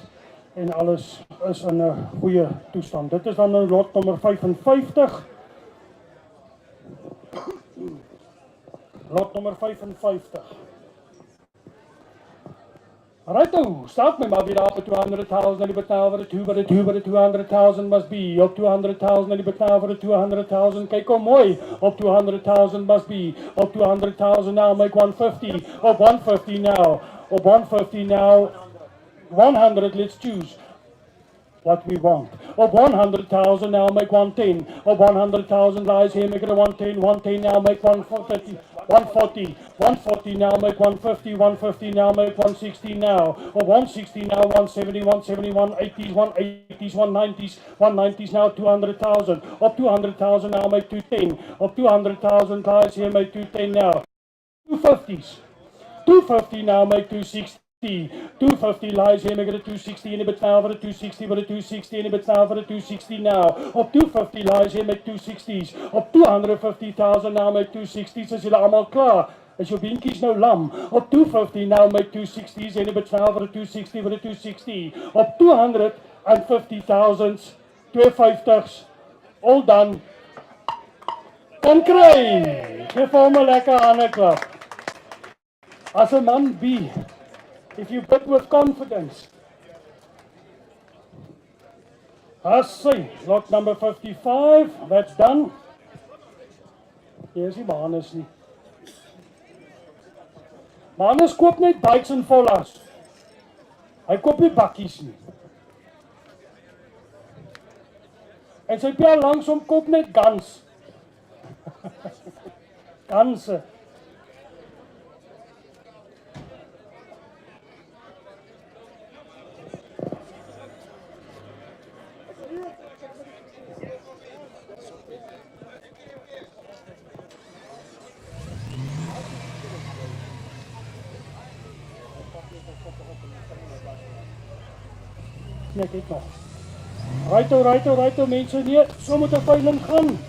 en alles is in 'n goeie toestand. Dit is dan nou lot nommer 55. Lot nummer 55. Right now, start my maar weer op 200,000 en die betaal vir 200,000 must be. Op 200,000 en die betaal vir 200,000. Kyk hoe mooi. Op 200,000 must be. Op 200,000 now make 150. Op 150 now. Op 150 now. 100, let's choose what we want. Op 100,000 now make 110. Op 100,000 lies here, make it a 110. 110 now make 140. 140. 140 now make 150. 150 now make 160 now. Op 160 now 170. 170 180s 180s 190s 190s now 200,000. Op 200,000 now make 210. Op 200,000 lies here make 210 now. 250s. 250 now make 260. 250 lies here, make it a 260 and a bit now for a 260, but a 260 and a bit now for a 260 now. Op 250 lies here, make 260s. Op 250,000 now make 260s. Is julle almal klaar? Is jou beentjies nou lam? Op 250 now make 260s en a bit now for a 260, but a 260. Op 250,000, 250s, all done. Kom kry! Geef hom 'n lekker hande klap. As 'n man be, if you bid with confidence. I see, lot number 55, that's done. Here's die Manus nie. Manus koop net bikes en vollas. Hy koop nie bakkies nie. En sy pel langsom koop net guns. Ganse. Nee, kyk nog. Righto, mense, nee, so moet 'n veiling gaan.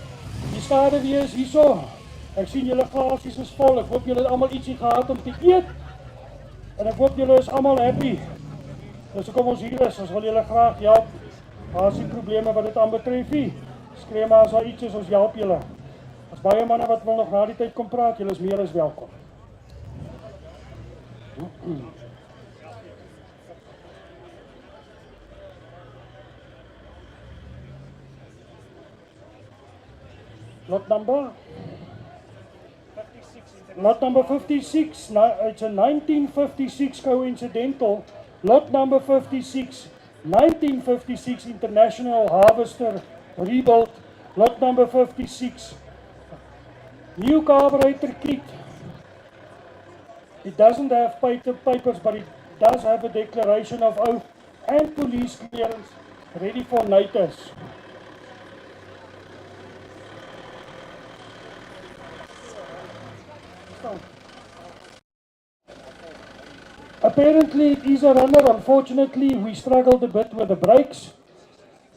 Die skade wees hierso. Ek sien julle glasies is vol. Ek hoop julle het almal ietsie gehad om te eet. En ek hoop julle is almal happy. Dus kom ons hier is, ons wil julle graag help. Daar is nie probleme wat dit aanbetref nie. Skree maar as daar iets is, ons help julle. As baie manne wat wil nog na die tyd kom praat, julle is meer as welkom. Lot number 56. It's a 1956 coincidental. Lot number 56, 1956 International Harvester rebuilt. Lot number 56. New carburetor kit. It doesn't have papers, but it does have a declaration of oath and police clearance, ready for nighters. apparently it is a runner. Unfortunately, we struggled a bit with the brakes.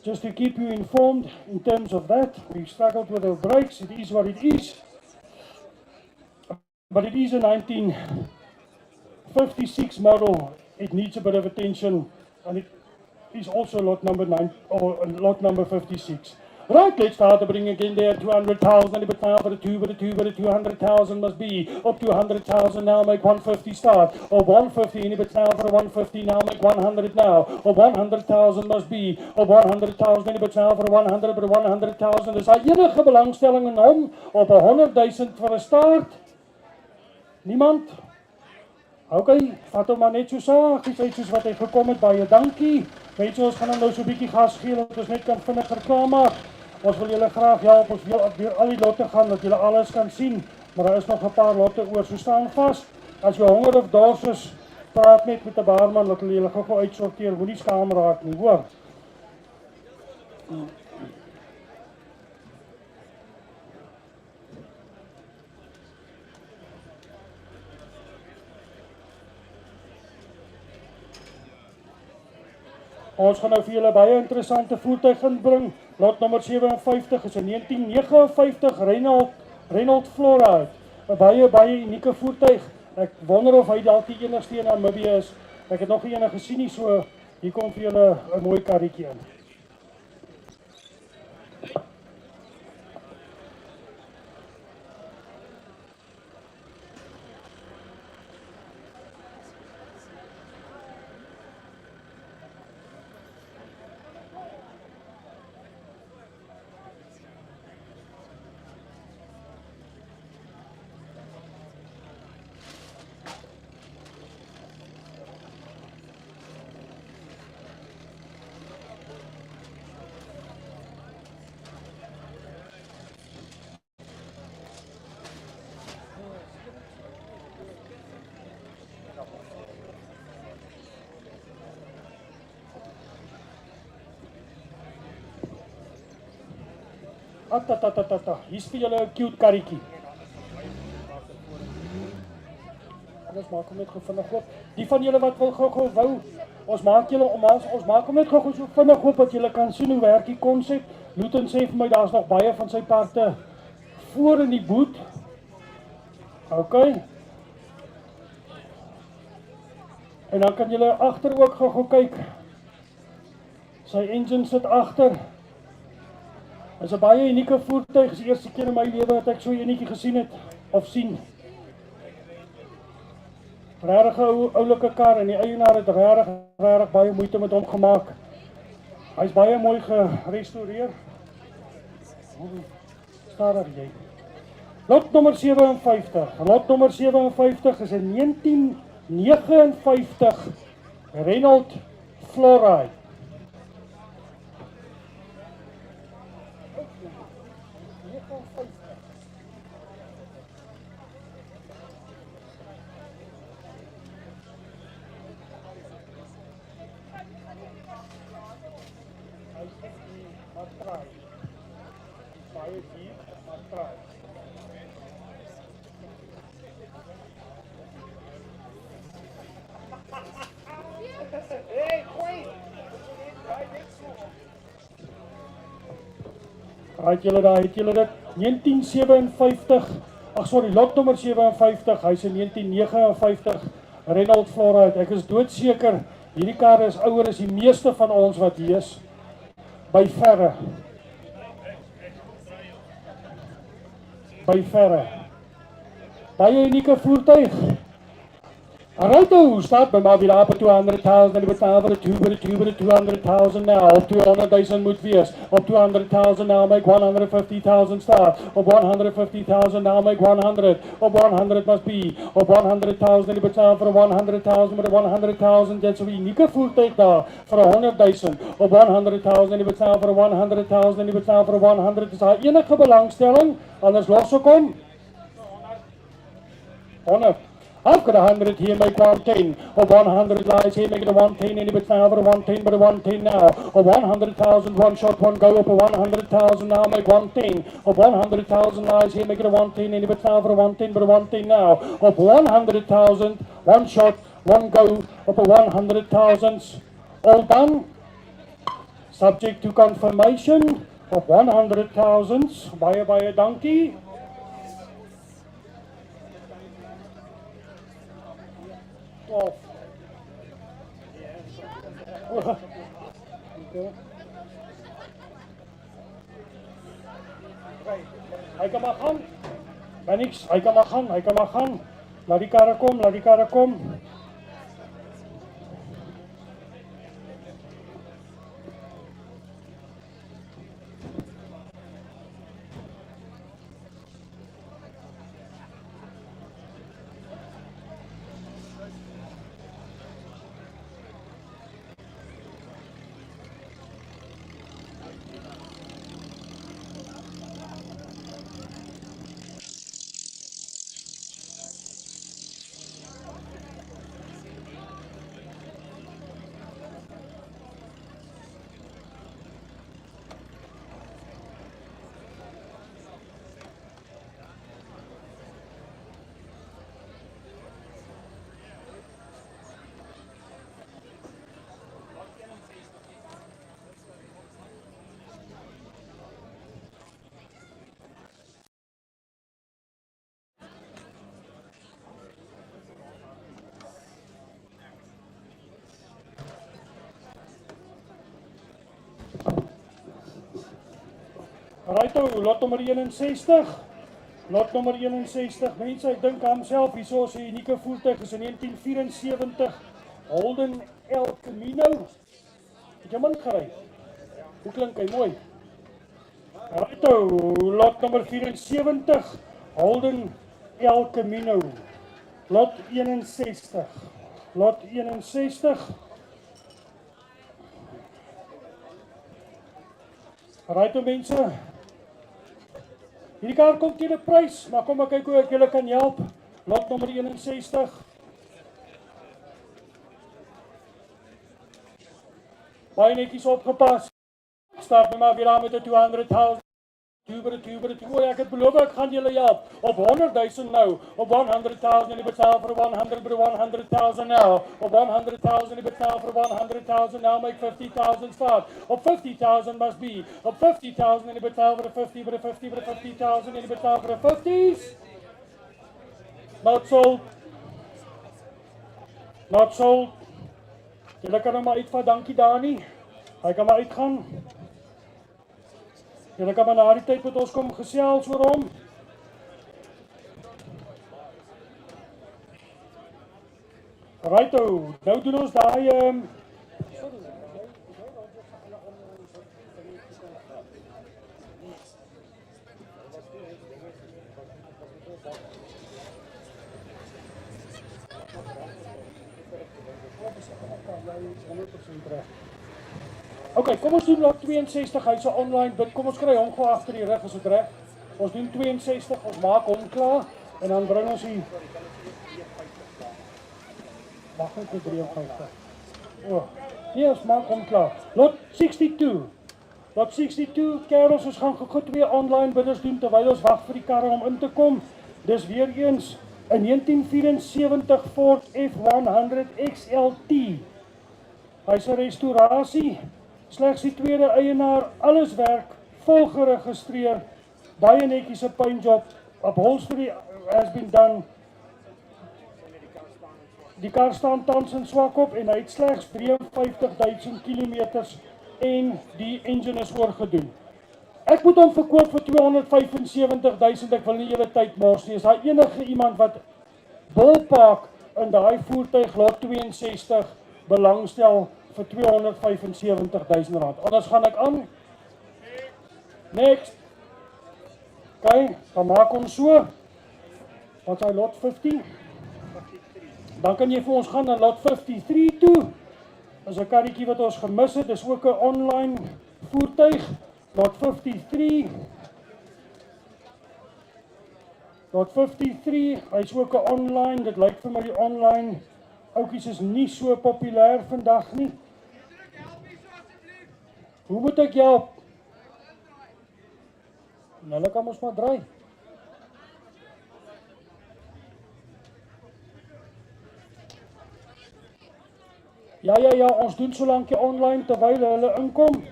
Just to keep you informed in terms of that, we struggled with the brakes. It is what it is. But it is a 1956 model. It needs a bit of attention, and it is also lot number 9 or lot number 56. Right, let's start to bring again there 200,000. A bit now for the 200,000 must be up to 100,000 now. Make 150 start or 150. And a bit now for the 150 now. Make 100 now or 100,000 must be or 100,000. And a bit now for the 100 but 100,000. Is daar enige belangstelling in hom op 100,000 vir 'n start? Niemand? Okay, vat hom maar net so sagies uit soos wat hy gekom het. Baie dankie. Mense, ons gaan hom nou so 'n bietjie gas gee dat ons net kan vinniger klaarmaak. Ons wil julle graag help, ons wil weer al die lotte gaan, dat julle alles kan sien. Maar daar is nog 'n paar lotte oor, so staan vas. As jy honger of dors is, praat net met 'n baarman, dat hulle julle gou uitsorteer. Moenie skaam raak nie, hoor. Ons gaan nou vir julle baie interessante voertuig inbring. Lot nommer 57 is 'n 1959 Renault Flora. 'n baie unieke voertuig. Ek wonder of hy dalk die enigste in Namibië is. Ek het nog nie een gesien nie, so hier kom vir julle 'n mooi karretjie in. Hier's vir julle 'n cute karretjie. Ons maak hom net gou vinnig oop. Die van julle wat wil gou wou, ons maak hom net gou so vinnig oop dat julle kan sien hoe werk die konsep. Luton sê vir my daar's nog baie van sy parte voor in die boot. Okay. En dan kan julle agter ook gou kyk. Sy engine sit agter. Dit is 'n baie unieke voertuig. Dit is die eerste keer in my lewe dat ek so 'n enetjie gesien het of sien. Regtig 'n oulike kar en die eienaar het regtig baie moeite met hom gemaak. Hy's baie mooi gerestoreer. Stadig jy. Lot nommer 57. Lot nommer 57 is 'n 1959 Renault Flora. Het julle dit 1957, lot nommer 57, hy's 'n 1959 Renault Flora. Ek is doodseker, hierdie kar is ouer as die meeste van ons wat hier is, by verre. Baie unieke voertuig. Alright, start by maar weer op 200,000 en die betaal vir 200,000 now, op 200,000 moet wees, op 200,000 now make 150,000 start, op 150,000 now make 100, op 100 must be, op 100,000 en die betaal vir 100,000 met 100,000, dit is 'n unieke voertuig daar, vir 100,000, op 100,000 en die betaal vir 100,000 en die betaal vir 100, is daar enige belangstelling, anders los ek hom. 100. I've got 100 here, make 110. Or 100 lies here, make it a 110. Anybody now for a 110, but a 110 now. Or 100,000, one shot, one go up a 100,000 now, make 110. Or 100,000 lies here, make it a 110. Anybody now for a 110, but a 110 now. Or 100,000, one shot, one go op 'n 100,000. All done. Subject to confirmation of 100,000. Baie dankie. Of Hy kan maar gaan. Dynamix, hy kan maar gaan. Laat die karre kom. Righto, lot nommer 61. Lot nommer 61. Mense, ek dink aan homself, hierso is 'n unieke voertuig, is 'n 1974 Holden El Camino. Het jy hom gery? Hoe klink hy? Mooi. Righto, lot nommer 74, Holden El Camino. Lot 61. Lot 61. Righto mense. Hierdie kar kom teen 'n prys, maar kom ek kyk hoe ek julle kan help. Lot nommer 61. Baie netjies opgepas. Start my maar weer aan met 'n 200,000. Tuber. Ek het beloof ek gaan julle help. Op 100,000 nou. Op 100,000 en jy betaal vir 100,000 nou. Op 100,000 en jy betaal vir 100,000 now. Make 50,000 start. Op 50,000 must be. Op 50,000 en jy betaal vir 50,000 en jy betaal vir 50's. Not sold. Julle kan hom maar uitvat, dankie Dani. Hy kan maar uitgaan. Julle kan maar na die tyd met ons kom gesels oor hom. Righto, nou doen ons daai Okay, kom ons doen lot 62, hy's 'n online bid. Kom ons kry hom gou agter die rug, is dit reg? Ons doen 62, ons maak hom klaar en dan bring ons die Wag net vir 53. Nee, ons maak hom klaar. Lot 62. Lot 62, kerels, ons gaan gou 2 online bidders doen terwyl ons wag vir die karre om in te kom. Dis weer eens 'n 1974 Ford F100 XLT. Hy's 'n restaurasie. Slegs die tweede eienaar, alles werk, vol geregistreer, baie netjies 'n paintjob, upholstery has been done. Die kar staan tans in swak op en hy het slegs 53,000 kilometers en die engine is oorgedoen. Ek moet hom verkoop vir 275,000, ek wil nie julle tyd mors nie. Is daar enige iemand wat ballpark in daai voertuig lot 62 belangstel vir 275,000 rand. Anders gaan ek aan. Next. Okay, dan maak ons so. Wat is hy lot 50? Dan kan jy vir ons gaan na lot 53 toe. Dis 'n karretjie wat ons gemis het. Dis ook 'n online voertuig. Lot 53. Lot 53, hy's ook 'n online. Dit lyk vir my die online ouetjies is nie so populêr vandag nie. Hoe moet ek help? Hulle kan ons maar draai. Ja, ons doen solank online terwyl hulle inkom.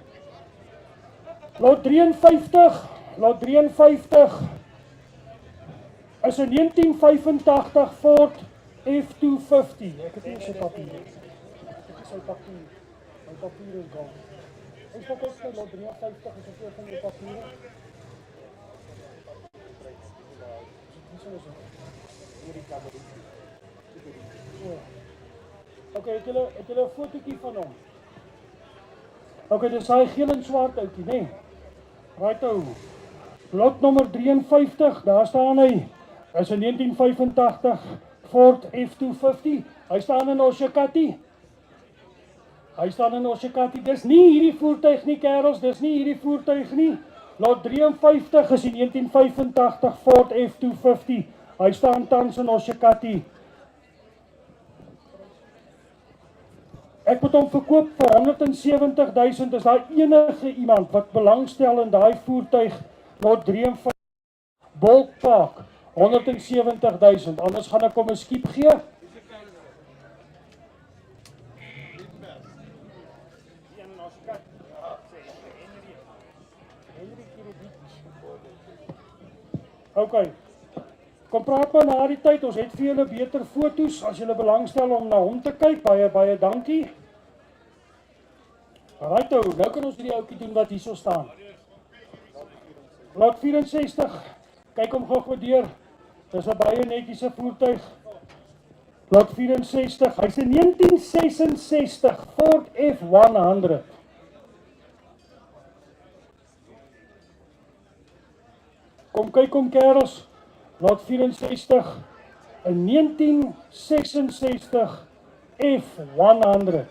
Lot 53 is 'n 1985 Ford F250. Ek het nie sy papier. Ek het sy papier. My papier is gone. Ons kyk net lot 53 is op van die papiere. Okay, het julle 'n fotootjie van hom? Okay, dis hy geel en swart ouetjie, né? Righto. Lot nommer 53, daar staan hy. Is 'n 1985 Ford F250. Hy staan in Oshakati. Dis nie hierdie voertuig nie, kerels, dis nie hierdie voertuig nie. Lot 53 is die 1985 Ford F250. Hy staan tans in Oshakati. Ek moet hom verkoop vir 170.000. Is daar enige iemand wat belangstel in daai voertuig? Lot 53 Bulkpark 170.000. Anders gaan ek hom 'n skiep gee. Okay. Kom praat maar na die tyd. Ons het vir julle beter foto's as julle belangstel om na hom te kyk. Baie dankie. Righto, nou kan ons hierdie ouetjie doen wat hierso staan. Lot 64. Kyk hom gou deur. Dis 'n baie netjiese voertuig. Lot 64. Hy's 'n 1966 Ford F100. Kom kyk hom kerels. Lot 64. 'n 1966 F100.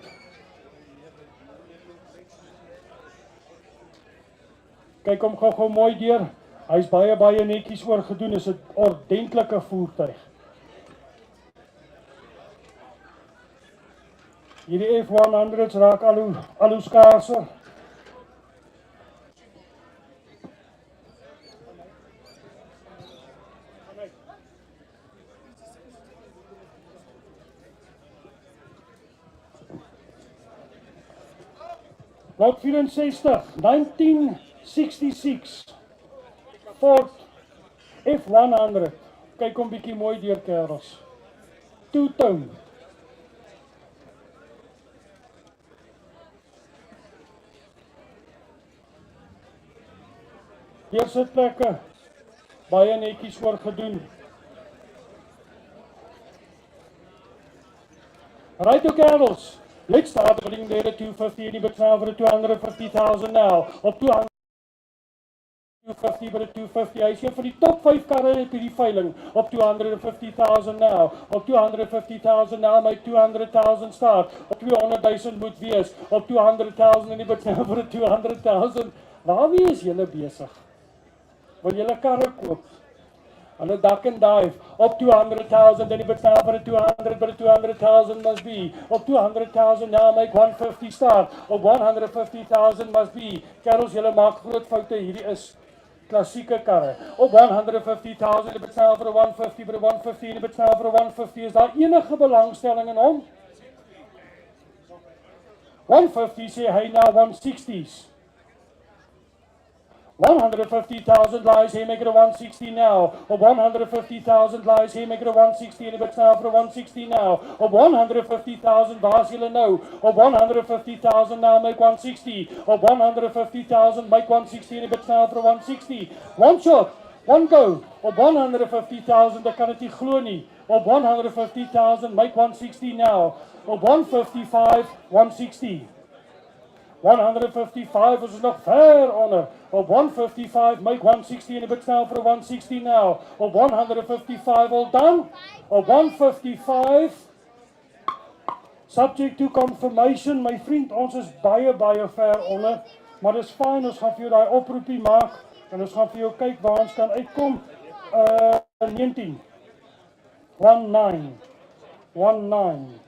Kyk hom gou mooi deur. Hy's baie netjies oorgedoen. Is 'n ordentlike voertuig. Hierdie F100's raak al hoe skaarser. Lot 64, 1966 Ford F100. Kyk hom bietjie mooi deur kerels. Two-tone. Hier sitplekke baie netjies oorgedoen. Right to kerels. Let's start putting there at 250 and you bet now for 250,000 now. Op 250 by 250. Hy is een van die top 5 karre in die veiling. Op 250,000 now. Op 250,000 now my 200,000 start. Op 200,000 moet wees. Op 200,000 en jy bet nou vir 200,000. Waarmee is julle besig? Wil julle karre koop? On a duck and dive, up 200,000, then you bet now for 200, but 200,000 must be. Up 200,000, now make 150 start. Op 150,000 must be. Kerels, julle maak groot foute, hierdie is klassieke karre. Op 150,000, you bet now for 150, but 150, en you bet now for 150, is daar enige belangstelling in hom? 150 sê hy na 160's. 150,000 lies here, make it a 160 now. Of 150,000 lies here, make it a 160, and it's now for a 160 now. Of 150,000, waar's julle nou? Of 150,000 now, make 160. Of 150,000, make 160, and it's now for a 160. One shot, one go. Of 150,000, ek kan dit nie glo nie. Of 150,000, make 160 now. Of 155, 160. 155 is nog ver onder. Op 155, make 160 and a bit now for a 160 now. Op 155, all done. Op 155, subject to confirmation. My vriend, ons is baie ver onder. Maar dis fyn, ons gaan vir jou daai oproepie maak. En ons gaan vir jou kyk waar ons kan uitkom. 19. 19. 19.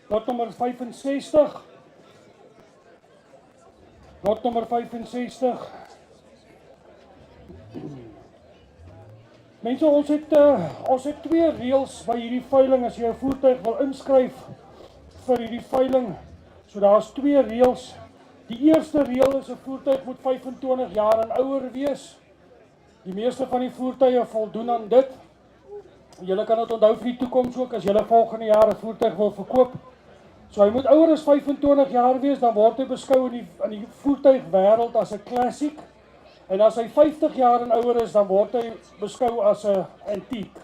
Lot nummer 65. Lot nummer 65. Mense, ons het twee reëls by hierdie veiling as jy 'n voertuig wil inskryf vir hierdie veiling. So daar's twee reëls. Die eerste reël is 'n voertuig moet 25 jaar en ouer wees. Die meeste van die voertuie voldoen aan dit. Julle kan dit onthou vir die toekoms ook as julle volgende jaar 'n voertuig wil verkoop. So hy moet ouer as 25 jaar wees, dan word hy beskou in die voertuigwêreld as 'n klassiek. En as hy 50 jaar en ouer is, dan word hy beskou as 'n antiek.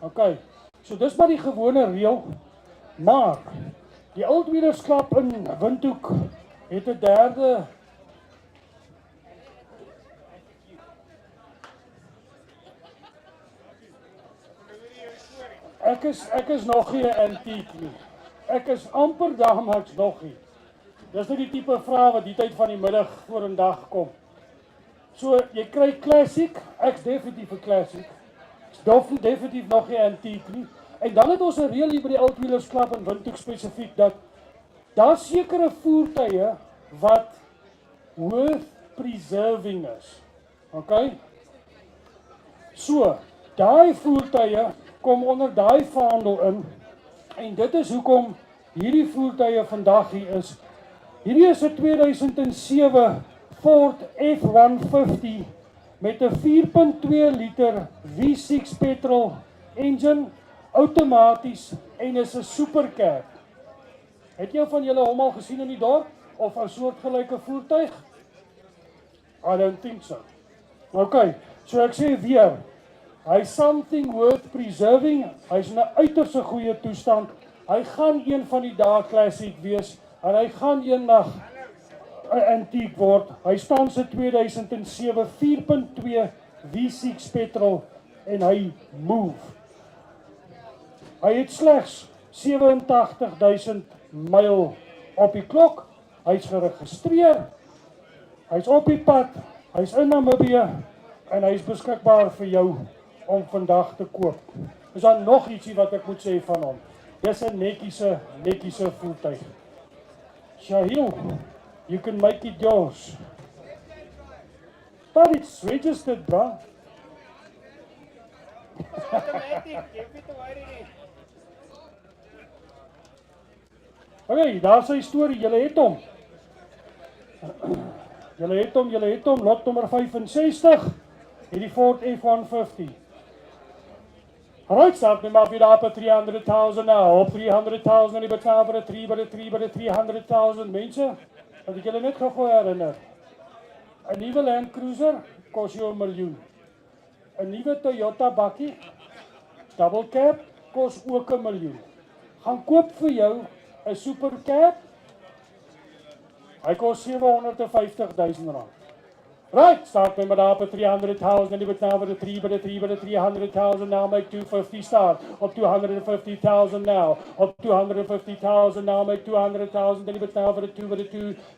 OK. So dis maar die gewone reël. Maar die Oudwielers Klub in Windhoek het 'n derde Ek is nog nie 'n antiek nie. Ek is amper daar, maar ek's nog nie. Dis nie die tipe vrae wat die tyd van die middag voor 'n dag kom. So, jy kry klassiek, ek's definitief 'n klassiek. Ek's definitief nog nie 'n antiek nie. En dan het ons 'n reël hier by die Oudwielers Klub in Windhoek spesifiek dat daar sekere voertuie wat worth preserving is. OK? So, daai voertuie kom onder daai vaandel in. En dit is hoekom hierdie voertuie vandag hier is. Hierdie is 'n 2007 Ford F-150 met 'n 4.2 liter V6 petrol engine, outomaties en is 'n supercab. Het jy van julle hom al gesien in die dorp of 'n soortgelyke voertuig? I don't think so. OK, so ek sê weer, hy's something worth preserving. Hy's in 'n uiters goeie toestand. Hy gaan een van die dae klassiek wees en hy gaan eendag 'n antiek word. Hy staan se 2007 4.2 V6 petrol en hy move. Hy het slegs 87,000 myl op die klok. Hy's geregistreer. Hy's op die pad. Hy's in Namibië en hy's beskikbaar vir jou om vandag te koop. Is daar nog ietsie wat ek moet sê van hom? Dis 'n netjiese voertuig. Shahil, you can make it yours. But it's registered, bro. Okay, daar is sy storie, julle het hom. Julle het hom, lot nummer 65, hierdie Ford F-150. Alright, start me maar weer op 300,000 nou, op 300,000 en die betaal vir 'n 300,000 mense, wat ek julle net gou herinner. 'n Nuwe Land Cruiser kos jou 1 miljoen. 'n Nuwe Toyota bakkie, double cab, kos ook 1 miljoen. Gaan koop vir jou 'n supercab, hy kos 750,000 rand. Right, start me maar daar op 300,000 en die betaal vir 'n 300,000 now, make 250 start, op 250,000 now, op 250,000 now, make 200,000 en die betaal vir 'n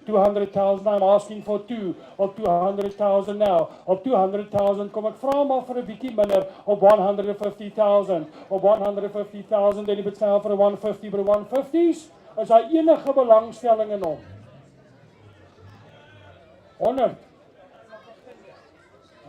200,000, I'm asking for 2, op 200,000 now, op 200,000, kom ek vra maar vir 'n bietjie minder, op 150,000, op 150,000 en die betaal vir 'n 150 by 150's, is daar enige belangstelling in hom? 100.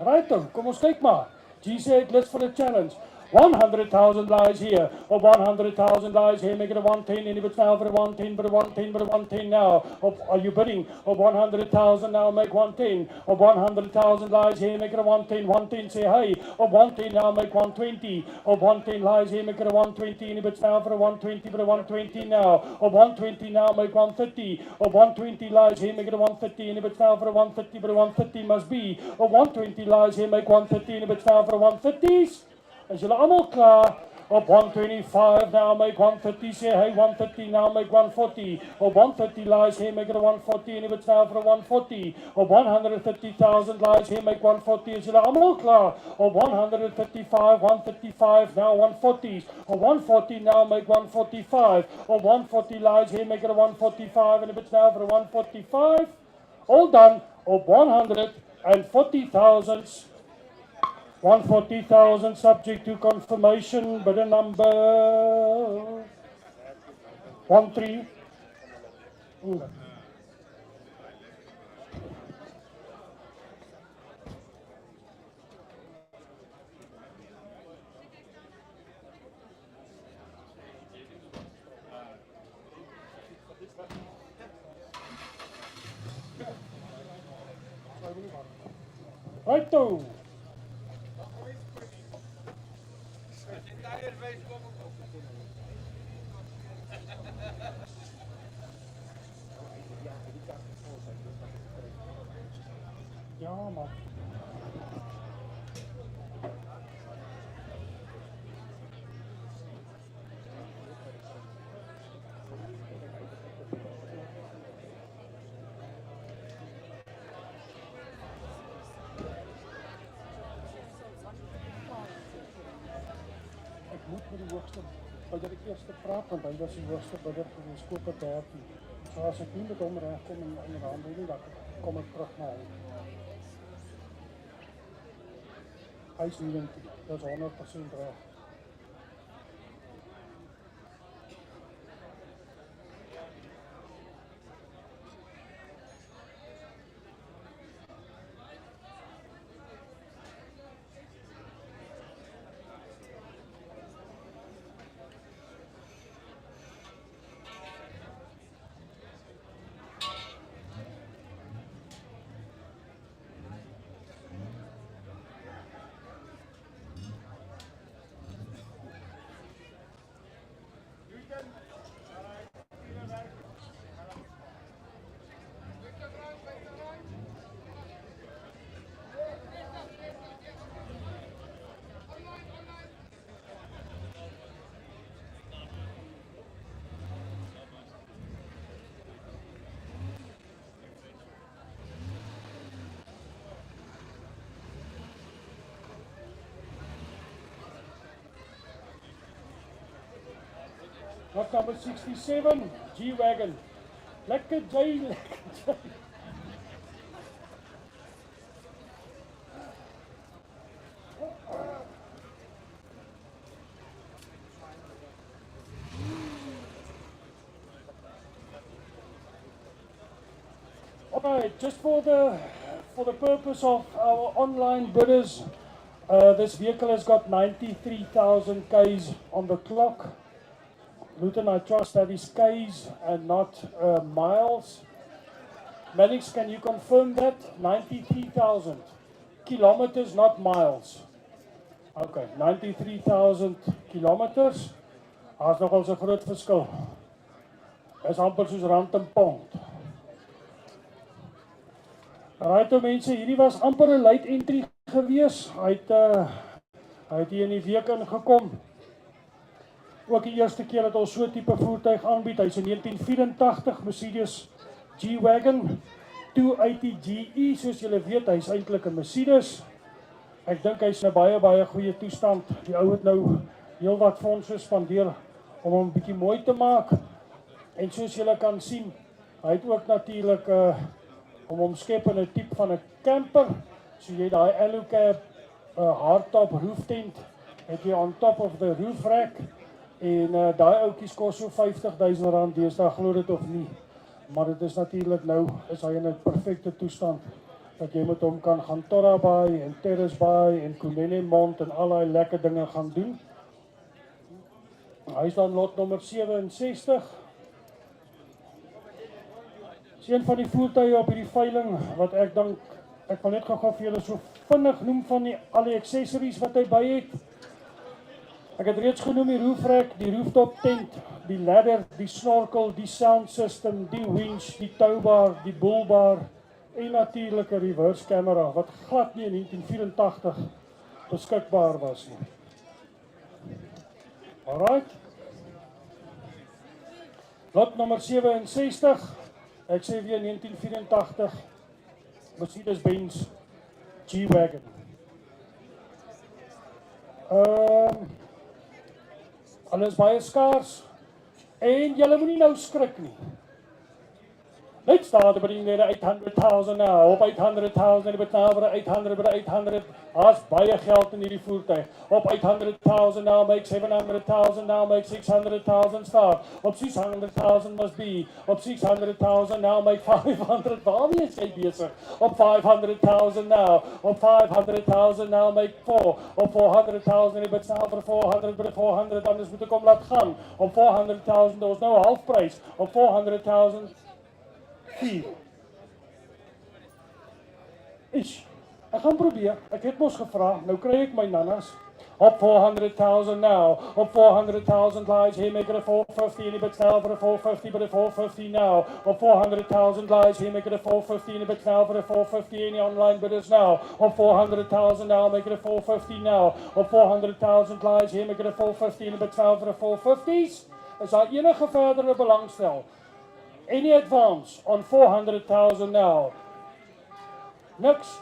Right dan, kom ons kyk maar. G8, let's for the challenge. 100,000 lies here, or 100,000 lies here, make it a 110, and if it's now for a 110, but a 110, but a 110 now. Are you bidding? Of 100,000 now, make 110. Of 100,000 lies here, make it a 110, 110, say hey. Of 110 now, make 120. Of 110 lies here, make it a 120, and if it's now for a 120, but a 120 now. Of 120 now, make 130. Of 120 lies here, make it a 130, and if it's now for a 130, but a 130 must be. Of 120 lies here, make 130, and if it's now for a 130s. As julle almal klaar, op 125 now, make 130, say hey, 130 now, make 140. Op 130 lies here, make it a 140, and if it's now for a 140. Op 130,000 lies here, make 140, as julle almal klaar. Op 135 now, 140s. Op 140 now, make 145. Op 140 lies here, make it a 145, and if it's now for a 145. All done, op 140,000. 140,000 subject to confirmation. Bidder number 13. Righto. Ja, maar. Ik moet met die hoogste bidder eerst praat, want hij was die hoogste bidder van de skope 13. So as ek nie met hom regkom in die handel nie, dan kom ek terug na hom. Hy is 19, dat is 100% reg. Lot number 67, G-Wagon. Lekker J, lekker J. Alright, just for the purpose of our online bidders, this vehicle has got 93,000 Ks on the clock. Luton, I trust that is Ks and not miles. Manix, can you confirm that? 93,000 kilometers, not miles. Okay, 93,000 kilometers. Daar is nogal 'n groot verskil. Is amper soos rand en pond. Right, mense, hierdie was amper 'n late entry gewees. Hy het hier in die week ingekom. Ook die eerste keer dat ons so 'n tipe voertuig aanbied. Hy's 'n 1984 Mercedes G-Wagon 280 GE, soos julle weet, hy's eintlik 'n Mercedes. Ek dink hy's in 'n baie goeie toestand. Die ou het nou heelwat fondse spandeer om hom 'n bietjie mooi te maak. En soos julle kan sien, hy het ook natuurlik om omskep in 'n tipe van 'n camper. So jy daai alucab hardtop roof tent het jy on top of the roof rack. En daai ouetjies kos so R50,000 deesdae, glo dit of nie. Maar dit is natuurlik nou, is hy in 'n perfekte toestand dat jy met hom kan gaan Torra Bay en Terrace Bay en Kunene-Mont en al daai lekker dinge gaan doen. Hy is dan lot nommer 67. Dis een van die voertuie op hierdie veiling wat ek dink, ek wil net gou vir julle so vinnig noem van al die accessories wat hy by het. Ek het reeds genoem die roof rack, die rooftop tent, die ladder, die snorkel, die sound system, die winch, die touwbar, die bullbar en natuurlik 'n reverse camera wat glad nie in 1984 beskikbaar was nie. Alright. Lot nommer 67. Ek sê weer 1984 Mercedes-Benz G-Wagon. Hulle is baie skaars en julle moenie nou skrik nie. Let's start between 800,000 now. Op 800,000, but now for 800, but 800. As baie geld in hierdie voertuig. Op 800,000 now, make 700,000 now, make 600,000 start. Op 600,000 must be. Op 600,000 now, make 500. Waarmee is jy besig? Op 500,000 now. Op 500,000 now, make 4. Op 400,000, but now for 400, but 400, anders moet ek hom laat gaan. Op 400,000, ons nou halfprys. Op 400,000. 4. Ish. Ek gaan probeer. Ek het mos gevra. Nou kry ek my nannas. Op 400,000 now. Op 400,000 lies. Here make it a 450 and a bit now for a 450, but a 450 now. Op 400,000 lies. Here make it a 450 and a bit now for a 450 any online bidders now. Op 400,000 now. Make it a 450 now. Op 400,000 lies. Here make it a 450 and a bit now for a 450s. Is daar enige verdere belangstel? Any advance on 400,000 now? Next.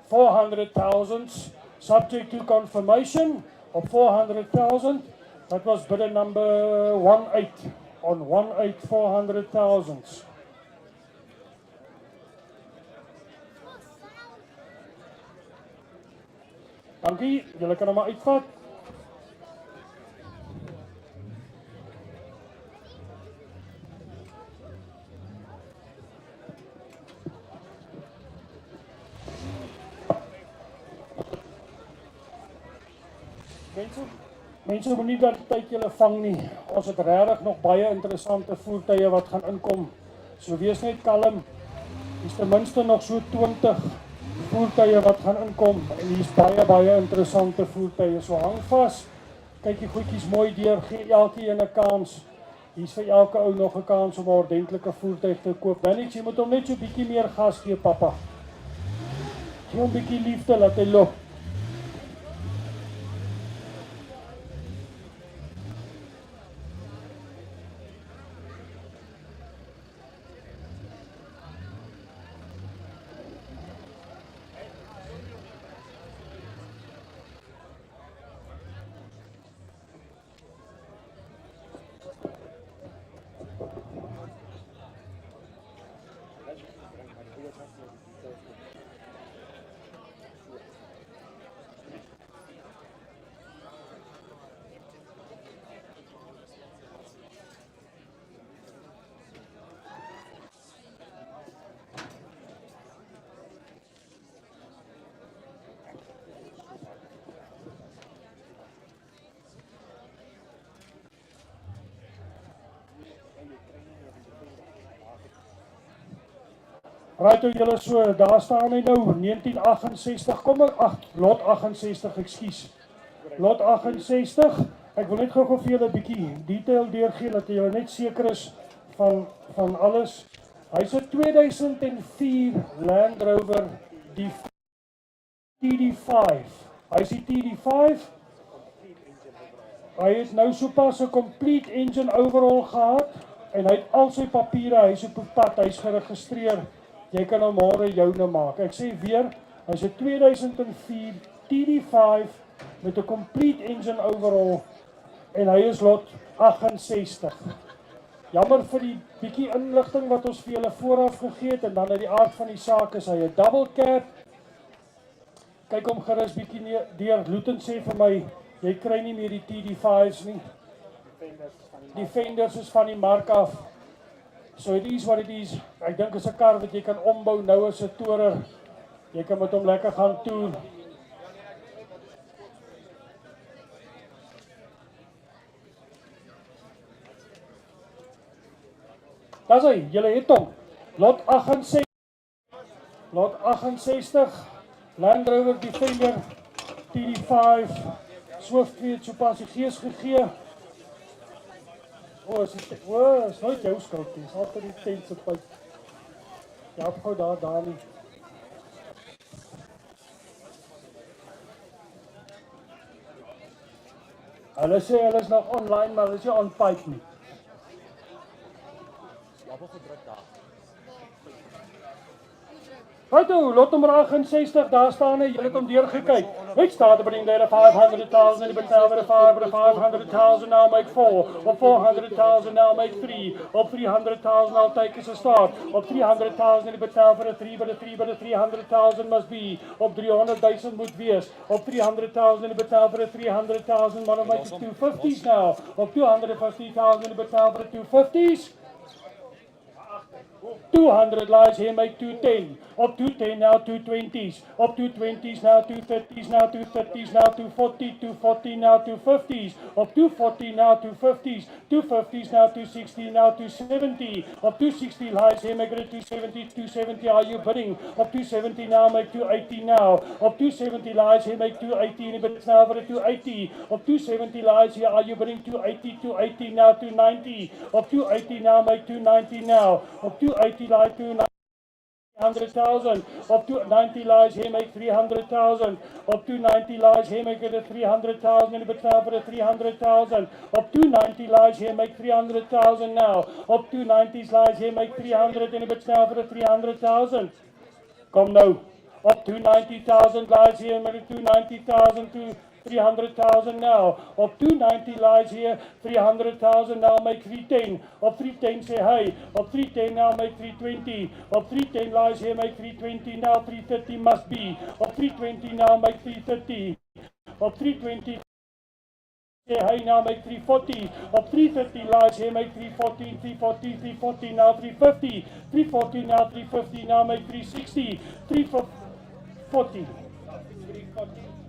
400,000 subject to confirmation of 400,000. That was bidder number 18 on 18 400,000. Dankie, julle kan hom maar uitvat. Mense moet nie dat tyd julle vang nie. Ons het regtig nog baie interessante voertuie wat gaan inkom. So wees net kalm. Hier's ten minste nog so 20 voertuie wat gaan inkom en hier's baie interessante voertuie. So hang vas. Kyk die goedjies mooi deur. Gee elkeen 'n kans. Hier's vir elke ou nog 'n kans om 'n ordentlike voertuig te koop. Dynamix, jy moet hom net so 'n bietjie meer gas gee, pappa. Gee hom 'n bietjie liefde, laat hy loop. Right, julle so, daar staan hy nou, 1968, kom maar, lot 68, ekskuus. Lot 68, ek wil net gou vir julle 'n bietjie detail deurgee, dat julle net seker is van alles. Hy's 'n 2004 Land Rover TD5. Hy's die TD5. Hy het nou sopas 'n complete engine overhaul gehad, en hy het al sy papiere, hy's op pad, hy's geregistreer. Jy kan hom môre joune maak. Ek sê weer, hy's 'n 2004 TD5 met 'n complete engine overhaul en hy is lot 68. Jammer vir die bietjie inligting wat ons vir julle vooraf gegee het en dan uit die aard van die saak is hy 'n double cab. Kyk hom gerus bietjie deur. Luton sê vir my, jy kry nie meer die TD5's nie. Die fenders is van die mark af. So it is what it is. Ek dink is 'n kar wat jy kan ombou nou as 'n tourer. Jy kan met hom lekker gaan toer. Daar sê, julle het hom. Lot 68. Lot 68. Land Rover Defender TD5. Swift het sopas die gees gegee. Is nooit jou skuld nie, is altyd die tent se pyp. Ja, gou daar nie. Hulle sê hulle is nog online, maar hulle is nie on pyp nie. Right toe, lot nommer 68, daar staan hy, julle het hom deurgekyk. Let's start to bring there to 500,000, but now with a 500,000 now make 4, or 400,000 now make 3, or 300,000 I'll take as a start, or 300,000 but now for a 3, but a 300,000 must be, of 300,000 moet wees, of 300,000 but now for a 300,000, maar dan make it 250s now, of 250,000 but now for a 250s. 200 lies here, make 210. Up 210 now 220s. Up 220s now 230s, now 230s, now 240, 240 now 250s. Up 240 now 250s. 250s now 260, now 270. Up 260 lies here, make it 270. 270 are you bidding? Up 270 now make 280 now. Up 270 lies here, make 280, but it's now for a 280. Up 270 lies here, are you bidding 280, 280 now 290. Up 280 now make 290 now. Up 280 lies 300,000. Up to 90 lies here, make 300,000. Up to 90 lies here, make it a 300,000. But now for a 300,000. Up to 90 lies here, make 300,000 now. Up to 90 lies here, make 300, and but now for a 300,000. Come now. Up to 90,000 lies here, make it 290,000 to 300,000 now. Up 290 lies here, 300,000 now make 310. Up 310 say hey. Up 310 now make 320. Up 310 lies here, make 320 now. 330 must be. Up 320 now make 330. Up 320 say hey now make 340. Up 330 lies here, make 340, 340, 340 now 350. 340 now 350 now make 360. 340. 340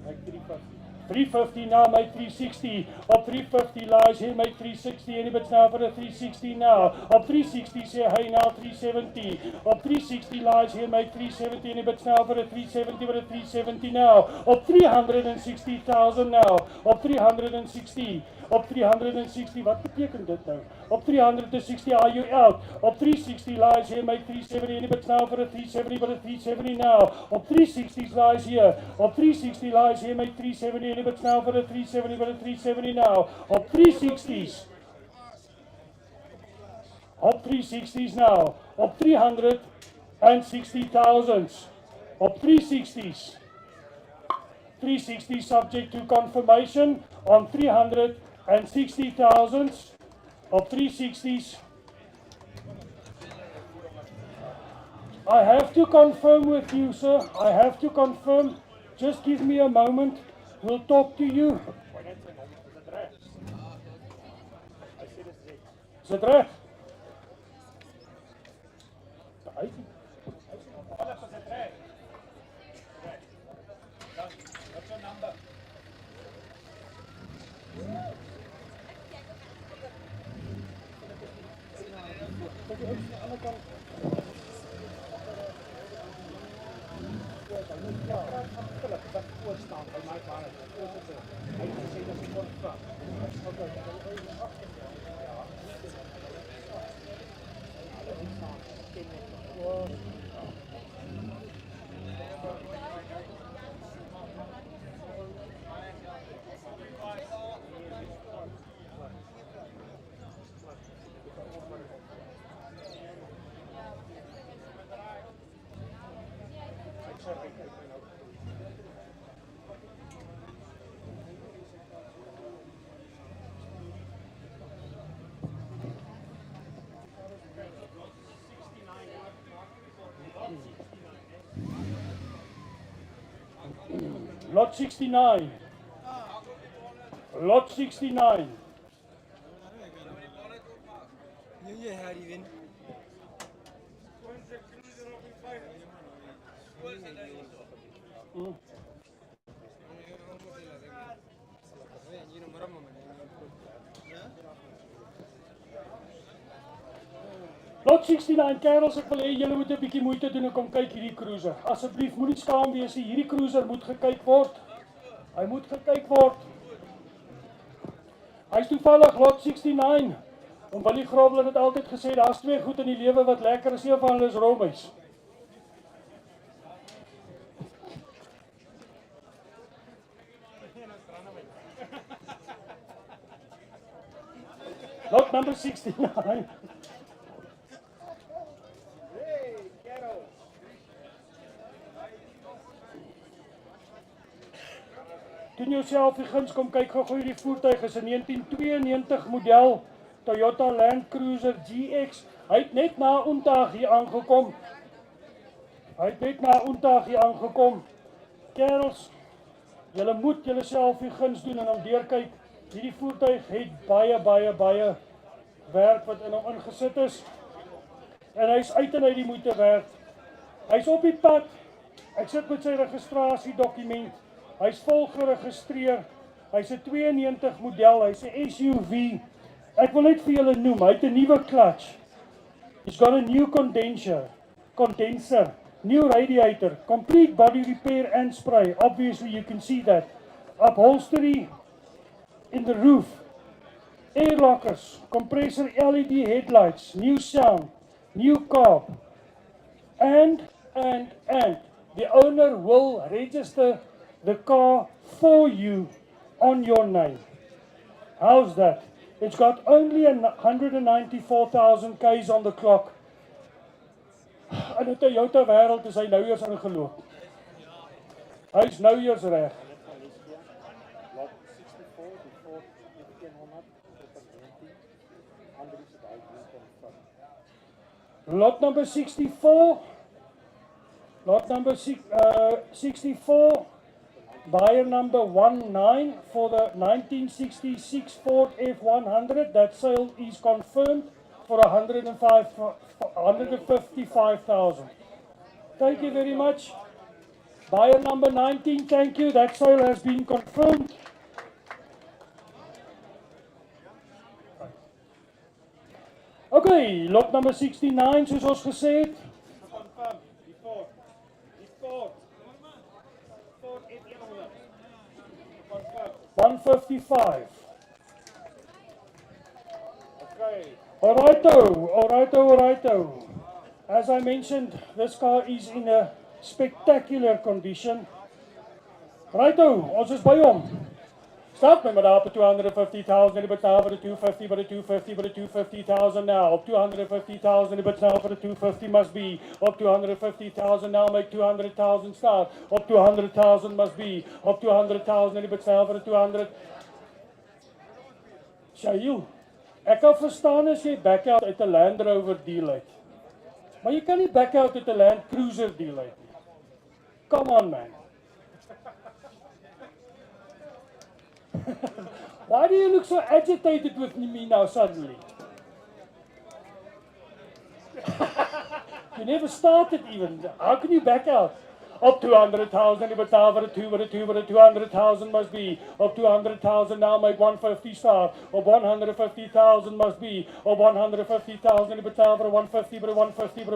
make 350. 350 now, make 360. Up 350 lies here, make 360. Anybody's now for a 360 now. Up 360, say hey now, 370. Up 360 lies here, make 370. Anybody's now for a 370, but a 370 now. Up 360,000 now. Up 360. Op 360, wat betekent dit nou? Op 360 are you out? Op 360 lies here, make 370, anybody's now for a 370, but a 370 now. Op 360 lies here. Op 360 lies here, make 370, anybody's now for a 370, but a 370 now. Op 360s. Op 360s now. Op 360,000s. Op 360s. 360 subject to confirmation on 360,000 of 360s. I have to confirm with you, sir. I have to confirm. Just give me a moment. We'll talk to you. Is it right? What's your number? Lot 69. Lot 69. Lot 69, kerels, ek wil hê julle moet 'n bietjie moeite doen en kom kyk hierdie cruiser. Asseblief moenie skaam wees nie, hierdie cruiser moet gekyk word. Hy moet gekyk word. Hy is toevallig lot 69. En Willie Grobler het altyd gesê daar's twee goed in die lewe wat lekker is, een van hulle is romhuis. Lot number 69. jouself die guns kom kyk gou hierdie voertuig is 'n 1992 model Toyota Land Cruiser GX. Hy het net na Ontag hier aangekom. Kerels, julle moet julleself die guns doen en hom deurkyk. Hierdie voertuig het baie werk wat in hom ingesit is. En hy's uit en uit die moeite werd. Hy's op die pad. Ek sit met sy registrasiedokument. Hy's vol geregistreer. Hy's 'n 92 model, hy's 'n SUV. Ek wil net vir julle noem, hy het 'n nuwe clutch. He's got a new condenser, new radiator, complete body repair and spray. Obviously you can see that. Upholstery in the roof. Air lockers, compressor LED headlights, new sound, new carb. And the owner will register the car for you on your name. How's that? It's got only 194,000 Ks on the clock. In die Toyota wêreld is hy nou eers ingeloop. Hy's nou eers reg. Lot number 64. Lot number 64. Buyer number 19 for the 1966 Ford F100. That sale is confirmed for 155,000. Thank you very much. Buyer number 19, thank you. That sale has been confirmed. Okay, lot number 69, soos ons gesê het. Confirm, die Ford F100. Confirm. 155. Okay. Alrighto. As I mentioned, this car is in a spectacular condition. Righto, ons is by hom. Start met daar op 250,000, die betaal vir die 250, by die 250,000 now. Op 250,000, die betaal vir die 250 must be. Op 250,000 now, make 200,000 start. Op 200,000 must be. Op 200,000, die betaal vir die 200. Shail, ek kan verstaan as jy back-out uit 'n Land Rover deal uit. Maar jy kan nie back-out uit 'n Land Cruiser deal uit nie. Come on, man. Why do you look so agitated with me now suddenly? You never started even. How can you back out? Up 200,000, die betaal vir die 200,000 must be. Up 200,000 now, make 150 start. Op 150,000 must be. Op 150,000, die betaal vir 150, by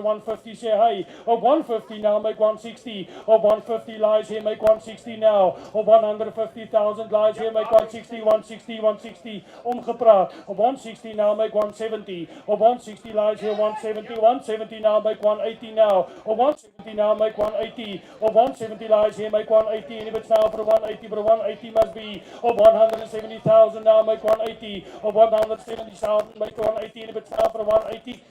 150 say hi. Op 150 now, make 160. Op 150 lies here, make 160 now. Op 150,000 lies here, make 160. Omgepraat. Op 160 now, make 170. Op 160 lies here, 170 now, make 180 now. Op 170 now, make 180. Op 170 lies here, make 180, and if it's now for 180, but 180 must be. Op 170,000 now, make 180. Op 170,000, make 180, and if it's now for 180.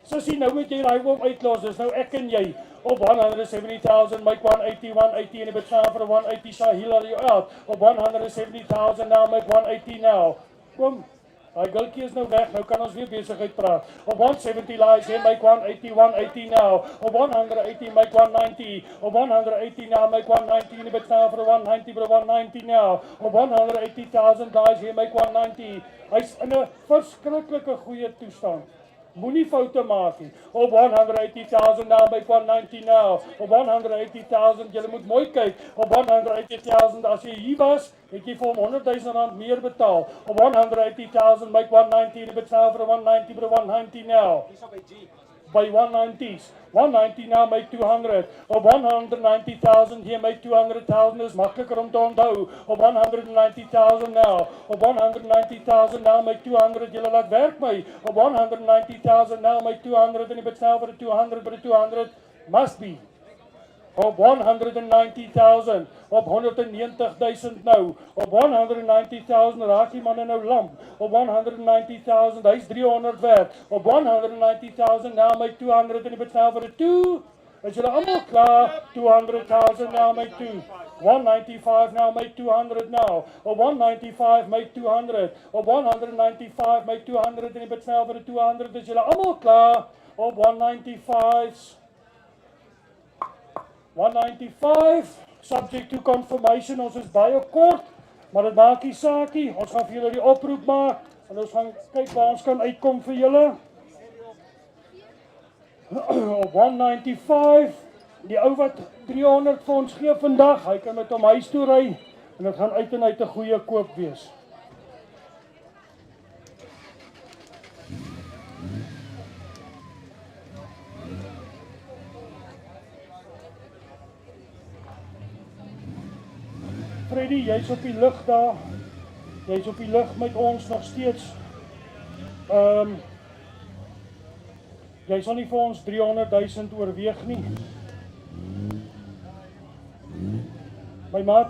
Sissie, nou moet jy daai oom uitlos, dis nou ek en jy. Op 170,000, make 180, and if it's now for 180, Sahil, are you out? Op 170,000 now, make 180 now. Kom. Daai gultjie is nou weg, nou kan ons weer besigheid praat. Op 170 lies here, make 180 now. Op 180, make 190. Op 180 now, make 190, and if it's now for 190, but 190 now. Op 180,000 lies here, make 190. Hy's in 'n verskriklike goeie toestand. Moenie foute maak nie. Op 180,000 now, make 190 now. Op 180,000, julle moet mooi kyk. Op 180,000, as jy hier was, het jy vir hom R100,000 meer betaal. Op 180,000, make 190, en die betaal vir 190, but 190 now. Dis op by G. By 190s. 190 now, make 200. Op 190,000, hier make 200,000 is makliker om te onthou. Op 190,000 now. Op 190,000 now, make 200. Julle laat werk my. Op 190,000 now, make 200 en die betaal vir die 200, but die 200 must be. Op 190,000, op 190,000 nou. Op 190,000 raak die manne nou lam. Op 190,000, hy's 300 werd. Op 190,000 now, make 200 en die betaal vir die 2 Is julle almal klaar? 200,000 now, make 2. 195 now, make 200 now. Op 195, make 200. Op 195, make 200 en die bid snel vir die 200. Is julle almal klaar? Op 195. 195, subject to confirmation. Ons is baie kort, maar dit maak nie saakie. Ons gaan vir julle die oproep maak en ons gaan kyk waar ons kan uitkom vir julle. Op 195, die ou wat 300 vir ons gee vandag, hy kan met hom huis toe ry en dit gaan uit en uit 'n goeie koop wees. Freddy, jy's op die lug daar. Jy's op die lug met ons nog steeds. Jy sal nie vir ons 300,000 oorweeg nie. My maat,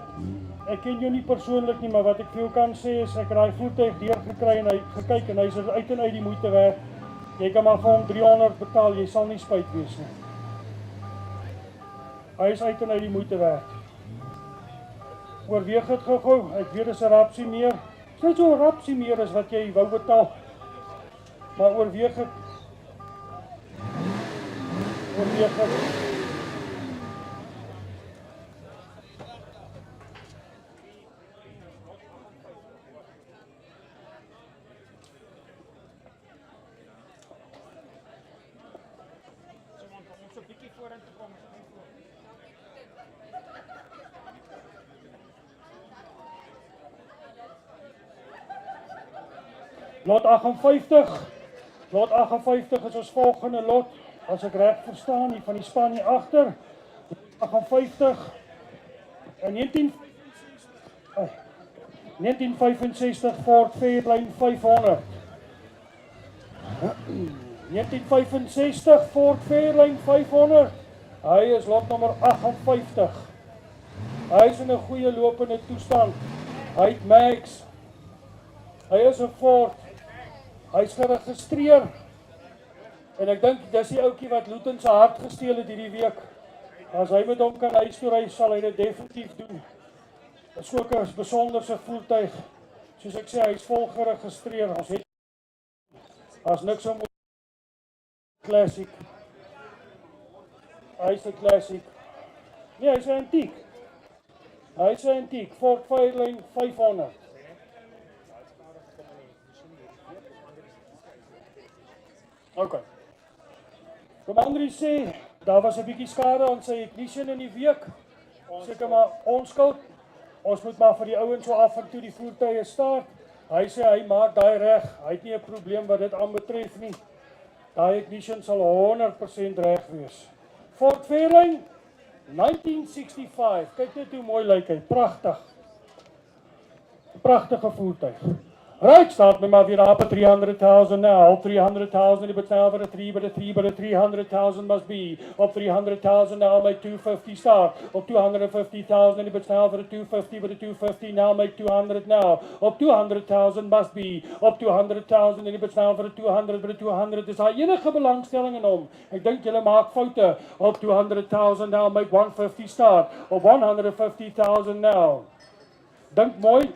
ek ken jou nie persoonlik nie, maar wat ek vir jou kan sê is ek het daai voertuig deurgekry en hy het gekyk en hy is uit en uit die moeite werd. Jy kan maar vir hom 300 betaal, jy sal nie spyt wees nie. Hy is uit en uit die moeite werd. Oorweeg het gou-gou, ek weet dis 'n rapsie meer. Dis net so 'n rapsie meer as wat jy wou betaal. Maar oorweeg het. Oorweeg het. Lot 58. Lot 58 is ons volgende lot. As ek reg verstaan, hier van die span hier agter. 58 en 1965 Ford Fairlane 500. 1965 Ford Fairlane 500. Hy is lot nommer 58. Hy is in 'n goeie lopende toestand. Hy het mags. Hy is 'n Ford. Hy is geregistreer. En ek dink dis die ouetjie wat Luton se hart gesteel het hierdie week. As hy met hom kan huis toe ry, sal hy dit definitief doen. Dit is ook 'n besonderse voertuig. Soos ek sê, hy is vol geregistreer. Ons het as niks om classic. Hy is 'n classic. Nee, hy is 'n antiek. Hy is 'n antiek Ford Fairlane 500. Okay. Kom Andrie sê, daar was 'n bietjie skade aan sy ignition in die week. Seker maar onskuld. Ons moet maar vir die ouens so af en toe die voertuie start. Hy sê hy maak daai reg. Hy het nie 'n probleem wat dit aanbetref nie. Daai ignition sal 100% reg wees. Ford Fairlane 1965. Kyk net hoe mooi lyk hy. Pragtig. Pragtige voertuig. Right, start me maar weer op 300,000 now. 300,000, but now but a 300,000 must be. Op 300,000 now, make 250 start. Op 250,000, but now for a 250, but a 250 now, make 200 now. Op 200,000 must be. Op 200,000, but now for a 200, but a 200 is daar enige belangstelling in hom. Ek dink julle maak foute. Op 200,000 now, make 150 start. Op 150,000 now. Dink mooi.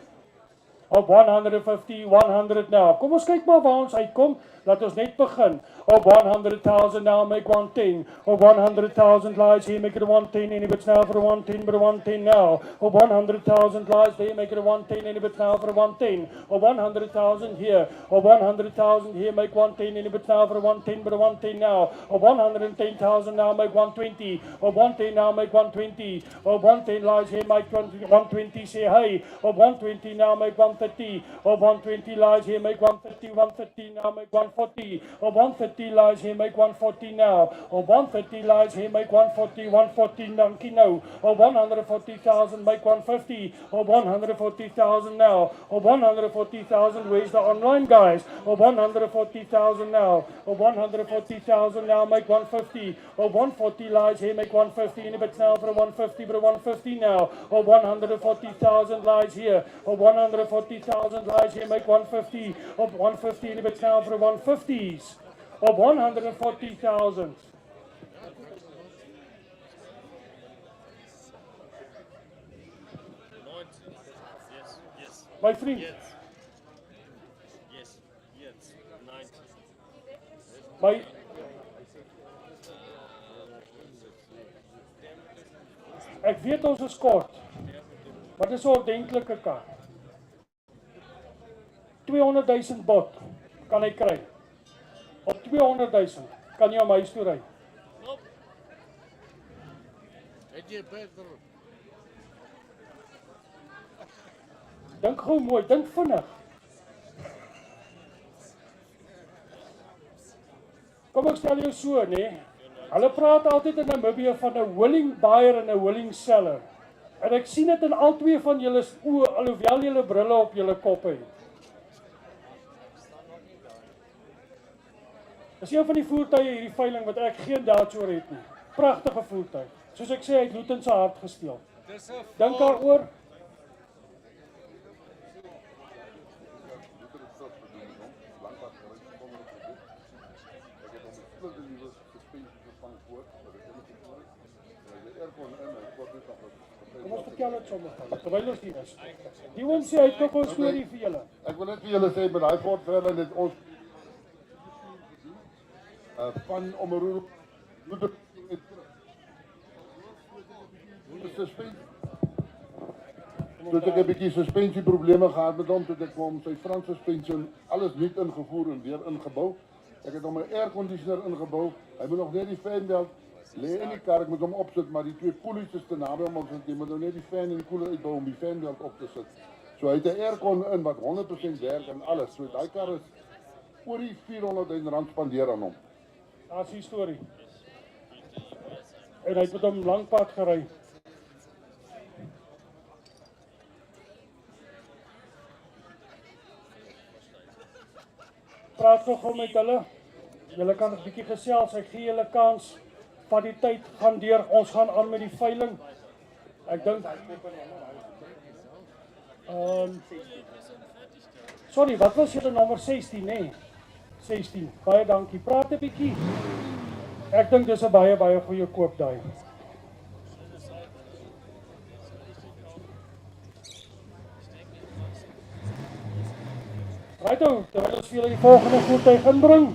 Op 150, 100 now. Kom ons kyk maar waar ons uitkom. Laat ons net begin. Op 100,000 now, make 110. Op 100,000 lies here, make it a 110. And if it's now for a 110, but a 110 now. Op 100,000 lies there, make it a 110. And if it's now for a 110. Op 100,000 here. Op 100,000 here, make 110. And if it's now for a 110, but a 110 now. Op 110,000 now, make 120. Op 110 now, make 120. Op 110 lies here, make 120. Say hey. Op 120 now, make 130. Op 120 lies here, make 130. 130 now, make 140. Op 130 lies here, make 140 now. Op 130 lies here, make 140. 140 dankie nou. Op 140,000, make 150. Op 140,000 now. Op 140,000, where's the online guys? Op 140,000 now. Op 140,000 now, make 150. Op 140 lies here, make 150. And if it's now for a 150, but a 150 now. Op 140,000 lies here. Op 140,000 lies here, make 150. Op 150, and if it's now for a 150s. Op 140,000. My vriend, Yes. Yes. Yes. 90. my ek weet ons is kort, maar dit is 'n ordentlike kar. 200,000 bot kan hy kry. Op 200,000 kan jy hom huis toe ry. Nope. Het jy beter? Dink gou mooi, dink vinnig. Kom ek stel jou so, nee. Hulle praat altyd in Namibië van 'n willing buyer en 'n willing seller. En ek sien dit in al twee van julle oë, alhoewel julle brille op julle koppe het. Dis een van die voertuie hierdie veiling wat ek geen daad oor het nie. Pragtige voertuig. Soos ek sê, hy het Loet in sy hart gesteel. Dis 'n Dink daaroor. Kom ons vertel dit sommer van, terwyl ons hier is. Die oom sê hy het nog 'n storie vir julle. Ek wil net vir julle sê met daai Ford Fairlane het ons van Omaruru Toen ek 'n bietjie suspensieprobleme gehad met hom, toe ek hom sy front suspension alles nuut ingevoer en weer ingebou. Ek het hom 'n air conditioner ingebou. Hy moet nog net die fanbelt lê in die kar, ek moet hom opsit, maar die twee koelies is te naby om ons jy moet nou net die fan en die koeler uitbou om die fanbelt op te sit. So hy het 'n aircon in wat 100% werk en alles. So daai kar is oor die R400,000 spandeer aan hom. Daar's die storie. En hy het met hom lank pad gery. Praat gou met hulle. Julle kan 'n bietjie gesels. Ek gee julle kans. Van die tyd gaan deur. Ons gaan aan met die veiling. Ek dink sorry, wat was julle nommer 16, nee? 16. Baie dankie. Praat 'n bietjie. Ek dink dis 'n baie goeie koop daai. Righto, terwyl ons vir julle die volgende voertuig inbring.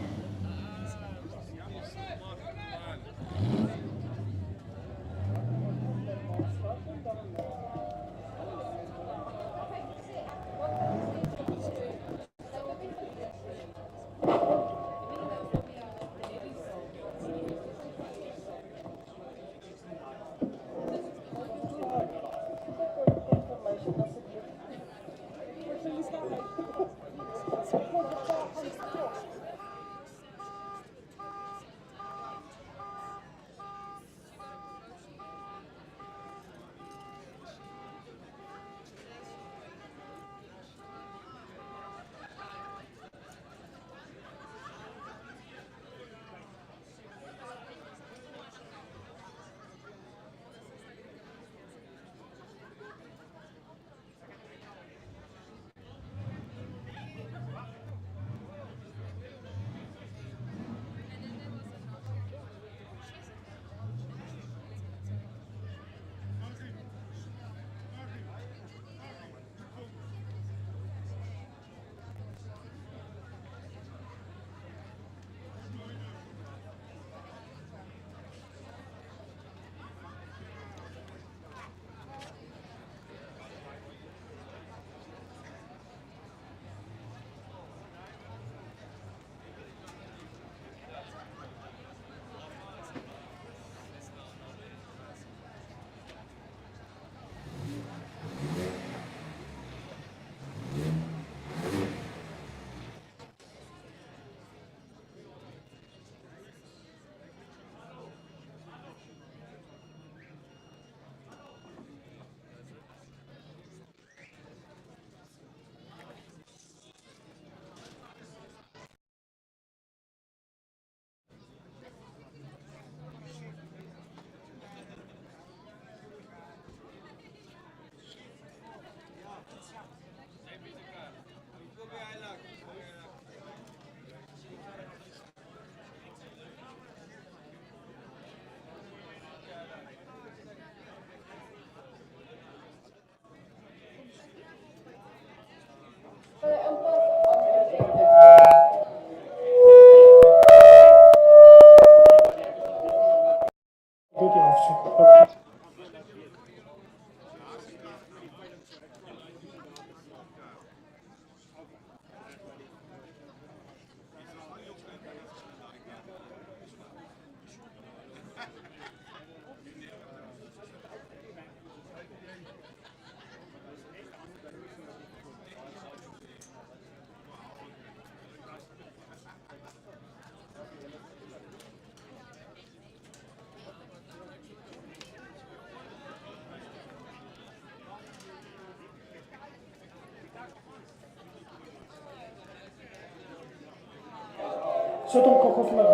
Sit hom gou vinnig.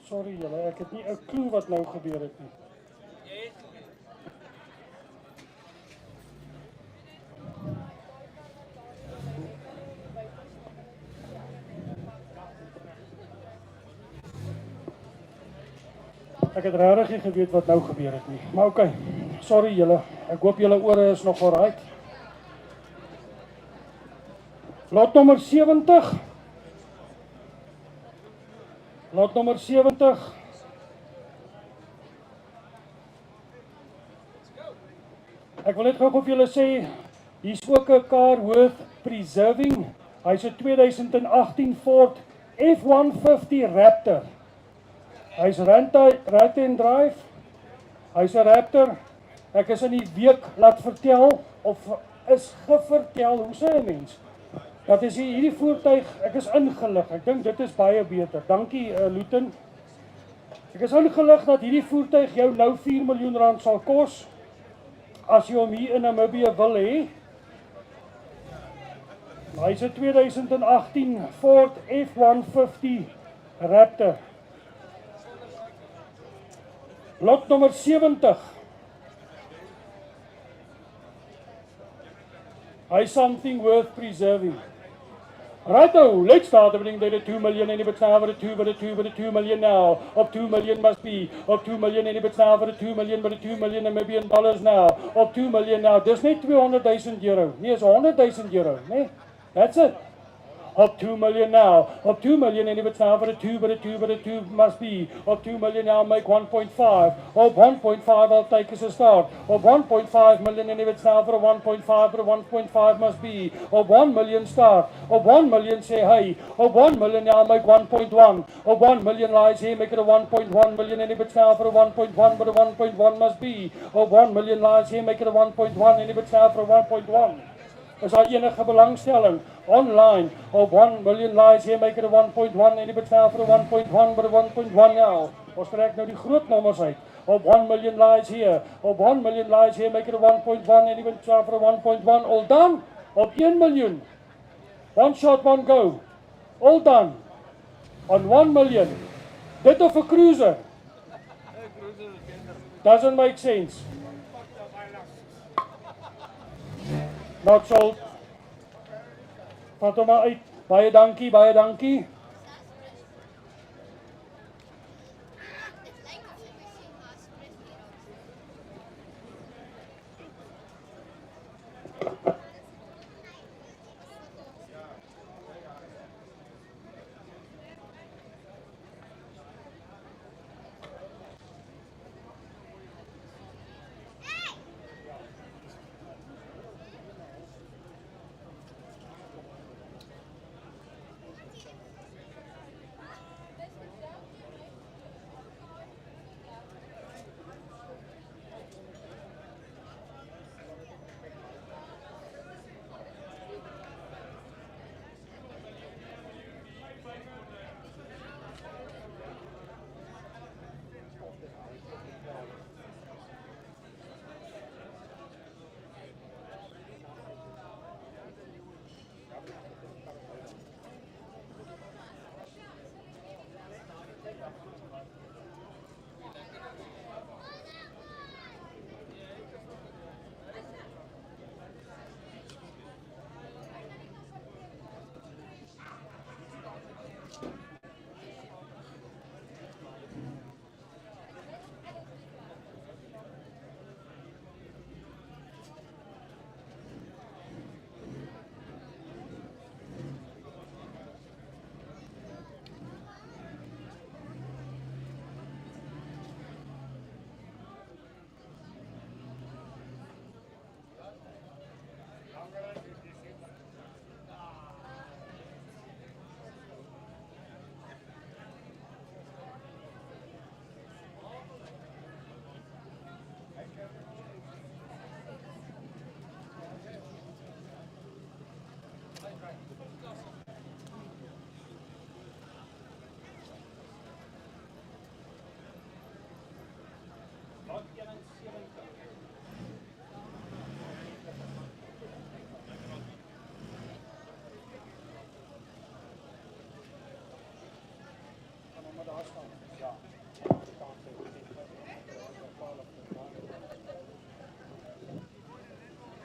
Sorry julle, ek het nie 'n klou wat nou gebeur het nie. Ek het regtig nie geweet wat nou gebeur het nie. Maar okay. Sorry julle. Ek hoop julle ore is nog alright. Lot nommer 70. Lot nommer 70. Ek wil net gou vir julle sê, hier's ook 'n car worth preserving. Hy's 'n 2018 Ford F-150 Raptor. Hy's right and drive. Hy's 'n Raptor. Ek is in die week laat vertel of is gevertel, hoe sê 'n mens? Dat is hierdie voertuig, ek is ingelig. Ek dink dit is baie beter. Dankie Luton. Ek is ingelig dat hierdie voertuig jou nou 4 miljoen rand sal kos as jy hom hier in Namibië wil hê. Hy's 'n 2018 Ford F-150 Raptor. Lot nummer 70. Hy's something worth preserving. Righto, let's start everything that at 2 million any but now for a 2 but a 2 but a 2 million now. Of 2 million must be. Of 2 million any but now for a 2 million but a 2 million Namibian dollars now. Of 2 million now. Dis net 200,000 euro. Nee, is 100,000 euro, nee. That's it. Of 2 million now. Of 2 million any but now for a 2 but a 2 but a 2 must be. Of 2 million now make 1.5. Of 1.5 I'll take as a start. Of 1.5 million any but now for a 1.5 but a 1.5 must be. Of 1 million start. Of 1 million say hey. Of 1 million now make 1.1. Of 1 million lies here make it a 1.1 million any but now for a 1.1 but a 1.1 must be. Of 1 million lies here make it a 1.1 any but now for a 1.1. Is daar enige belangstelling online of 1 million lies here make it a 1.1 en die betaal vir 'n 1.1 but a 1.1 now. Ons trek nou die groot nommers uit. Of 1 million lies here, of 1 million lies here make it a 1.1 en die betaal vir 'n 1.1 all done. Of 1 million. One shot, one go. All done. On 1 million. Dit of 'n cruiser. Doesn't make sense. Not sold. Vat hom maar uit. Baie dankie, baie dankie.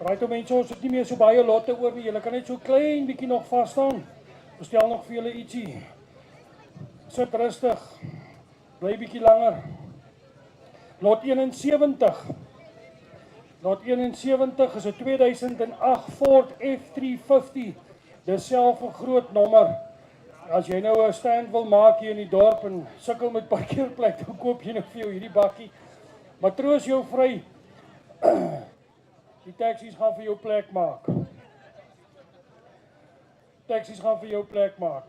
Right, mense, ons het nie meer so baie lotte oor nie. Julle kan net so klein bietjie nog vas staan. Bestel nog vir julle ietsie. Sit rustig. Bly bietjie langer. Lot 71. Lot 71 is 'n 2008 Ford F350. Dis self 'n groot nommer. As jy nou 'n stand wil maak hier in die dorp en sukkel met parkeerplek, dan koop jy nou vir jou hierdie bakkie. Maar troos jou vry. Die taksies gaan vir jou plek maak. Taksies gaan vir jou plek maak.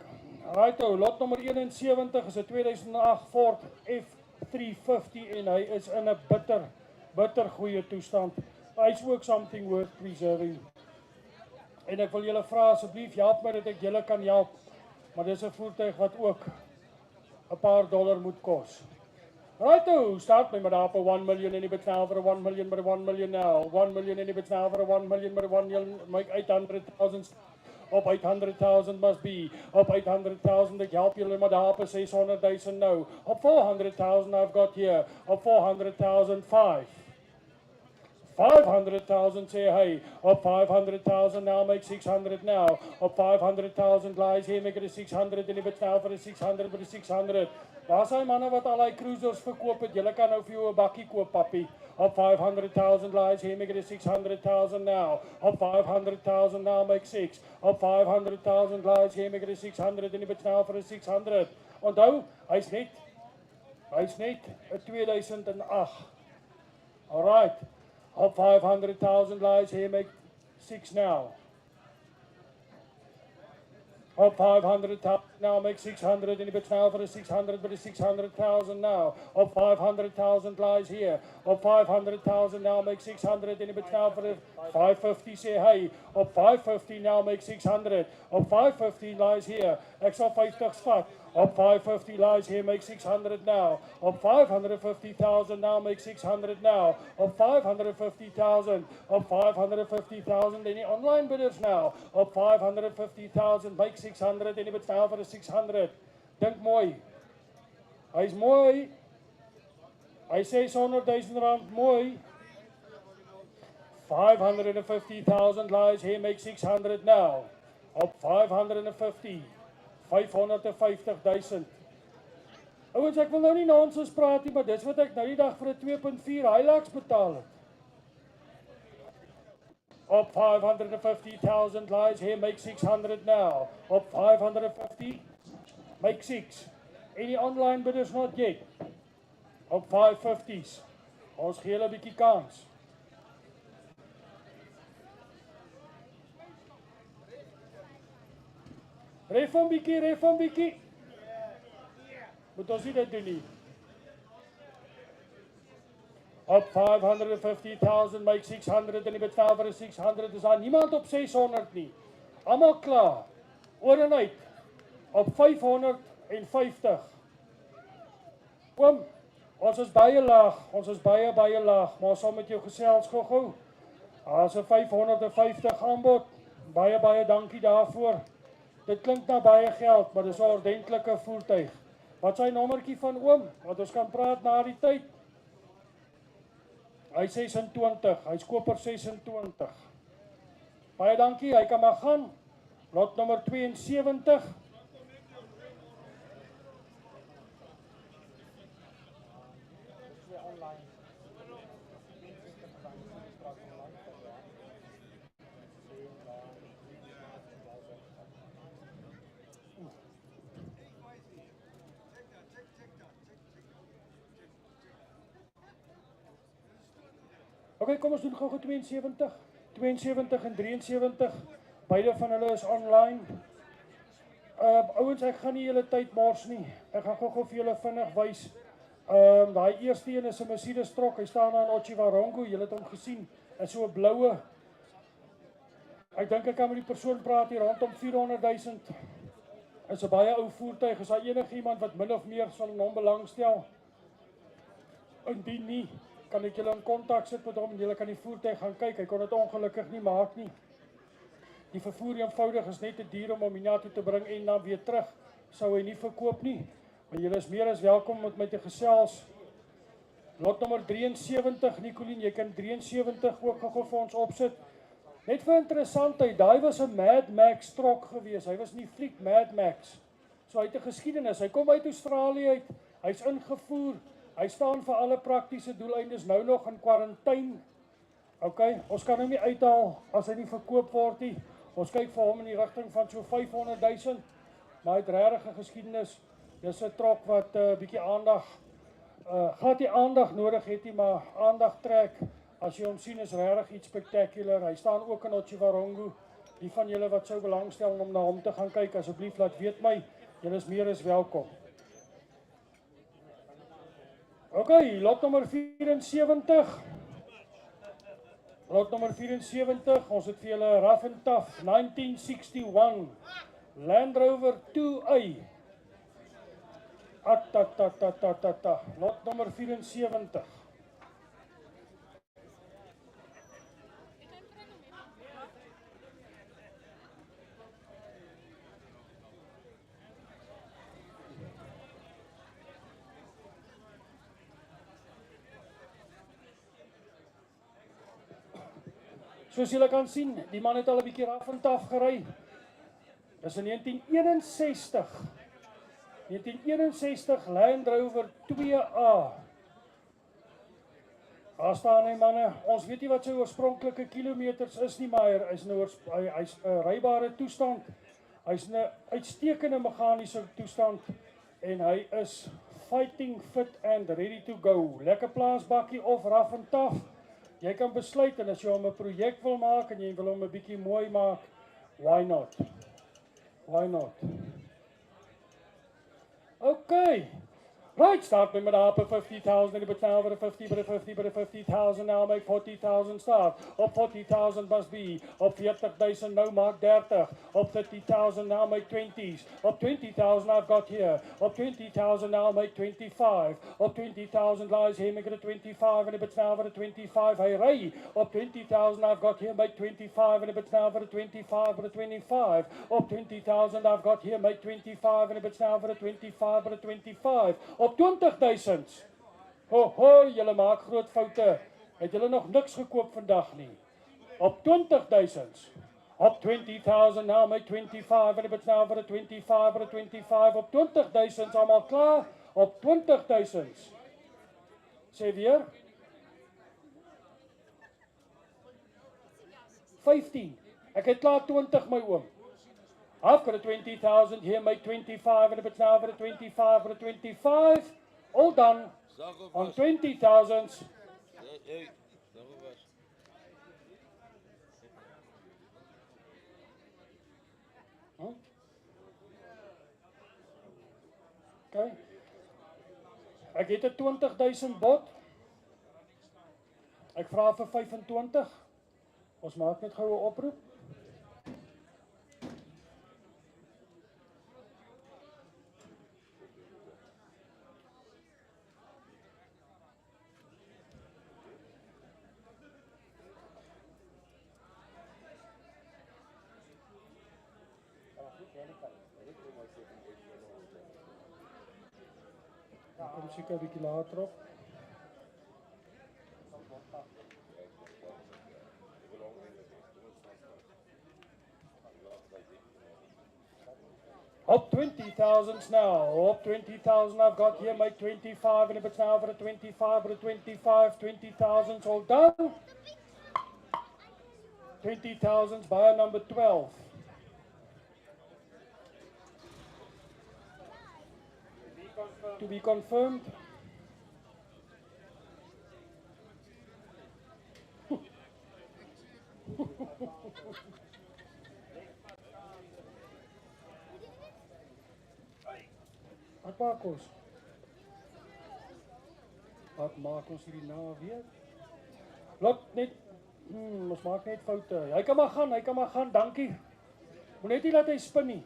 Righto, lot nommer 71 is 'n 2008 Ford F350 en hy is in 'n bitter goeie toestand. Hy's ook something worth preserving. En ek wil julle vra asseblief help my dat ek julle kan help. Maar dis 'n voertuig wat ook 'n paar dollar moet kos. Righto, start met daar op 1 million en die betaal vir 1 million met 1 million now. 1 million en die betaal vir 1 million met 1 million, make 800,000 op 800,000 must be. Op 800,000 ek help julle maar daar op 600,000 nou. Op 400,000 I've got here. Op 400,000 5. 500,000 say hey. Up 500,000 now, make 600 now. Up 500,000 lies here, make it a 600 en die betaal vir 'n 600 met 'n 600. Waar is hy manne wat al die cruisers verkoop het? Julle kan nou vir jou 'n bakkie koop, papi. Up 500,000 lies here, make it a 600,000 now. Up 500,000 now, make 6. Up 500,000 lies here, make it a 600 en die betaal vir 'n 600. Onthou, hy's net 'n 2008. All right. Up 500,000 lies here, make 6 now. Up 500,000 now, make 600 and it's now for the 600, but it's 600,000 now. Up 500,000 lies here. Up 500,000 now, make 600 and it's now for the 550, say hey. Up 550 now, make 600. Up 550 lies here. Extra 50 spot. Up 550 lies here, make 600 now. Up 550,000 now, make 600 now. Up 550,000. Up 550,000. Any online bidders now. Up 550,000, make 600 and it's now for the 600. Dink mooi. Hy's mooi. Hy sê 100,000 rand mooi. 550,000 lies here, make 600 now. Up 550. 550,000. Ouens, ek wil nou nie nonsens praat nie, maar dis wat ek nou die dag vir 'n 2.4 Hilux betaal het. Up 550,000 lies here, make 600 now. Up 550, make 6. Any online bidders not yet? Up 550s. Ons gee hulle 'n bietjie kans. Ref van bietjie. Moet ons nie dit doen nie. Up 550,000, make 600 en die betaal vir 600. Is daar niemand op 600 nie. Almal klaar. Oor en uit. Op 550. Oom, ons is baie laag. Ons is baie laag. Maar ons sal met jou gesels gou-gou. Daar's 'n 550 aanbod. Baie dankie daarvoor. Dit klink na baie geld, maar dis 'n ordentlike voertuig. Wat is sy nommertjie van oom? Want ons kan praat na die tyd. Hy 26, hy's koper 26. Baie dankie, hy kan maar gaan. Lot nommer 72. Oké, kom ons doen gou 72. 72 en 73. Beide van hulle is online. Ouens, ek gaan nie julle tyd mors nie. Ek gaan gou vir julle vinnig wys. Daai eerste een is 'n Mercedes trok. Hy staan daar in Ochiwarongo. Julle het hom gesien. Is so 'n bloue. Ek dink ek kan met die persoon praat hier rondom 400,000. Is 'n baie ou voertuig. Is daar enige iemand wat min of meer sal hom belangstel? Indien nie, kan ek julle in kontak sit met hom en julle kan die voertuig gaan kyk. Hy kon dit ongelukkig nie maak nie. Die vervoer eenvoudig is net te duur om hom hiernatoe te bring en dan weer terug. Sou hy nie verkoop nie. Maar julle is meer as welkom met my te gesels. Lot nommer 73, Nicolien, jy kan 73 ook gou vir ons opsit. Net vir interessantheid, daai was 'n Mad Max trok gewees. Hy was nie fliek Mad Max. So hy het 'n geskiedenis. Hy kom uit Australië uit. Hy's ingevoer. Hy staan vir alle praktiese doeleindes nou nog in kwarantyne. OK, ons kan hom nie uithaal as hy nie verkoop word nie. Ons kyk vir hom in die rigting van so 500 000. Maar hy het regtig 'n geskiedenis. Dis 'n trok wat 'n bietjie aandag glad nie aandag nodig het nie, maar aandag trek. As jy hom sien, is regtig iets spectacular. Hy staan ook in Otjiwarongo. Die van julle wat sou belangstel om na hom te gaan kyk, asseblief laat weet my. Julle is meer as welkom. OK, lot nommer 74. Lot nommer 74, ons het vir julle Rough and Tough 1961 Land Rover 2A. Lot nommer 74. Soos julle kan sien, die man het al 'n bietjie Rough and Tough gery. Dis in 1961. 1961 Land Rover 2A. Daar staan hy manne. Ons weet nie wat sy oorspronklike kilometers is nie, maar hy's hy's 'n rybare toestand. Hy's 'n uitstekende meganiese toestand en hy is fighting fit and ready to go. Lekker plaasbakkie of Rough and Tough. Jy kan besluit en as jy hom 'n projek wil maak en jy wil hom 'n bietjie mooi maak, why not? Why not? Okay. Right, start with up at 50,000, but now with a 50, but a 50, but a 50,000, now make 40,000 start. Op 40,000 must be. Op 40,000 now mark 30. Op 30,000 now make 20s. Op 20,000 I've got here. Op 20,000 now make 25. Op 20,000 lies here, make it a 25, and if it's now for a 25, hey ray. Op 20,000 I've got here, make 25, and if it's now for a 25, but a 25. Op 20,000 I've got here, make 25, and if it's now for a 25, but a 25. Op 20,000. Ho, julle maak groot foute. Het julle nog niks gekoop vandag nie? Op 20,000. Op 20,000 now make 25 and if it's now for a 25 or a 25 op 20,000 almal klaar op 20,000. Sê weer. 15. Ek het klaar 20 my oom. I've got a 20,000 here, make 25, and if it's now for a 25 or a 25, all done on 20,000. Okay. Ek het 'n 20,000 bod. Ek vra vir 25. Ons maak net gou 'n oproep. Kom seker 'n bietjie later op. Up 20,000 now. Up 20,000 I've got here, make 25, and if it's now for a 25 or a 25, 20,000 all done. 20,000 buyer number 12. To be confirmed. Wat maak ons hierdie nou weer? Lot net, ons maak net foute. Hy kan maar gaan, dankie. Moet net nie laat hy spin nie.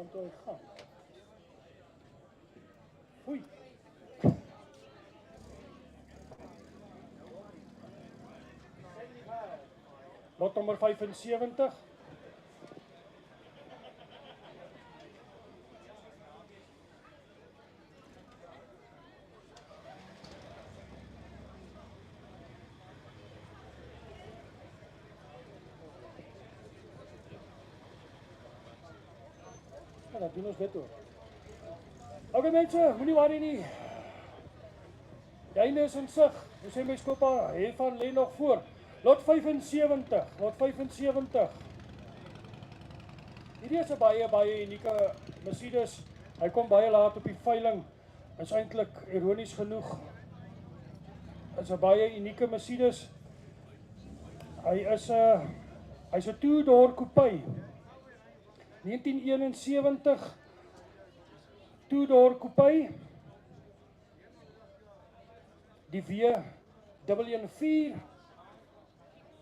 gaan toe hy gaan. Oei. Lot nommer 75. Ja, dat doen ons dit hoor. Oké mense, moenie worry nie. Jyne is in sig. Ons sê my skopa, hiervan lê nog voor. Lot 75, lot 75. Hierdie is 'n baie unieke Mercedes. Hy kom baie laat op die veiling. Is eintlik ironies genoeg. Is 'n baie unieke Mercedes. Hy's 'n two-door coupe. 1971 two-door coupe. Die W4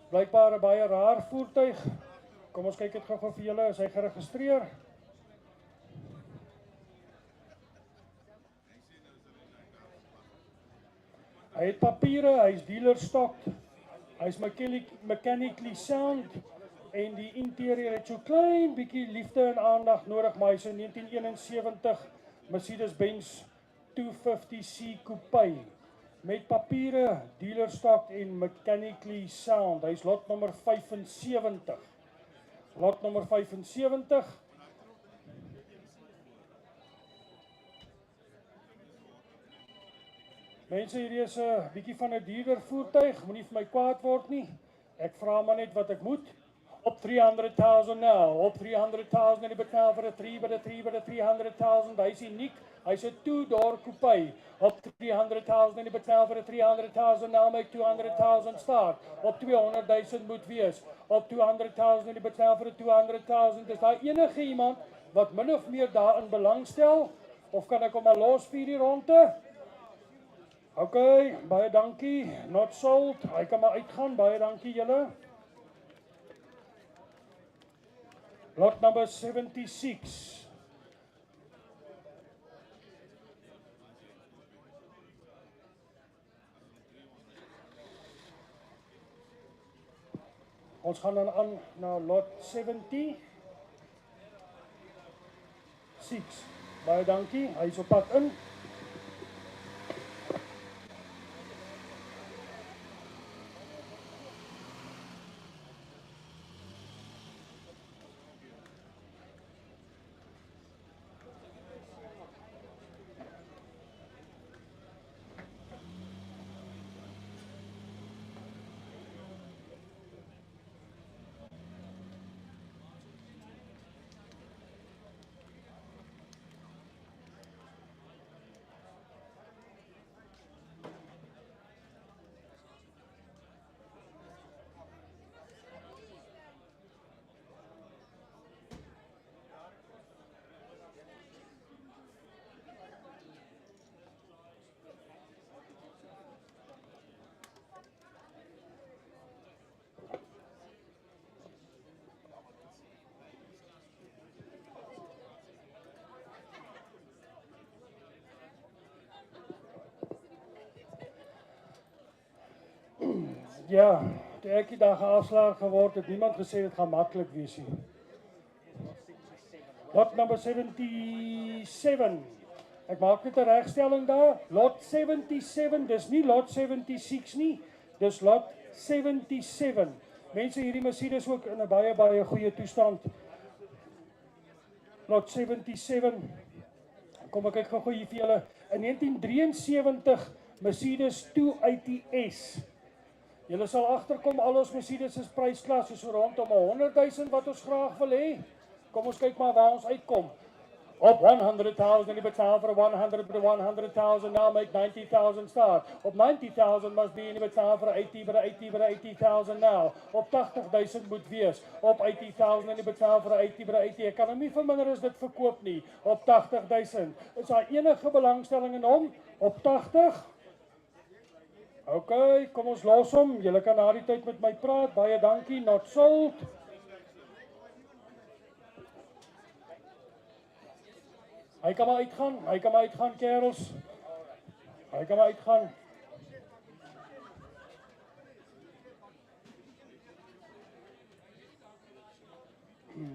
blykbaar 'n baie raar voertuig. Kom ons kyk dit gou vir julle, is hy geregistreer? Hy het papiere, hy's dealer stock. Hy's mechanically sound en die interieur het so klein bietjie liefde en aandag nodig, maar hy's 'n 1971 Mercedes-Benz 250C coupe. Met papiere, dealer stock en mechanically sound. Hy's lot nommer 75. Lot nommer 75. Mense, hierdie is 'n bietjie van 'n duurder voertuig. Moenie vir my kwaad word nie. Ek vra maar net wat ek moet. Op 300,000 now. Op 300,000 en die betaal vir 'n 300,000. Hy's uniek. Hy's 'n two-door coupe. Op 300,000 en die betaal vir 'n 300,000 now make 200,000 start. Op 200,000 moet wees. Op 200,000 en die betaal vir 'n 200,000. Is daar enige iemand wat min of meer daarin belangstel? Of kan ek hom maar los vir die ronde? OK, baie dankie. Not sold. Hy kan maar uitgaan. Baie dankie julle. Lot number 76. Ons gaan dan aan na lot 76. Baie dankie. Hy is op pad in. Ja, toe ek die dag afslaag geword het, niemand gesê dit gaan maklik wees nie. Lot number 77. Ek maak net 'n regstelling daar. Lot 77, dis nie lot 76 nie. Dis lot 77. Mense, hierdie Mercedes ook in 'n baie goeie toestand. Lot 77. Kom ek kyk gou hier vir julle. In 1973 Mercedes 280S. Julle sal agterkom al ons Mercedes is prysklasse so rondom 100,000 wat ons graag wil hê. Kom ons kyk maar waar ons uitkom. Op 100,000 en die betaal vir 100,000 now make 90,000 start. Op 90,000 must be en die betaal vir 80,000 now. Op 80,000 moet wees. Op 80,000 en die betaal vir 80,000. Ek kan hom nie verminder as dit verkoop nie. Op 80,000. Is daar enige belangstelling in hom? Op 80? OK, kom ons los hom. Julle kan na die tyd met my praat. Baie dankie. Not sold. Hy kan maar uitgaan, kerels. Hy kan maar uitgaan.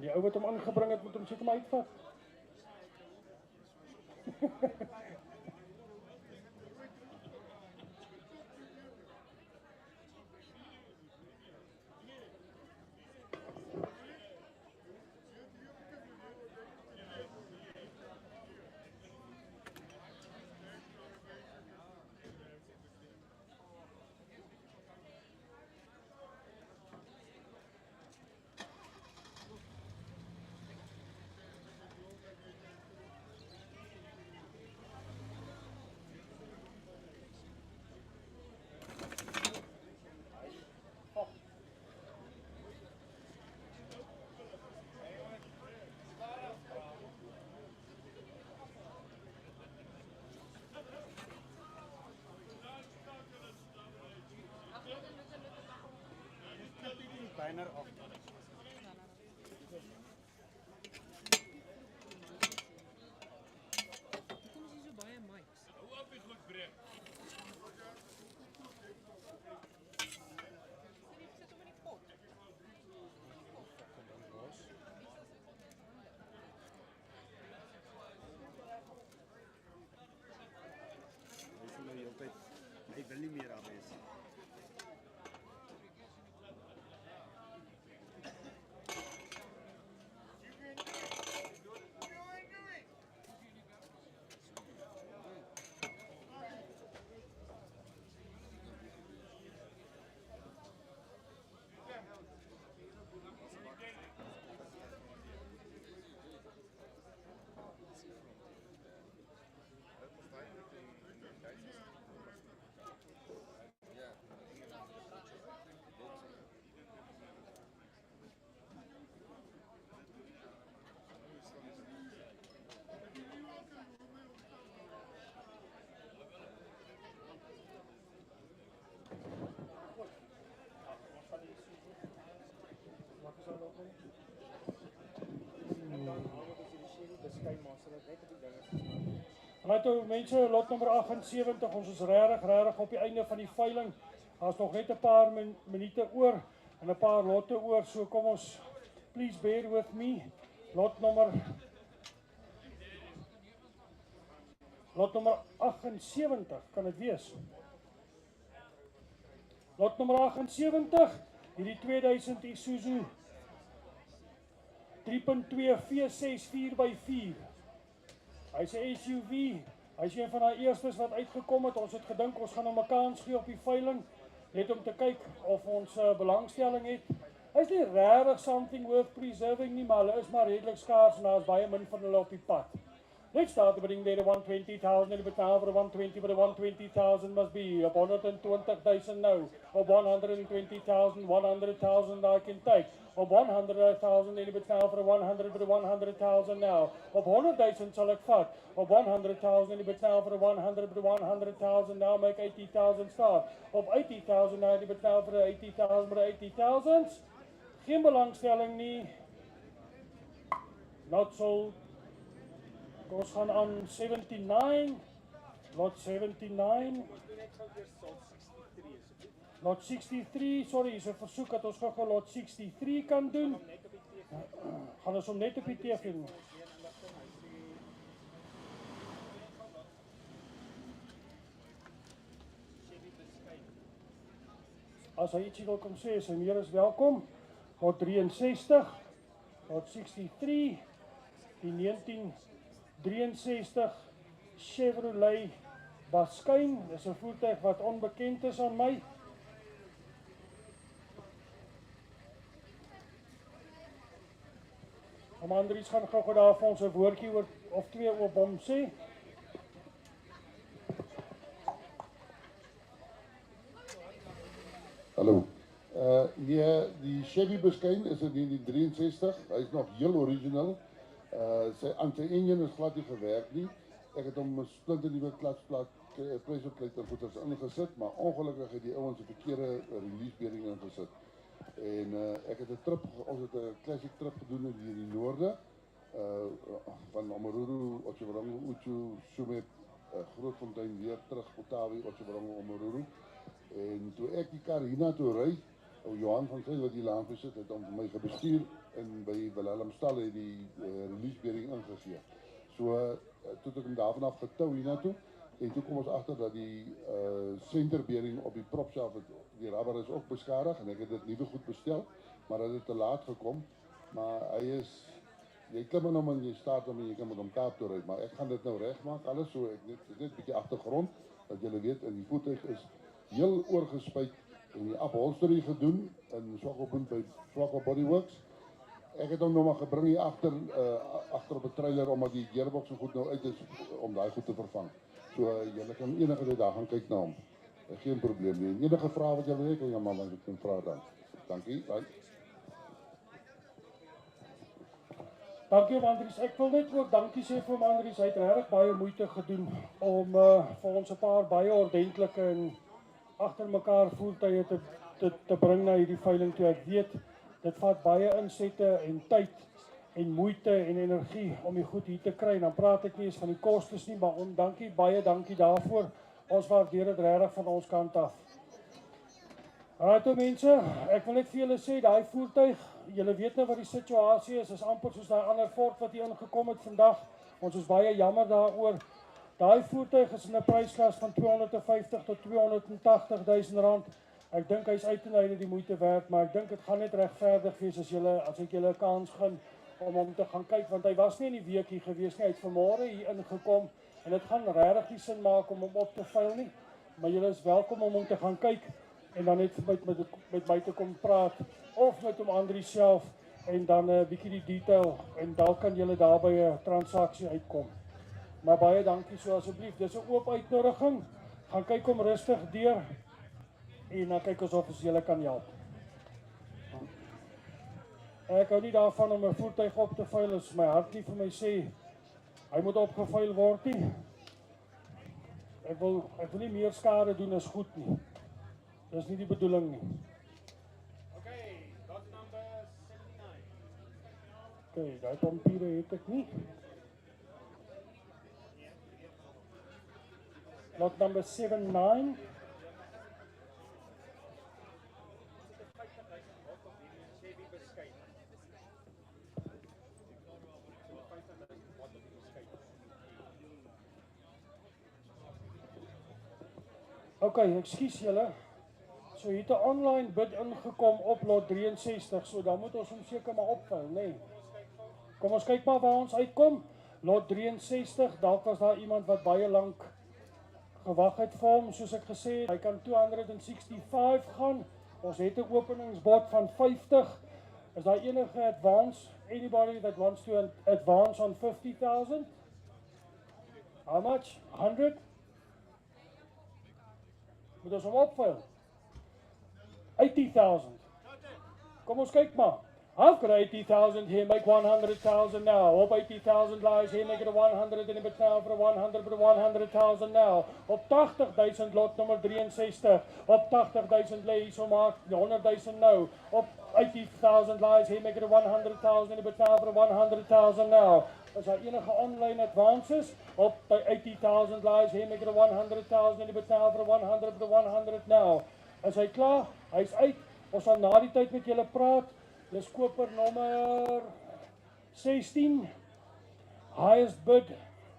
Die ou wat hom aangebring het, moet hom seker maar uitvat. Banner af. Hy wil nie meer af wees. Right toe mense, lot nommer 78, ons is regtig op die einde van die veiling. Daar's nog net 'n paar minute oor en 'n paar lotte oor, so kom ons, please bear with me. Lot nommer 78, kan dit wees? Lot nommer 78, hierdie 2000 Isuzu 3.2 V6 4x4. Hy's 'n SUV. Hy's een van daai eerstes wat uitgekom het. Ons het gedink ons gaan hom 'n kans gee op die veiling, net om te kyk of ons belangstelling het. Hy's nie regtig something worth preserving nie, maar hulle is maar redelik skaars en daar's baie min van hulle op die pad. Let's start the bidding there, 120,000 and betaal for 120, but the 120,000 must be up 120,000 now. Of 120,000, 100,000 I can take. Of 100,000 and betaal for 100, but the 100,000 now. Of 100,000 sal ek vat. Of 100,000 and betaal for 100, but the 100,000 now make 80,000 start. Of 80,000 now and betaal for 80,000, but the 80,000. Geen belangstelling nie. Not sold. Ons gaan aan 79, lot 79, lot 63, sorry, is 'n versoek dat ons gou lot 63 kan doen. Gaan ons hom net op die TV doen. As hy ietsie wil kom sê, is hy meer as welkom. Lot 63, lot 63, die 1963 Chevrolet Basquine. Dis 'n voertuig wat onbekend is aan my. Om Andries gaan gou daar vir ons 'n woordjie oor of twee op hom sê. Hallo. Nee, die Chevy Basquine is in 1963. Hy is nog heel original. Sy anti-engine is glad nie gewerk nie. Ek het hom 'n splinternuwe klasplaat presopplate en goeders ingesit, maar ongelukkig het die ouens 'n verkeerde release bearing ingesit. En ek het 'n trip, ons het 'n classic trip gedoen hier in die noorde van Omaruru, Otjiwarongo, Uchu, Sumep, Grootfontein weer terug, Otawi, Otjiwarongo, Omaruru. En toe ek die kar hiernatoe ry, ou Johan van Sy wat die laan besit het om vir my gebestuur en by Wilhelmstal het die release bearing ingegee. So toe ek hom daarvan af getou hiernatoe en toe kom ons agter dat die senterbearing op die prop self, die rubber is ook beskadig en ek het dit nuwe goed bestel, maar dit het te laat gekom. Maar hy is, jy klim in hom en jy staat hom en jy kan met hom Kaap toe ry, maar ek gaan dit nou regmaak alles, so ek net 'n bietjie agtergrond dat julle weet, en die voertuig is heel oorgespuit en die upholstery gedoen in Swakopmund by Swakop Bodyworks. Ek het hom nog maar gebring hier agter op 'n trailer omdat die gearbox so goed nou uit is om daai goed te vervang. So julle kan enige tyd daar gaan kyk na hom. Geen probleem nie. Enige vrae wat julle het, kan jy maar net kan vra dan. Dankie. Bye. Dankie Andries. Ek wil net ook dankie sê vir Andries. Hy het regtig baie moeite gedoen om vir ons 'n paar baie ordentlike en agter mekaar voertuie te bring na hierdie veiling toe. Ek weet dit vat baie insette en tyd en moeite en energie om die goed hier te kry. En dan praat ek nie eens van die kostes nie, maar dankie, baie dankie daarvoor. Ons waardeer dit regtig van ons kant af. Alright mense, ek wil net vir julle sê, daai voertuig, julle weet nou wat die situasie is amper soos daai ander Ford wat hier ingekom het vandag. Ons is baie jammer daaroor. Daai voertuig is in 'n prysklas van 250 tot 280 000 rand. Ek dink hy's uit en uit die moeite werd, maar ek dink dit gaan net regverdig wees as ek julle 'n kans gaan om hom te gaan kyk, want hy was nie in die week hier gewees nie, hy het vanmôre hier ingekom en dit gaan regtig nie sin maak om hom op te veil nie, maar julle is welkom om hom te gaan kyk en dan net met my te kom praat of met hom Andries self en dan 'n bietjie die detail en dalk kan julle daar by 'n transaksie uitkom. Maar baie dankie so asseblief. Dis 'n oop uitnodiging. Gaan kyk hom rustig deur en dan kyk ons of ons julle kan help. Ek hou nie daarvan om 'n voertuig op te veil as my hart nie vir my sê hy moet opgeveil word nie. Ek wil nie meer skade doen as goed nie. Dis nie die bedoeling nie. Okay, lot number 79. Okay, daai papiere het ek nie. Lot number 79. Okay, ekskuus julle. So hier het 'n online bid ingekom op lot 63, so dan moet ons hom seker maar opvul, nê? Nee. Kom ons kyk maar waar ons uitkom. Lot 63, dalk was daar iemand wat baie lank gewag het vir hom, soos ek gesê het. Hy kan 265 gaan. Ons het 'n openingsbod van 50. Is daar enige advance? Anybody that wants to advance on 50,000? How much? 100? Moet ons hom opvul? 80,000. Kom ons kyk maar. I've got 80,000 here, make 100,000 now. Op 80,000 lies here, make it a 100 and a bit now for a 100, but a 100,000 now. Op 80,000 lot nummer 63. Op 80,000 lê hier so maak 100,000 nou. Op 80,000 lies here, make it a 100,000 and a bit now for a 100,000 now. As daar enige online advances op by 80,000 lies here, make it a 100,000 and a bit now for a 100, but a 100 now. Is hy klaar? Hy's uit. Ons sal na die tyd met julle praat. Dis koper nommer 16. Highest bid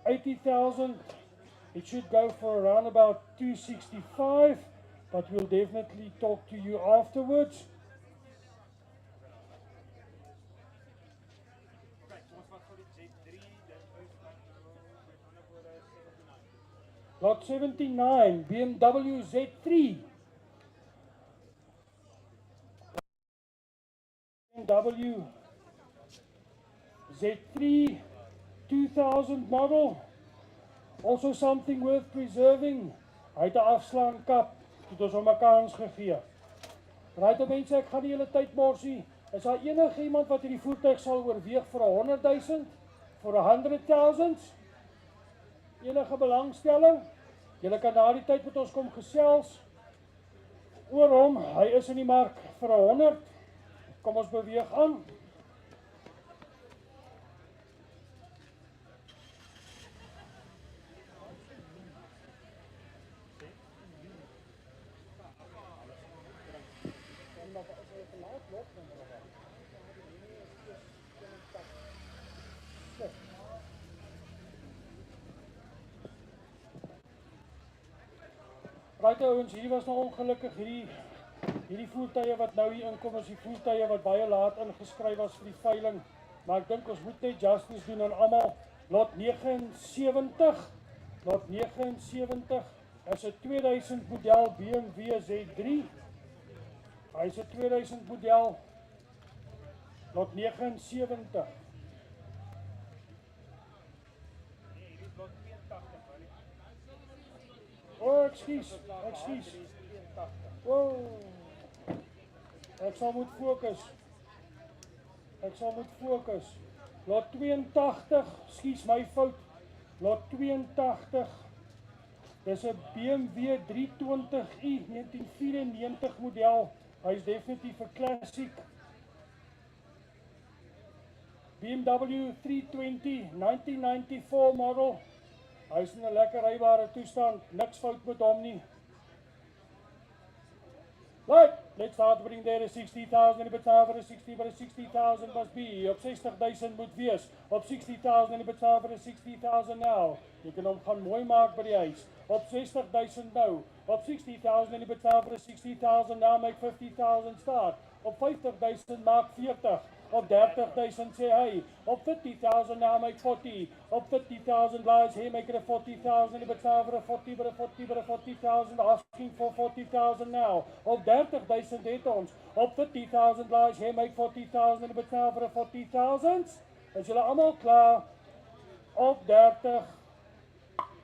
80,000. It should go for around about 265, but we'll definitely talk to you afterwards. Lot 79, BMW Z3. BMW Z3 2000 model. Also something worth preserving. Hy het 'n afslaankap. Het ons hom 'n kans gegee. Right mense, ek gaan die hele tyd morsie. Is daar enige iemand wat hierdie voertuig sal oorweeg vir 100,000? Vir 100,000? Enige belangstelling? Julle kan na die tyd met ons kom gesels oor hom. Hy is in die mark vir 100. Kom ons beweeg aan. Right ouens, hier was nou ongelukkig hierdie voertuie wat nou hier inkom is die voertuie wat baie laat ingeskryf was vir die veiling. Maar ek dink ons moet net justice doen aan almal. Lot 79. Lot 79 is 'n 2000 model BMW Z3. Hy is 'n 2000 model. Lot 79. Oh, ekskuus. Wow. Ek sal moet fokus. Lot 82, skuis my fout. Lot 82. Dis 'n BMW 320i 1994 model. Hy is definitief 'n klassiek. BMW 320 1994 model. Hy is in 'n lekker rybare toestand, niks fout met hom nie. Right, let's start bring there 60,000 in die betaal vir 60, but 60,000 must be. Op 60,000 moet wees. Op 60,000 in die betaal vir 60,000 now. Jy kan hom gaan mooi maak by die huis. Op 60,000 nou. Op 60,000 in die betaal vir 60,000 now, make 50,000 start. Op 50,000 maak 40. Op 30,000 sê hy. Op 50,000 now make 40. Op 50,000 lies here, make it a 40,000 in die betaal vir 40, but a 40,000 asking for 40,000 now. Op 30,000 het ons. Op 50,000 lies here, make 40,000 in die betaal vir 40,000. Is julle almal klaar? Op 30.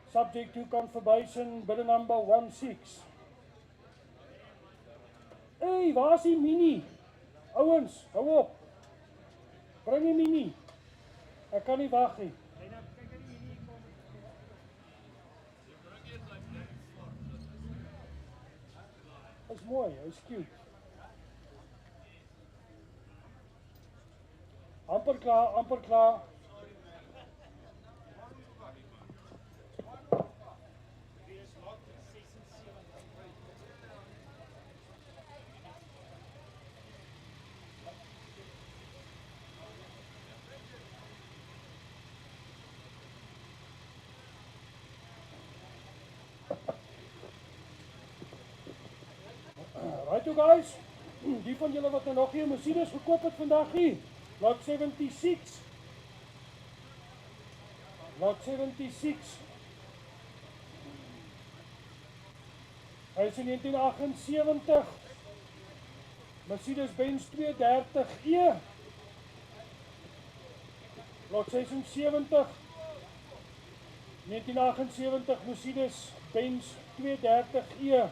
Subject to confirmation, bidder number 16. Hey, waar is die mini? Ouens, hou op. Bring die mini. Ek kan nie wag nie. Is mooi, hy's cute. Amper klaar. Right you guys, die van julle wat nog hier Mercedes gekoop het vandag hier, lot 76. Lot 76. Hy is in 1978. Mercedes-Benz 230e. Lot 76. 1978 Mercedes-Benz 230e.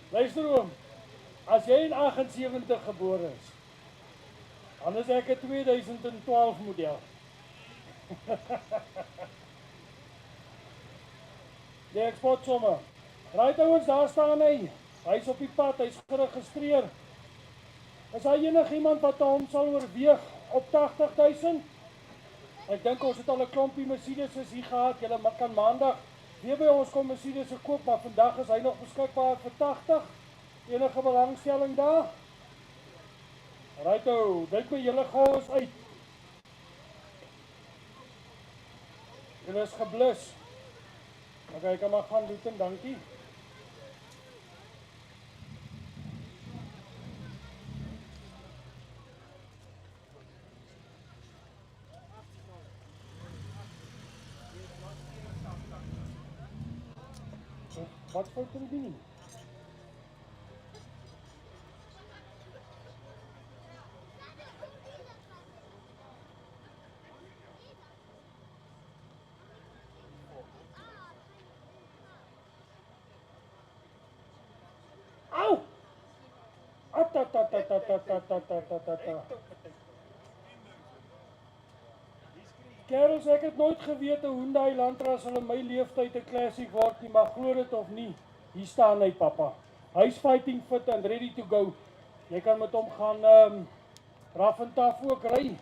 Luister oom, as jy in 78 gebore is, dan is ek 'n 2012 model. Die eksport sommer. Right ouens, daar staan hy. Hy's op die pad, hy's geregistreer. Is daar enigiemand wat hom sal oorweeg op 80,000? Ek dink ons het al 'n klompie Mercedes hier gehad. Julle kan maandag weer by ons kom Mercedes koop, maar vandag is hy nog beskikbaar vir 80. Enige belangstelling daar? Righto, dink my julle gou is uit. Julle is geblus. Okay, ek kan maar gaan doen, dankie. Wat fout kan doen? Au! Kerels, ek het nooit geweet 'n Hyundai Elantra sal in my leeftyd 'n classic word nie, maar glo dit of nie, hier staan hy pappa. Hy's fighting fit and ready to go. Jy kan met hom gaan raf en taf ook ry.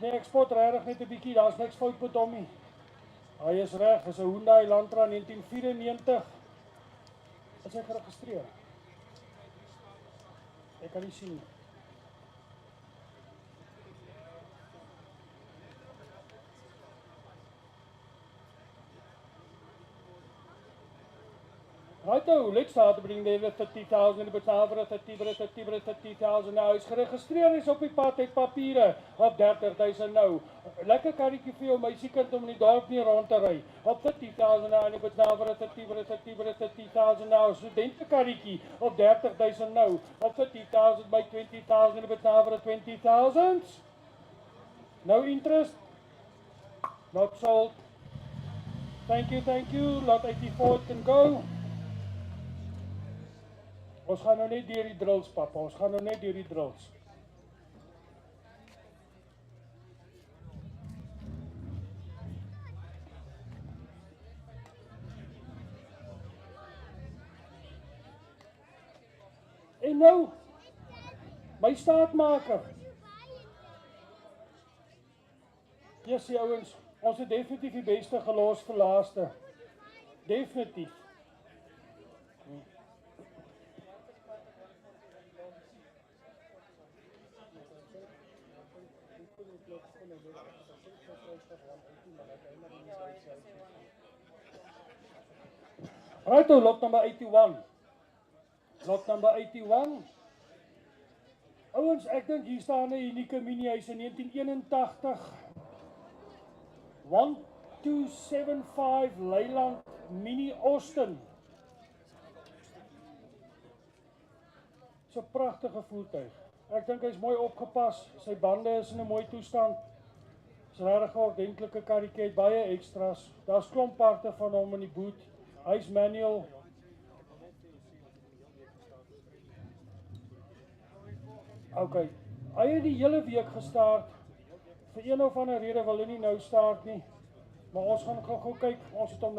Nee, ek spot regtig net 'n bietjie, daar's niks fout met hom nie. Hy is reg, is 'n Hyundai Elantra 1994. Is hy geregistreer? Ek kan nie sien nie. Righto, let's start to bring the 30,000 in the 30,000 nou. Hy's geregistreer, hy's op die pad, hy het papiere op 30,000 nou. Lekker karretjie vir jou meisiekind om in die dorp nie rond te ry. Op 30,000 nou en op 30,000 nou. Studentekarretjie op 30,000 nou. Op 30,000 by 20,000 en op 20,000. No interest. Not sold. Thank you. Lot 84 can go. Ons gaan nou net deur die drills, papa. Ons gaan nou net deur die drills. En nou, my staatmaker. Yes, die ouens, ons het definitief die beste gelos vir laaste. Definitief. Righto, lot number 81. Lot number 81. Ouens, ek dink hier staan 'n unieke mini huis in 1981. 1275 Leyland Mini Austin. So 'n pragtige voertuig. Ek dink hy's mooi opgepas. Sy bande is in 'n mooi toestand. Dis regtig 'n ordentlike karretjie, het baie extras. Daar's klomp parte van hom in die boot. Hy's manual. Okay. Hy het die hele week gestart. Vir een of ander rede wil hy nie nou start nie. Maar ons gaan gou kyk. Ons het hom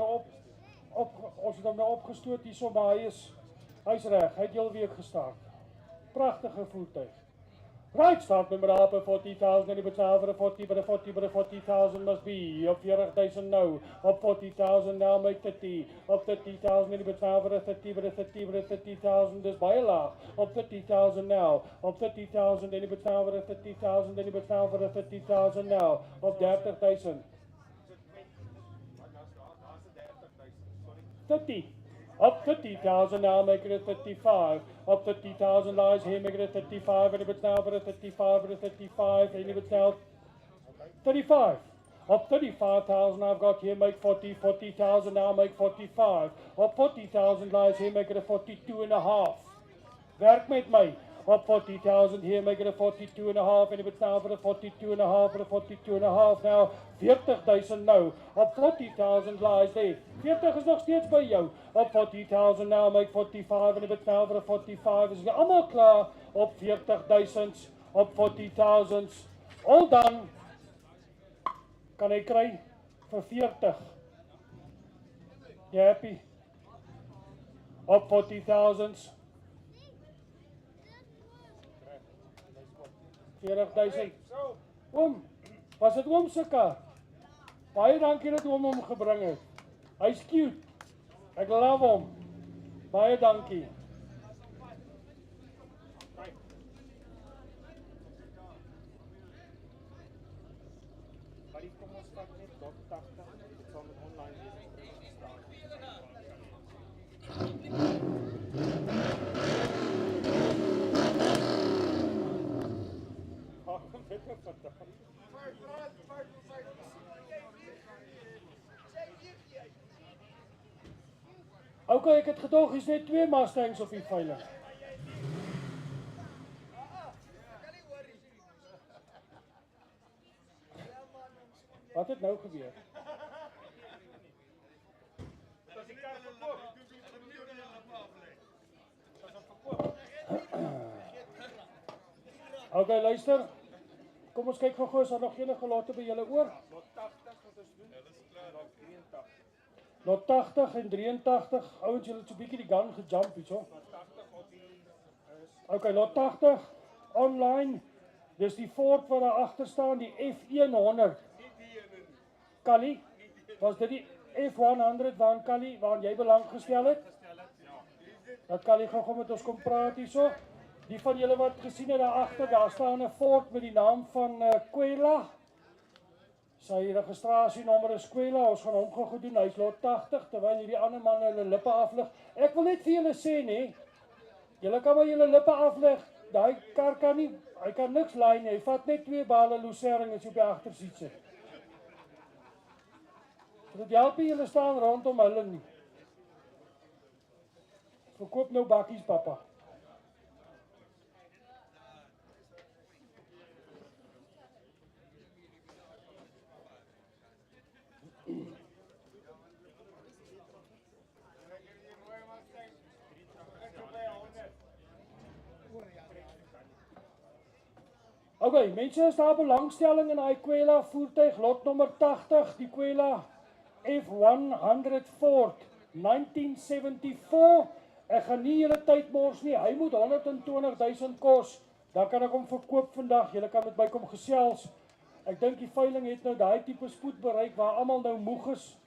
nou opgestoot hierso, maar hy's reg. Hy het die hele week gestart. Pragtige voertuig. Right, start number up 40,000 and it's over 40,000 must be. Op 40,000 now. Op 40,000 now make 30. Op 30,000 and it's over 30,000 is baie laag. Op 30,000 now. Op 30,000 and it's over 30,000 and it's over 30,000 now. Op 30,000. 30. Up 50,000 now, make it a 35. Up 50,000 lies here, make it a 35. And if it's now for a 35, and a 35, and if it's now 35. Up 35,000 I've got here, make 40. 40,000 now, make 45. Up 40,000 lies here, make it a 42 and a half. Werk met my. Up 40,000 here, make it a 42 and a half. And if it's now for a 42 and a half, and a 42 and a half. Now 40,000 nou. Op 40,000 lies there. 40 is nog steeds by jou. Op 40,000 now, make 45. And if it's now for a 45, is jy allemaal klaar op 40,000, op 40,000. All done. Kan hy kry vir 40. You happy? Op 40,000. 40,000. Oom, was dit oom se kar? Baie dankie dat oom hom gebring het. Hy's cute. Ek love hom. Baie dankie. Kom ons vat net tot 80. Dit sal met online Okay, ek het gedog, is net 2 Mustangs op die veiling. Wat het nou gebeur? Okay, luister. Kom ons kyk gou-gou, is daar nog enige lotte by julle oor? Lot 80 wat ons doen. Hulle is klaar. Lot 83. Lot 80 en 83. Ouens, julle het so 'n bietjie die gun gejump hierso. Lot 80 op die is Okay, lot 80 online Dis die Ford wat daar agter staan, die F100. Kali, was dit die F100 waarin Kali, waarin jy belang gestel het? Dat Kali gou met ons kom praat hierso. Die van julle wat gesien het daar agter, daar staan 'n Ford met die naam van Kwela. Sy registrasienommer is Kwela. Ons gaan hom gou doen. Hy's lot 80 terwyl hierdie ander manne hulle lippe aflig. Ek wil net vir julle sê nê, julle kan maar julle lippe aflig. Daai kar kan nie, hy kan niks laai nie. Hy vat net 2 bale losering as jy op die agtersiet sit. Dit help nie julle staan rondom hulle nie. Verkoop nou bakkies, papa. Okay, mense, is daar belangstelling in daai Kwela voertuig, lot nommer 80, die Kwela F100 Ford 1974. Ek gaan nie julle tyd mors nie. Hy moet 120.000 kos. Dan kan ek hom verkoop vandag. Julle kan met my kom gesels. Ek dink die veiling het nou daai tipe spoed bereik waar almal nou moeg is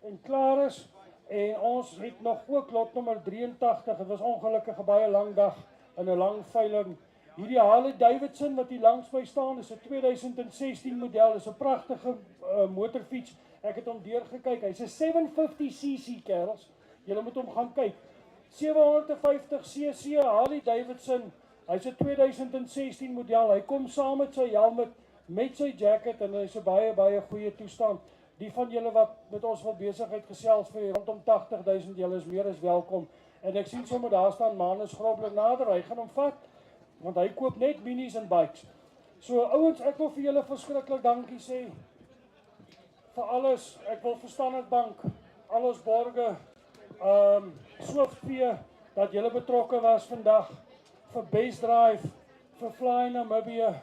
en klaar is. En ons het nog ook lot nommer 83. Dit was ongelukkig 'n baie lang dag en 'n lang veiling. Hierdie Harley Davidson wat hier langs my staan is 'n 2016 model. Dis 'n pragtige motorfiets. Ek het hom deurgekyk. Hy's 'n 750cc kerels. Julle moet hom gaan kyk. 750cc Harley Davidson. Hy's 'n 2016 model. Hy kom saam met sy helm met sy jacket en hy's 'n baie goeie toestand. Die van julle wat met ons wil besigheid gesels vir rondom 80.000, julle is meer as welkom. En ek sien sommer daar staan Manus Grobler nader. Hy gaan hom vat want hy koop net minis en bikes. So ouens, ek wil vir julle verskriklik dankie sê vir alles. Ek wil vir Standard Bank, al ons borge, Swiftpay dat julle betrokke was vandag, vir Best Drive, vir Fly Namibia.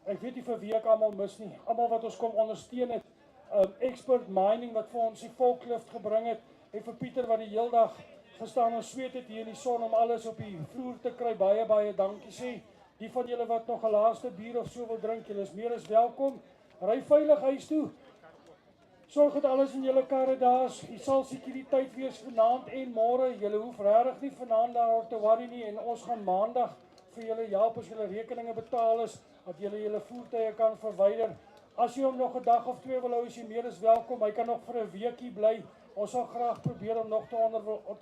Ek weet nie vir wie ek almal mis nie. Almal wat ons kom ondersteun het. Expert Mining wat vir ons die forklift gebring het en vir Pieter wat die heel dag gestaan en sweet het hier in die son om alles op die vloer te kry. Baie dankie sê. Die van julle wat nog 'n laaste bier of so wil drink, julle is meer as welkom. Ry veilig huis toe. Sorg dat alles in julle karre daar is. Jy sal sekuriteit wees vanaand en môre. Julle hoef regtig nie vanaand daaroor te worry nie en ons gaan maandag vir julle help as julle rekeninge betaal is, dat julle voertuie kan verwyder. As jy hom nog 'n dag of 2 wil hou, is jy meer as welkom. Hy kan nog vir 'n weekie bly. Ons sal graag probeer om nog te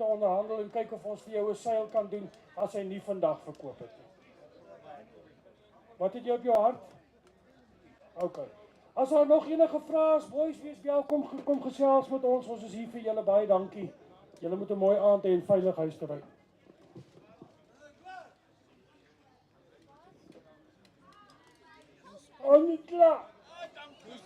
onderhandel en kyk of ons vir jou 'n seil kan doen as hy nie vandag verkoop het nie. Wat het jy op jou hart? OK. As daar nog enige vrae is, boys, wees welkom, kom gesels met ons. Ons is hier vir julle. Baie dankie. Julle moet 'n mooi aand hê en veilig huis toe ry. Onnie klaar. Dankie.